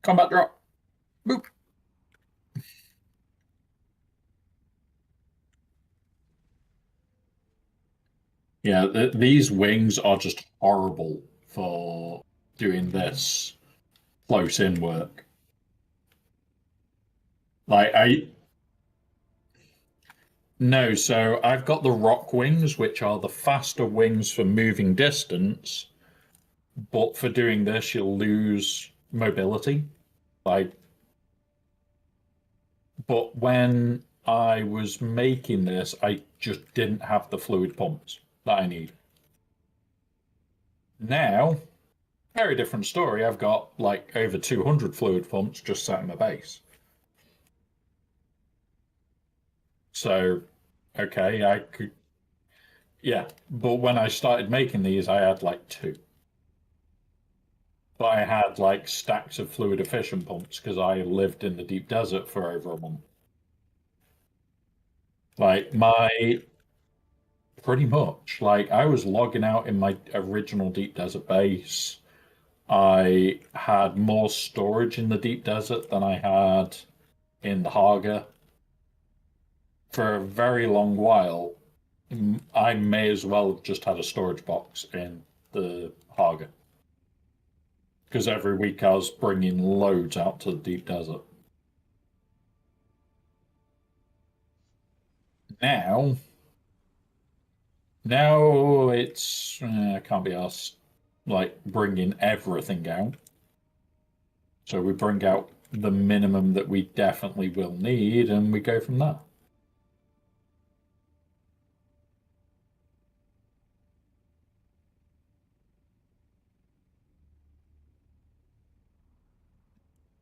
Combat drop. Boop. Yeah, these wings are just horrible for doing this close in work. Like I No, so I've got the rock wings, which are the faster wings for moving distance, but for doing this, you'll lose mobility. Like, but when I was making this, I just didn't have the fluid pumps that I need. Now, very different story. I've got like over 200 fluid pumps just sat in my base. So, okay, I could, yeah. But when I started making these, I had like two. But I had like stacks of fluid efficient pumps because I lived in the deep desert for over a month. Like my pretty much like I was logging out in my original deep desert base. I had more storage in the deep desert than I had in the Haga. For a very long while, I may as well have just had a storage box in the Haga. Because every week I was bringing loads out to the deep desert. Now, now it's I can't be asked like bringing everything out. So we bring out the minimum that we definitely will need, and we go from there.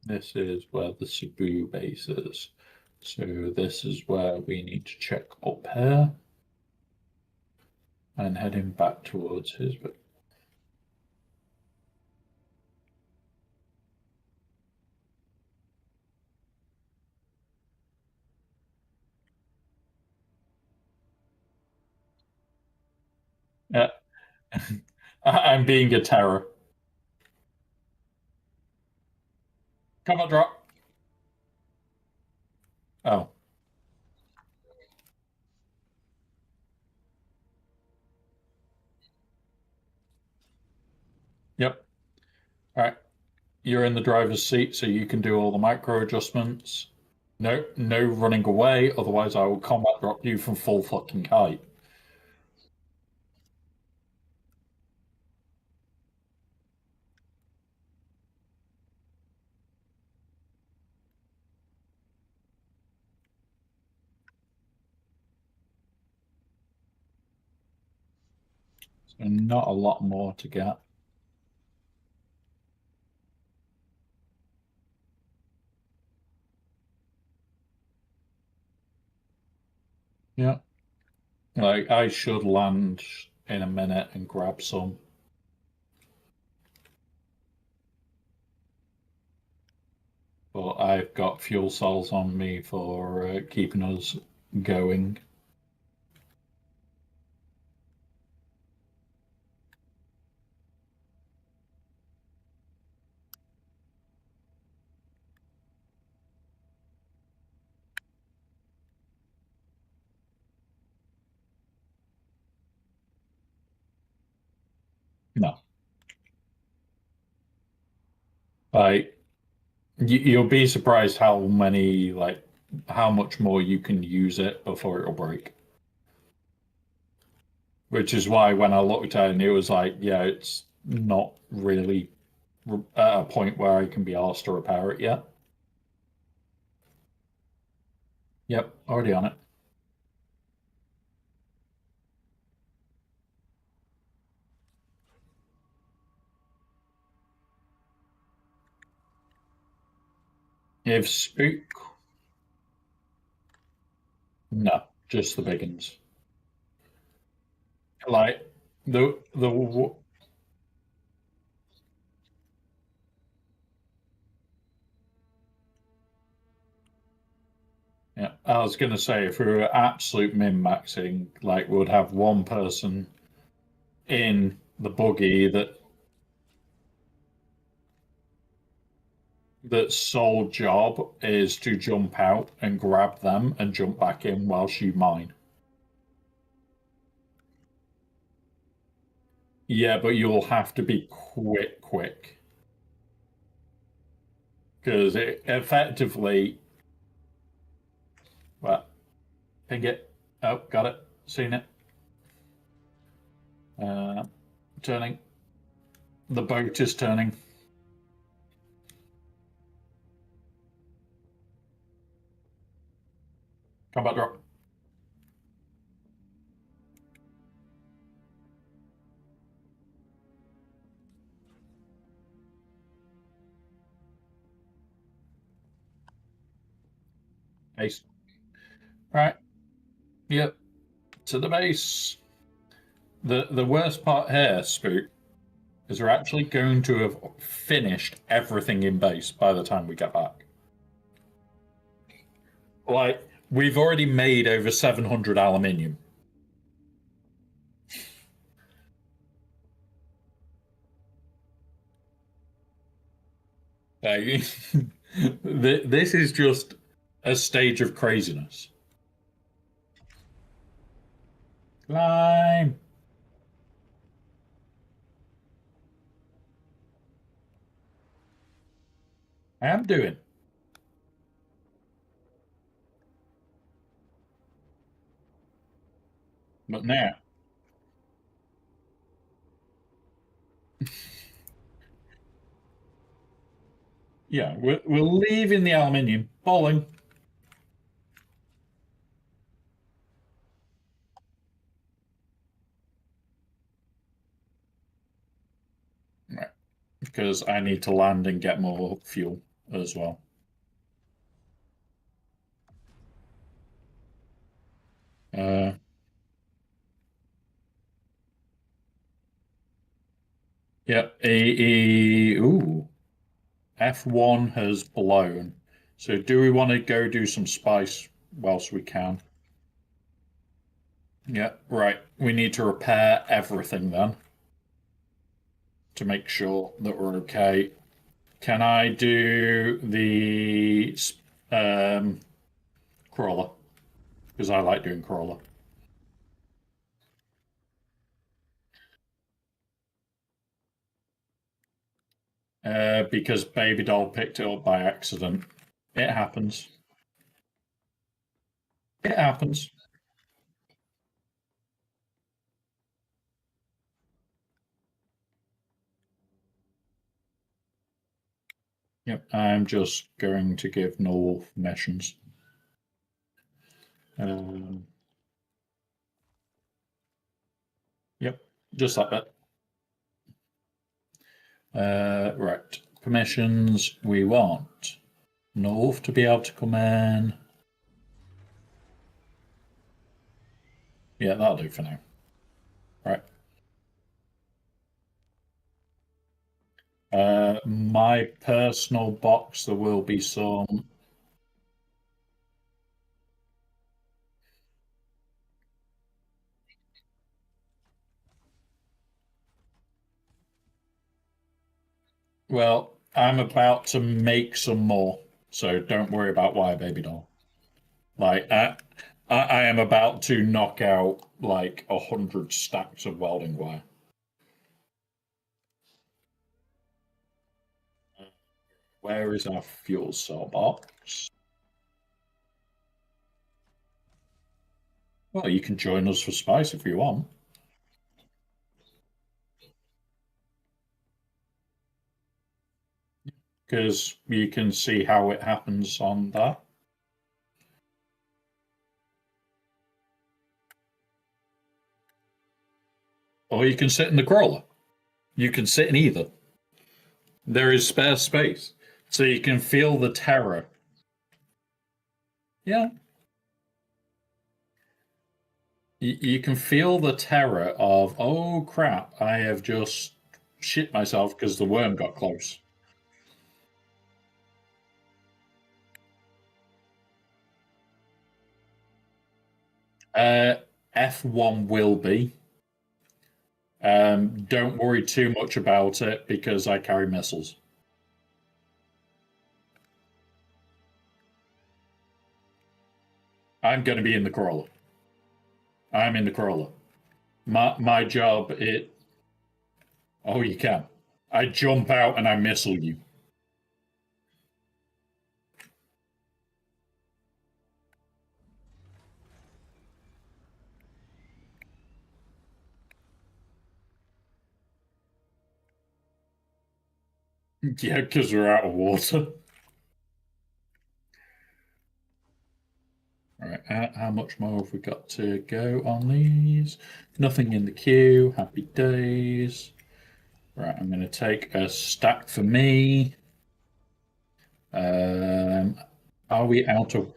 This is where the Cebu base is. So this is where we need to check up here and heading back towards his. Yeah, I'm being a terror. Come on, drop. Oh, yep. All right. You're in the driver's seat, so you can do all the micro adjustments. No, no running away, otherwise I will combat drop you from full fucking height. So not a lot more to get. Yeah. Like I should land in a minute and grab some. But I've got fuel cells on me for keeping us going. No, like you'll be surprised how many like how much more you can use it before it'll break. Which is why when I looked at it, it was like, yeah, it's not really at a point where I can be asked to repair it yet. Yep, already on it. If Spook, no, just the big ones. Like the yeah, I was gonna say if we were absolute min maxing, like we'd have one person in the buggy that sole job is to jump out and grab them and jump back in whilst you mine. Yeah, but you'll have to be quick, because it effectively, well, ping it. Oh, got it. Seen it. Uh, turning. The boat is turning. Combat drop. Ace. Right. Yep. To the base. The worst part here, Spook, is we're actually going to have finished everything in base by the time we get back. Like, we've already made over 700 aluminium. Like, this is just a stage of craziness. Climb. I am doing. But now, yeah, we're leaving the aluminium. Bowling. Right. Because I need to land and get more fuel as well. Uh, yeah, ooh, F1 has blown. So do we want to go do some spice whilst we can? Yeah, right. We need to repair everything then to make sure that we're okay. Can I do the um, crawler? Because I like doing crawler. Because Baby Doll picked it up by accident. It happens. It happens. Yep, I'm just going to give Norwolf missions. Um, yep, just like that. Right, permissions. We want North to be able to come in. Yeah, that'll do for now. Right. My personal box, there will be some. Well, I'm about to make some more, so don't worry about why, baby doll. Like, I am about to knock out like 100 stacks of welding wire. Where is our fuel cell box? Well, you can join us for spice if you want, because you can see how it happens on that. Or you can sit in the crawler. You can sit in either. There is spare space. So you can feel the terror. Yeah. You can feel the terror of, oh crap, I have just shit myself because the worm got close. Uh, F1 will be. Don't worry too much about it because I carry missiles. I'm going to be in the crawler. I'm in the crawler. My job it. Oh, you can. I jump out and I missile you. Yeah, because we're out of water. All right, how much more have we got to go on these? Nothing in the queue. Happy days. Right, I'm going to take a stack for me. Are we out of...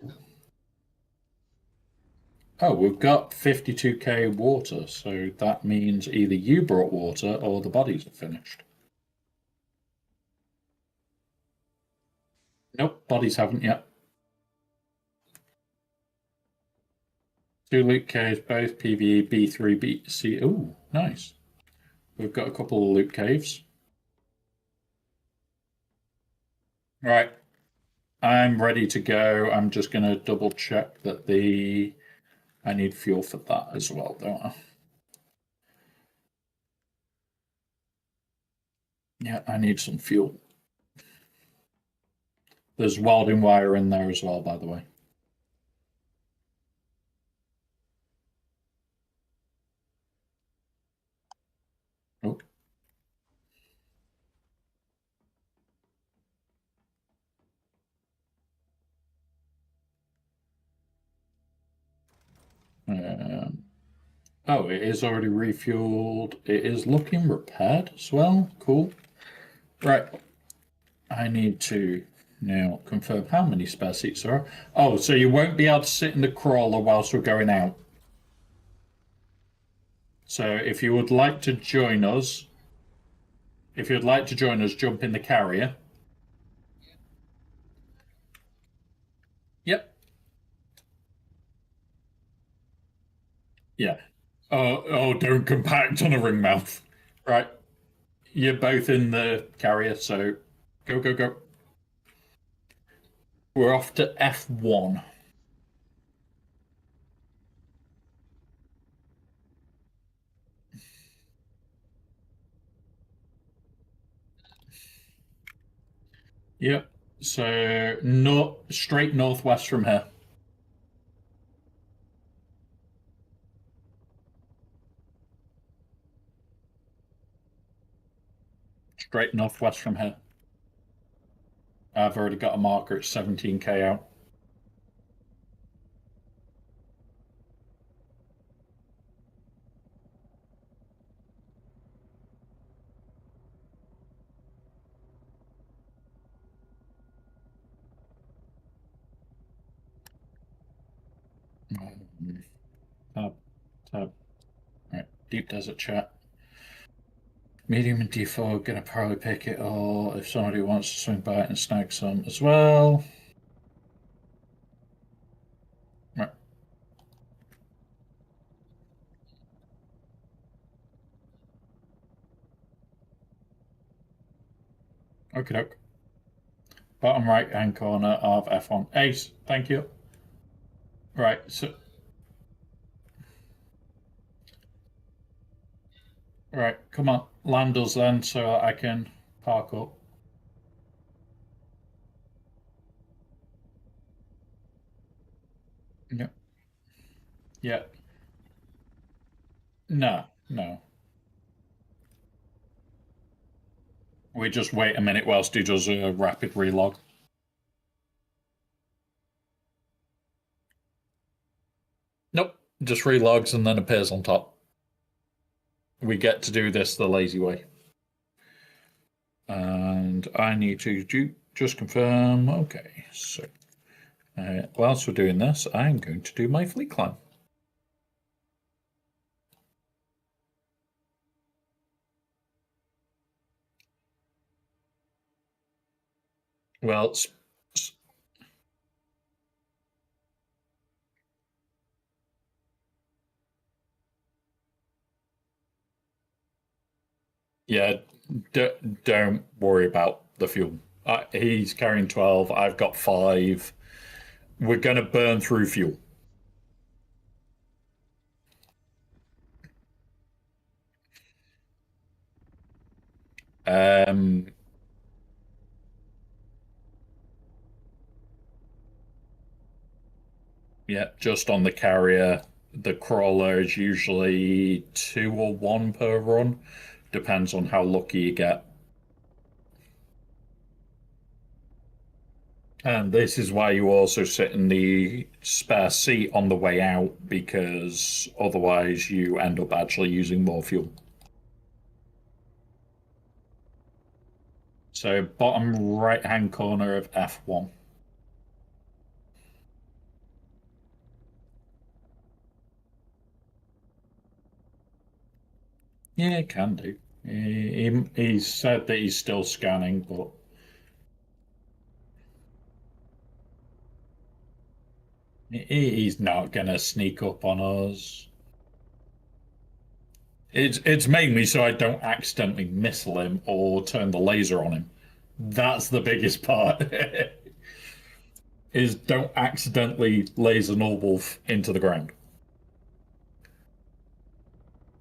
Oh, we've got 52k water, so that means either you brought water or the bodies are finished. Nope, bodies haven't yet. 2 loot caves, both PvE, B3, BC. Ooh, nice. We've got a couple of loot caves. Right, I'm ready to go. I'm just going to double check that I need fuel for that as well, don't I? Yeah, I need some fuel. There's welding wire in there as well, by the way. Oh. Oh, it is already refueled. It is looking repaired as well. Cool. Right. I need to now confirm how many spare seats there are. Oh, so you won't be able to sit in the crawler whilst we're going out. So if you would like to join us, jump in the carrier. Yep. Yeah. Oh, don't compact on a ring mouth. Right. You're both in the carrier, so go, go, go. We're off to F1. Yep. So straight northwest from here. Straight northwest from here. I've already got a marker at 17k out. Tab, tab. Right, deep desert chat. Medium and D4 gonna probably pick it, or if somebody wants to swing by it and snag some as well. Right. Okay, doke. Bottom right hand corner of F1. Ace, thank you. Right, so right, come on, land us then so I can park up. Yep. Yeah. No, no. We just wait a minute whilst he does a rapid relog. Nope, just relogs and then appears on top. We get to do this the lazy way. And I need to just confirm. Okay, so whilst we're doing this, I'm going to do my fleet climb. Well, yeah, don't worry about the fuel. He's carrying 12. I've got 5. We're going to burn through fuel. Um, yeah, just on the carrier. The crawler is usually 2 or 1 per run. Depends on how lucky you get. And this is why you also sit in the spare seat on the way out, because otherwise you end up actually using more fuel. So bottom right hand corner of F1. Yeah, it can do. He said that he's still scanning, but he's not gonna sneak up on us. It's mainly so I don't accidentally missile him or turn the laser on him. That's the biggest part. Is don't accidentally laser Norwolf into the ground.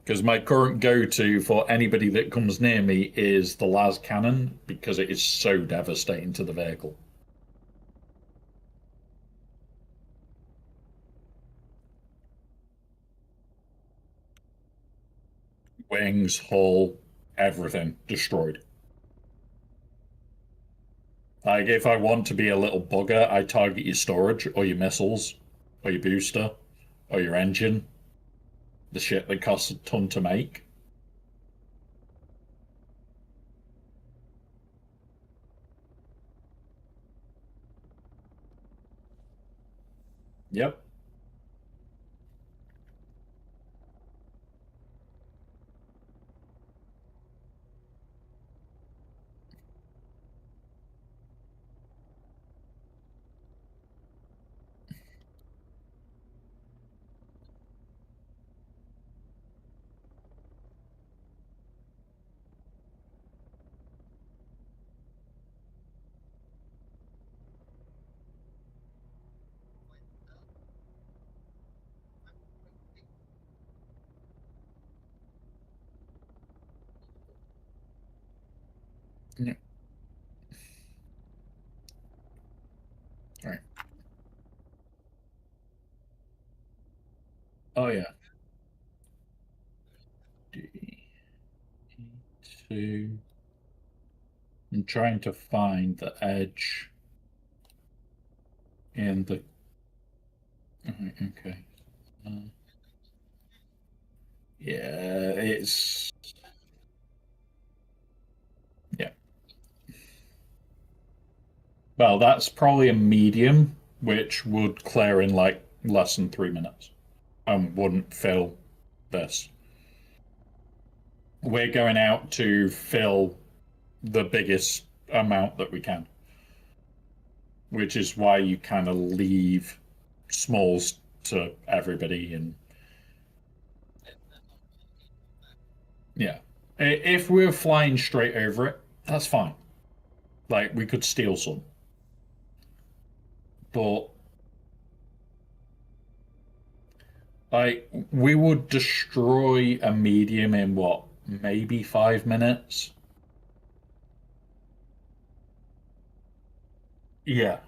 Because my current go-to for anybody that comes near me is the las cannon because it is so devastating to the vehicle. Wings, hull, everything destroyed. Like if I want to be a little bugger, I target your storage or your missiles or your booster or your engine, the shit that costs a ton to make. Yep. Yeah. All right. Oh yeah. D2. I'm trying to find the edge in the. Okay. Uh, yeah, it's. Yeah. Well, that's probably a medium, which would clear in like less than 3 minutes and wouldn't fill this. We're going out to fill the biggest amount that we can, which is why you kind of leave smalls to everybody. And yeah, if we're flying straight over it, that's fine. Like we could steal some, but like we would destroy a medium in what, maybe 5 minutes. Yeah.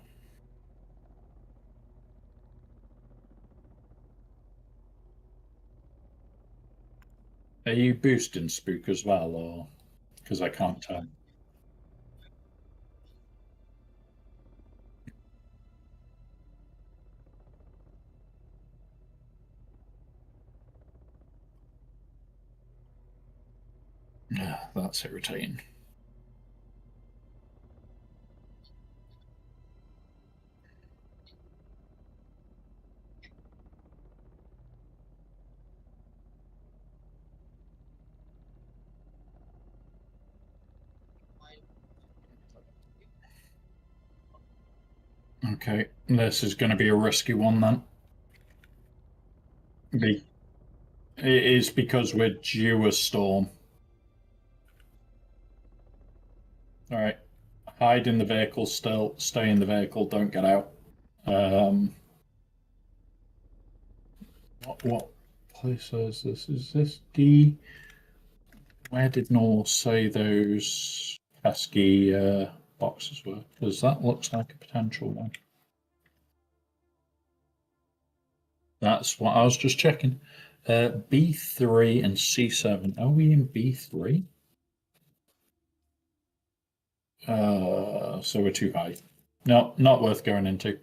Are you boosting Spook as well, or because I can't tell? Yeah, that's irritating. Okay, this is going to be a risky one then. Be It is because we're due a storm. All right, hide in the vehicle still, stay in the vehicle, don't get out. Um, what place is this? Is this D? Where did North say those pesky boxes were? Because that looks like a potential one. That's what I was just checking. B3 and C7. Are we in B3? So we're too high. No, not worth going into.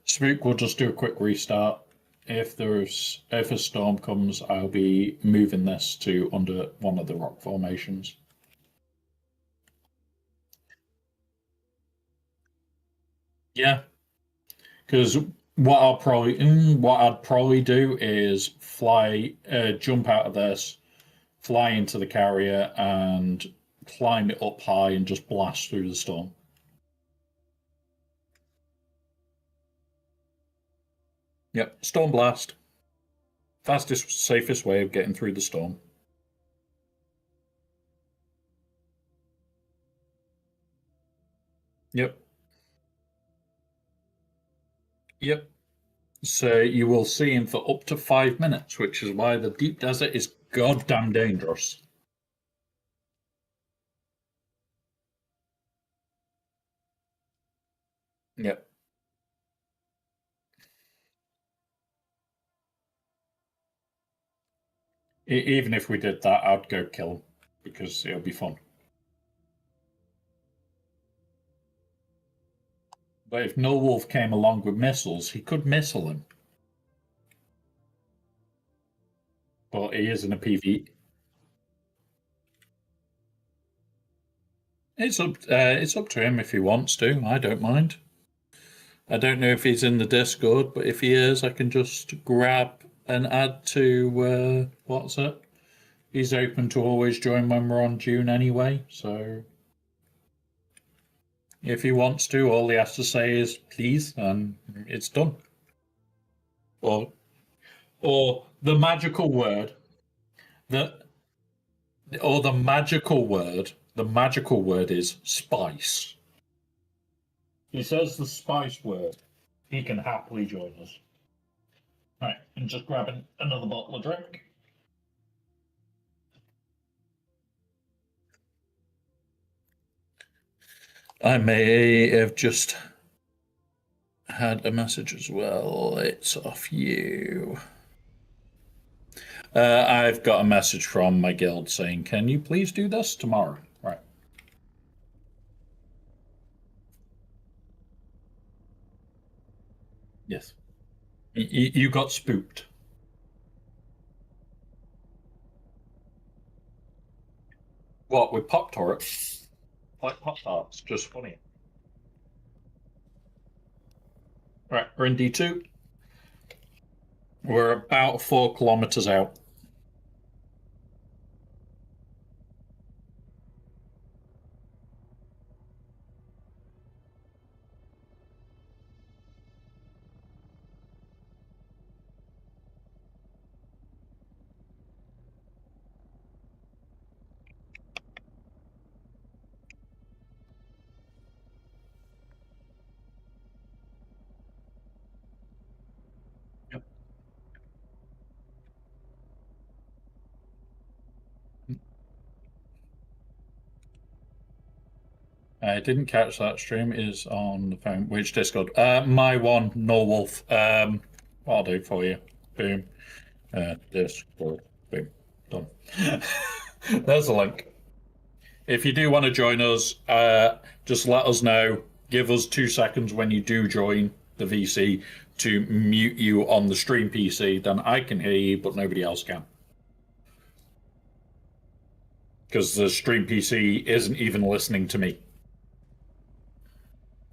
Spook will just do a quick restart. If a storm comes, I'll be moving this to under one of the rock formations. Yeah, because what I'd probably do is jump out of this, fly into the carrier, and climb it up high and just blast through the storm. Yep, storm blast. Fastest, safest way of getting through the storm. Yep, yep. So you will see him for up to 5 minutes, which is why the deep desert is goddamn dangerous. Yep. Even if we did that, I'd go kill him because it'll be fun. But if No Wolf came along with missiles, he could missile him. But he isn't a PV. It's up to him if he wants to. I don't mind. I don't know if he's in the Discord, but if he is, I can just grab and add to what's it? He's open to always join when we're on June anyway, so if he wants to, all he has to say is please, and it's done. Or or the magical word that or the magical word is spice. He says the spice word. He can happily join us. Right, and just grabbing another bottle of drink. I may have just had a message as well. It's off you. I've got a message from my guild saying, can you please do this tomorrow? Right. Yes. You got spooked. What, with Pop Tarts? Like Pop Tarts, just funny. Right, we're in D2. We're about 4 kilometers out. Yep. I didn't catch that stream. It is on the phone. Which Discord? My one, No Wolf. What I'll do for you. Boom. Discord. Boom. Done. There's a link. If you do want to join us, just let us know. Give us 2 seconds when you do join the VC to mute you on the stream PC. Then I can hear you, but nobody else can. Because the stream PC isn't even listening to me.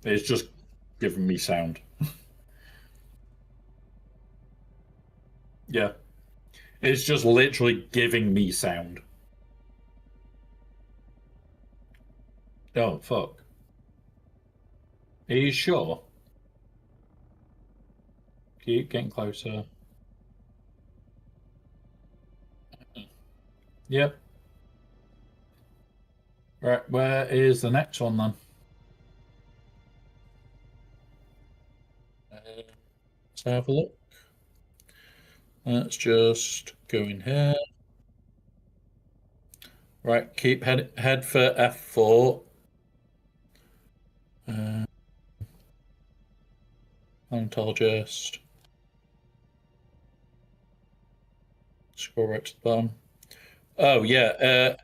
It's just giving me sound. Yeah. It's just literally giving me sound. Oh, fuck. Are you sure? Keep getting closer. Yep. Right, where is the next one then? Let's have a look. Let's just go in here. Right, keep head for F4. Ontologist. Scroll right to the bottom. Oh yeah,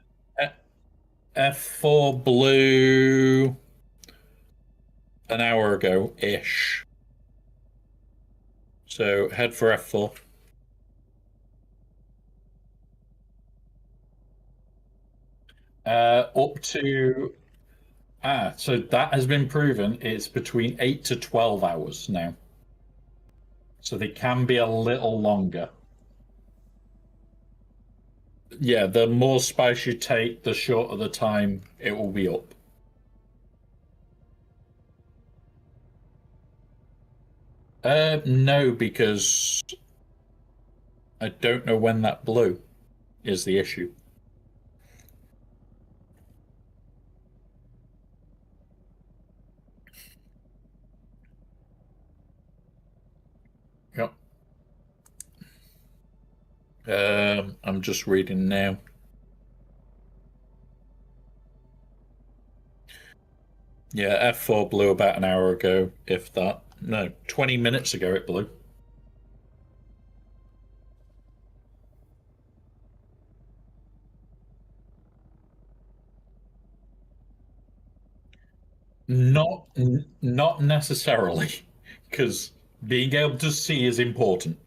F4 blue. an hour ago-ish. So head for F4. Up to so that has been proven. It's between 8 to 12 hours now. So they can be a little longer. Yeah, the more spice you take, the shorter the time it will be up. No, because I don't know when that blew is the issue. Yep. I'm just reading now. Yeah, F4 blew about an hour ago, if that. No, 20 minutes ago it blew. Not necessarily, because being able to see is important.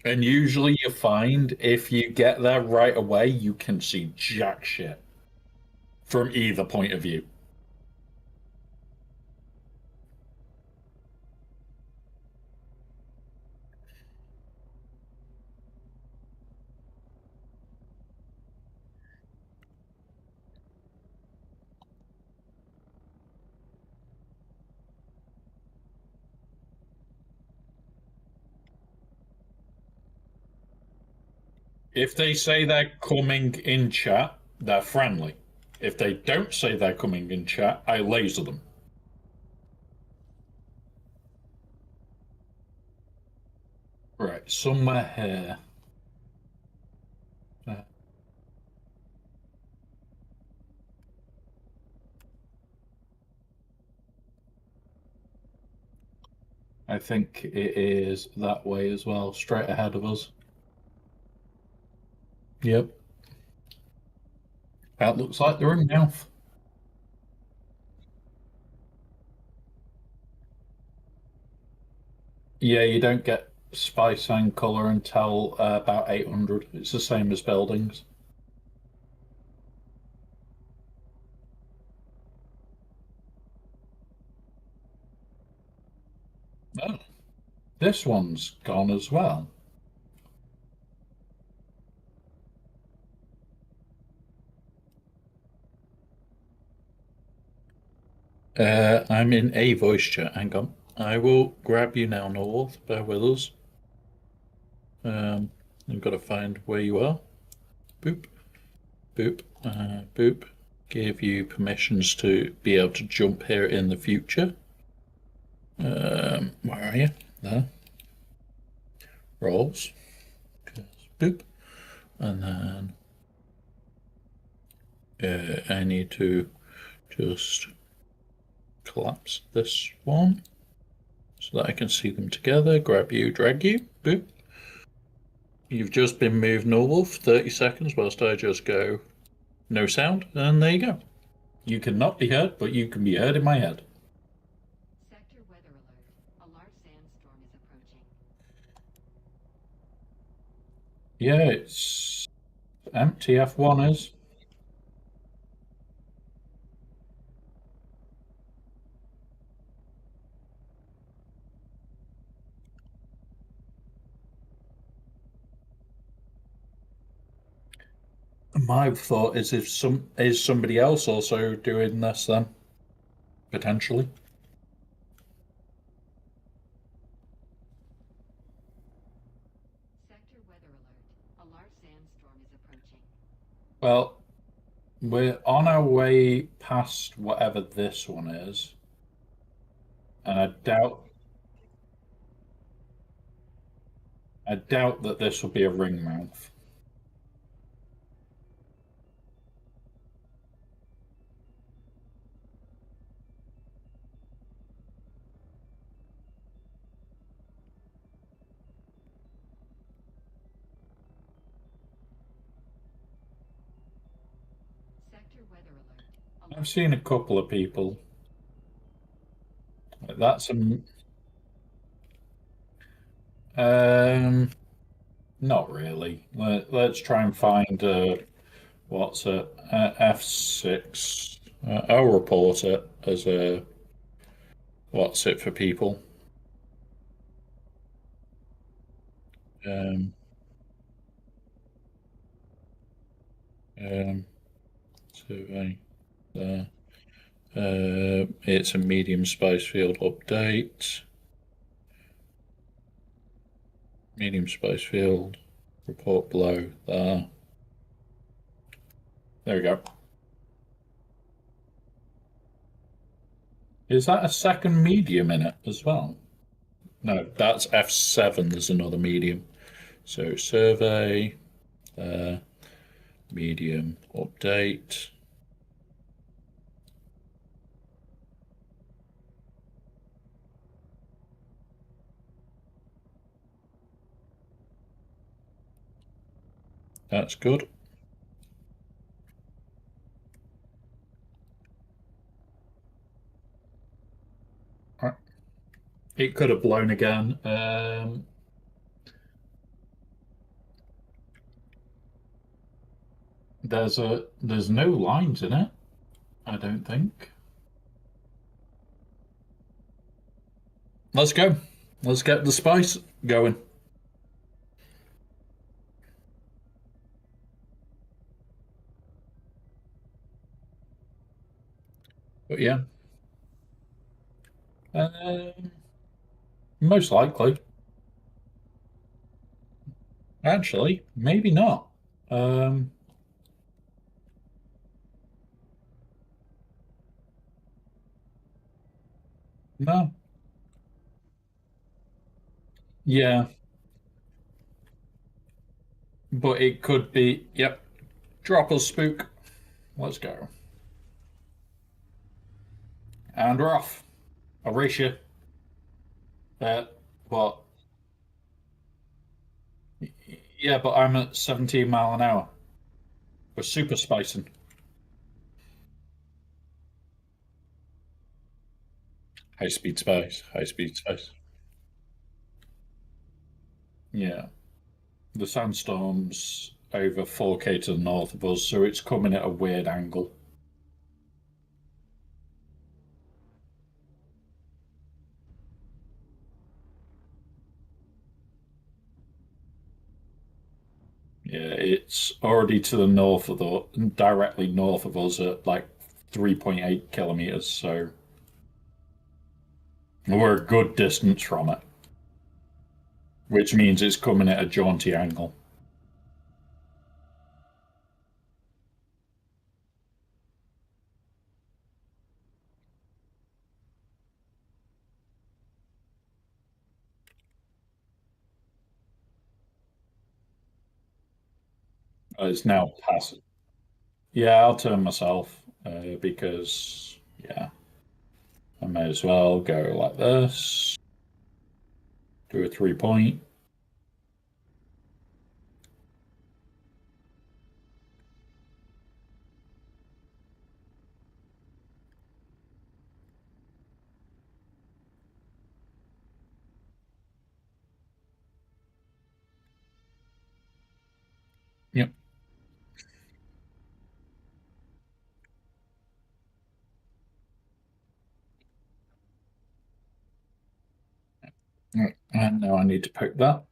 And usually you find if you get there right away, you can see jack shit from either point of view. If they say they're coming in chat, they're friendly. If they don't say they're coming in chat, I laser them. Right, somewhere here. I think it is that way as well, straight ahead of us. Yep. That looks like the ring mouth. Yeah, you don't get spice and color until about 800. It's the same as buildings. Oh, this one's gone as well. I'm in a voice chat. Hang on. I will grab you now, North. Bear with us. I've got to find where you are. Boop, boop, boop. Give you permissions to be able to jump here in the future. Where are you? There. Rolls. Boop. And then I need to just collapse this one so that I can see them together. Grab you, drag you. Boop. You've just been moved normal for 30 seconds whilst I just go no sound, and there you go. You cannot be heard, but you can be heard in my head. Sector weather alert. A large sandstorm is approaching. Yeah, it's empty. F1 is. My thought is if somebody else also doing this then potentially. Sector weather alert. A large sandstorm is approaching. Well, we're on our way past whatever this one is, and I doubt that this will be a ring mouth. Sector Sector weather alert. I've Alarm seen a couple of people. That's a um, not really. Let's try and find what's it? F6. I'll report it as a what's it for people. Um, um, survey there. It's a medium spice field update. Medium spice field. Report below there. There we go. Is that a second medium in it as well? No, that's F7. There's another medium. So survey, medium update. That's good. Right. It could have blown again. There's no lines in it, I don't think. Let's go. Let's get the spice going. But yeah, um, most likely. Actually, maybe not. Um, no. Yeah, but it could be. Yep. Drop a spook. Let's go. And we're off. I'll race you. But yeah, but I'm at 17 mile an hour. We're super spicing. High speed spice. High speed spice. Yeah. The sandstorm's over 4K to the north of us, so it's coming at a weird angle. Yeah, it's already to the north of directly north of us at like 3.8 kilometers, so we're a good distance from it, which means it's coming at a jaunty angle. It's now past. Yeah, I'll turn myself because, yeah, I may as well go like this, do a 3 point. Yep. Right. And now I need to poke that.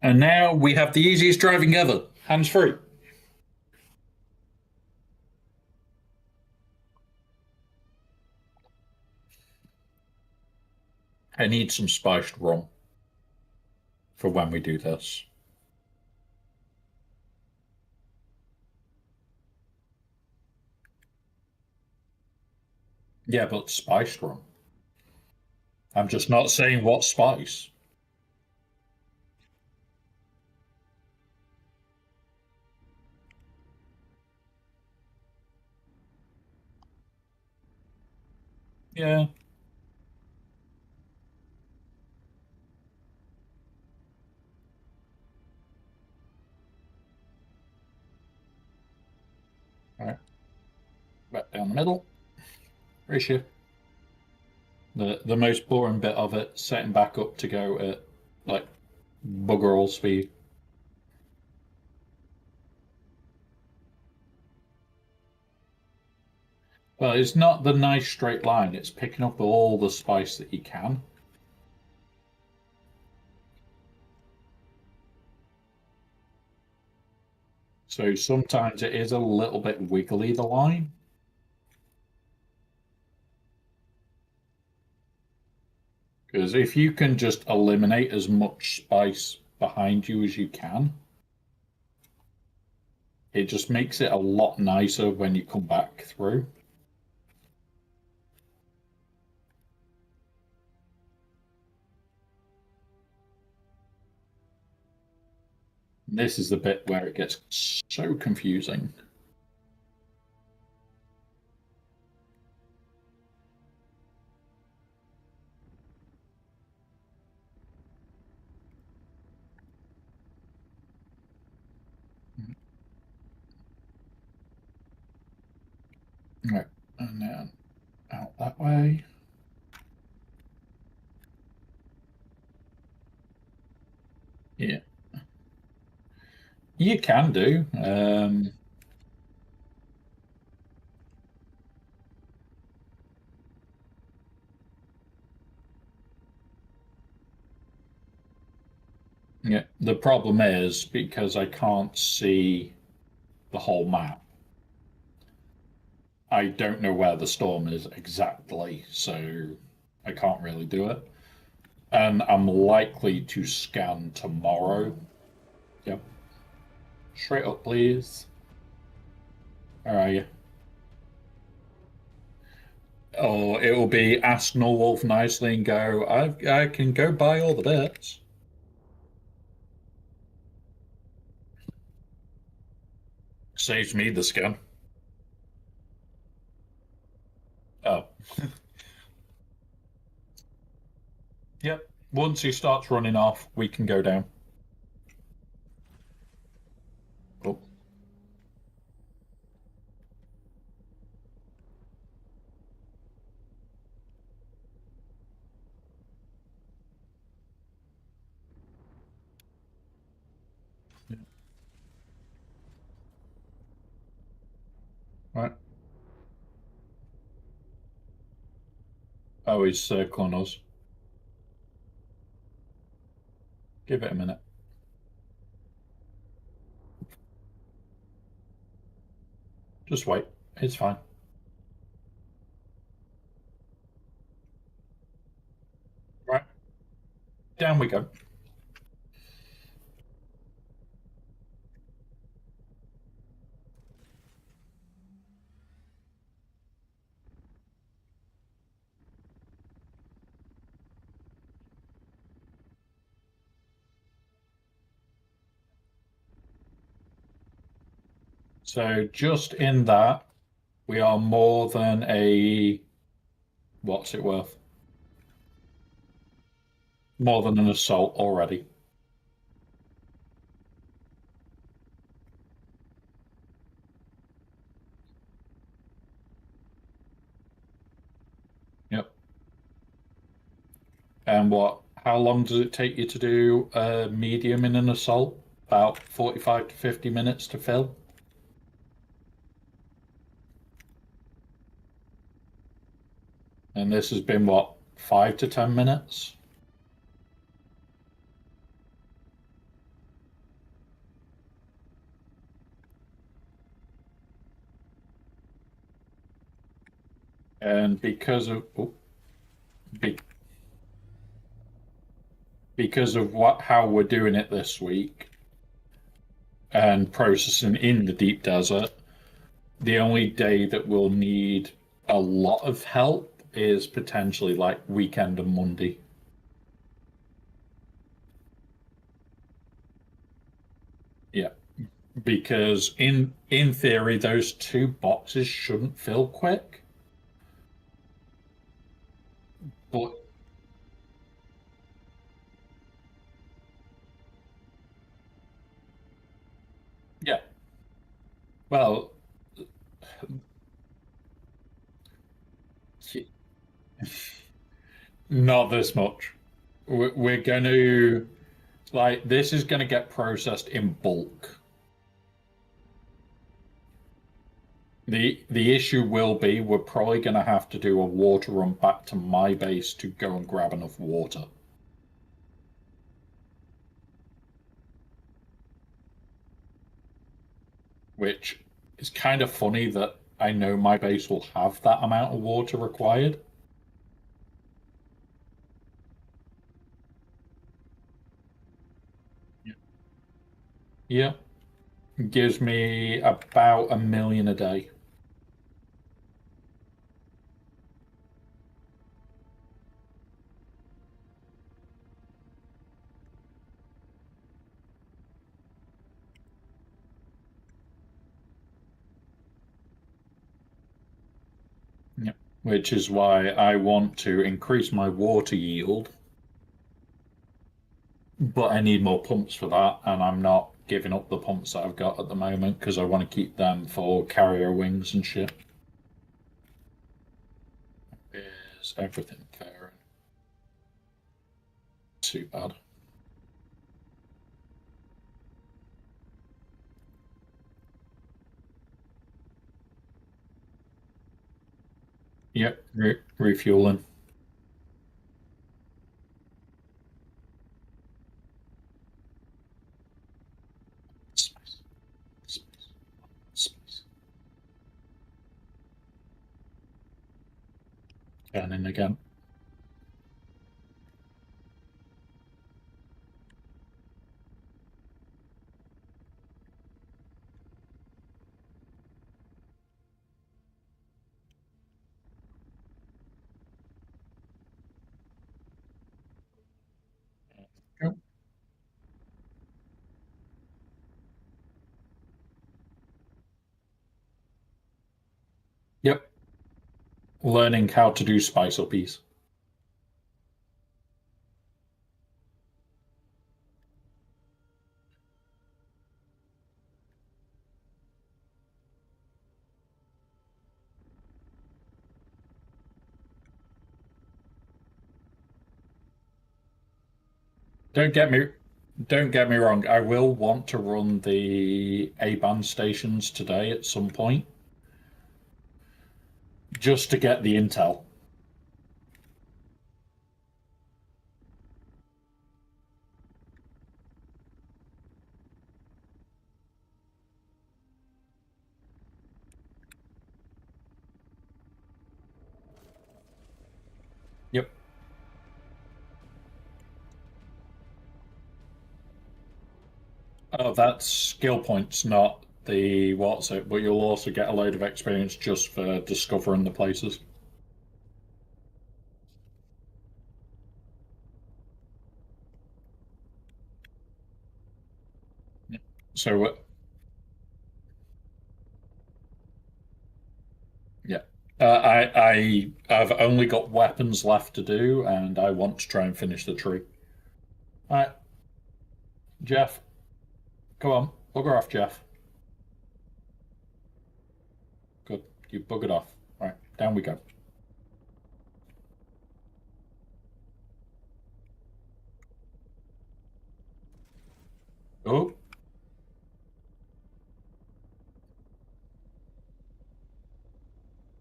And now we have the easiest driving ever, hands free. I need some spiced rum for when we do this. Yeah, but spiced rum. I'm just not saying what spice. Yeah. Right, back down the middle. Ratio. The most boring bit of it, setting back up to go at like bugger all speed. Well, it's not the nice straight line, it's picking up all the spice that you can. So sometimes it is a little bit wiggly, the line. Because if you can just eliminate as much spice behind you as you can, it just makes it a lot nicer when you come back through. This is the bit where it gets so confusing. Right, and then out that way. Yeah, you can do. Yeah, the problem is because I can't see the whole map. I don't know where the storm is exactly, so I can't really do it. And I'm likely to scan tomorrow. Yep. Straight up, please. Where are you? Or it will be ask Norwolf nicely and go, I can go buy all the bits. Saves me the scan. Oh, yep. Once he starts running off, we can go down. Oh, yeah. Right. Oh, he's circling us. Give it a minute. Just wait. It's fine. Right. Down we go. So just in that, we are more than a what's it worth? More than an assault already. Yep. And what? How long does it take you to do a medium in an assault? About 45 to 50 minutes to fill. And this has been what, 5 to 10 minutes? And be, because of what how we're doing it this week and processing in the deep desert, the only day that we'll need a lot of help is potentially like weekend and Monday. Yeah, because in theory those two boxes shouldn't fill quick, but yeah. Well, Not this much. We're going to, like, this is going to get processed in bulk. The issue will be we're probably going to have to do a water run back to my base to go and grab enough water. Which is kind of funny that I know my base will have that amount of water required. Yeah, it gives me about 1 million a day. Yeah. Which is why I want to increase my water yield, but I need more pumps for that, and I'm not giving up the pumps that I've got at the moment because I want to keep them for carrier wings and shit. Is everything fair? Too bad. Yep, refueling. Space, space, space. Turning again. Go. Yep, learning how to do spice uppies. Don't get me don't get me wrong, I will want to run the A-band stations today at some point just to get the intel. Yep. Oh, that's skill points, not the what's it, but you'll also get a load of experience just for discovering the places. Yep. So, yeah. I've only got weapons left to do, and I want to try and finish the tree. All right, Jeff, go on, bugger off, Jeff. Good, you buggered off. All right, down we go. Oh,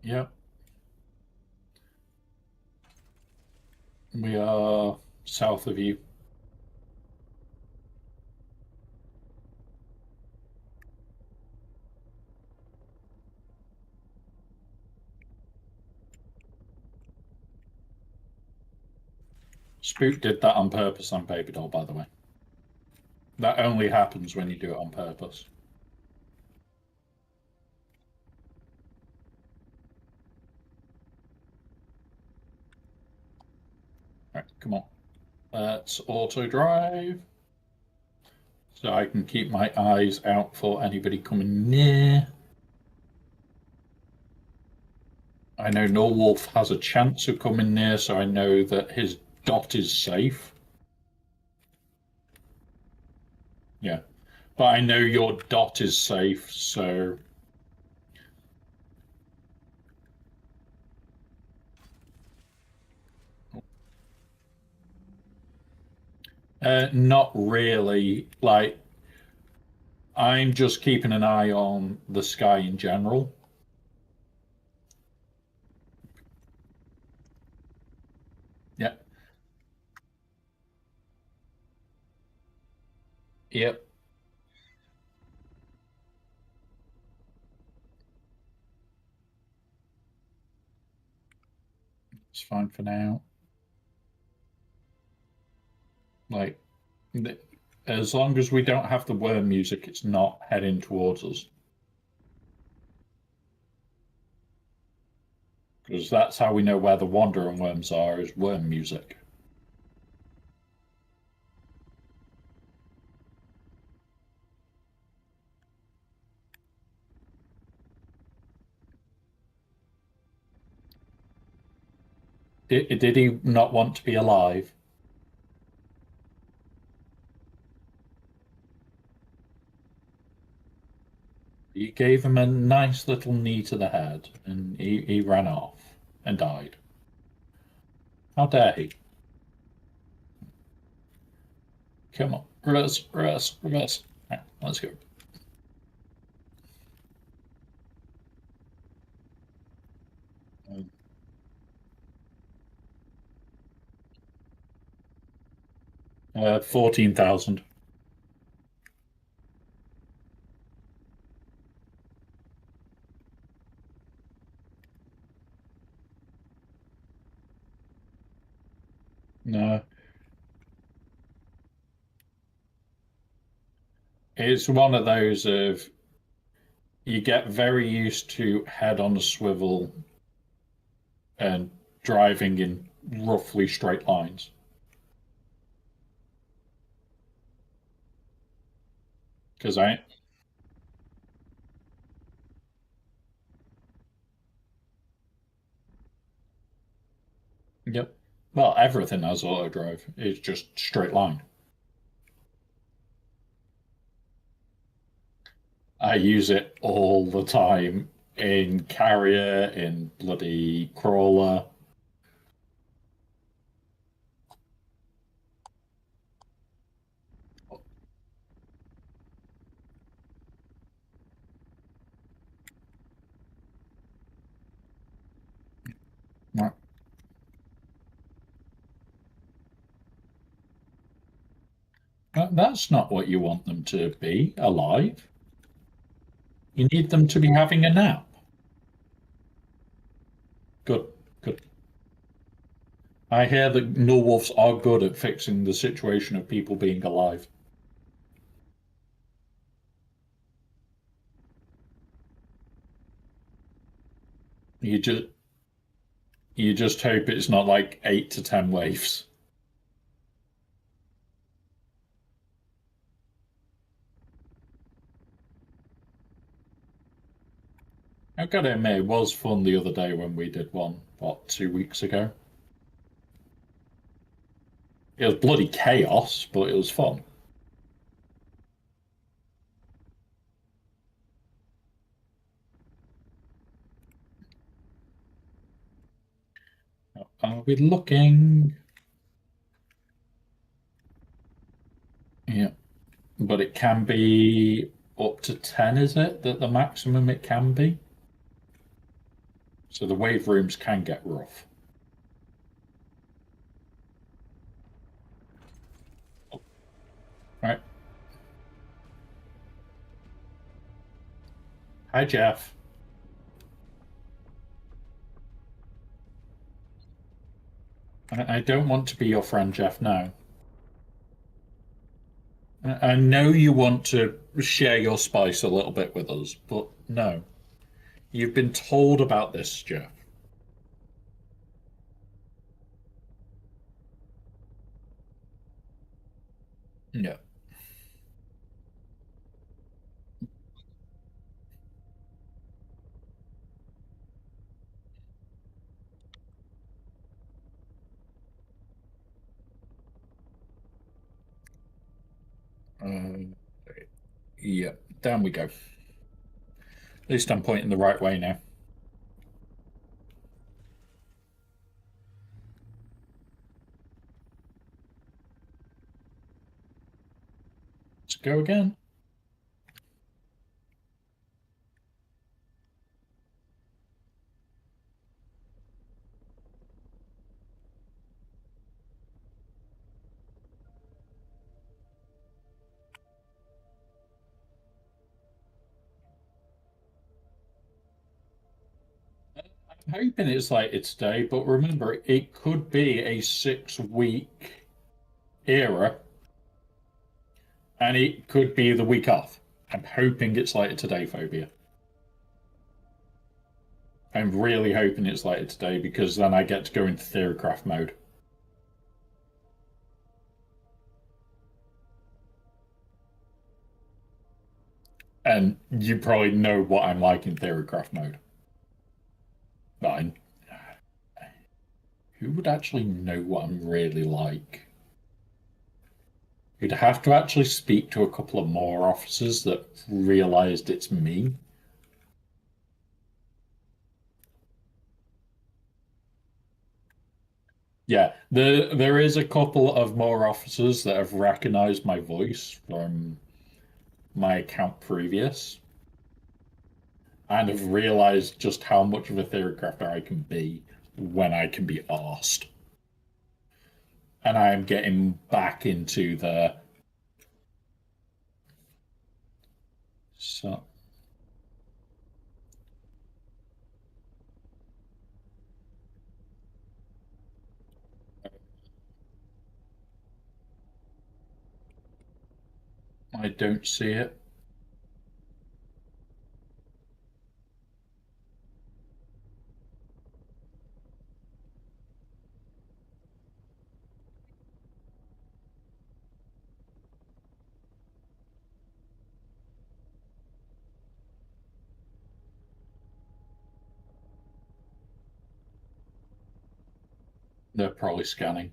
yeah, we are south of you. Spook did that on purpose on Baby Doll, by the way. That only happens when you do it on purpose. All right, come on. Let's auto drive so I can keep my eyes out for anybody coming near. I know Norwolf has a chance of coming near, so I know that his dot is safe. Yeah. But I know your dot is safe, so Not really. Like, I'm just keeping an eye on the sky in general. Yep. Yep. It's fine for now. Like, th- as long as we don't have the worm music, it's not heading towards us. Because that's how we know where the wandering worms are, is worm music. Did he not want to be alive? You gave him a nice little knee to the head, and he ran off and died. How dare he? Come on, reverse, reverse, reverse. Right, let's go. 14,000. No, it's one of those of you get very used to head on a swivel and driving in roughly straight lines. Because I, yep. Well, everything has auto drive. It's just straight line. I use it all the time in carrier, in bloody crawler. Right. That's not what you want them to be, alive. You need them to be having a nap. Good, good. I hear that null wolves are good at fixing the situation of people being alive. You just you just hope it's not like 8 to 10 waves. I've got to admit, it was fun the other day when we did one, what, 2 weeks ago? It was bloody chaos, but it was fun. Are we looking? Yeah, but it can be up to 10, is it? That the maximum it can be? So the wave rooms can get rough. Right. Hi, Jeff. I don't want to be your friend, Jeff, now. I know you want to share your spice a little bit with us, but no. You've been told about this, Jeff. Yeah. Uh, yeah. Down we go. At least I'm pointing the right way now. go again. I'm hoping it's later today, but remember, it could be a 6-week era, and it could be the week off. I'm hoping it's later today, Phobia. I'm really hoping it's later today because then I get to go into Theorycraft mode. And you probably know what I'm like in Theorycraft mode. But who would actually know what I'm really like? You'd have to actually speak to a couple of more officers that realized it's me. Yeah, there is a couple of more officers that have recognized my voice from my account previous and have realized just how much of a theorycrafter I can be when I can be arsed. And I am getting back into the so I don't see it. They're probably scanning.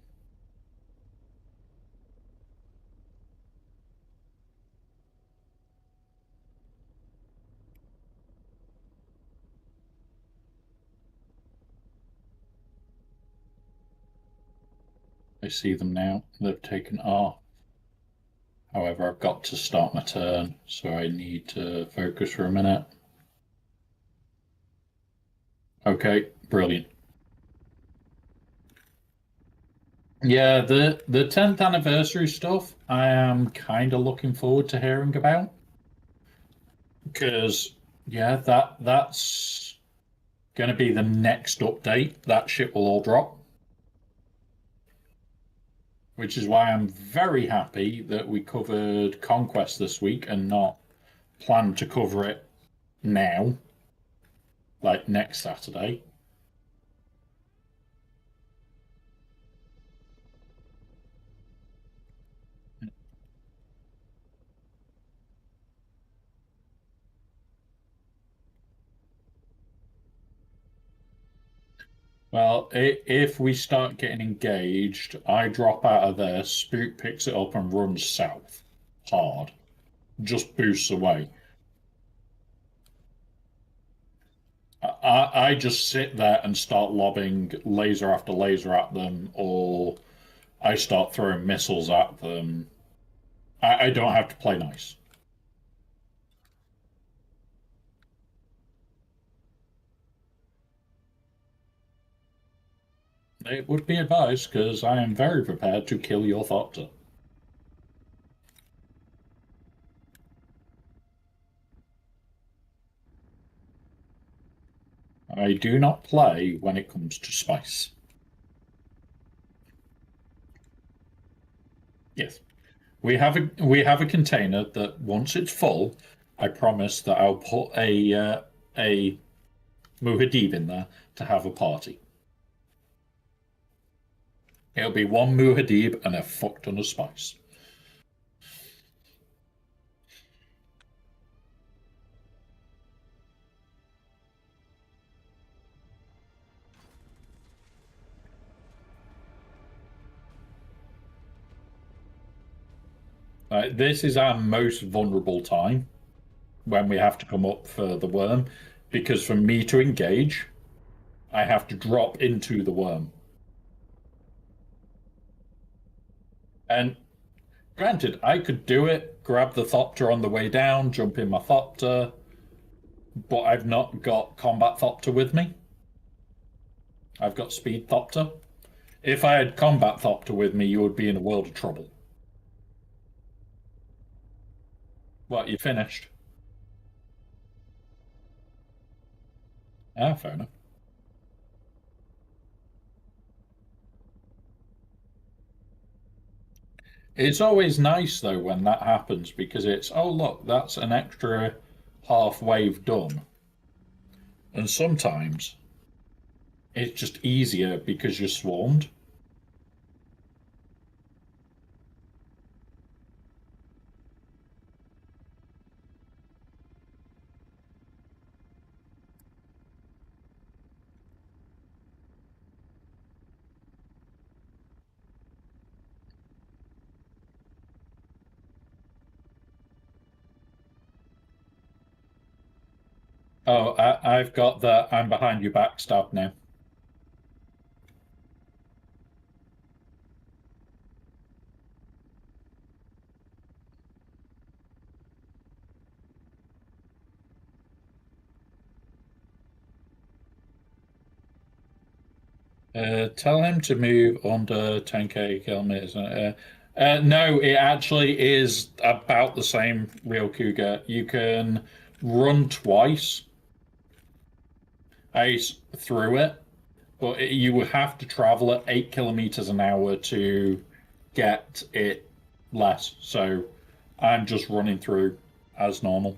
I see them now. They've taken R. However, I've got to start my turn, so I need to focus for a minute. Okay, brilliant. Yeah, the 10th anniversary stuff I am kind of looking forward to hearing about. Because yeah, that's going to be the next update. That shit will all drop. Which is why I'm very happy that we covered Conquest this week and not plan to cover it now, like next Saturday. Well, if we start getting engaged, I drop out of there, Spook picks it up and runs south hard. Just boosts away. I just sit there and start lobbing laser after laser at them, or I start throwing missiles at them. I don't have to play nice. It would be advised because I am very prepared to kill your Thopter. I do not play when it comes to spice. Yes. We have a container that once it's full, I promise that I'll put a Muad'Dib in there to have a party. It'll be one Muad'Dib and a fuck ton of spice. This is our most vulnerable time when we have to come up for the worm, because for me to engage, I have to drop into the worm. And granted, I could do it grab the Thopter on the way down, jump in my Thopter, but I've not got Combat Thopter with me. I've got Speed Thopter. If I had Combat Thopter with me, you would be in a world of trouble. What, you finished? Ah, fair enough. It's always nice though when that happens because it's, oh look, that's an extra half wave done. And sometimes it's just easier because you're swarmed. Oh, I've got the I'm behind you backstab now. Tell him to move under 10k kilometers. No, it actually is about the same, Real Cougar. You can run twice through it, but you would have to travel at 8 kilometers an hour to get it less. So I'm just running through as normal,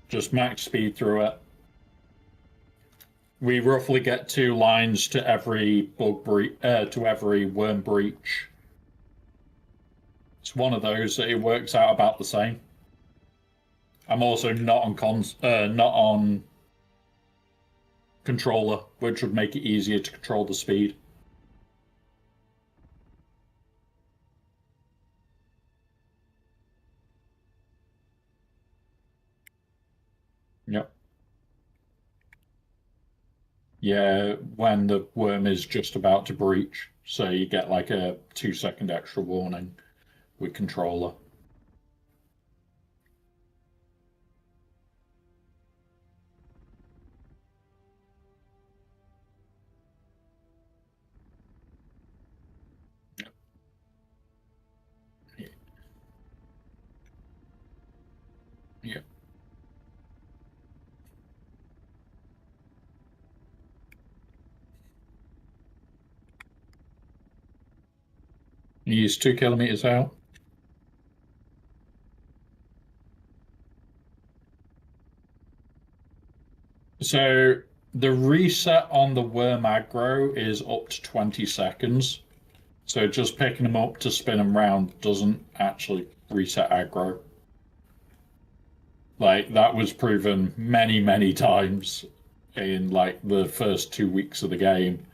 just max speed through it. We roughly get 2 lines to every to every worm breach. It's one of those that it works out about the same. I'm also not on not on controller, which would make it easier to control the speed. Yep. Yeah, when the worm is just about to breach, so you get like a 2 second extra warning with controller. Yeah. He's 2 kilometers out. So the reset on the worm aggro is up to 20 seconds. So just picking them up to spin them round doesn't actually reset aggro. Like that was proven many, many times in like the first 2 weeks of the game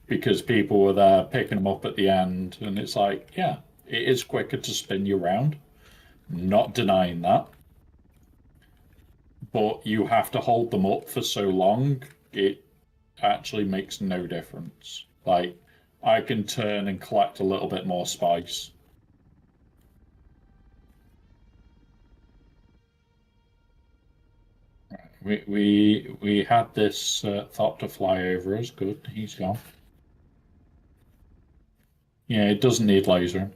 because people were there picking them up at the end, and it's like, yeah, it is quicker to spin you around. Not denying that, but you have to hold them up for so long, it actually makes no difference. Like I can turn and collect a little bit more spice. We had this thought to fly over us. Good, he's gone. Yeah, it doesn't need laser.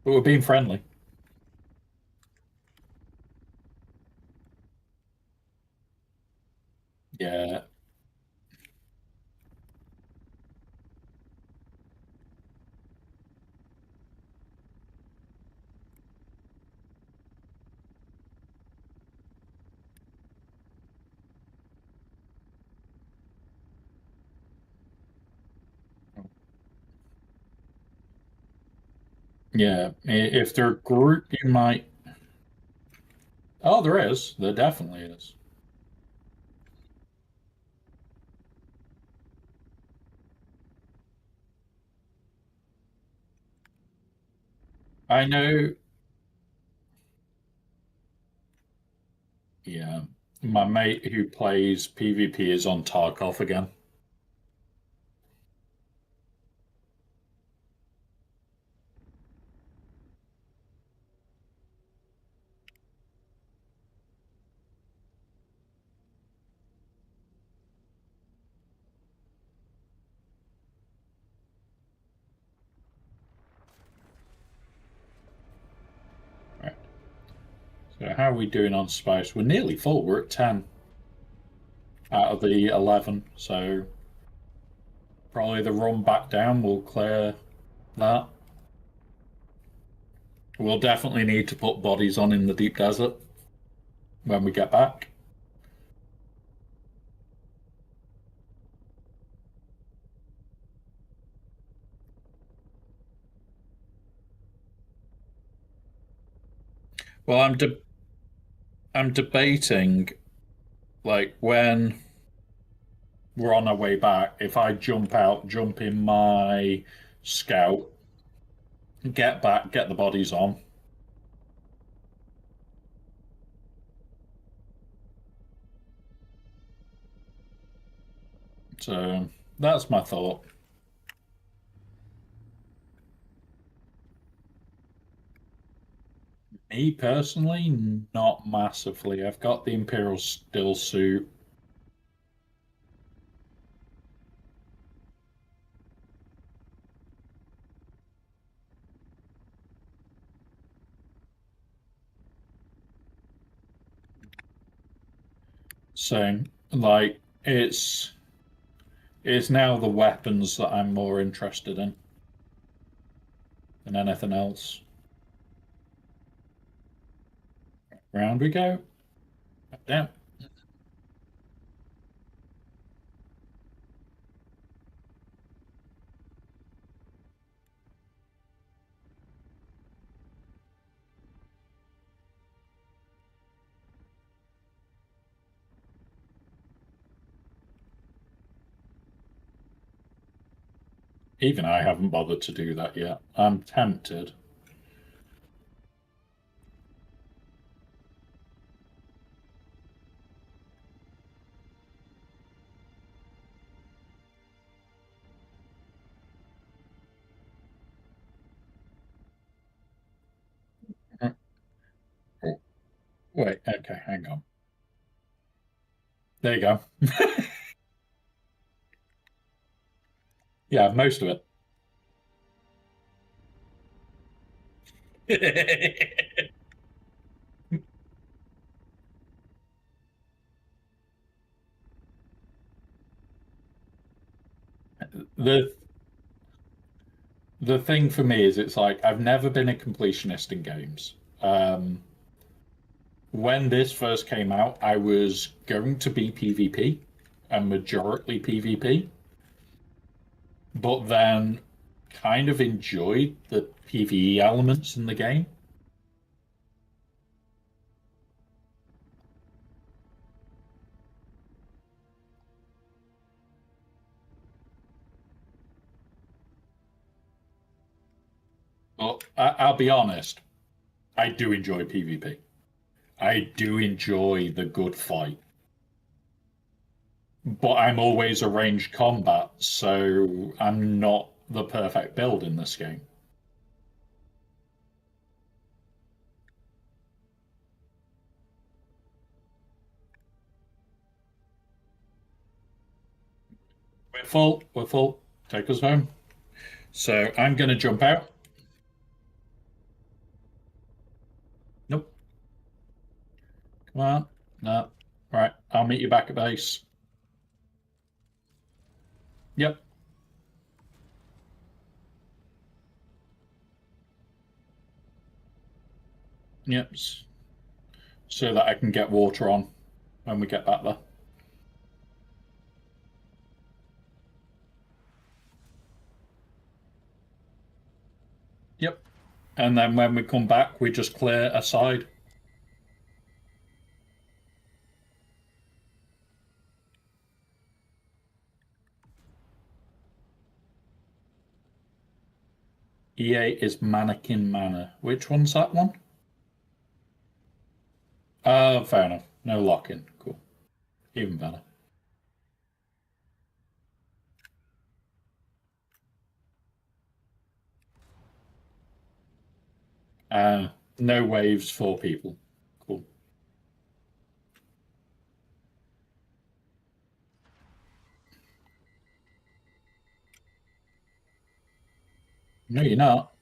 But we're being friendly. Yeah, yeah. If they're a group, you might. Oh, there is. There definitely is. I know. Yeah, my mate who plays PvP is on Tarkov again. how are we doing on spice? We're nearly full. We're at 10 out of the 11. So probably the run back down will clear that. We'll definitely need to put bodies on in the deep desert when we get back. Well, I'm debating, like, when we're on our way back, if I jump out, jump in my scout, get back, get the bodies on. So that's my thought. Me personally, not massively. I've got the Imperial still suit. So, like, it's now the weapons that I'm more interested in than anything else. Round we go. Damn. Even I haven't bothered to do that yet. I'm tempted. Wait, okay, hang on. There you go. Yeah, most of it. The the thing for me is it's like I've never been a completionist in games. When this first came out, I was going to be PvP, a majority PvP, but then kind of enjoyed the PvE elements in the game. But I'll be honest, I do enjoy PvP. I do enjoy the good fight. But I'm always a ranged combat, so I'm not the perfect build in this game. We're full, we're full. Take us home. So I'm going to jump out. Nope. Come on. No. Right. I'll meet you back at base. Yep. Yep. So that I can get water on when we get back there. Yep. And then when we come back, we just clear a side. EA is Mannequin Manor. Which one's that one? Oh, fair enough. No lock-in. Cool. Even better. Uh, no waves for people. Cool. No, you're not.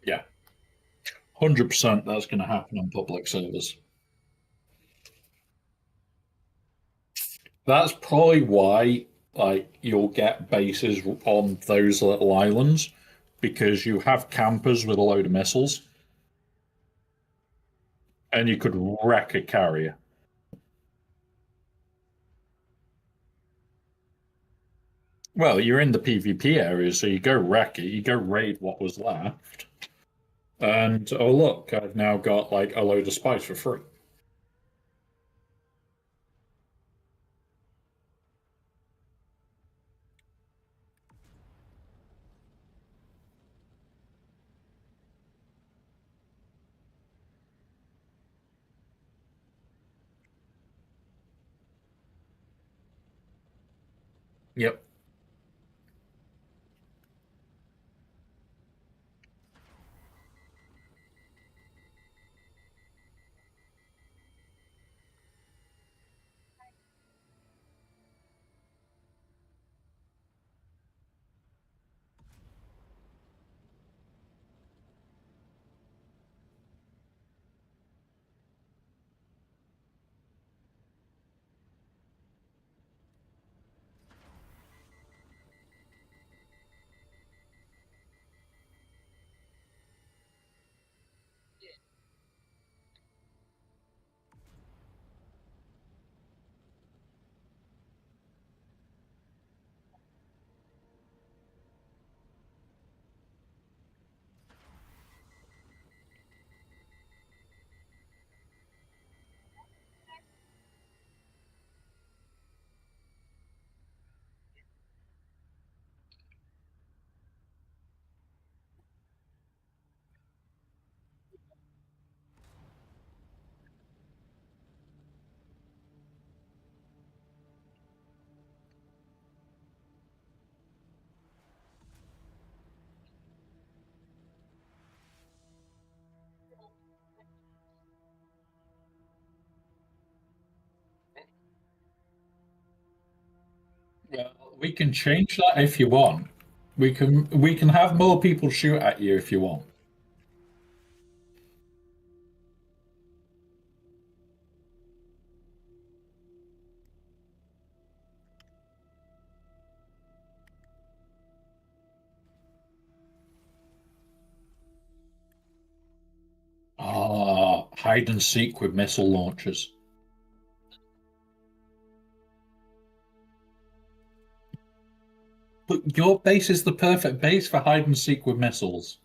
Yeah, 100% that's going to happen on public servers. That's probably why, like, you'll get bases on those little islands because you have campers with a load of missiles, and you could wreck a carrier. Well, you're in the PvP area, so you go wreck it, you go raid what was left, and oh look, I've now got like a load of spice for free. Yep. Well, we can change that if you want. We can have more people shoot at you if you want. Ah, hide and seek with missile launchers. But your base is the perfect base for hide and seek with missiles.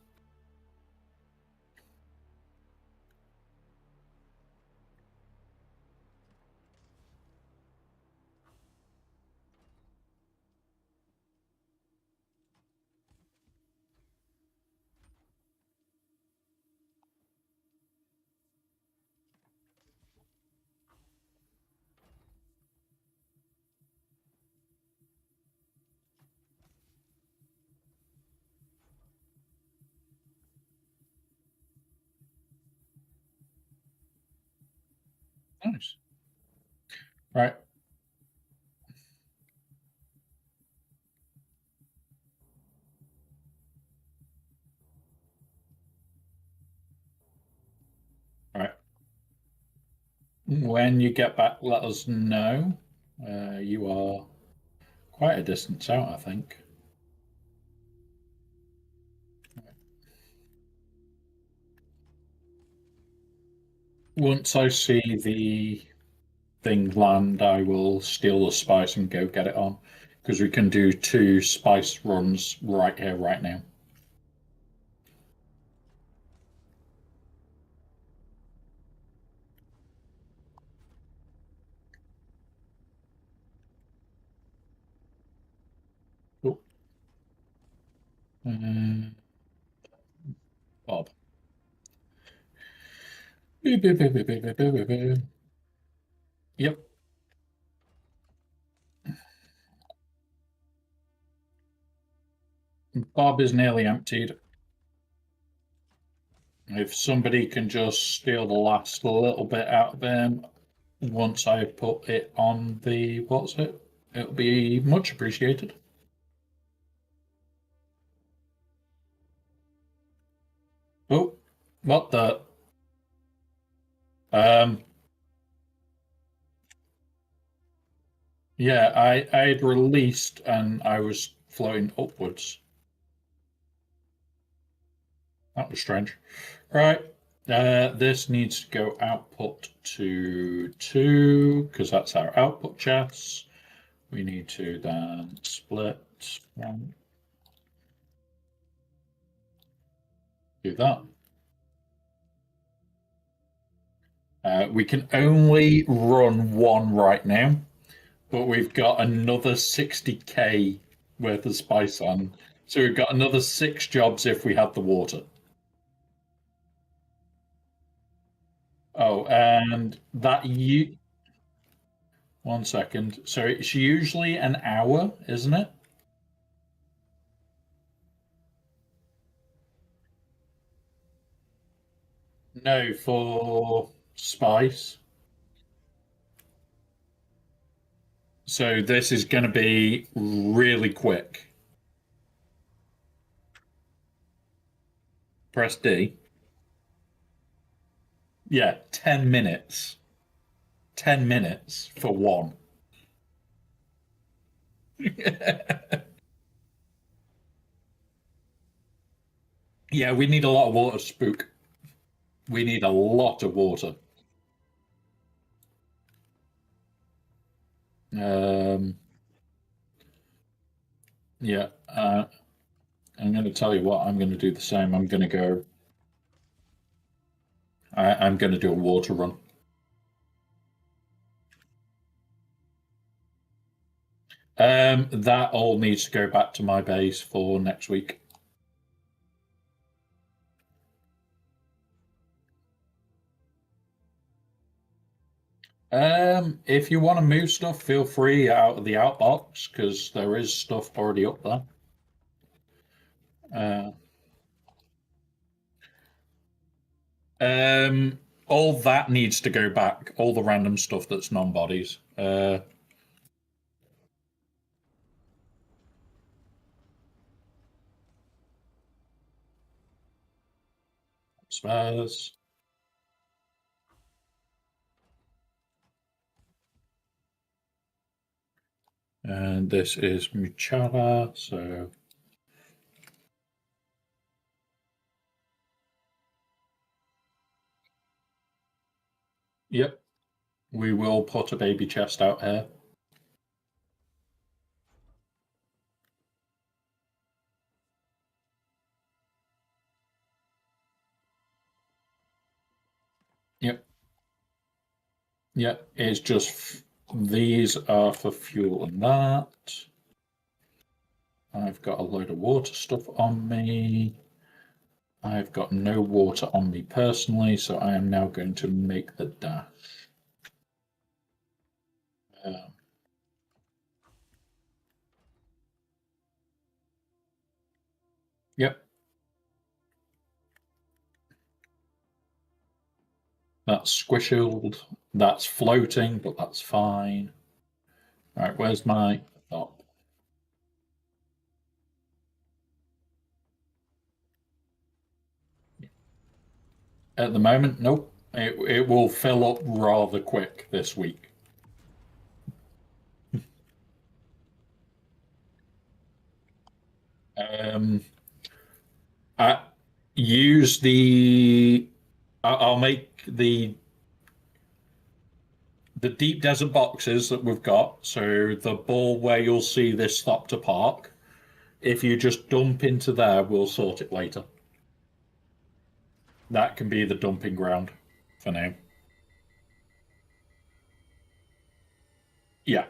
Nice. Right. Right. When you get back, let us know. You are quite a distance out, I think. Once I see the thing land, I will steal the spice and go get it on. Because we can do 2 spice runs right here, right now. Oh, uh, Bob. Yep. Bob is nearly emptied. If somebody can just steal the last little bit out of him once I put it on the what's it, it'll be much appreciated. What the? Um, yeah, I had released and I was floating upwards. That was strange. Right. This needs to go output to 2 because that's our output chest. We need to then split one. Do that. We can only run one right now, but we've got another 60k worth of spice on. So we've got another 6 jobs if we had the water. Oh, and that you 1 second. So it's usually an hour, isn't it? No, for spice. So this is going to be really quick. Press D. Yeah, 10 minutes. 10 minutes for one. Yeah, we need a lot of water, Spook. We need a lot of water. Um, yeah, I'm going to tell you what, I'm going to do the same. I'm going to go, I'm going to do a water run. That all needs to go back to my base for next week. If you want to move stuff, feel free out of the outbox because there is stuff already up there. All that needs to go back. All the random stuff that's non-bodies. Spares. And this is Muchala, so yep, we will put a baby chest out here. Yep, yep, it's just these are for fuel and that. I've got a load of water stuff on me. I've got no water on me personally, so I am now going to make the dash. Yep. That's squished. That's floating, but that's fine. All right, where's my top? At the moment, nope. It will fill up rather quick this week. Um, I use the. I'll make the deep desert boxes that we've got. So the ball where you'll see this stop to park. If you just dump into there, we'll sort it later. That can be the dumping ground for now. Yeah.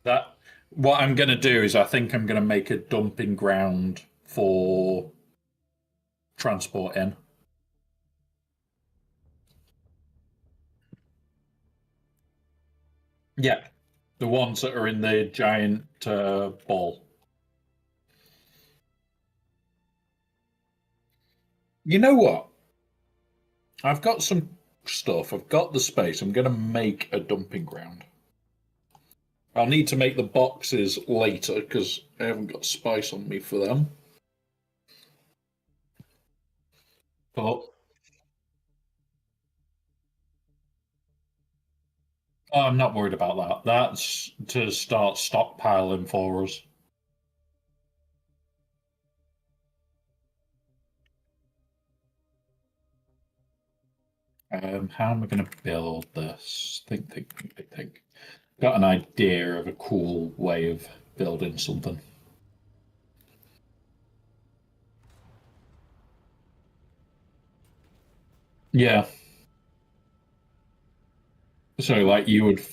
That what I'm going to do is I think I'm going to make a dumping ground for transport in. Yeah, the ones that are in the giant ball. You know what? I've got some stuff. I've got the space. I'm going to make a dumping ground. I'll need to make the boxes later because I haven't got spice on me for them. But I'm not worried about that. That's to start stockpiling for us. How am I going to build this? Think. Got an idea of a cool way of building something. Yeah. So, like, you would.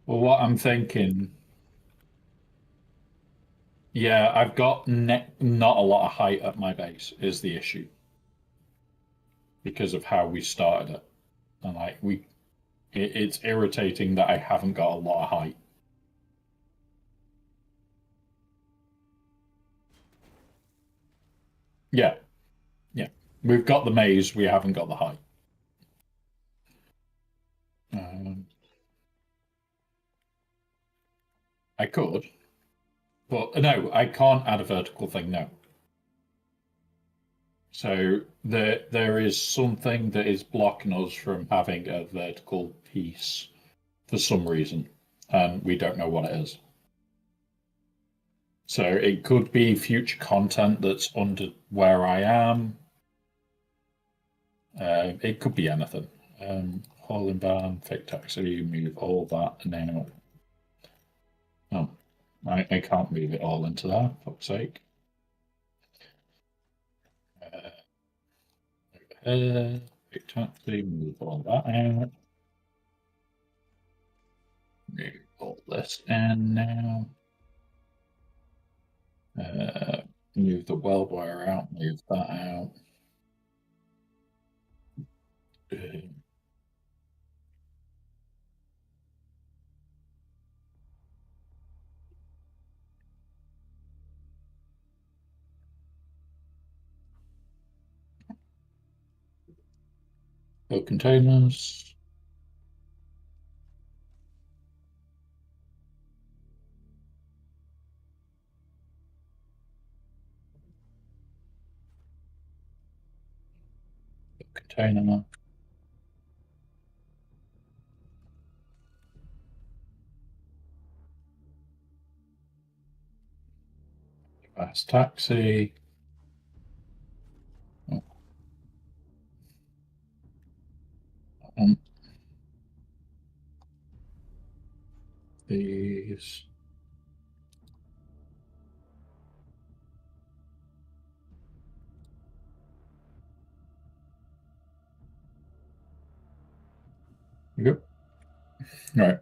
Well, what I'm thinking, yeah, I've got not a lot of height at my base is the issue because of how we started it, and like it's irritating that I haven't got a lot of height. Yeah, yeah, we've got the maze, we haven't got the height. Um, I could, but no, I can't add a vertical thing. No. So there is something that is blocking us from having a vertical piece for some reason, and we don't know what it is. So it could be future content that's under where I am. It could be anything. Hauling barn, fake taxi, move all that now. Oh, I can't move it all into there, for fuck's sake. Fake taxi, move all that out. Move all this in now. Uh, Move the weld wire out, move that out. Fill containers. Container. Fast taxi. Oh, these. Yep. Right.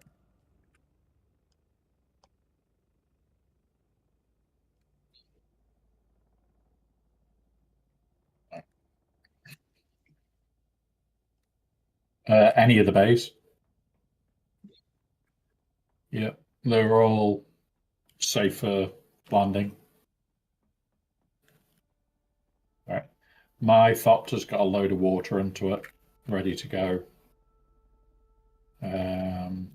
Any of the bays. Yep. They're all safer landing. Right. My Thopter's got a load of water into it, ready to go. Um,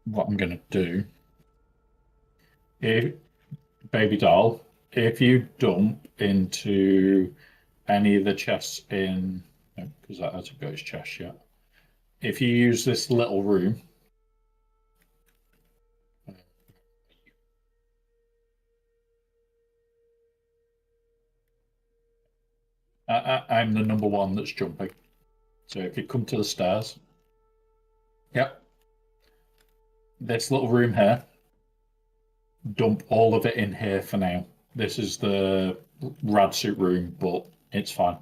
what I'm going to do, if baby doll, if you dump into any of the chests in, because that hasn't got his chest yet. If you use this little room, I'm the number one that's jumping. So if you come to the stairs, yep, this little room here, dump all of it in here for now. This is the rad suit room, but it's fine.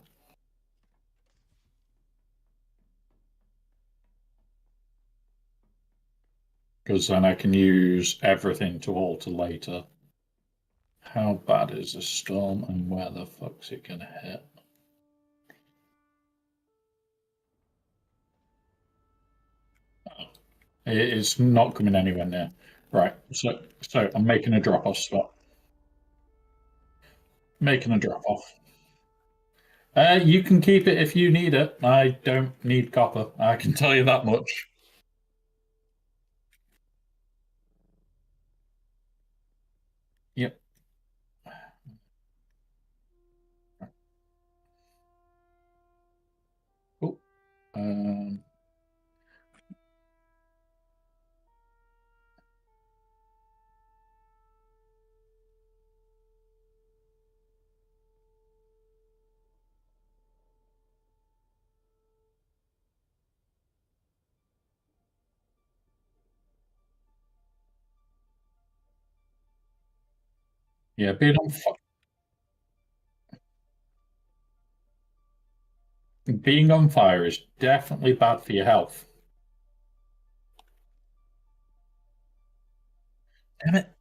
Because then I can use everything to alter later. How bad is the storm and where the fuck's it gonna hit? It's not coming anywhere near. Right, so I'm making a drop off spot. Making a drop off. You can keep it if you need it. I don't need copper. I can tell you that much. Um, yeah, being on fire is definitely bad for your health. Damn it.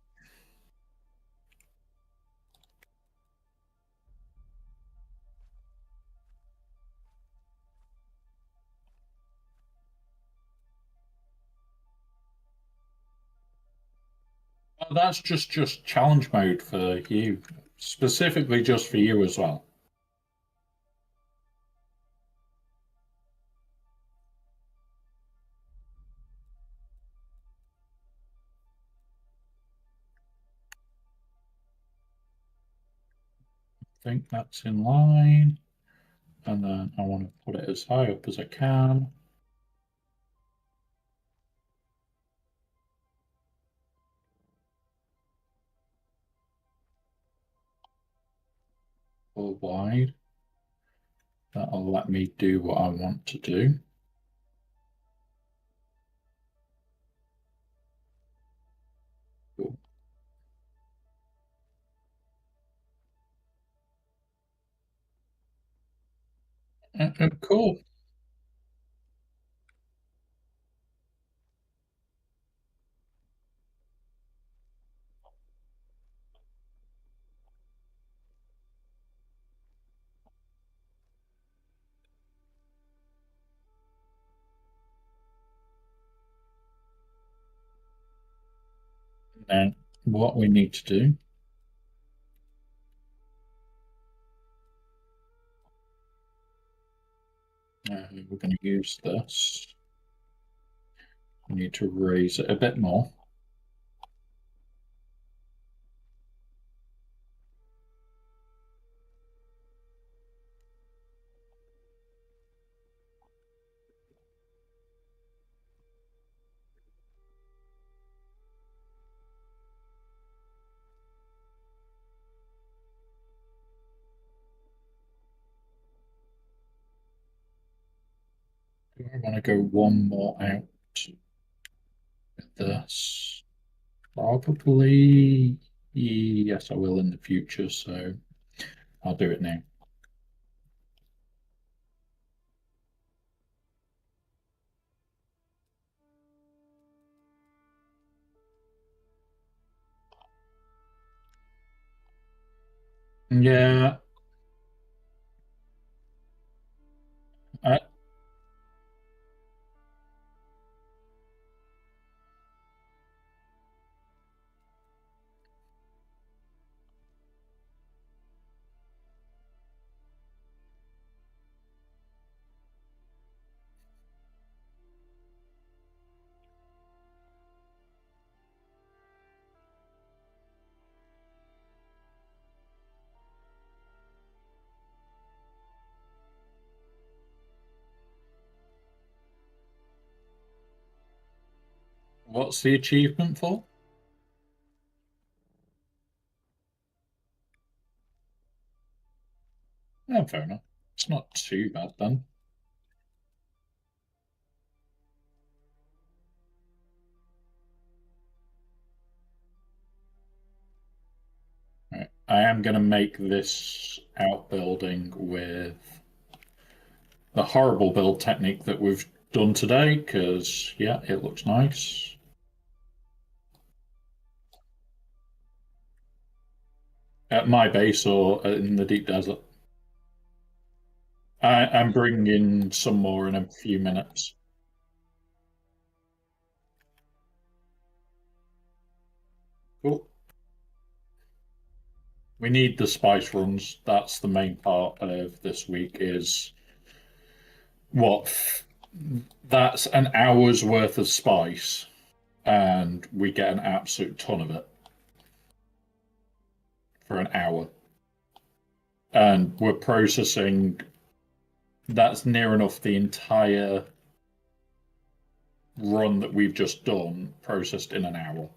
Oh, that's just challenge mode for you, specifically just for you as well. I think that's in line. And then I want to put it as high up as I can. Or wide. That'll let me do what I want to do. Cool. Cool. Now, what we need to do, we're going to use this. We need to raise it a bit more. Do I want to go one more out with this? Probably, yes, I will in the future, so I'll do it now. Yeah, I, what's the achievement for? Yeah, fair enough. It's not too bad then. Right. I am going to make this outbuilding with the horrible build technique that we've done today, because, yeah, it looks nice. At my base or in the deep desert. I'm bringing in some more in a few minutes. Cool. We need the spice runs. That's the main part of this week is what that's an hour's worth of spice, and we get an absolute ton of it for an hour. And we're processing That's near enough the entire run that we've just done processed in an hour.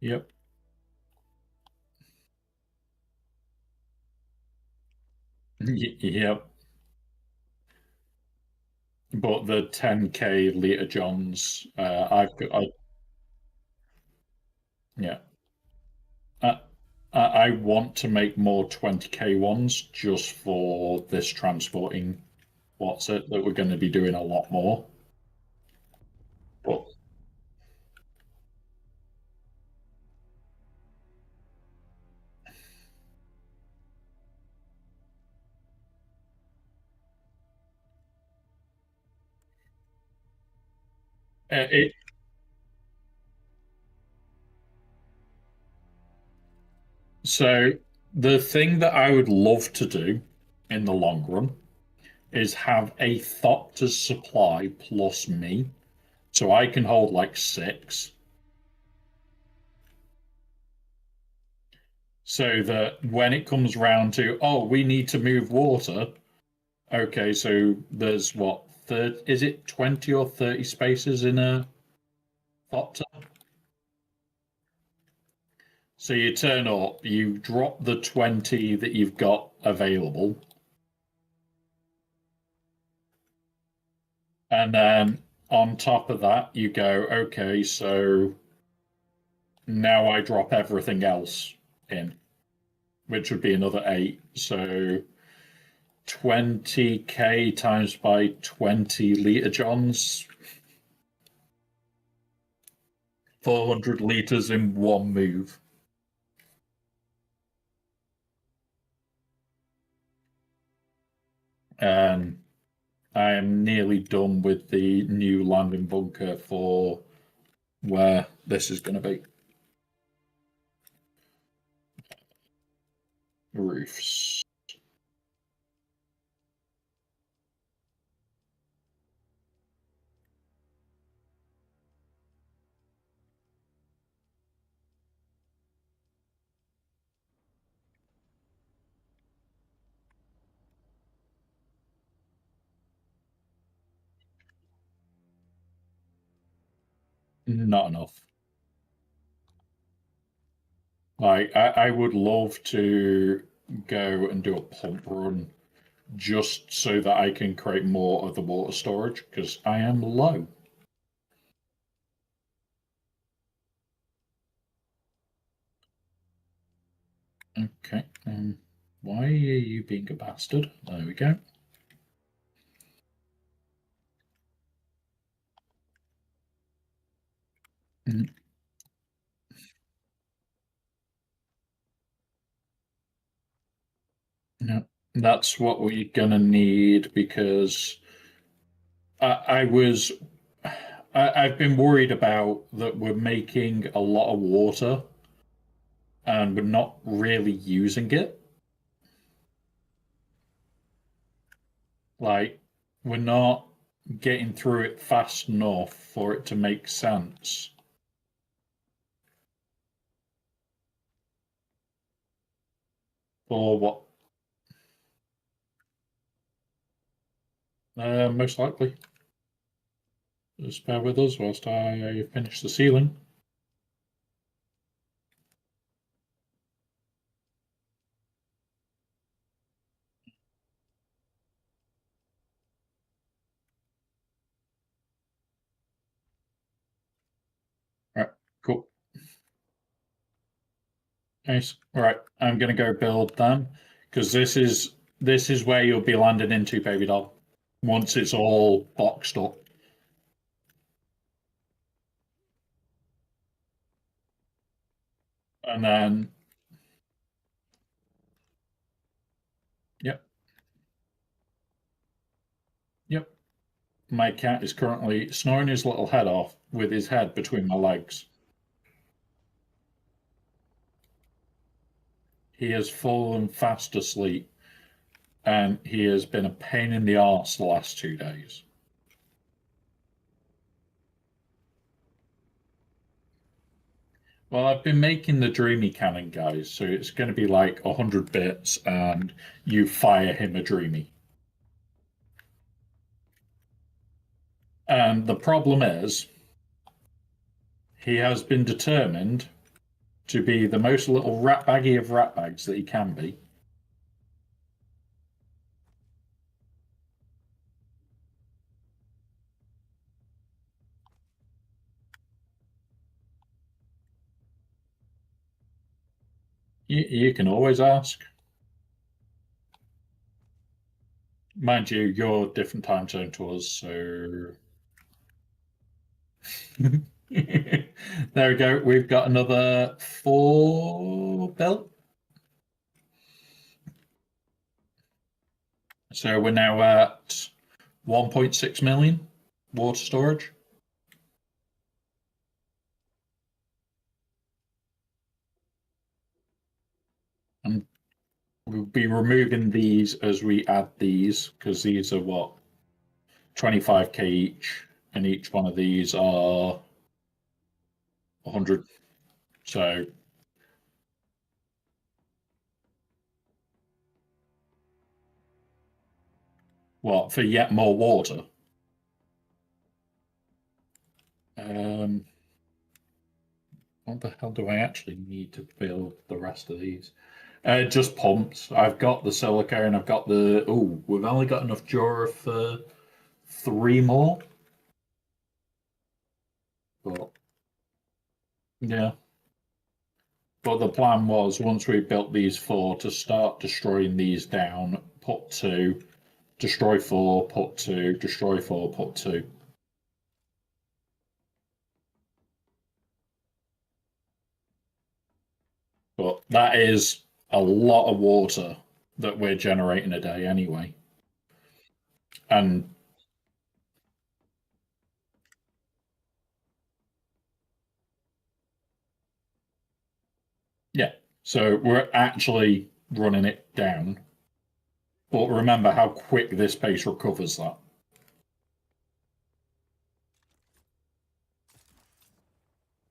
Yep. Yep. But the 10K Lita Johns, yeah. I, I want to make more 20K ones just for this transporting what's it that we're going to be doing a lot more. But it so the thing that I would love to do in the long run is have a Thopter's supply plus me, so I can hold like six, so that when it comes round to, oh, we need to move water. Okay, so there's what, third, is it 20 or 30 spaces in a Thopter? So you turn up, you drop the 20 that you've got available, and then on top of that, you go, okay, so now I drop everything else in, which would be another eight. So 20K times by 20 liter johns, 400 liters in one move. And I am nearly done with the new landing bunker for where this is going to be. Roofs. Not enough. Like, I would love to go and do a pump run just so that I can create more of the water storage because I am low. Okay. Why are you being a bastard? There we go. Mm, No, that's what we're gonna need because I was I've been worried about that we're making a lot of water and we're not really using it. Like we're not getting through it fast enough for it to make sense. Or what? Most likely. Just bear with us whilst I finish the ceiling. Right, cool. Nice. Right, I'm gonna go build them because this is where you'll be landing into, baby doll, once it's all boxed up. And then, yep, yep. My cat is currently snoring his little head off with his head between my legs. He has fallen fast asleep, and he has been a pain in the arse the last 2 days. Well, I've been making the Dreamy cannon, guys, so it's going to be like 100 bits, and you fire him a Dreamy. And the problem is, he has been determined to be the most little ratbaggy of ratbags that he can be. You can always ask. Mind you, you're different time zone to us, so there we go. We've got another 4 built. So we're now at 1.6 million water storage. And we'll be removing these as we add these, because these are what, 25k each, and each one of these are 100. So what, for yet more water? Um, what the hell do I actually need to build the rest of these? Just pumps. I've got the silica and I've got the. Oh, we've only got enough Jura for 3 more. But yeah. But the plan was once we built these 4 to start destroying these down, put 2, destroy 4, put 2, destroy 4, put 2. But that is a lot of water that we're generating a day anyway. And yeah, so we're actually running it down. But remember how quick this pace recovers that.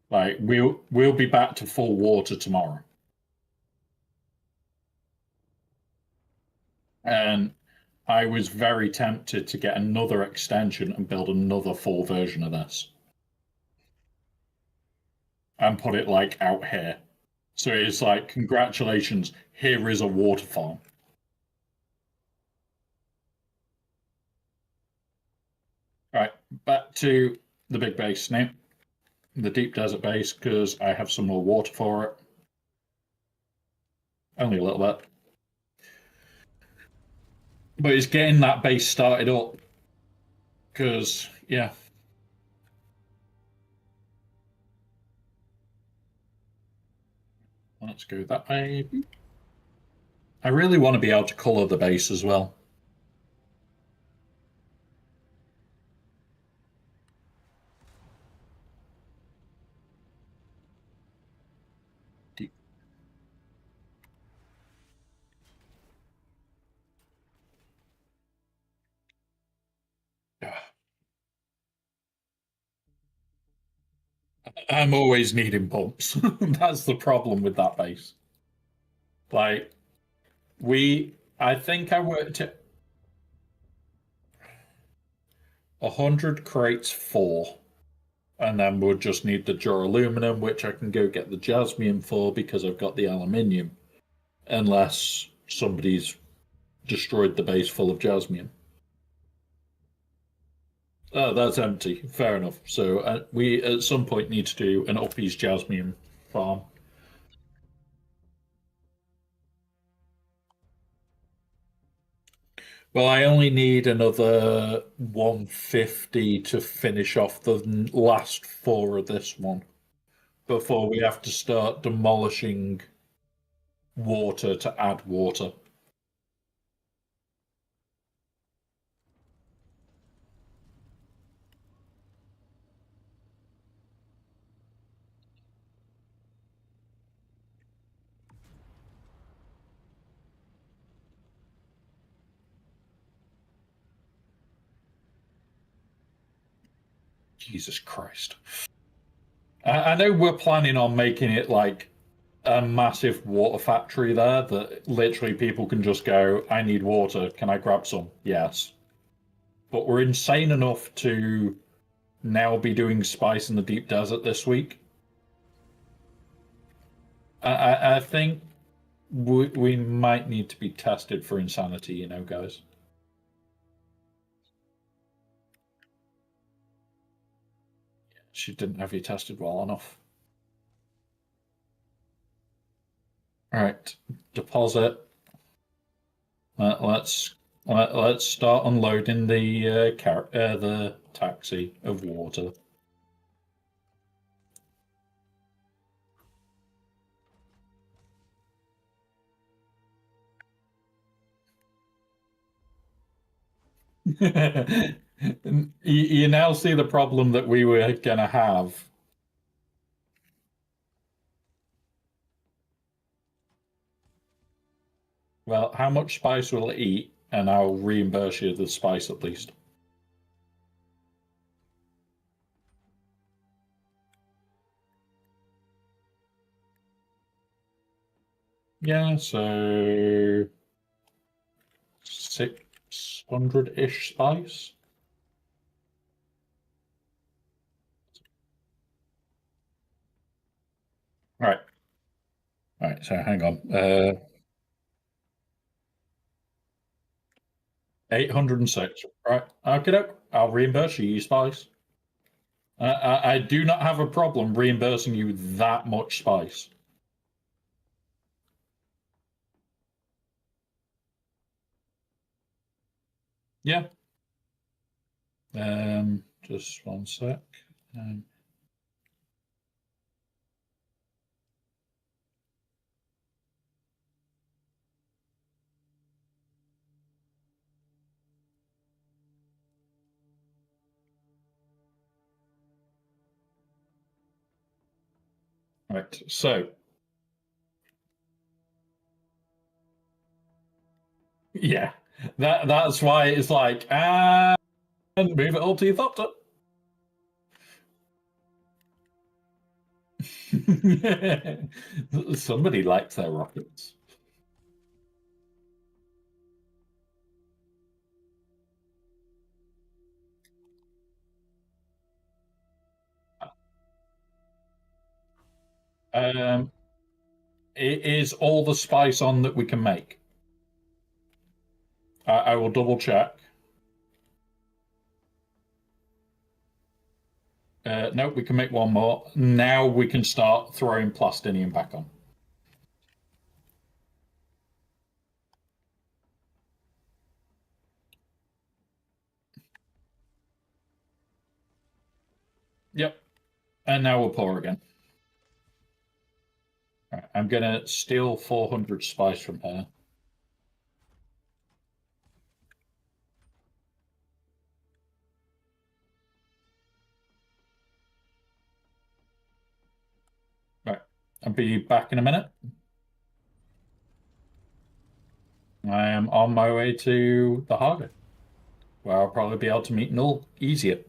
Like we'll be back to full water tomorrow. And I was very tempted to get another extension and build another full version of this and put it like out here. So it's like, congratulations, here is a water farm. Right, back to the big base now, the deep desert base, because I have some more water for it. Only a little bit. But it's getting that base started up. Because, yeah. Let's go that way. I really want to be able to colour the base as well. I'm always needing pumps. That's the problem with that base. Like, I think I worked at 100 crates 4, and then we'll just need the duraluminum, which I can go get the jasmium for because I've got the aluminium, unless somebody's destroyed the base full of jasmium. Oh, that's empty. Fair enough. So we at some point need to do an Uppies jasmium farm. Well, I only need another 150 to finish off the last 4 of this one before we have to start demolishing water to add water. Jesus Christ. I know we're planning on making it like a massive water factory there that literally people can just go, I need water. Can I grab some? Yes. But we're insane enough to now be doing spice in the deep desert this week. I think we might need to be tested for insanity, guys. She didn't have you tested well enough. All right, deposit. Let's start unloading the taxi of water. You now see the problem that we were gonna have. Well, how much spice will it eat? And I'll reimburse you the spice at least. Yeah, so 600-ish spice. All right. All right, so hang on. 806. Right. Okay, I'll reimburse you, spice. I do not have a problem reimbursing you that much spice. Yeah. Just one sec. Um, right. So yeah, that's why it's like and move it all to your thopter. Somebody likes their rockets. Um, it is all the spice on that we can make. I will double check. No, we can make one more. Now we can start throwing plastinium back on. Yep. And now we'll pour again. Right, I'm gonna steal 400 spice from her. Right. I'll be back in a minute. I am on my way to the harbor, where I'll probably be able to meet Null easier.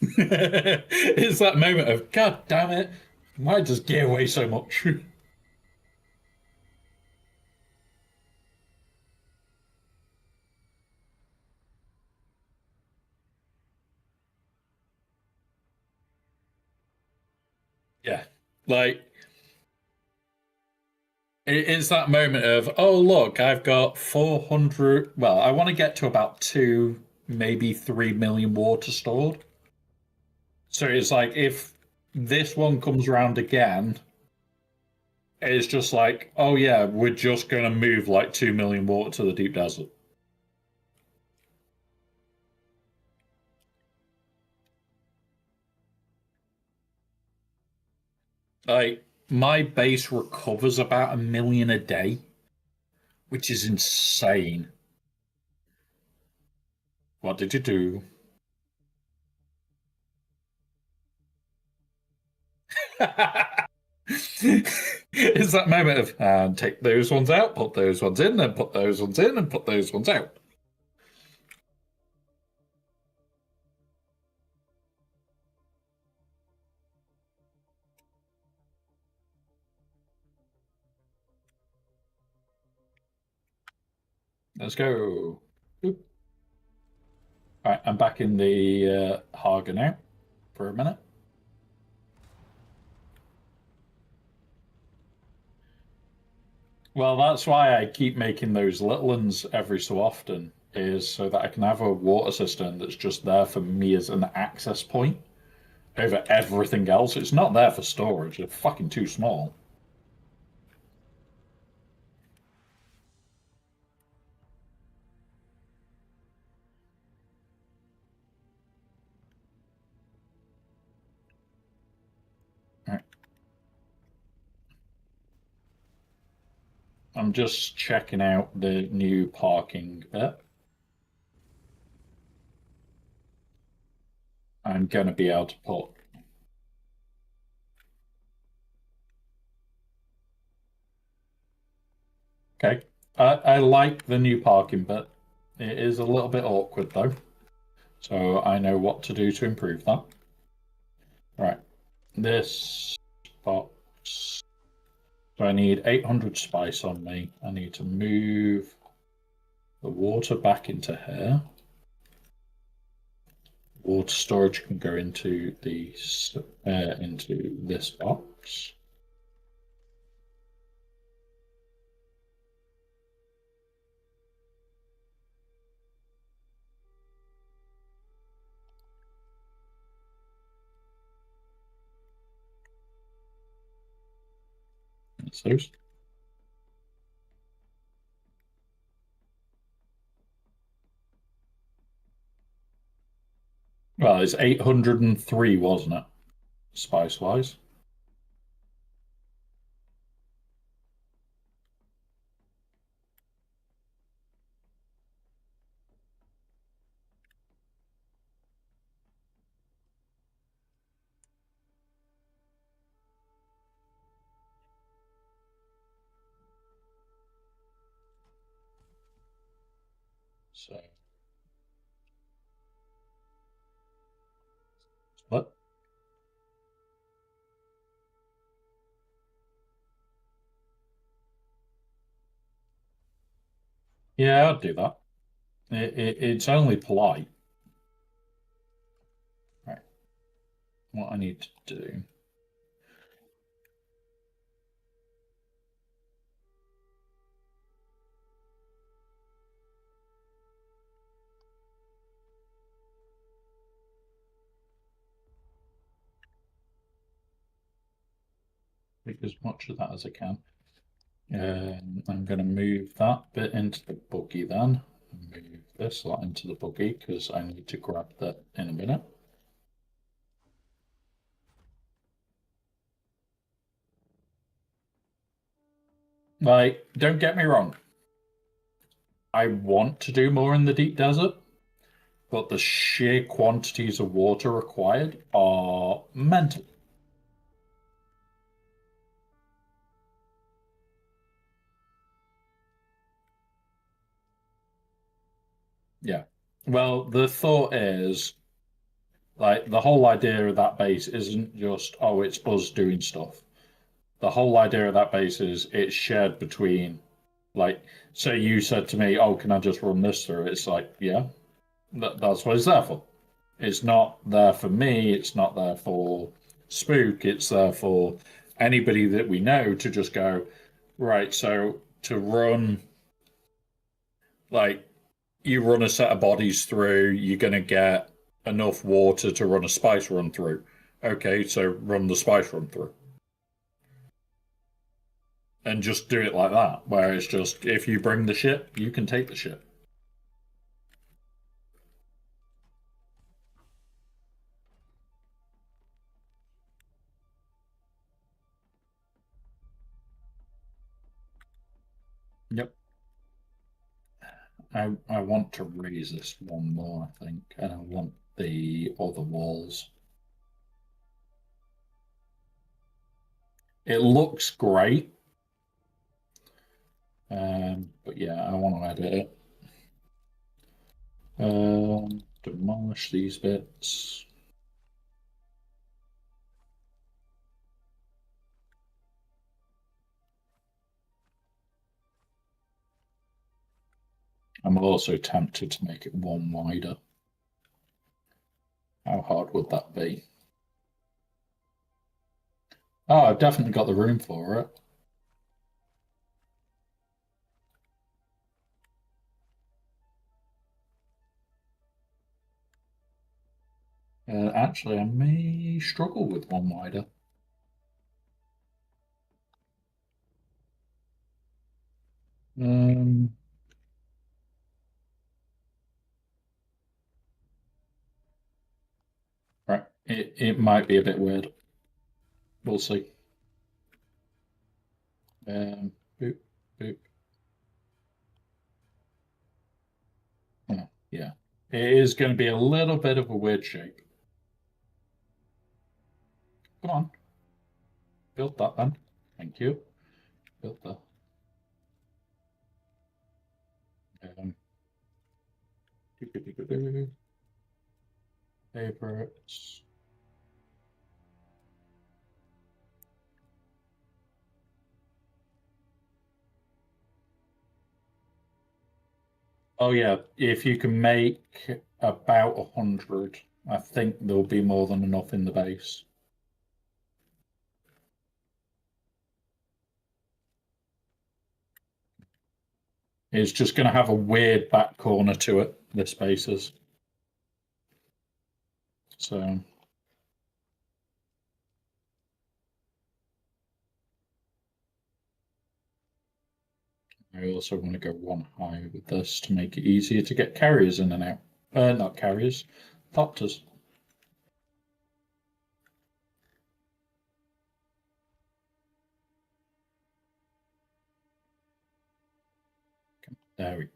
It's that moment of God damn it, why does gear weigh so much? Yeah, like it's that moment of oh look, I've got 400. Well, I want to get to about 2, maybe 3 million water stored. So it's like if this one comes around again, it's just like, oh yeah, we're just gonna move like 2 million water to the deep desert. Like my base recovers about 1 million a day, which is insane. What did you do? It's that moment of take those ones out, put those ones in, then put those ones in, and put those ones out. Let's go. Boop. All right, I'm back in the Haga now for a minute. Well, that's why I keep making those little ones every so often, is so that I can have a water cistern that's just there for me as an access point over everything else. It's not there for storage. It's fucking too small. All right. I'm just checking out the new parking bit. I'm going to be able to put. Okay. I like the new parking bit. It is a little bit awkward though. So I know what to do to improve that. Right. This box. So I need 800 spice on me. I need to move the water back into here. Water storage can go into into this box. That's those. Well, it's 803, wasn't it? Spice wise. So, what? Yeah, I'd do that. It's only polite. Right. What I need to do. Make as much of that as I can. I'm going to move that bit into the buggy then. Move this lot into the buggy because I need to grab that in a minute. Like, don't get me wrong. I want to do more in the deep desert, but the sheer quantities of water required are mental. Yeah. Well, the thought is like the whole idea of that base isn't just, oh, it's us doing stuff. The whole idea of that base is it's shared between, like, say you said to me, oh, can I just run this through? It's like, yeah, that's what it's there for. It's not there for me. It's not there for Spook. It's there for anybody that we know to just go, right, so to run, like, you run a set of bodies through, you're going to get enough water to run a spice run through. Okay, so run the spice run through. And just do it like that, where it's just if you bring the ship, you can take the ship. Yep. I want to raise this one more, I think, and I want the other walls. It looks great. But yeah, I want to edit it. Demolish these bits. I'm also tempted to make it one wider. How hard would that be? Oh, I've definitely got the room for it. Actually, I may struggle with one wider. Um, right, it might be a bit weird. We'll see. Boop, boop. Oh, yeah, it is going to be a little bit of a weird shape. Come on, build that then. Thank you. Build that. Um, favorites. Oh yeah, if you can make about 100, I think there'll be more than enough in the base. It's just going to have a weird back corner to it, this base is. So I also want to go one higher with this to make it easier to get carriers in and out. Not carriers, thopters. There we go.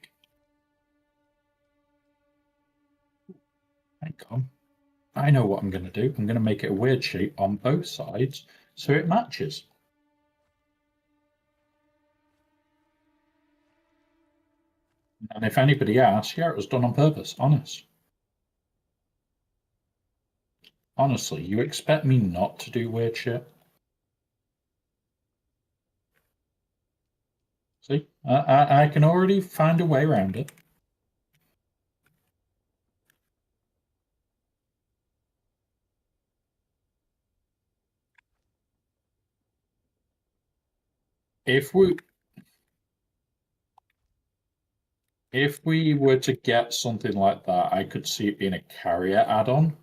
Hang on. I know what I'm going to do. I'm going to make it a weird shape on both sides so it matches. And if anybody asks, yeah, it was done on purpose, honest. Honestly, you expect me not to do weird shit? See, I can already find a way around it. If we were to get something like that, I could see it being a carrier add-on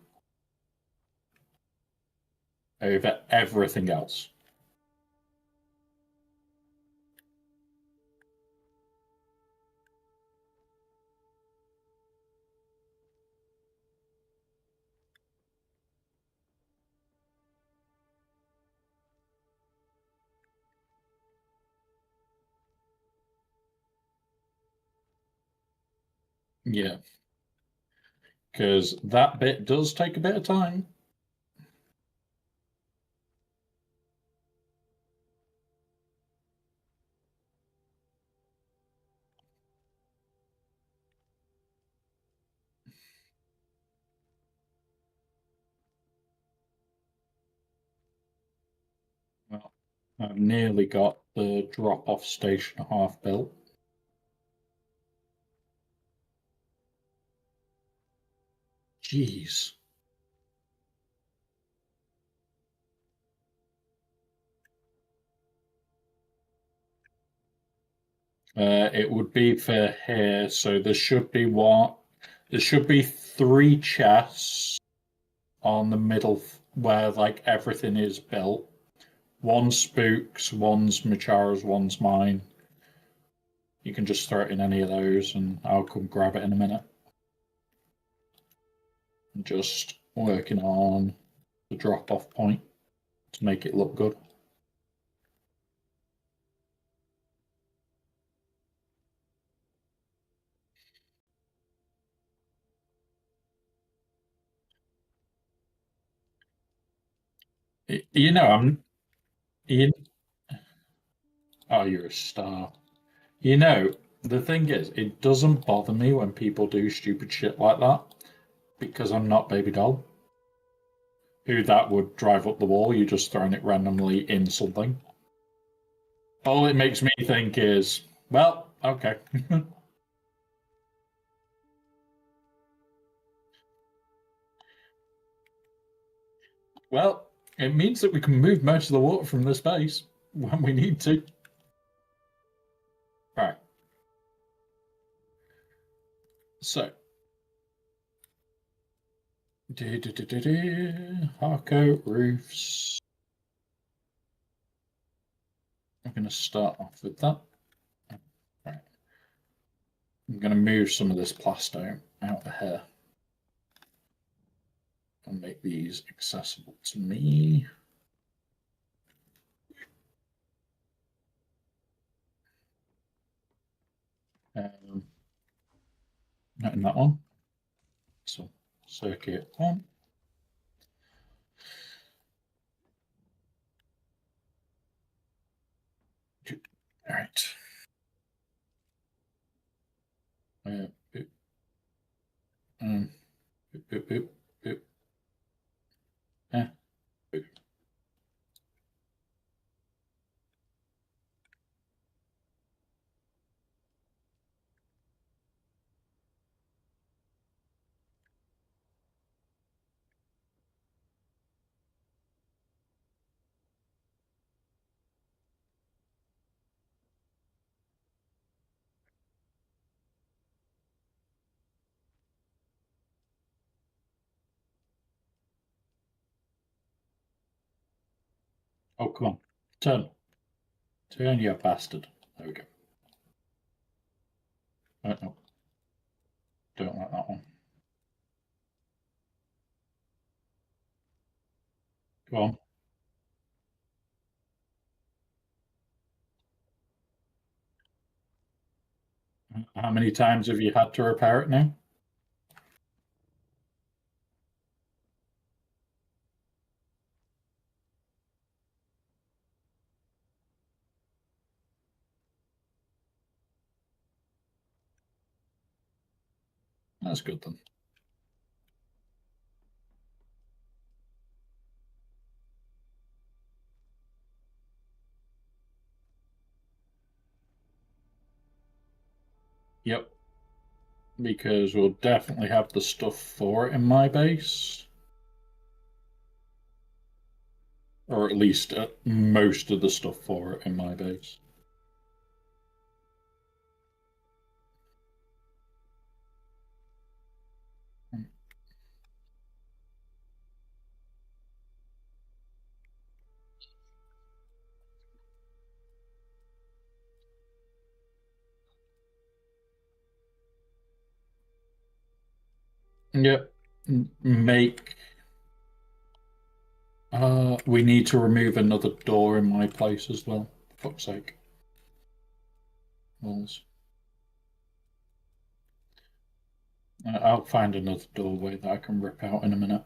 over everything else. Yeah, because that bit does take a bit of time. Well, I've nearly got the drop-off station half built. Jeez. It would be for here, so there should be what? There should be 3 chests on the middle where like everything is built. One's Spook's, one's Machara's, one's mine. You can just throw it in any of those and I'll come grab it in a minute. I'm just working on the drop-off point to make it look good. You know, You, oh, you're a star. You know, the thing is, it doesn't bother me when people do stupid shit like that because I'm not Baby Doll, who that would drive up the wall. You're just throwing it randomly in something. All it makes me think is, well, okay. Well, it means that we can move most of the water from this base when we need to. Right. So, Harco roofs. I'm going to start off with that. Right. I'm going to move some of this plasto out of here and make these accessible to me. Not in that one. So, circuit on. All right. Boop. Boop, boop, boop, boop. Boop. Oh, come on. Turn. Turn, you bastard. There we go. No, don't like that one. Go on. How many times have you had to repair it now? That's good then. Yep. Because we'll definitely have the stuff for it in my base. Or at least most of the stuff for it in my base. Yep. Make. We need to remove another door in my place as well. For fuck's sake. Walls. I'll find another doorway that I can rip out in a minute.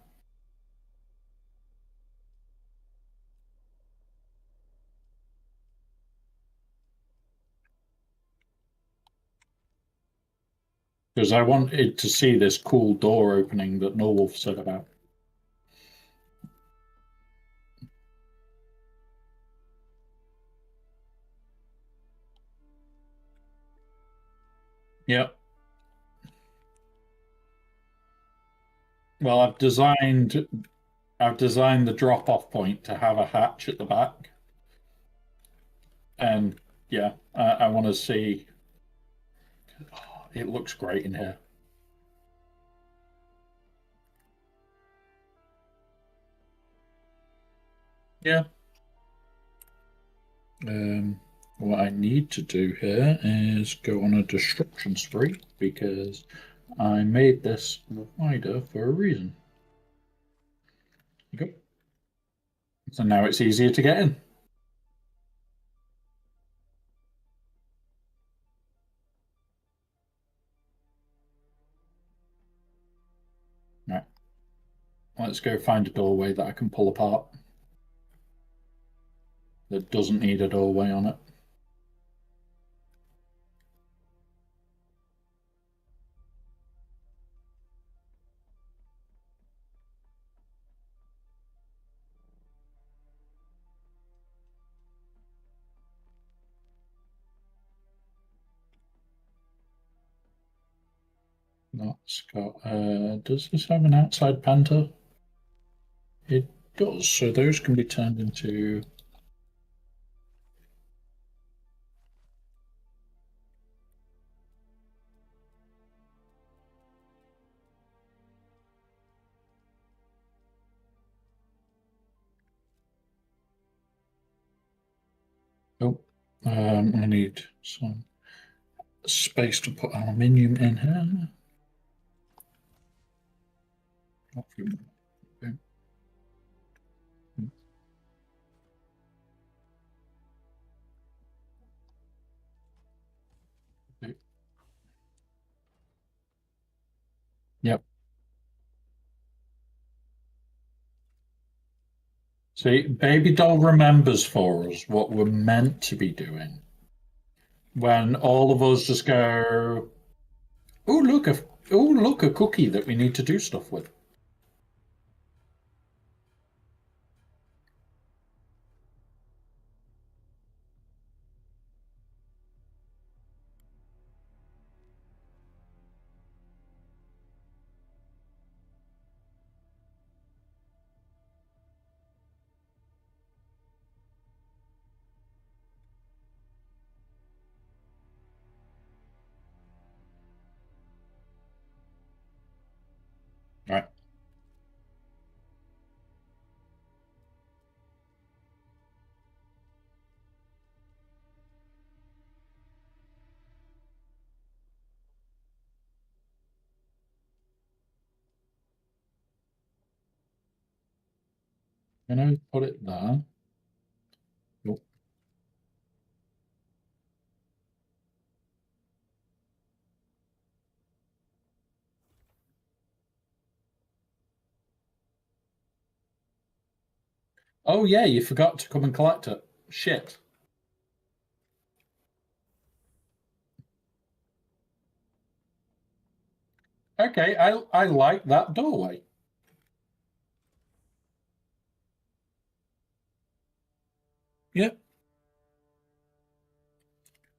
Because I wanted to see this cool door opening that Norwolf said about. Yep. Well, I've designed the drop-off point to have a hatch at the back, and yeah, I want to see. Oh, it looks great in here. Yeah. What I need to do here is go on a destruction spree because I made this wider for a reason. There you go. So now it's easier to get in. Right. Let's go find a doorway that I can pull apart. that doesn't need a doorway on it. That's got. Does this have an outside panther? It does. So those can be turned into. Oh, I need some space to put aluminium in here. Okay. Yep. See, Baby Doll remembers for us what we're meant to be doing. When all of us just go, oh look, a cookie that we need to do stuff with. Right. I'm gonna put it there. Oh, oh yeah, you forgot to come and collect it. Shit. Okay, I like that doorway. Yep.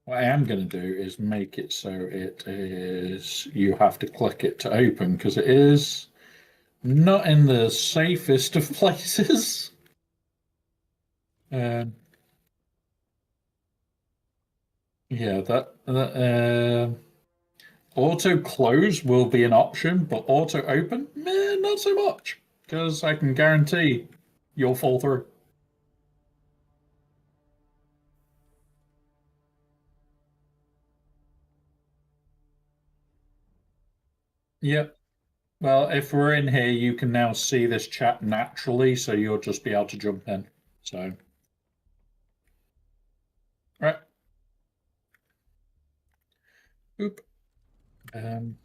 What I am going to do is make it so it is you have to click it to open because it is not in the safest of places. Um, yeah, auto close will be an option, but auto open, meh, not so much because I can guarantee you'll fall through. Yep. Well, if we're in here, you can now see this chat naturally, so you'll just be able to jump in. So, right. Oop. Um,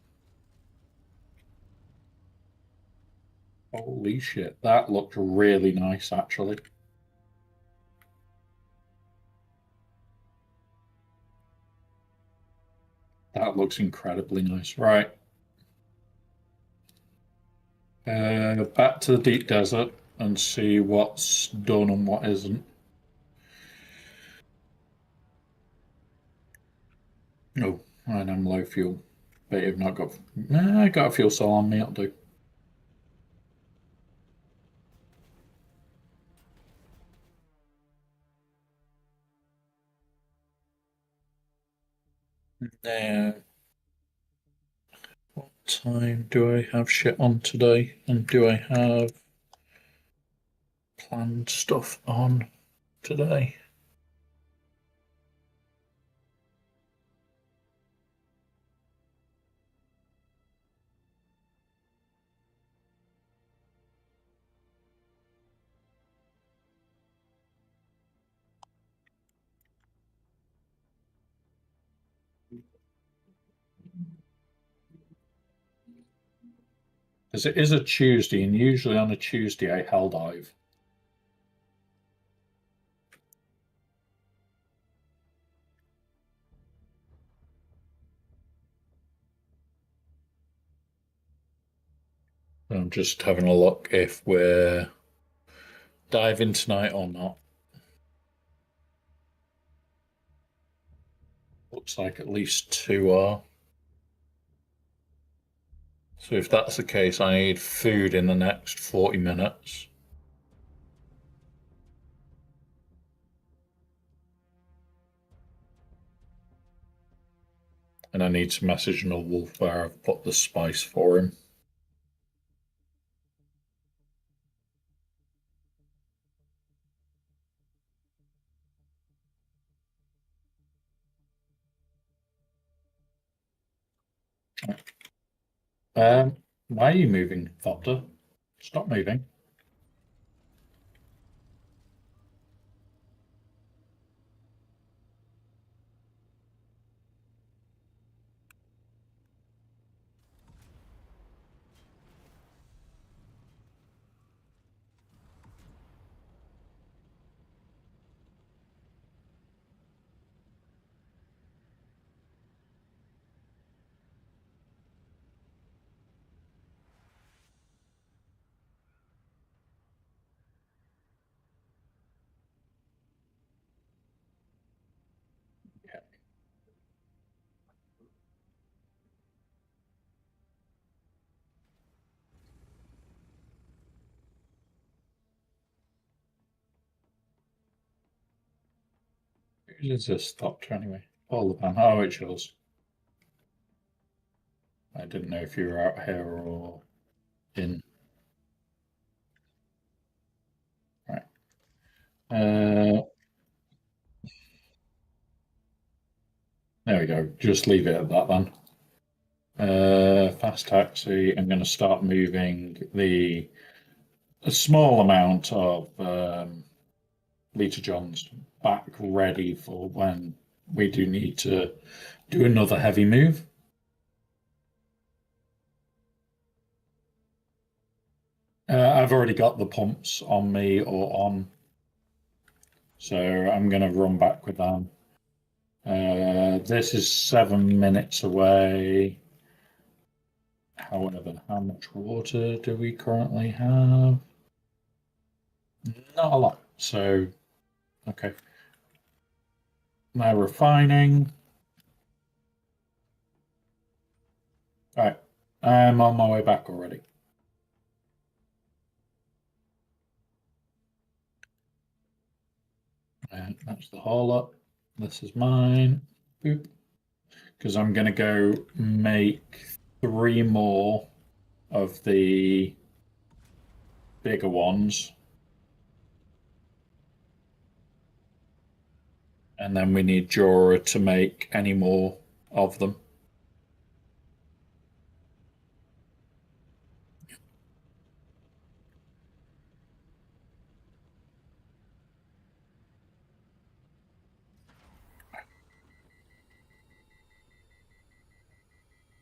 Holy shit, that looked really nice, actually. That looks incredibly nice. Right. Back to the deep desert and see what's done and what isn't. Oh, and I'm low fuel. But you've not got. Nah, I got a fuel cell on me, I'll do. Now, what time do I have shit on today? And do I have planned stuff on today? Because it is a Tuesday, and usually on a Tuesday I hell dive. I'm just having a look if we're diving tonight or not. Looks like at least two are. So if that's the case, I need food in the next 40 minutes. And I need to message another wolf where I've put the spice for him. Why are you moving, Thopter? Stop moving. Who is this Thopter anyway? All the pan. Oh, it's yours. I didn't know if you were out here or in. Right. There we go. Just leave it at that then. Fast taxi. I'm going to start moving a small amount of Lita Johns back ready for when we do need to do another heavy move. I've already got the pumps on me or on, so I'm going to run back with them. This is 7 minutes away. However, how much water do we currently have? Not a lot. So, okay. Now refining. All right. I'm on my way back already. And that's the haul up. This is mine. Boop. Because I'm going to go make 3 more of the bigger ones. And then we need Jorah to make any more of them.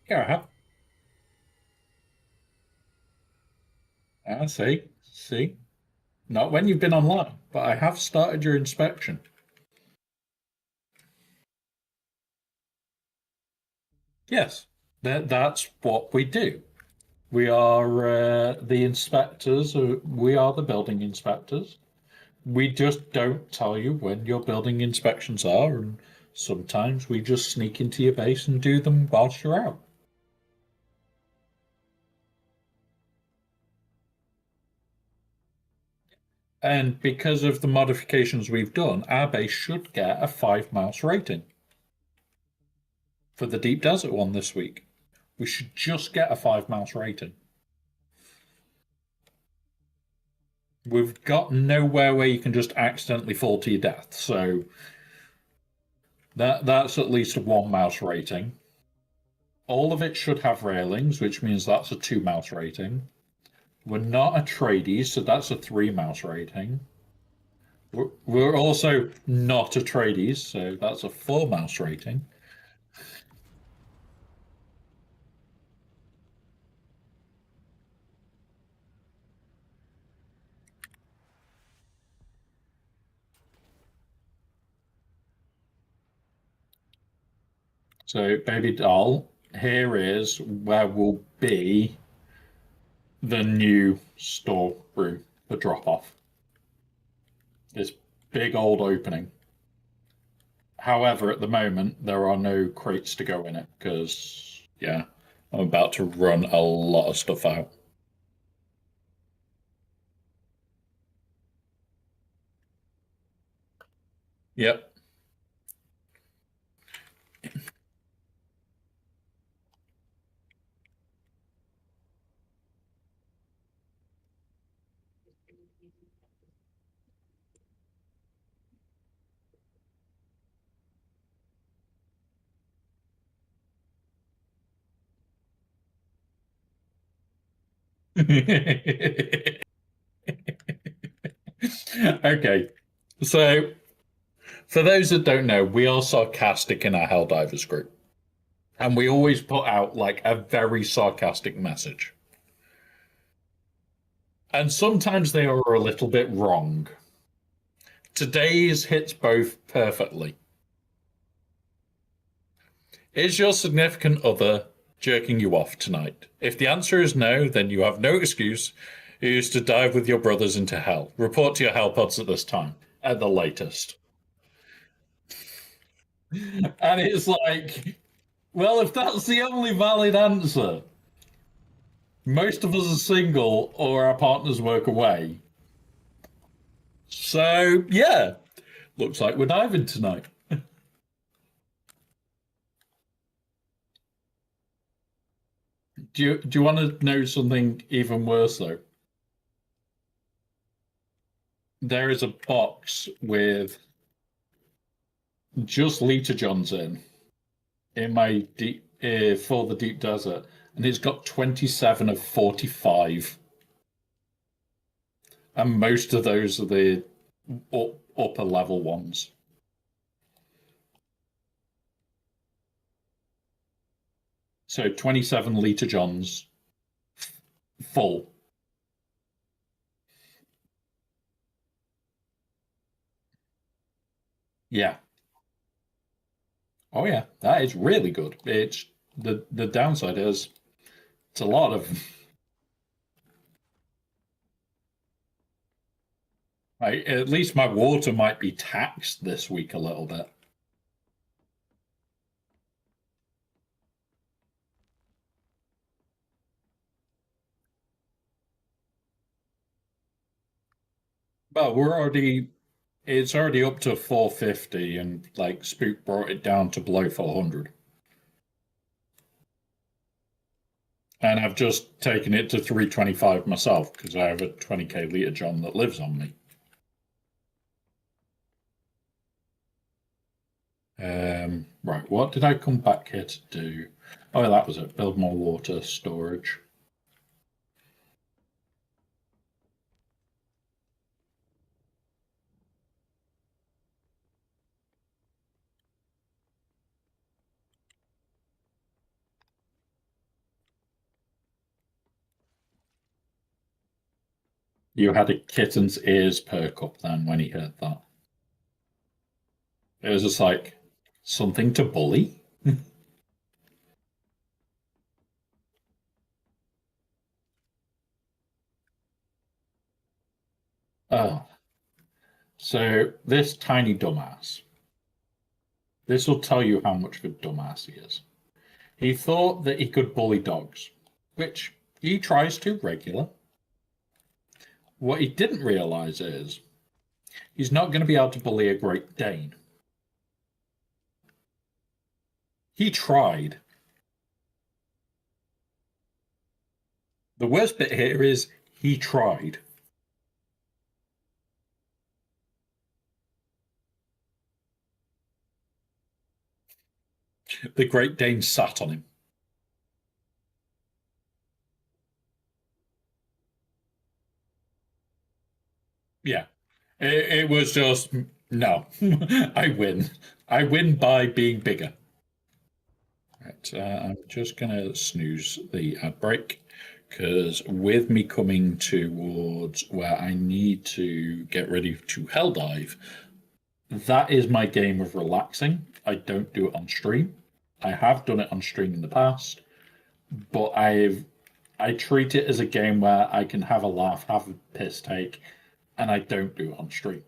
Yeah, I have. I see. See. Not when you've been online, but I have started your inspection. Yes, that's what we do. We are the inspectors. We are the building inspectors. We just don't tell you when your building inspections are, and sometimes we just sneak into your base and do them whilst you're out. And because of the modifications we've done, our base should get a 5 mouse rating for the deep desert one this week. We should just get a 5 mouse rating. We've got nowhere where you can just accidentally fall to your death, so that's at least a 1 mouse rating. All of it should have railings, which means that's a 2 mouse rating. We're not a tradies, so that's a 3 mouse rating. We're also not a tradies, so that's a 4 mouse rating. So, baby doll, here is where we'll be the new storeroom for drop off. This big old opening. However, at the moment, there are no crates to go in it because, yeah, I'm about to run a lot of stuff out. Yep. Okay. So, for those that don't know, we are sarcastic in our Helldivers group. And we always put out like a very sarcastic message. And sometimes they are a little bit wrong. Today's hits both perfectly. Is your significant other jerking you off tonight? If the answer is no, then you have no excuse. You used to dive with your brothers into hell. Report to your hell pods at this time, at the latest. And it's like, well, if that's the only valid answer, most of us are single or our partners work away. So, yeah, looks like we're diving tonight. Do you want to know something even worse though? There is a box with just Lita Johns in my deep for the deep desert, and it's got 27 of 45, and most of those are the upper level ones. So 27 Lita Johns full. Yeah. Oh yeah, that is really good. It's the downside is it's a lot of at least my water might be taxed this week a little bit. But it's already up to 450 and like Spook brought it down to below 400. And I've just taken it to 325 myself because I have a 20k Lita John that lives on me. Right, what did I come back here to do? Oh, that was it. Build more water storage. You had a kitten's ears perk up then when he heard that. It was just like something to bully. Oh, so this tiny dumbass. This will tell you how much of a dumbass he is. He thought that he could bully dogs, which he tries to regular. What he didn't realize is he's not going to be able to bully a Great Dane. He tried. The worst bit here is he tried. The Great Dane sat on him. Yeah. It was just, no, I win. I win by being bigger. Right, I'm just going to snooze the ad break because with me coming towards where I need to get ready to hell dive, that is my game of relaxing. I don't do it on stream. I have done it on stream in the past, but I treat it as a game where I can have a laugh, have a piss take, and I don't do it on stream.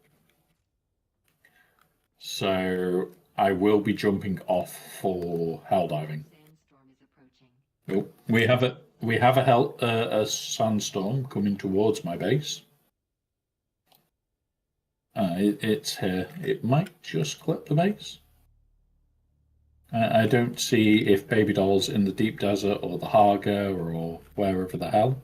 So I will be jumping off for hell diving. Sandstorm is approaching. Oh, we have a sandstorm coming towards my base. It's here. It might just clip the base. I don't see if Baby Doll's in the deep desert or the Haga or wherever the hell.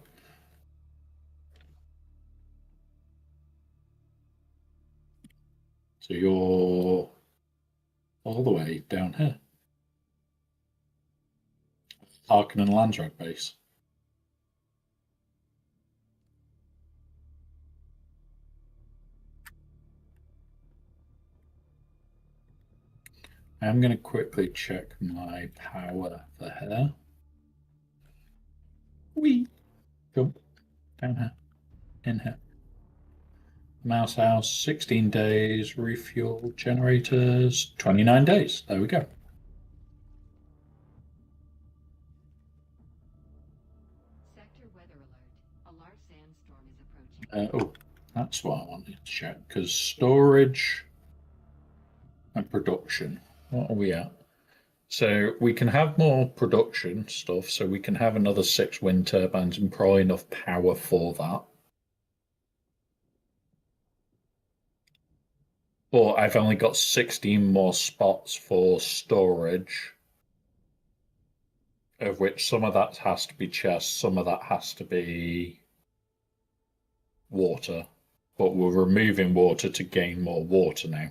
So you're all the way down here. Harkin and Landsrag base. I'm going to quickly check my power for here. Wee. Jump. Down here. In here. Mouse house, 16 days. Refuel generators, 29 days. There we go. Sector weather alert. A large sandstorm is approaching. Oh, that's what I wanted to check, because storage and production. What are we at? So we can have more production stuff, so we can have another 6 wind turbines and probably enough power for that. But I've only got 16 more spots for storage, of which some of that has to be chest, some of that has to be water. But we're removing water to gain more water now.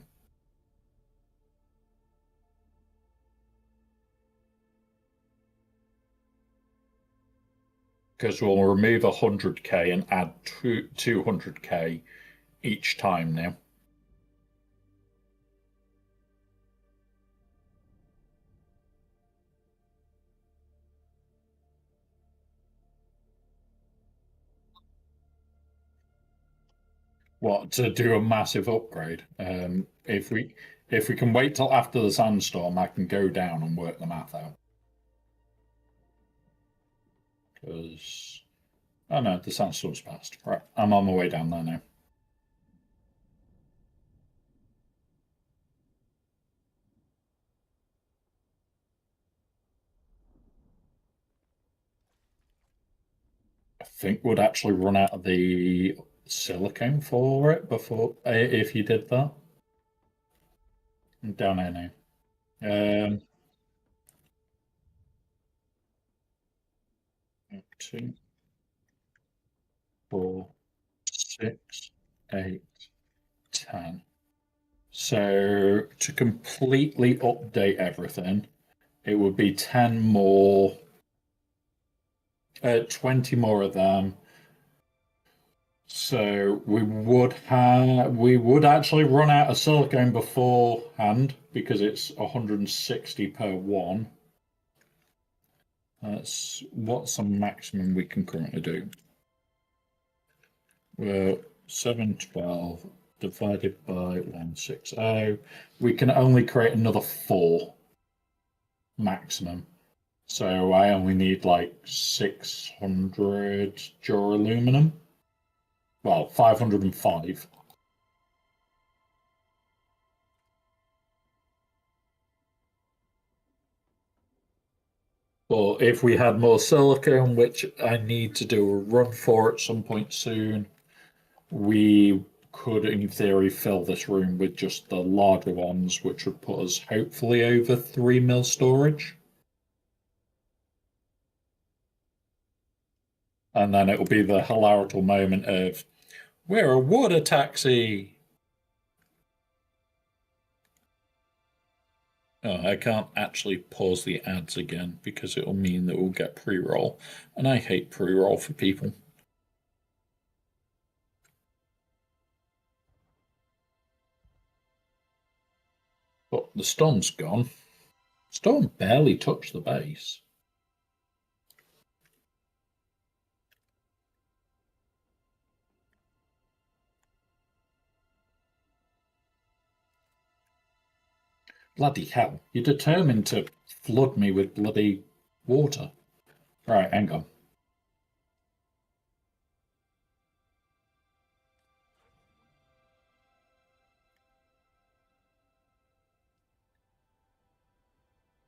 Because we'll remove 100k and add 200k each time now. What, to do a massive upgrade? If we can wait till after the sandstorm, I can go down and work the math out. Because oh no, the sandstorm's passed. Right, I'm on my way down there now. I think we'd actually run out of the silicone for it before if you did that. I'm down here now. 2, 4, 6, 8, 10. So to completely update everything, it would be 10 more, 20 more of them. So we would actually run out of silicone beforehand because it's 160 per one. What's the maximum we can currently do? Well, 712 divided by 160. We can only create another 4 maximum. So I only need like 600 duraluminum. Well, 505. But if we had more silicone, which I need to do a run for at some point soon, we could, in theory, fill this room with just the larger ones, which would put us hopefully over 3 mil storage. And then it'll be the hilarical moment of, we're a water taxi. Oh, I can't actually pause the ads again because it'll mean that we'll get pre-roll. And I hate pre-roll for people. But the storm's gone. Storm barely touched the base. Bloody hell, you're determined to flood me with bloody water. Right, hang on.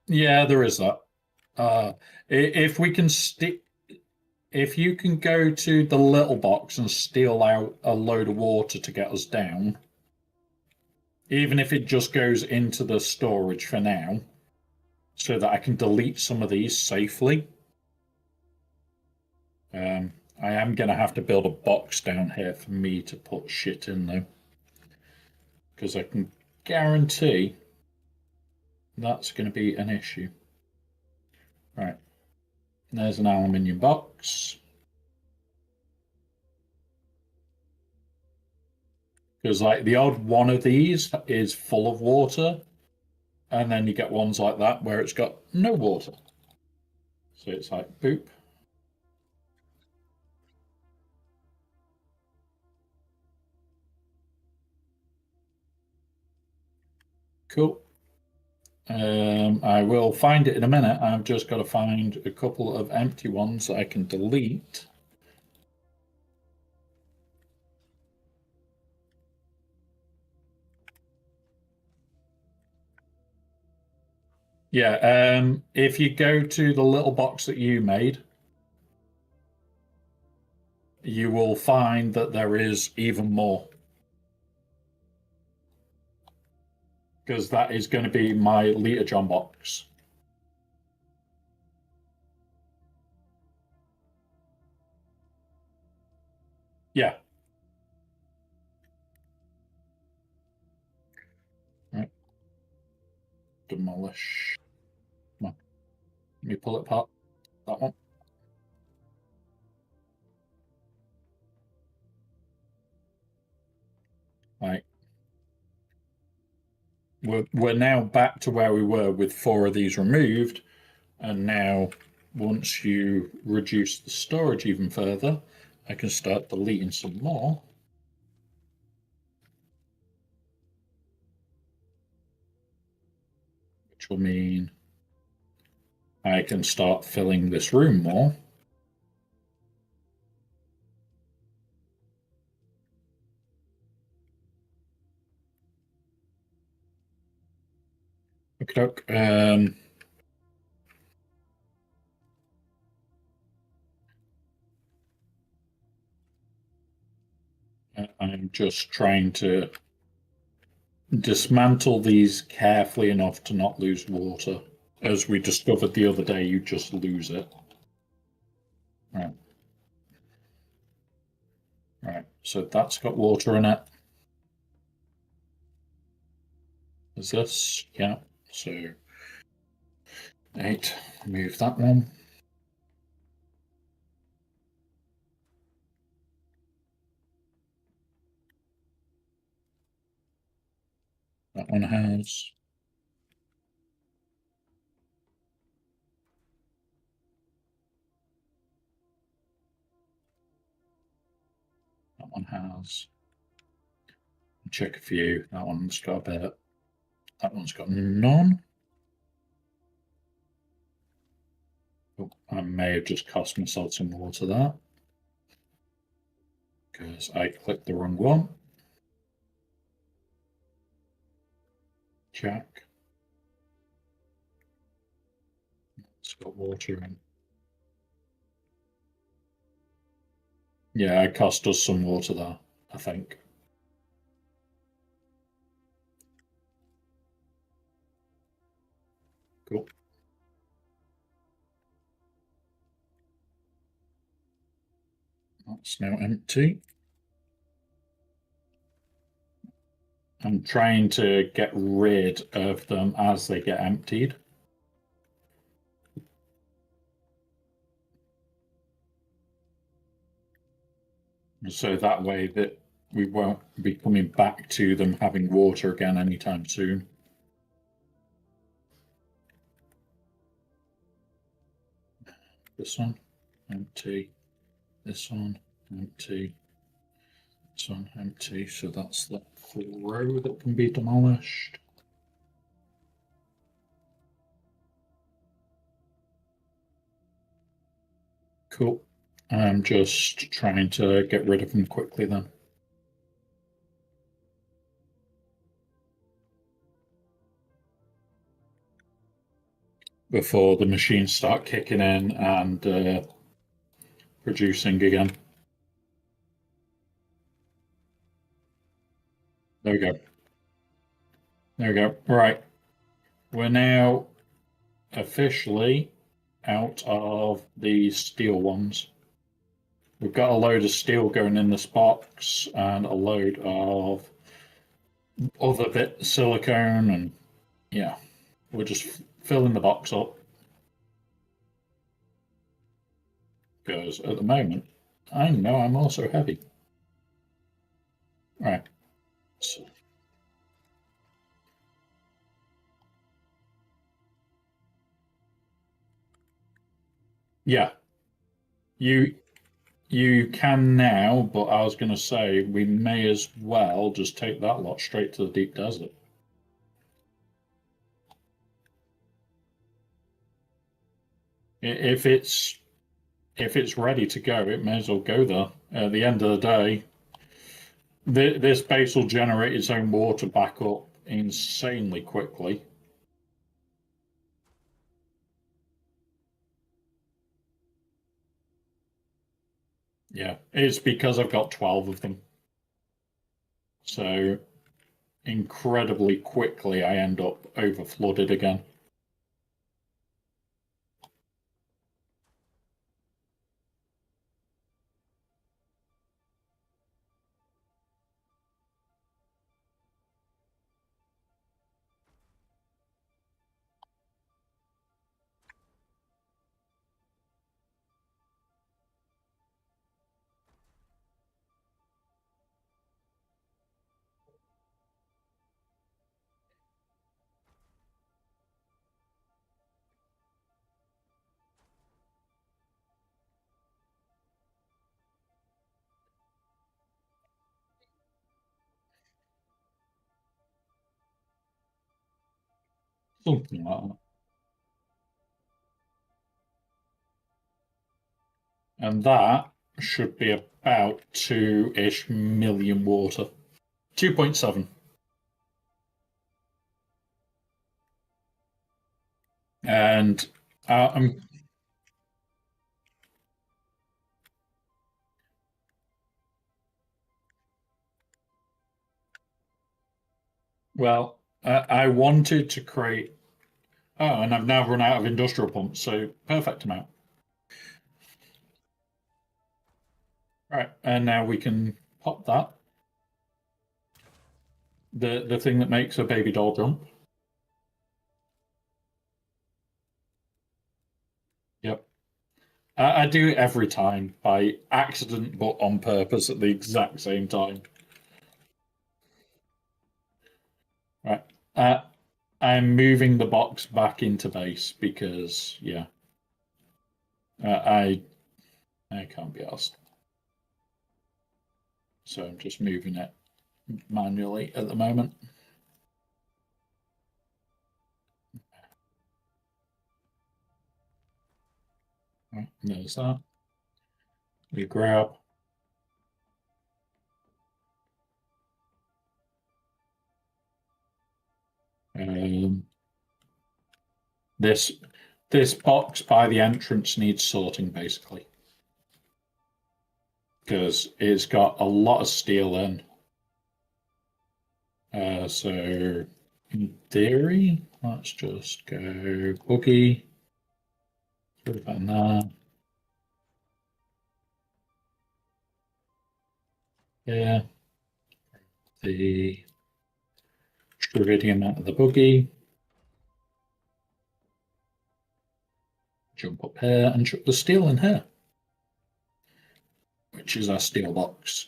Yeah, there is that. If we can stick, if you can go to the little box and steal out a load of water to get us down, even if it just goes into the storage for now, so that I can delete some of these safely. I am going to have to build a box down here for me to put shit in, though, because I can guarantee that's going to be an issue. Right, there's an aluminium box. Because like the odd one of these is full of water, and then you get ones like that where it's got no water. So it's like boop. Cool. I will find it in a minute. I've just got to find a couple of empty ones that I can delete. Yeah, if you go to the little box that you made, you will find that there is even more. Because that is going to be my Lita John box. Yeah. Right. Demolish. Come on. Let me pull it apart. That one. Right. We're now back to where we were with 4 of these removed. And now, once you reduce the storage even further, I can start deleting some more. Which will mean I can start filling this room more. Okay. I'm just trying to dismantle these carefully enough to not lose water. As we discovered the other day, you just lose it. Right. Right. So that's got water in it. Is this? Yeah. So 8. Move that one. That one has. That one has. Check a few. That one's got a bit. That one's got none. Oh, I may have just cost myself some water there because I clicked the wrong one. Check. It's got water in. Yeah, it cost us some water there, I think. Cool. That's now empty. I'm trying to get rid of them as they get emptied. So that way that we won't be coming back to them having water again anytime soon. This one, empty. This one, empty. This one, empty. So that's the row that can be demolished. Cool. I'm just trying to get rid of them quickly then. before the machines start kicking in and producing again. There we go. There we go. Right. We're now officially out of the steel ones. We've got a load of steel going in this box and a load of other bit silicone, and yeah, we're just filling the box up because at the moment I know I'm also heavy. Right. So, yeah, you you can now, but I was going to say we may as well just take that lot straight to the deep desert. If it's ready to go, it may as well go there. At the end of the day, this base will generate its own water back up insanely quickly. Yeah, it's because I've got 12 of them. So incredibly quickly, I end up over flooded again. Something like that. And that should be about 2-ish million water. 2.7. And I'm well, I wanted to create. Oh, and I've now run out of industrial pumps, so perfect amount. Right, and now we can pop that. The thing that makes a baby doll jump. Yep. I do it every time by accident, but on purpose at the exact same time. Right. Uh, I'm moving the box back into base because, yeah, I can't be asked. So I'm just moving it manually at the moment. Right, there's that. We grab. Um, this this box by the entrance needs sorting basically because it's got a lot of steel in. So in theory, let's just go boogie. Put that in there. Yeah. The tritium out of the boogie. Jump up here and chuck the steel in here, which is our steel box.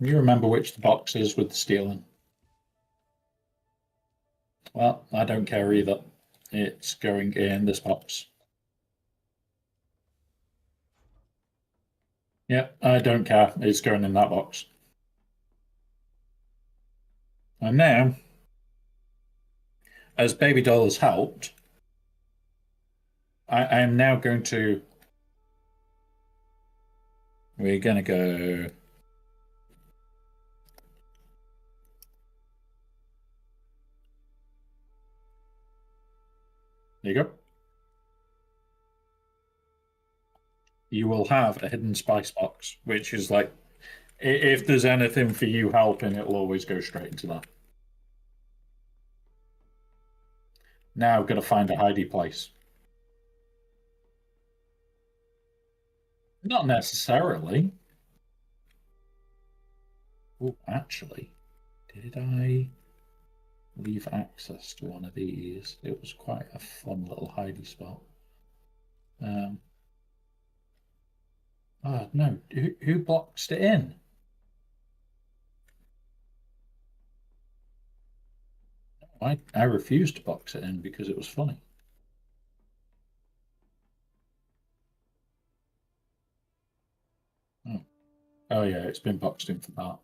You remember which the box is with the steel in? Well, I don't care either. It's going in this box. Yep, I don't care. It's going in that box. And now, as Baby Doll has helped, I am now going to. We're going to go. There you go. You will have a hidden spice box, which is like, if there's anything for you helping, it'll always go straight into that. Now I've got to find a hidey place. Not necessarily. Oh, actually, did I leave access to one of these? It was quite a fun little hidey spot. Oh no, who boxed it in? I refused to box it in because it was funny. Oh, oh yeah, it's been boxed in for that.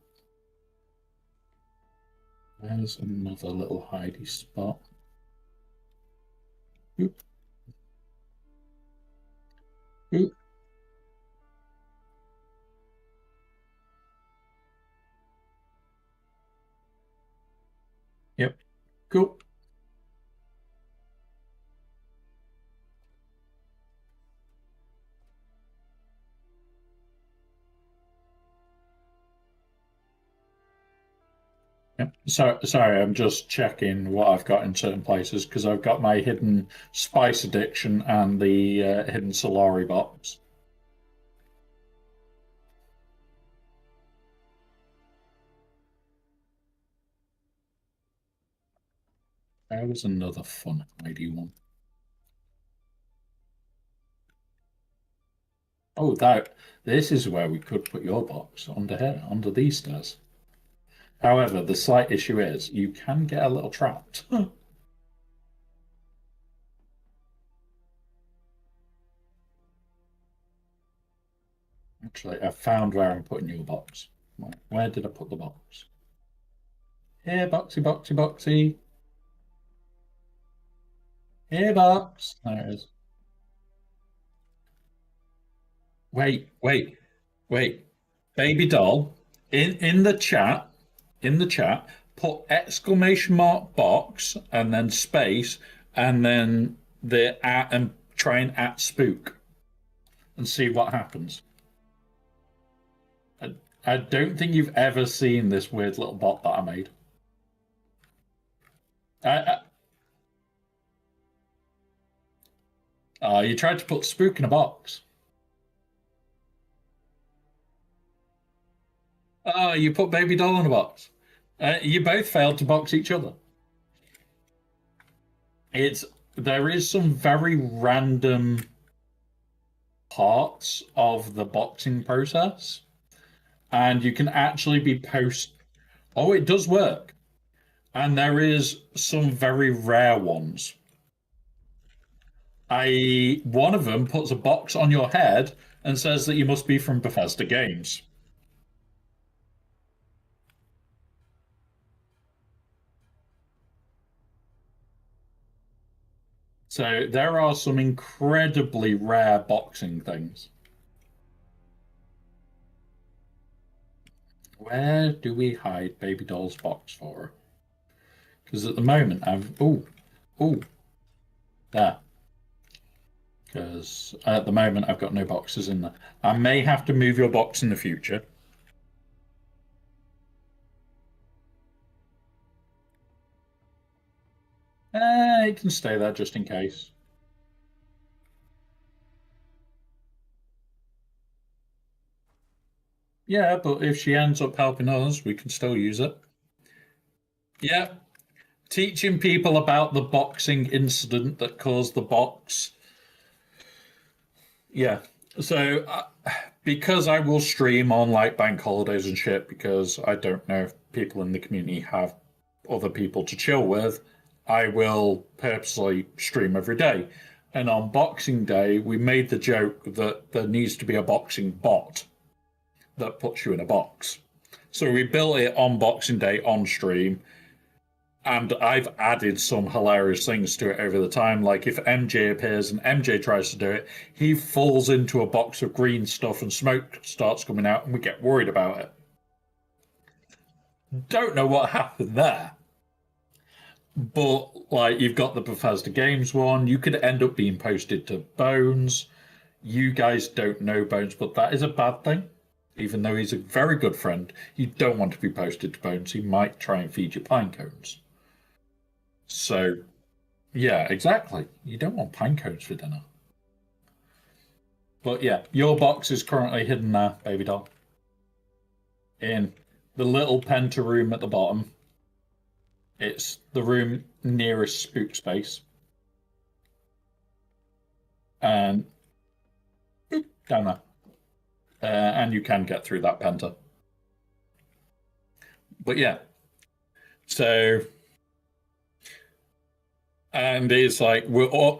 There's another little hidey spot. Oop. Oop. Yep. Cool. Yep. So sorry, I'm just checking what I've got in certain places because I've got my hidden spice addiction and the hidden Solari box. There was another fun hidey one. Oh, this is where we could put your box under here, under these stairs. However, the slight issue is you can get a little trapped. Actually, I found where I'm putting your box. Where did I put the box? Here, boxy, boxy, boxy. Here, box. There it is. Wait, wait, wait. Baby doll, in the chat, put exclamation mark box and then space and then the at and try and at spook and see what happens. I don't think you've ever seen this weird little bot that I made. I, you tried to put spook in a box. Oh, you put baby doll in a box. You both failed to box each other. There is some very random parts of the boxing process, and you can actually be post. Oh, it does work, and there is some very rare ones. One of them puts a box on your head and says that you must be from Bethesda Games. So there are some incredibly rare boxing things. Where do we hide Baby Doll's box for? Because at the moment oh, there. Because at the moment I've got no boxes in there. I may have to move your box in the future. It can stay there just in case. Yeah, but if she ends up helping us, we can still use it. Yeah, teaching people about the boxing incident that caused the box. Yeah, so because I will stream on like bank holidays and shit, because I don't know if people in the community have other people to chill with, I will purposely stream every day. And on Boxing Day, we made the joke that there needs to be a boxing bot that puts you in a box. So we built it on Boxing Day on stream, and I've added some hilarious things to it over the time. Like if MJ appears and MJ tries to do it, he falls into a box of green stuff and smoke starts coming out, and we get worried about it. Don't know what happened there. But like you've got the Bethesda Games one, you could end up being posted to Bones. You guys don't know Bones, but that is a bad thing. Even though he's a very good friend, you don't want to be posted to Bones. He might try and feed you pine cones. So, yeah, exactly. You don't want pine cones for dinner. But yeah, your box is currently hidden there, baby doll, in the little penta room at the bottom. It's the room nearest spook space. And down there. And you can get through that penta. But yeah, so and it's like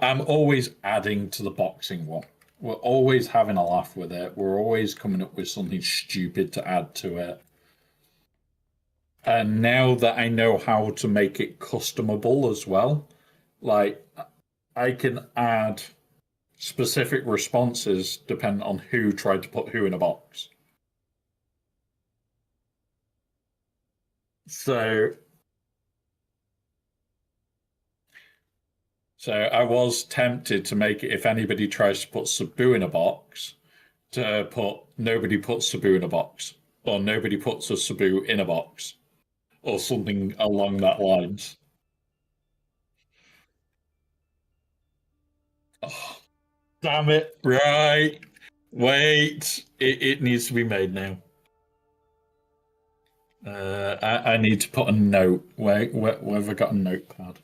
I'm always adding to the boxing one. We're always having a laugh with it. We're always coming up with something stupid to add to it. And now that I know how to make it customable as well, like I can add specific responses depending on who tried to put who in a box. So I was tempted to make it if anybody tries to put Sabu in a box, to put nobody puts Sabu in a box, or nobody puts a Sabu in a box, or something along that lines. Oh, damn it. Right. Wait. It needs to be made now. I need to put a note. Where have I got a notepad?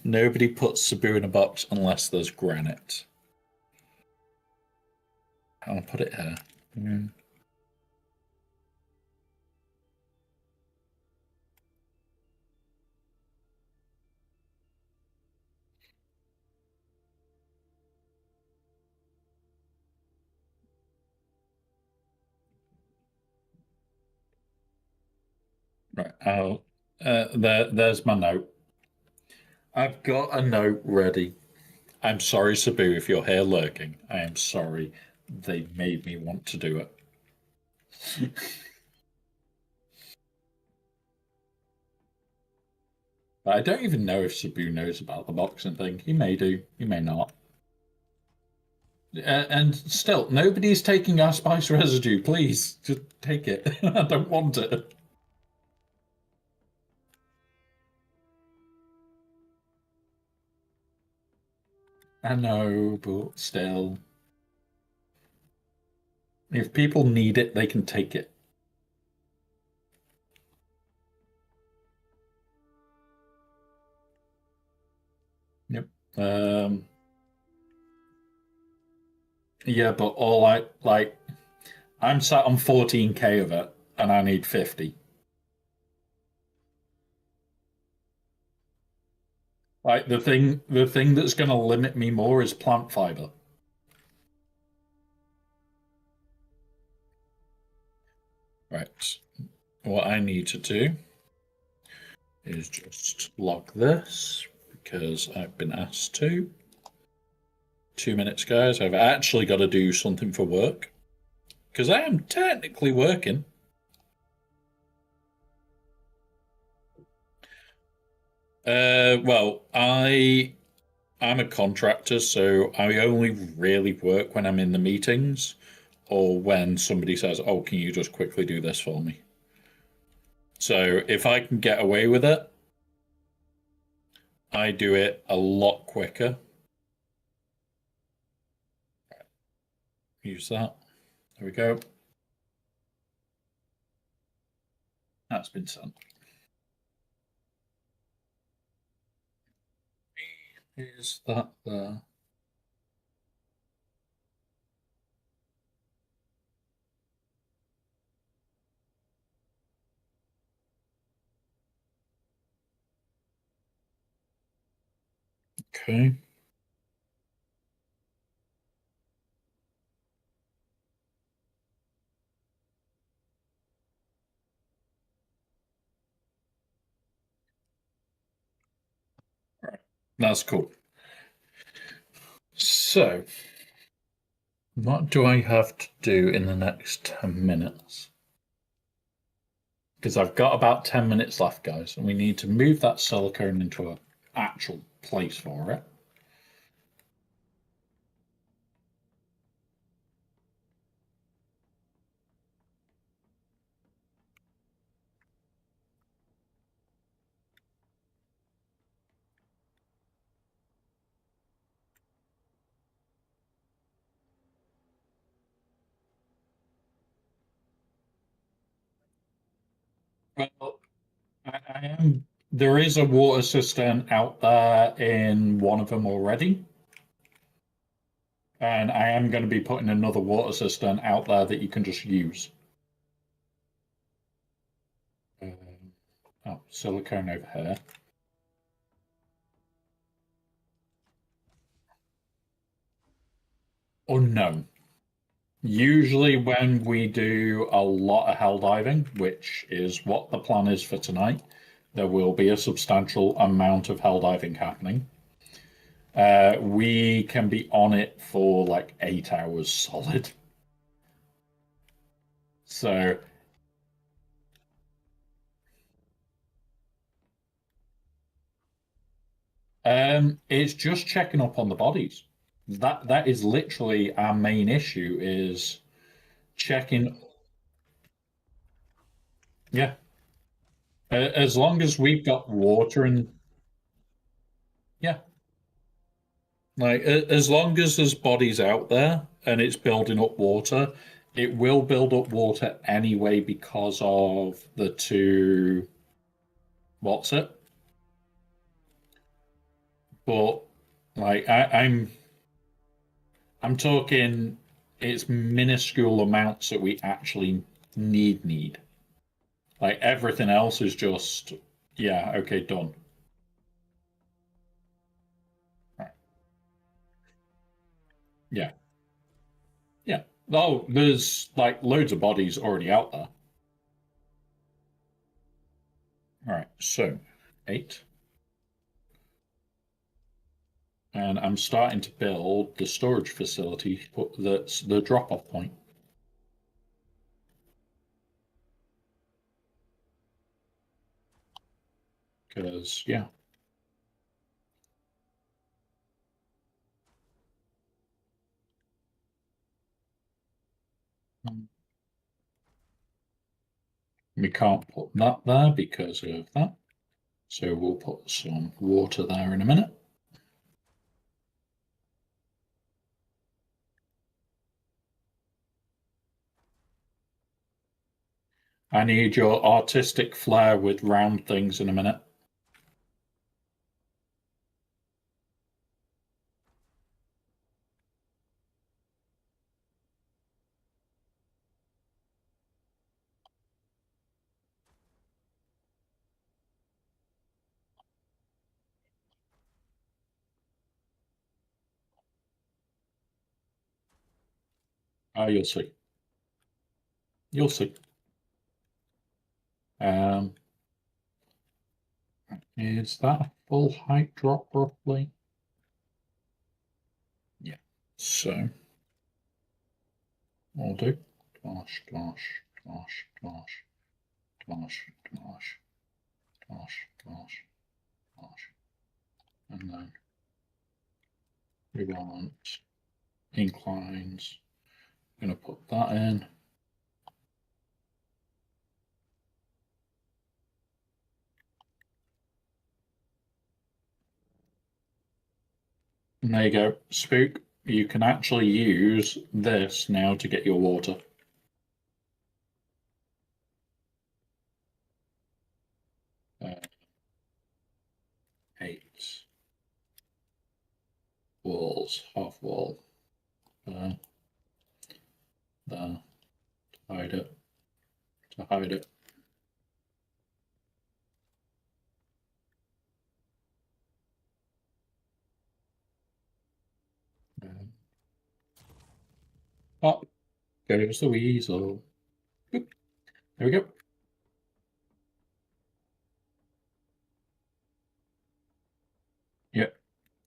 Nobody puts Sabu in a box unless there's granite. I'll put it here. Mm. Right. There's my note. I've got a note ready. I'm sorry, Sabu, if you're here lurking. I am sorry. They made me want to do it. But I don't even know if Sabu knows about the boxing thing. He may do, he may not. And still, nobody's taking our spice residue. Please, just take it. I don't want it. I know, but still. If people need it, they can take it. Yep. Yeah, but all I like, I'm sat on 14K of it, and I need 50. Like the thing that's going to limit me more is plant fiber. Right. What I need to do is just log this because I've been asked to. 2 minutes, guys. I've actually got to do something for work because I am technically working. Well, I'm a contractor, so I only really work when I'm in the meetings or when somebody says, "Oh, can you just quickly do this for me?" So if I can get away with it, I do it a lot quicker. Use that. There we go. That's been sent. Is that there? Okay. All right. That's cool. So, what do I have to do in the next 10 minutes? because I've got about 10 minutes left, guys, and we need to move that silicone into an actual place for it. Well, I am. There is a water cistern out there in one of them already, and I am going to be putting another water cistern out there that you can just use. Oh, silicone over here. Unknown. Usually, when we do a lot of hell diving, which is what the plan is for tonight, there will be a substantial amount of hell diving happening. We can be on it for like 8 hours solid. So, it's just checking up on the bodies. That is literally our main issue is checking. Yeah, as long as we've got water and yeah, like as long as there's bodies out there and it's building up water, it will build up water anyway because of the two. What's it? But like I'm talking, it's minuscule amounts that we actually need. Like everything else is just, yeah, okay, done. Right. Yeah, yeah. Oh, there's like loads of bodies already out there. All right, so 8. And I'm starting to build the storage facility, that's the drop-off point. Because, yeah. We can't put that there because of that. So we'll put some water there in a minute. I need your artistic flair with round things in a minute. You'll see. You'll see. Um, is that a full height drop roughly? Yeah. So we'll do dash, dash, dash, dash, dash, dash, dash, dash, dash. And then we want inclines. I'm going to put that in. And there you go. Spook. You can actually use this now to get your water. Uh, 8 walls, half wall. There. There. Hide it. To hide it. Up goes the weasel. Boop. There we go. Yep.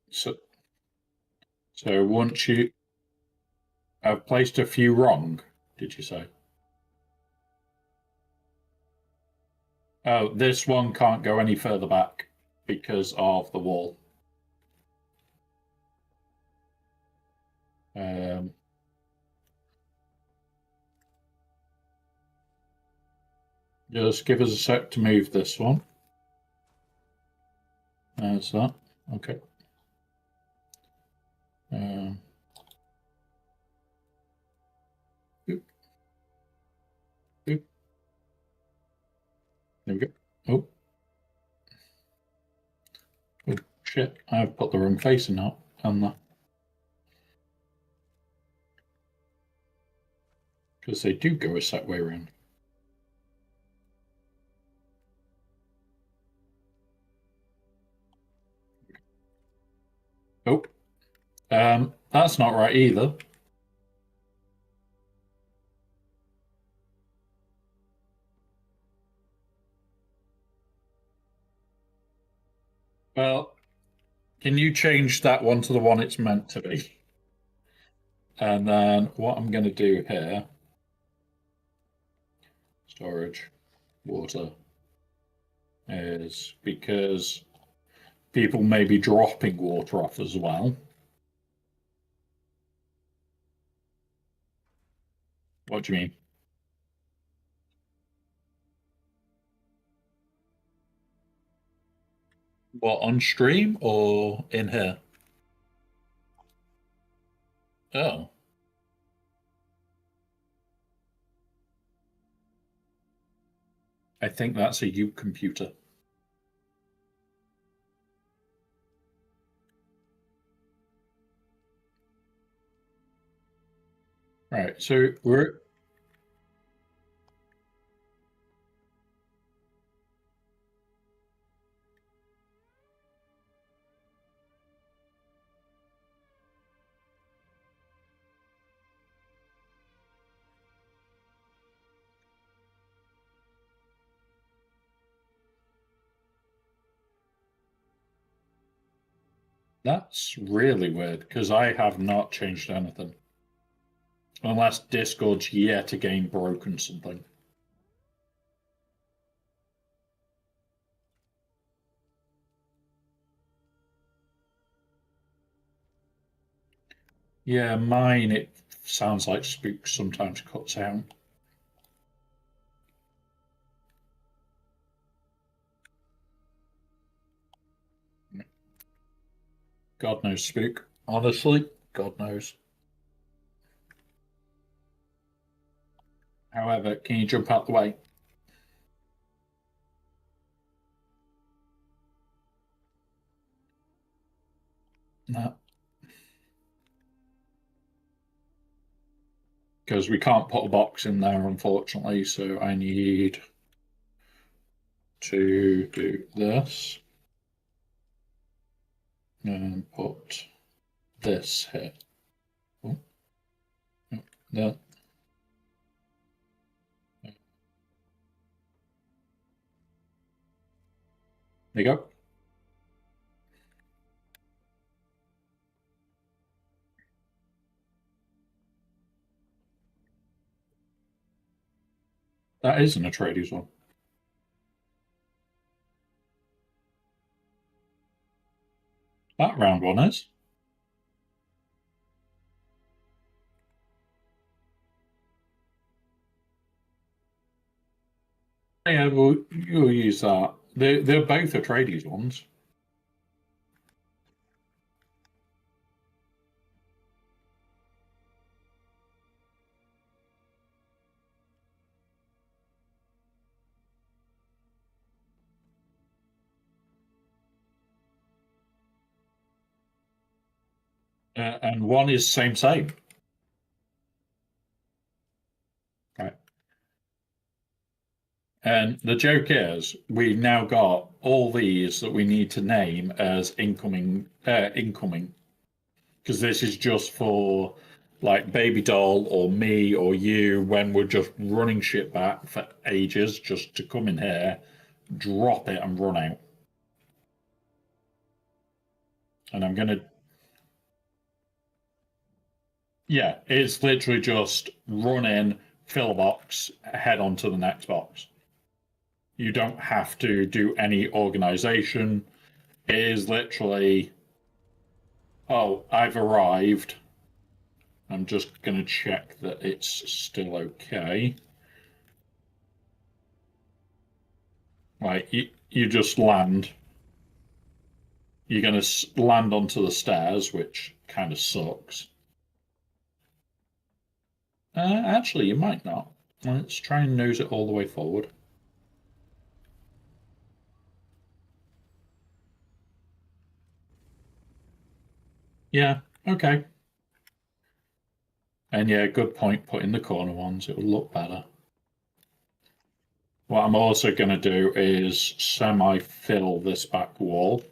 So once you have placed a few wrong, did you say? Oh, this one can't go any further back because of the wall. Just give us a sec to move this one. There's that. Okay. Oop, oop. There we go. Oh. Oh, shit. I've put the wrong face in that. Because they do go a set way around. Oh. That's not right either. Well, can you change that one to the one it's meant to be? And then what I'm going to do here, storage, water, is because people may be dropping water off as well. What do you mean? What, on stream or in here? Oh. I think that's a U computer. Right, so we're that's really weird because I have not changed anything. Unless Discord's yet again broken something. Yeah, mine, it sounds like Spook sometimes cuts out. God knows, Spook. Honestly, God knows. However, can you jump out the way? No. Because we can't put a box in there, unfortunately, so I need to do this and put this here. Oh, there. There you go. That isn't a Atreides one. That round one is. Yeah, we'll use that. They're both Atreides ones. And one is same. Right. And the joke is, we now got all these that we need to name as incoming, because this is just for like Baby Doll or me or you when we're just running shit back for ages, just to come in here, drop it, and run out. And I'm gonna, yeah, it's literally just run in, fill a box, head on to the next box. You don't have to do any organization. It is literally, oh, I've arrived. I'm just going to check that it's still okay. Right, you just land. You're going to land onto the stairs, which kind of sucks. Actually, you might not. Let's try and nose it all the way forward. Yeah, okay. And yeah, good point. Put in the corner ones. It will look better. What I'm also going to do is semi-fill this back wall.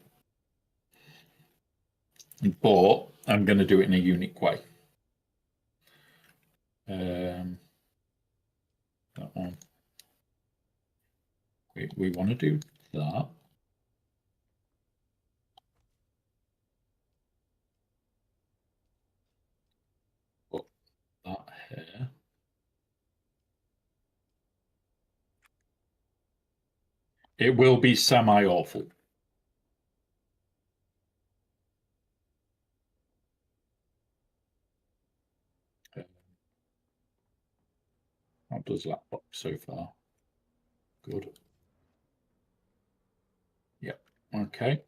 But I'm going to do it in a unique way. That one. We want to do that. Put that here. It will be semi-awful. How does that look so far? Good. Yep. Okay.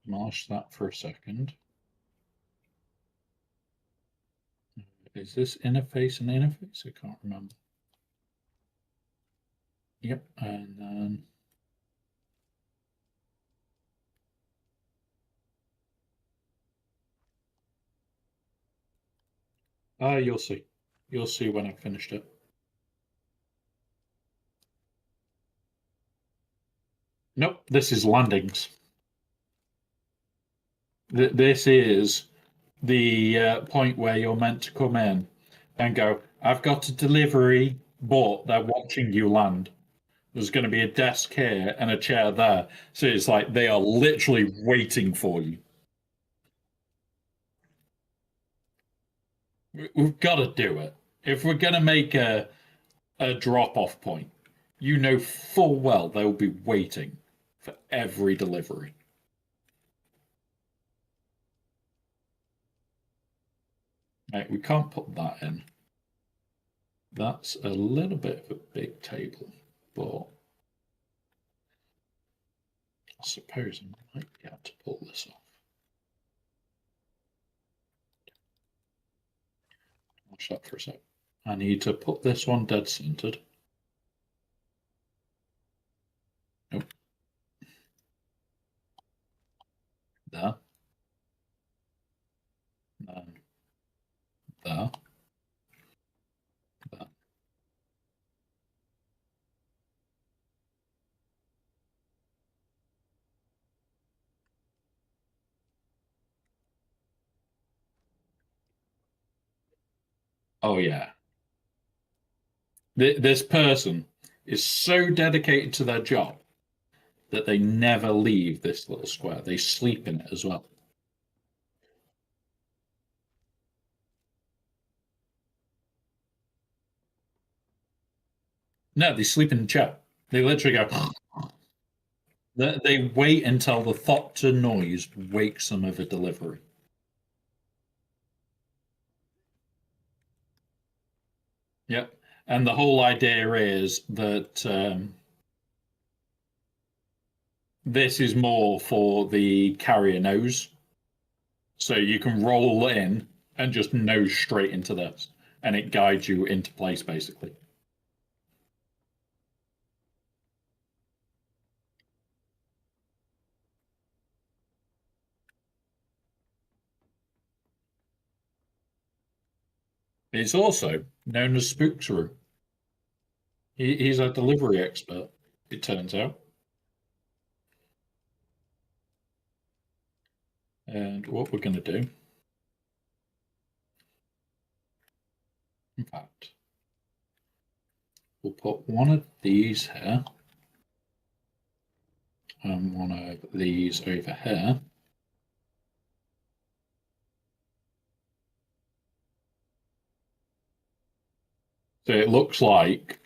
Demolish that for a second. Is this interface an interface? I can't remember. Yep. And then you'll see. You'll see when I've finished it. Nope, this is landings. This is the point where you're meant to come in and go, I've got a delivery, but they're watching you land. There's going to be a desk here and a chair there. So it's like they are literally waiting for you. We've got to do it. If we're going to make a drop-off point, you know full well they'll be waiting for every delivery. Right, we can't put that in. That's a little bit of a big table, but I suppose I might be able to pull this off. Watch that for a sec. I need to put this one dead centered. Nope. There. Then there. There. Oh yeah. This person is so dedicated to their job that they never leave this little square. They sleep in it as well. No, they sleep in the chair. They literally go. They wait until the thought to noise wakes them of a delivery. Yep. And the whole idea is that this is more for the carrier nose. So you can roll in and just nose straight into this, and it guides you into place basically. It's also known as Spook's Room. He's a delivery expert, it turns out. And what we're going to do, in fact, we'll put one of these here and one of these over here. So it looks like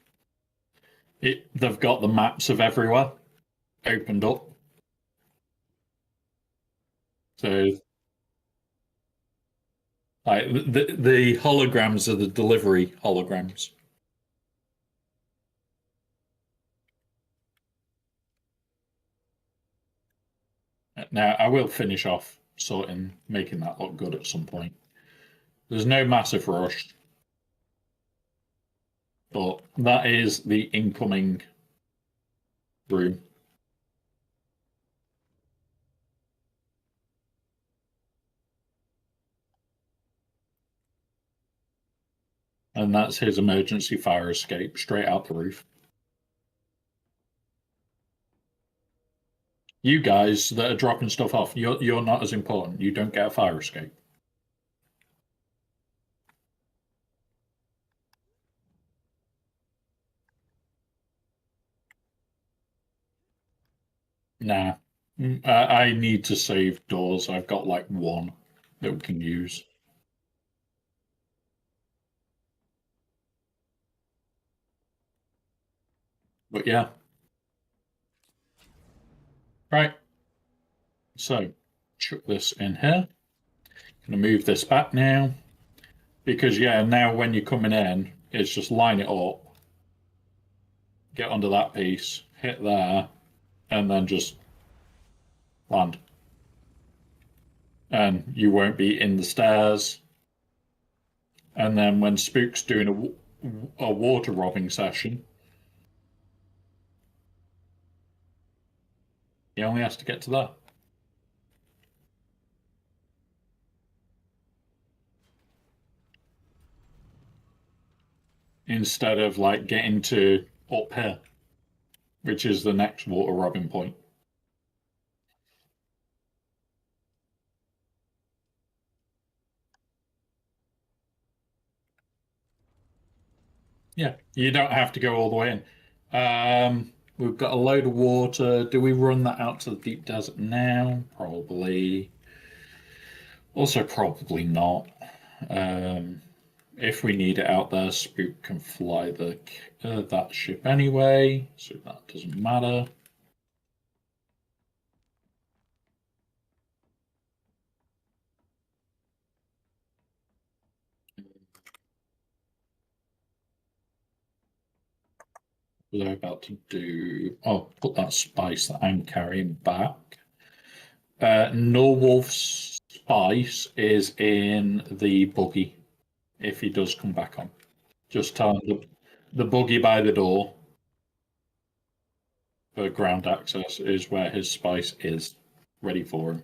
they've got the maps of everywhere opened up. So like the holograms are the delivery holograms. Now I will finish off making that look good at some point. There's no massive rush, but that is the incoming room. And that's his emergency fire escape straight out the roof. You guys that are dropping stuff off, you're not as important. You don't get a fire escape. Nah. I need to save doors. I've got like one that we can use. But yeah. Right. So chuck this in here. Gonna move this back now. Because yeah, now when you're coming in, it's just line it up, get onto that piece, hit there, and then just land. And you won't be in the stairs. And then when Spook's doing a water robbing session, he only has to get to that. Instead of like getting to up here, which is the next water robbing point. Yeah, you don't have to go all the way in. We've got a load of water. Do we run that out to the deep desert now? Probably. Also, probably not. If we need it out there, Spook can fly that ship anyway, so that doesn't matter. What was I about to do? Oh, put that spice that I'm carrying back. Norwolf's spice is in the buggy if he does come back on. Just tell him the buggy by the door for ground access is where his spice is ready for him.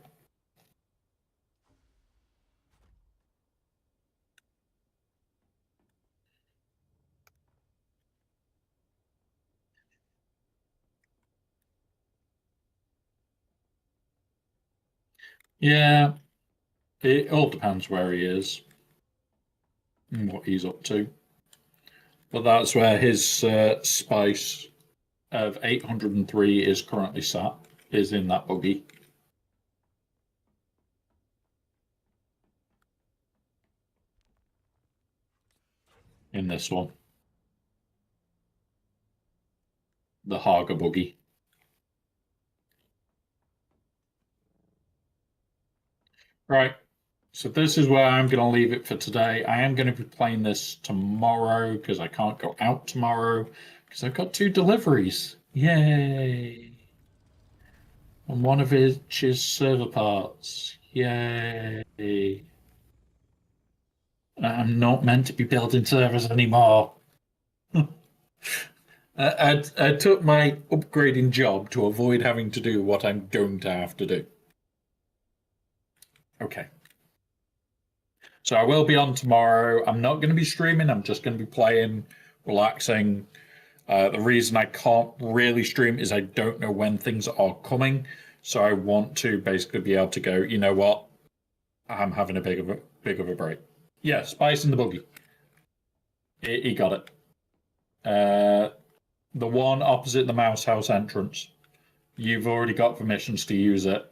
Yeah, it all depends where he is and what he's up to. But that's where his spice of 803 is currently sat, is in that buggy. In this one. The Haga buggy. Right. So this is where I'm going to leave it for today. I am going to be playing this tomorrow because I can't go out tomorrow because I've got 2 deliveries. Yay! And one of which is server parts. Yay! I'm not meant to be building servers anymore. I took my upgrading job to avoid having to do what I'm going to have to do. Okay. So I will be on tomorrow. I'm not going to be streaming. I'm just going to be playing, relaxing. The reason I can't really stream is I don't know when things are coming. So I want to basically be able to go, you know what? I'm having a big of a break. Yeah, spice in the buggy. He got it. The one opposite the mouse house entrance. You've already got permissions to use it.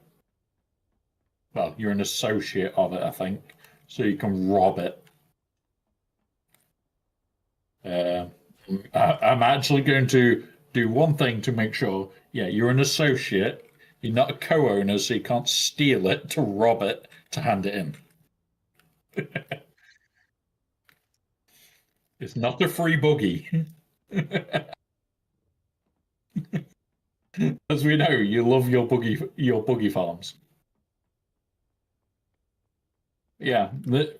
Well, you're an associate of it, I think. So you can rob it. Uh, I'm actually going to do one thing to make sure. Yeah, you're an associate. You're not a co-owner, so you can't steal it to rob it to hand it in. It's not a free buggy. As we know, you love your buggy farms. Yeah,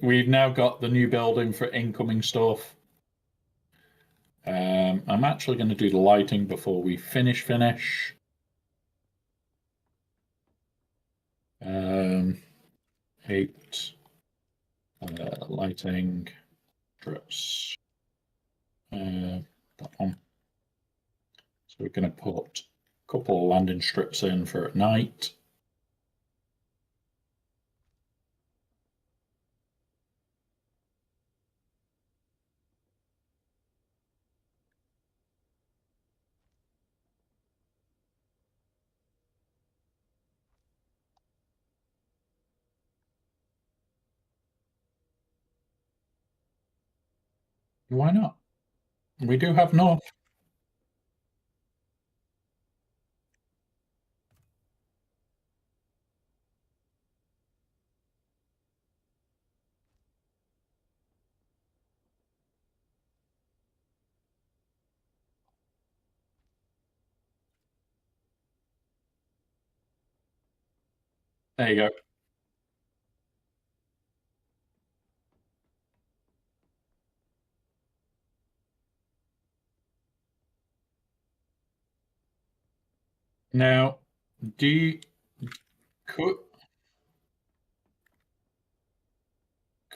we've now got the new building for incoming stuff. I'm actually going to do the lighting before we finish. Um, 8 lighting strips. That one. So we're going to put a couple of landing strips in for at night. Why not? We do have north. There you go. Now, do you, could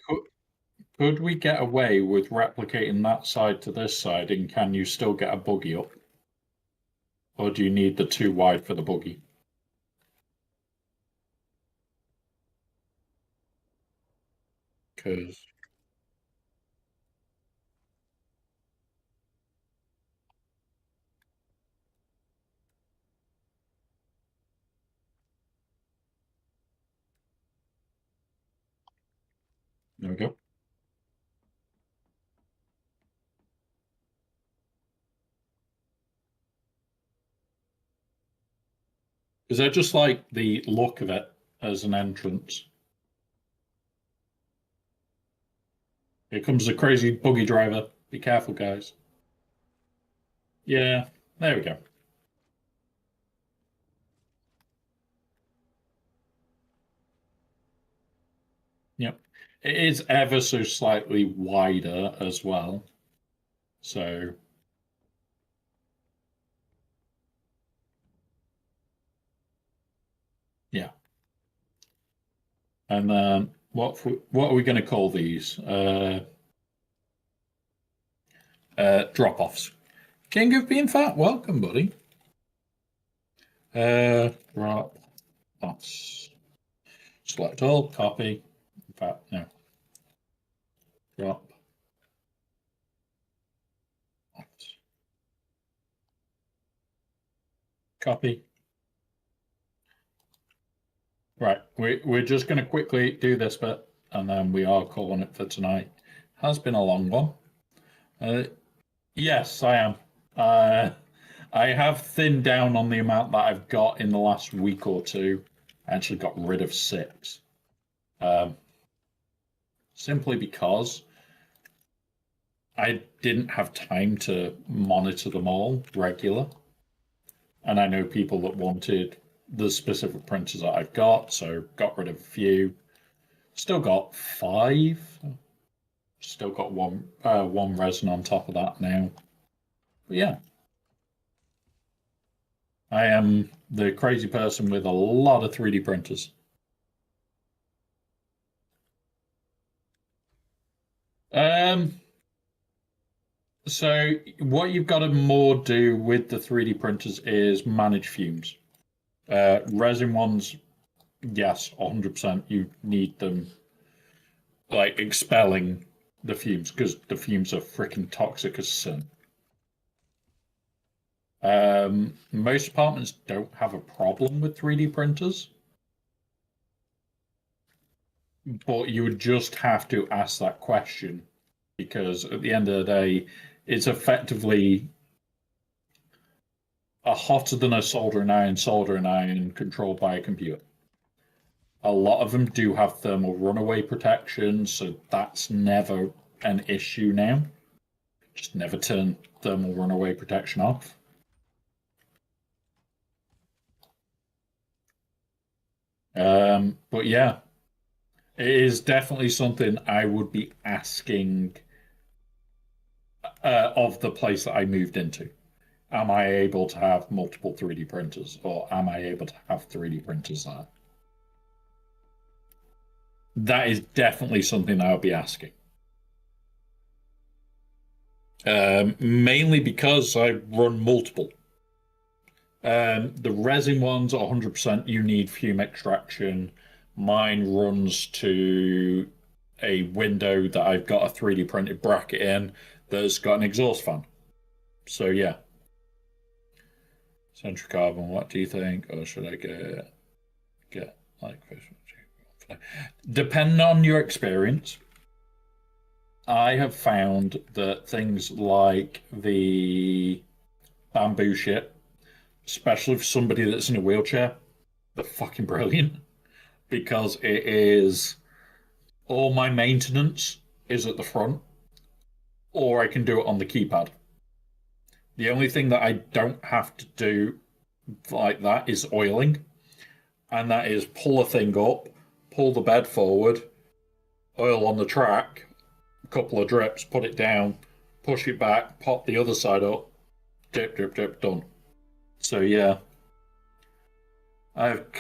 could could we get away with replicating that side to this side, and can you still get a buggy up? Or do you need the too wide for the buggy? Because there we go. Because I just like the look of it as an entrance. Here comes the crazy buggy driver. Be careful, guys. Yeah, there we go. Yep. It is ever so slightly wider as well. So, yeah. And then what are we going to call these? Drop-offs. King of being fat, welcome, buddy. Drop-offs. Select all, copy. In fact, no. Drop. Copy. Right, we're just going to quickly do this bit, and then we are calling it for tonight. Has been a long one. Yes, I am. Uh, I have thinned down on the amount that I've got in the last week or two. I actually got rid of 6. Um, simply because I didn't have time to monitor them all regular. And I know people that wanted the specific printers that I've got, so got rid of a few. Still got 5. Still got one resin on top of that now. But yeah, I am the crazy person with a lot of 3D printers. Um, so what you've got to more do with the 3D printers is manage fumes. Resin ones, yes, 100%. You need them like expelling the fumes because the fumes are freaking toxic as sin. Most apartments don't have a problem with 3D printers, but you would just have to ask that question because at the end of the day, It's effectively a hotter than a soldering iron controlled by a computer. A lot of them do have thermal runaway protection, so that's never an issue now. Just never turn thermal runaway protection off. But yeah, it is definitely something I would be asking of the place that I moved into. Am I able to have multiple 3D printers, or am I able to have 3D printers there? That is definitely something I would be asking. Mainly because I run multiple. The resin ones are 100% you need fume extraction. Mine runs to a window that I've got a 3D printed bracket in that's got an exhaust fan. So yeah. Central carbon, what do you think? Or should I get like depending on your experience, I have found that things like the bamboo shit, especially for somebody that's in a wheelchair, they're fucking brilliant because it is all my maintenance is at the front, or I can do it on the keypad. The only thing that I don't have to do like that is oiling, and that is pull a thing up, pull the bed forward, oil on the track, a couple of drips, put it down, push it back, pop the other side up, dip, dip, dip, done. So yeah, I've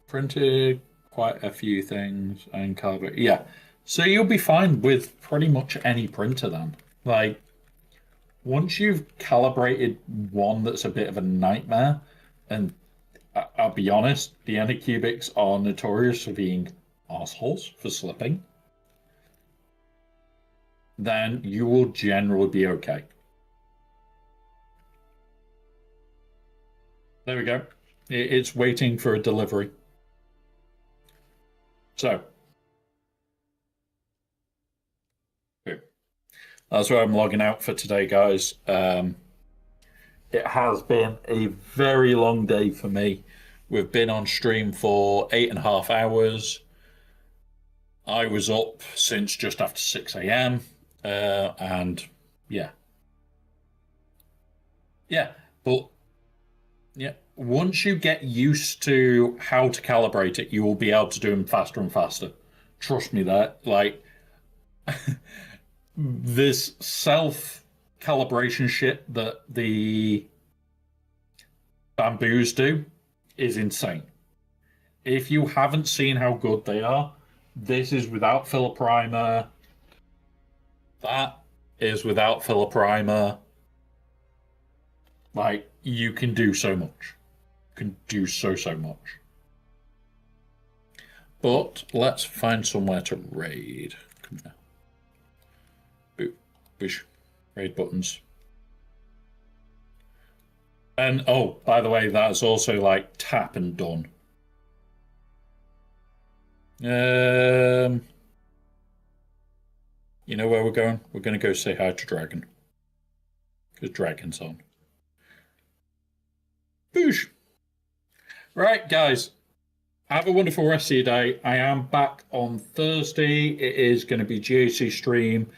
printed quite a few things and covered. Yeah, so you'll be fine with pretty much any printer then. Like, once you've calibrated one that's a bit of a nightmare, and I'll be honest, the Anycubics are notorious for being assholes for slipping, then you will generally be okay. There we go. It's waiting for a delivery. So, that's where I'm logging out for today, guys. It has been a very long day for me. We've been on stream for 8.5 hours. I was up since just after 6 a.m. And yeah. Yeah, but yeah, once you get used to how to calibrate it, you will be able to do them faster and faster. Trust me that. Like, this self-calibration shit that the bamboos do is insane. If you haven't seen how good they are, this is without filler primer. That is without filler primer. Like, you can do so much. You can do so much. But let's find somewhere to raid. Come here. Push raid buttons. And oh, by the way, that's also like tap and done. You know where we're going? We're going to go say hi to Dragon. Because Dragon's on. Boosh! Right, guys. Have a wonderful rest of your day. I am back on Thursday. It is going to be GAC stream.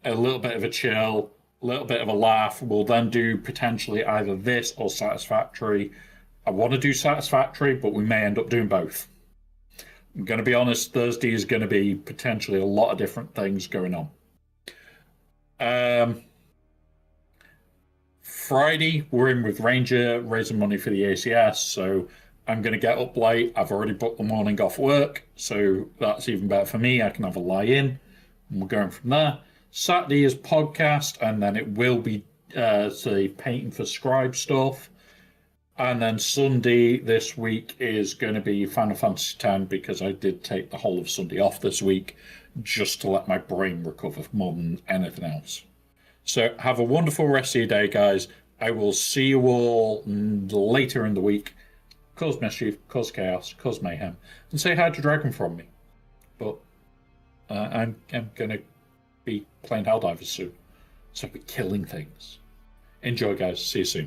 A little bit of a chill, a little bit of a laugh. We'll then do potentially either this or Satisfactory. I want to do Satisfactory, but we may end up doing both. I'm going to be honest, Thursday is going to be potentially a lot of different things going on. Friday, we're in with Ranger, raising money for the ACS, so I'm going to get up late. I've already booked the morning off work, so that's even better for me. I can have a lie-in, and we're going from there. Saturday is podcast, and then it will be the painting for scribe stuff. And then Sunday this week is going to be Final Fantasy X, because I did take the whole of Sunday off this week just to let my brain recover more than anything else. So have a wonderful rest of your day, guys. I will see you all later in the week. Cause mischief, cause chaos, cause mayhem, and say hi to Dragon from me. But I'm going to be playing Helldivers soon. Stop killing things. Enjoy, guys. See you soon.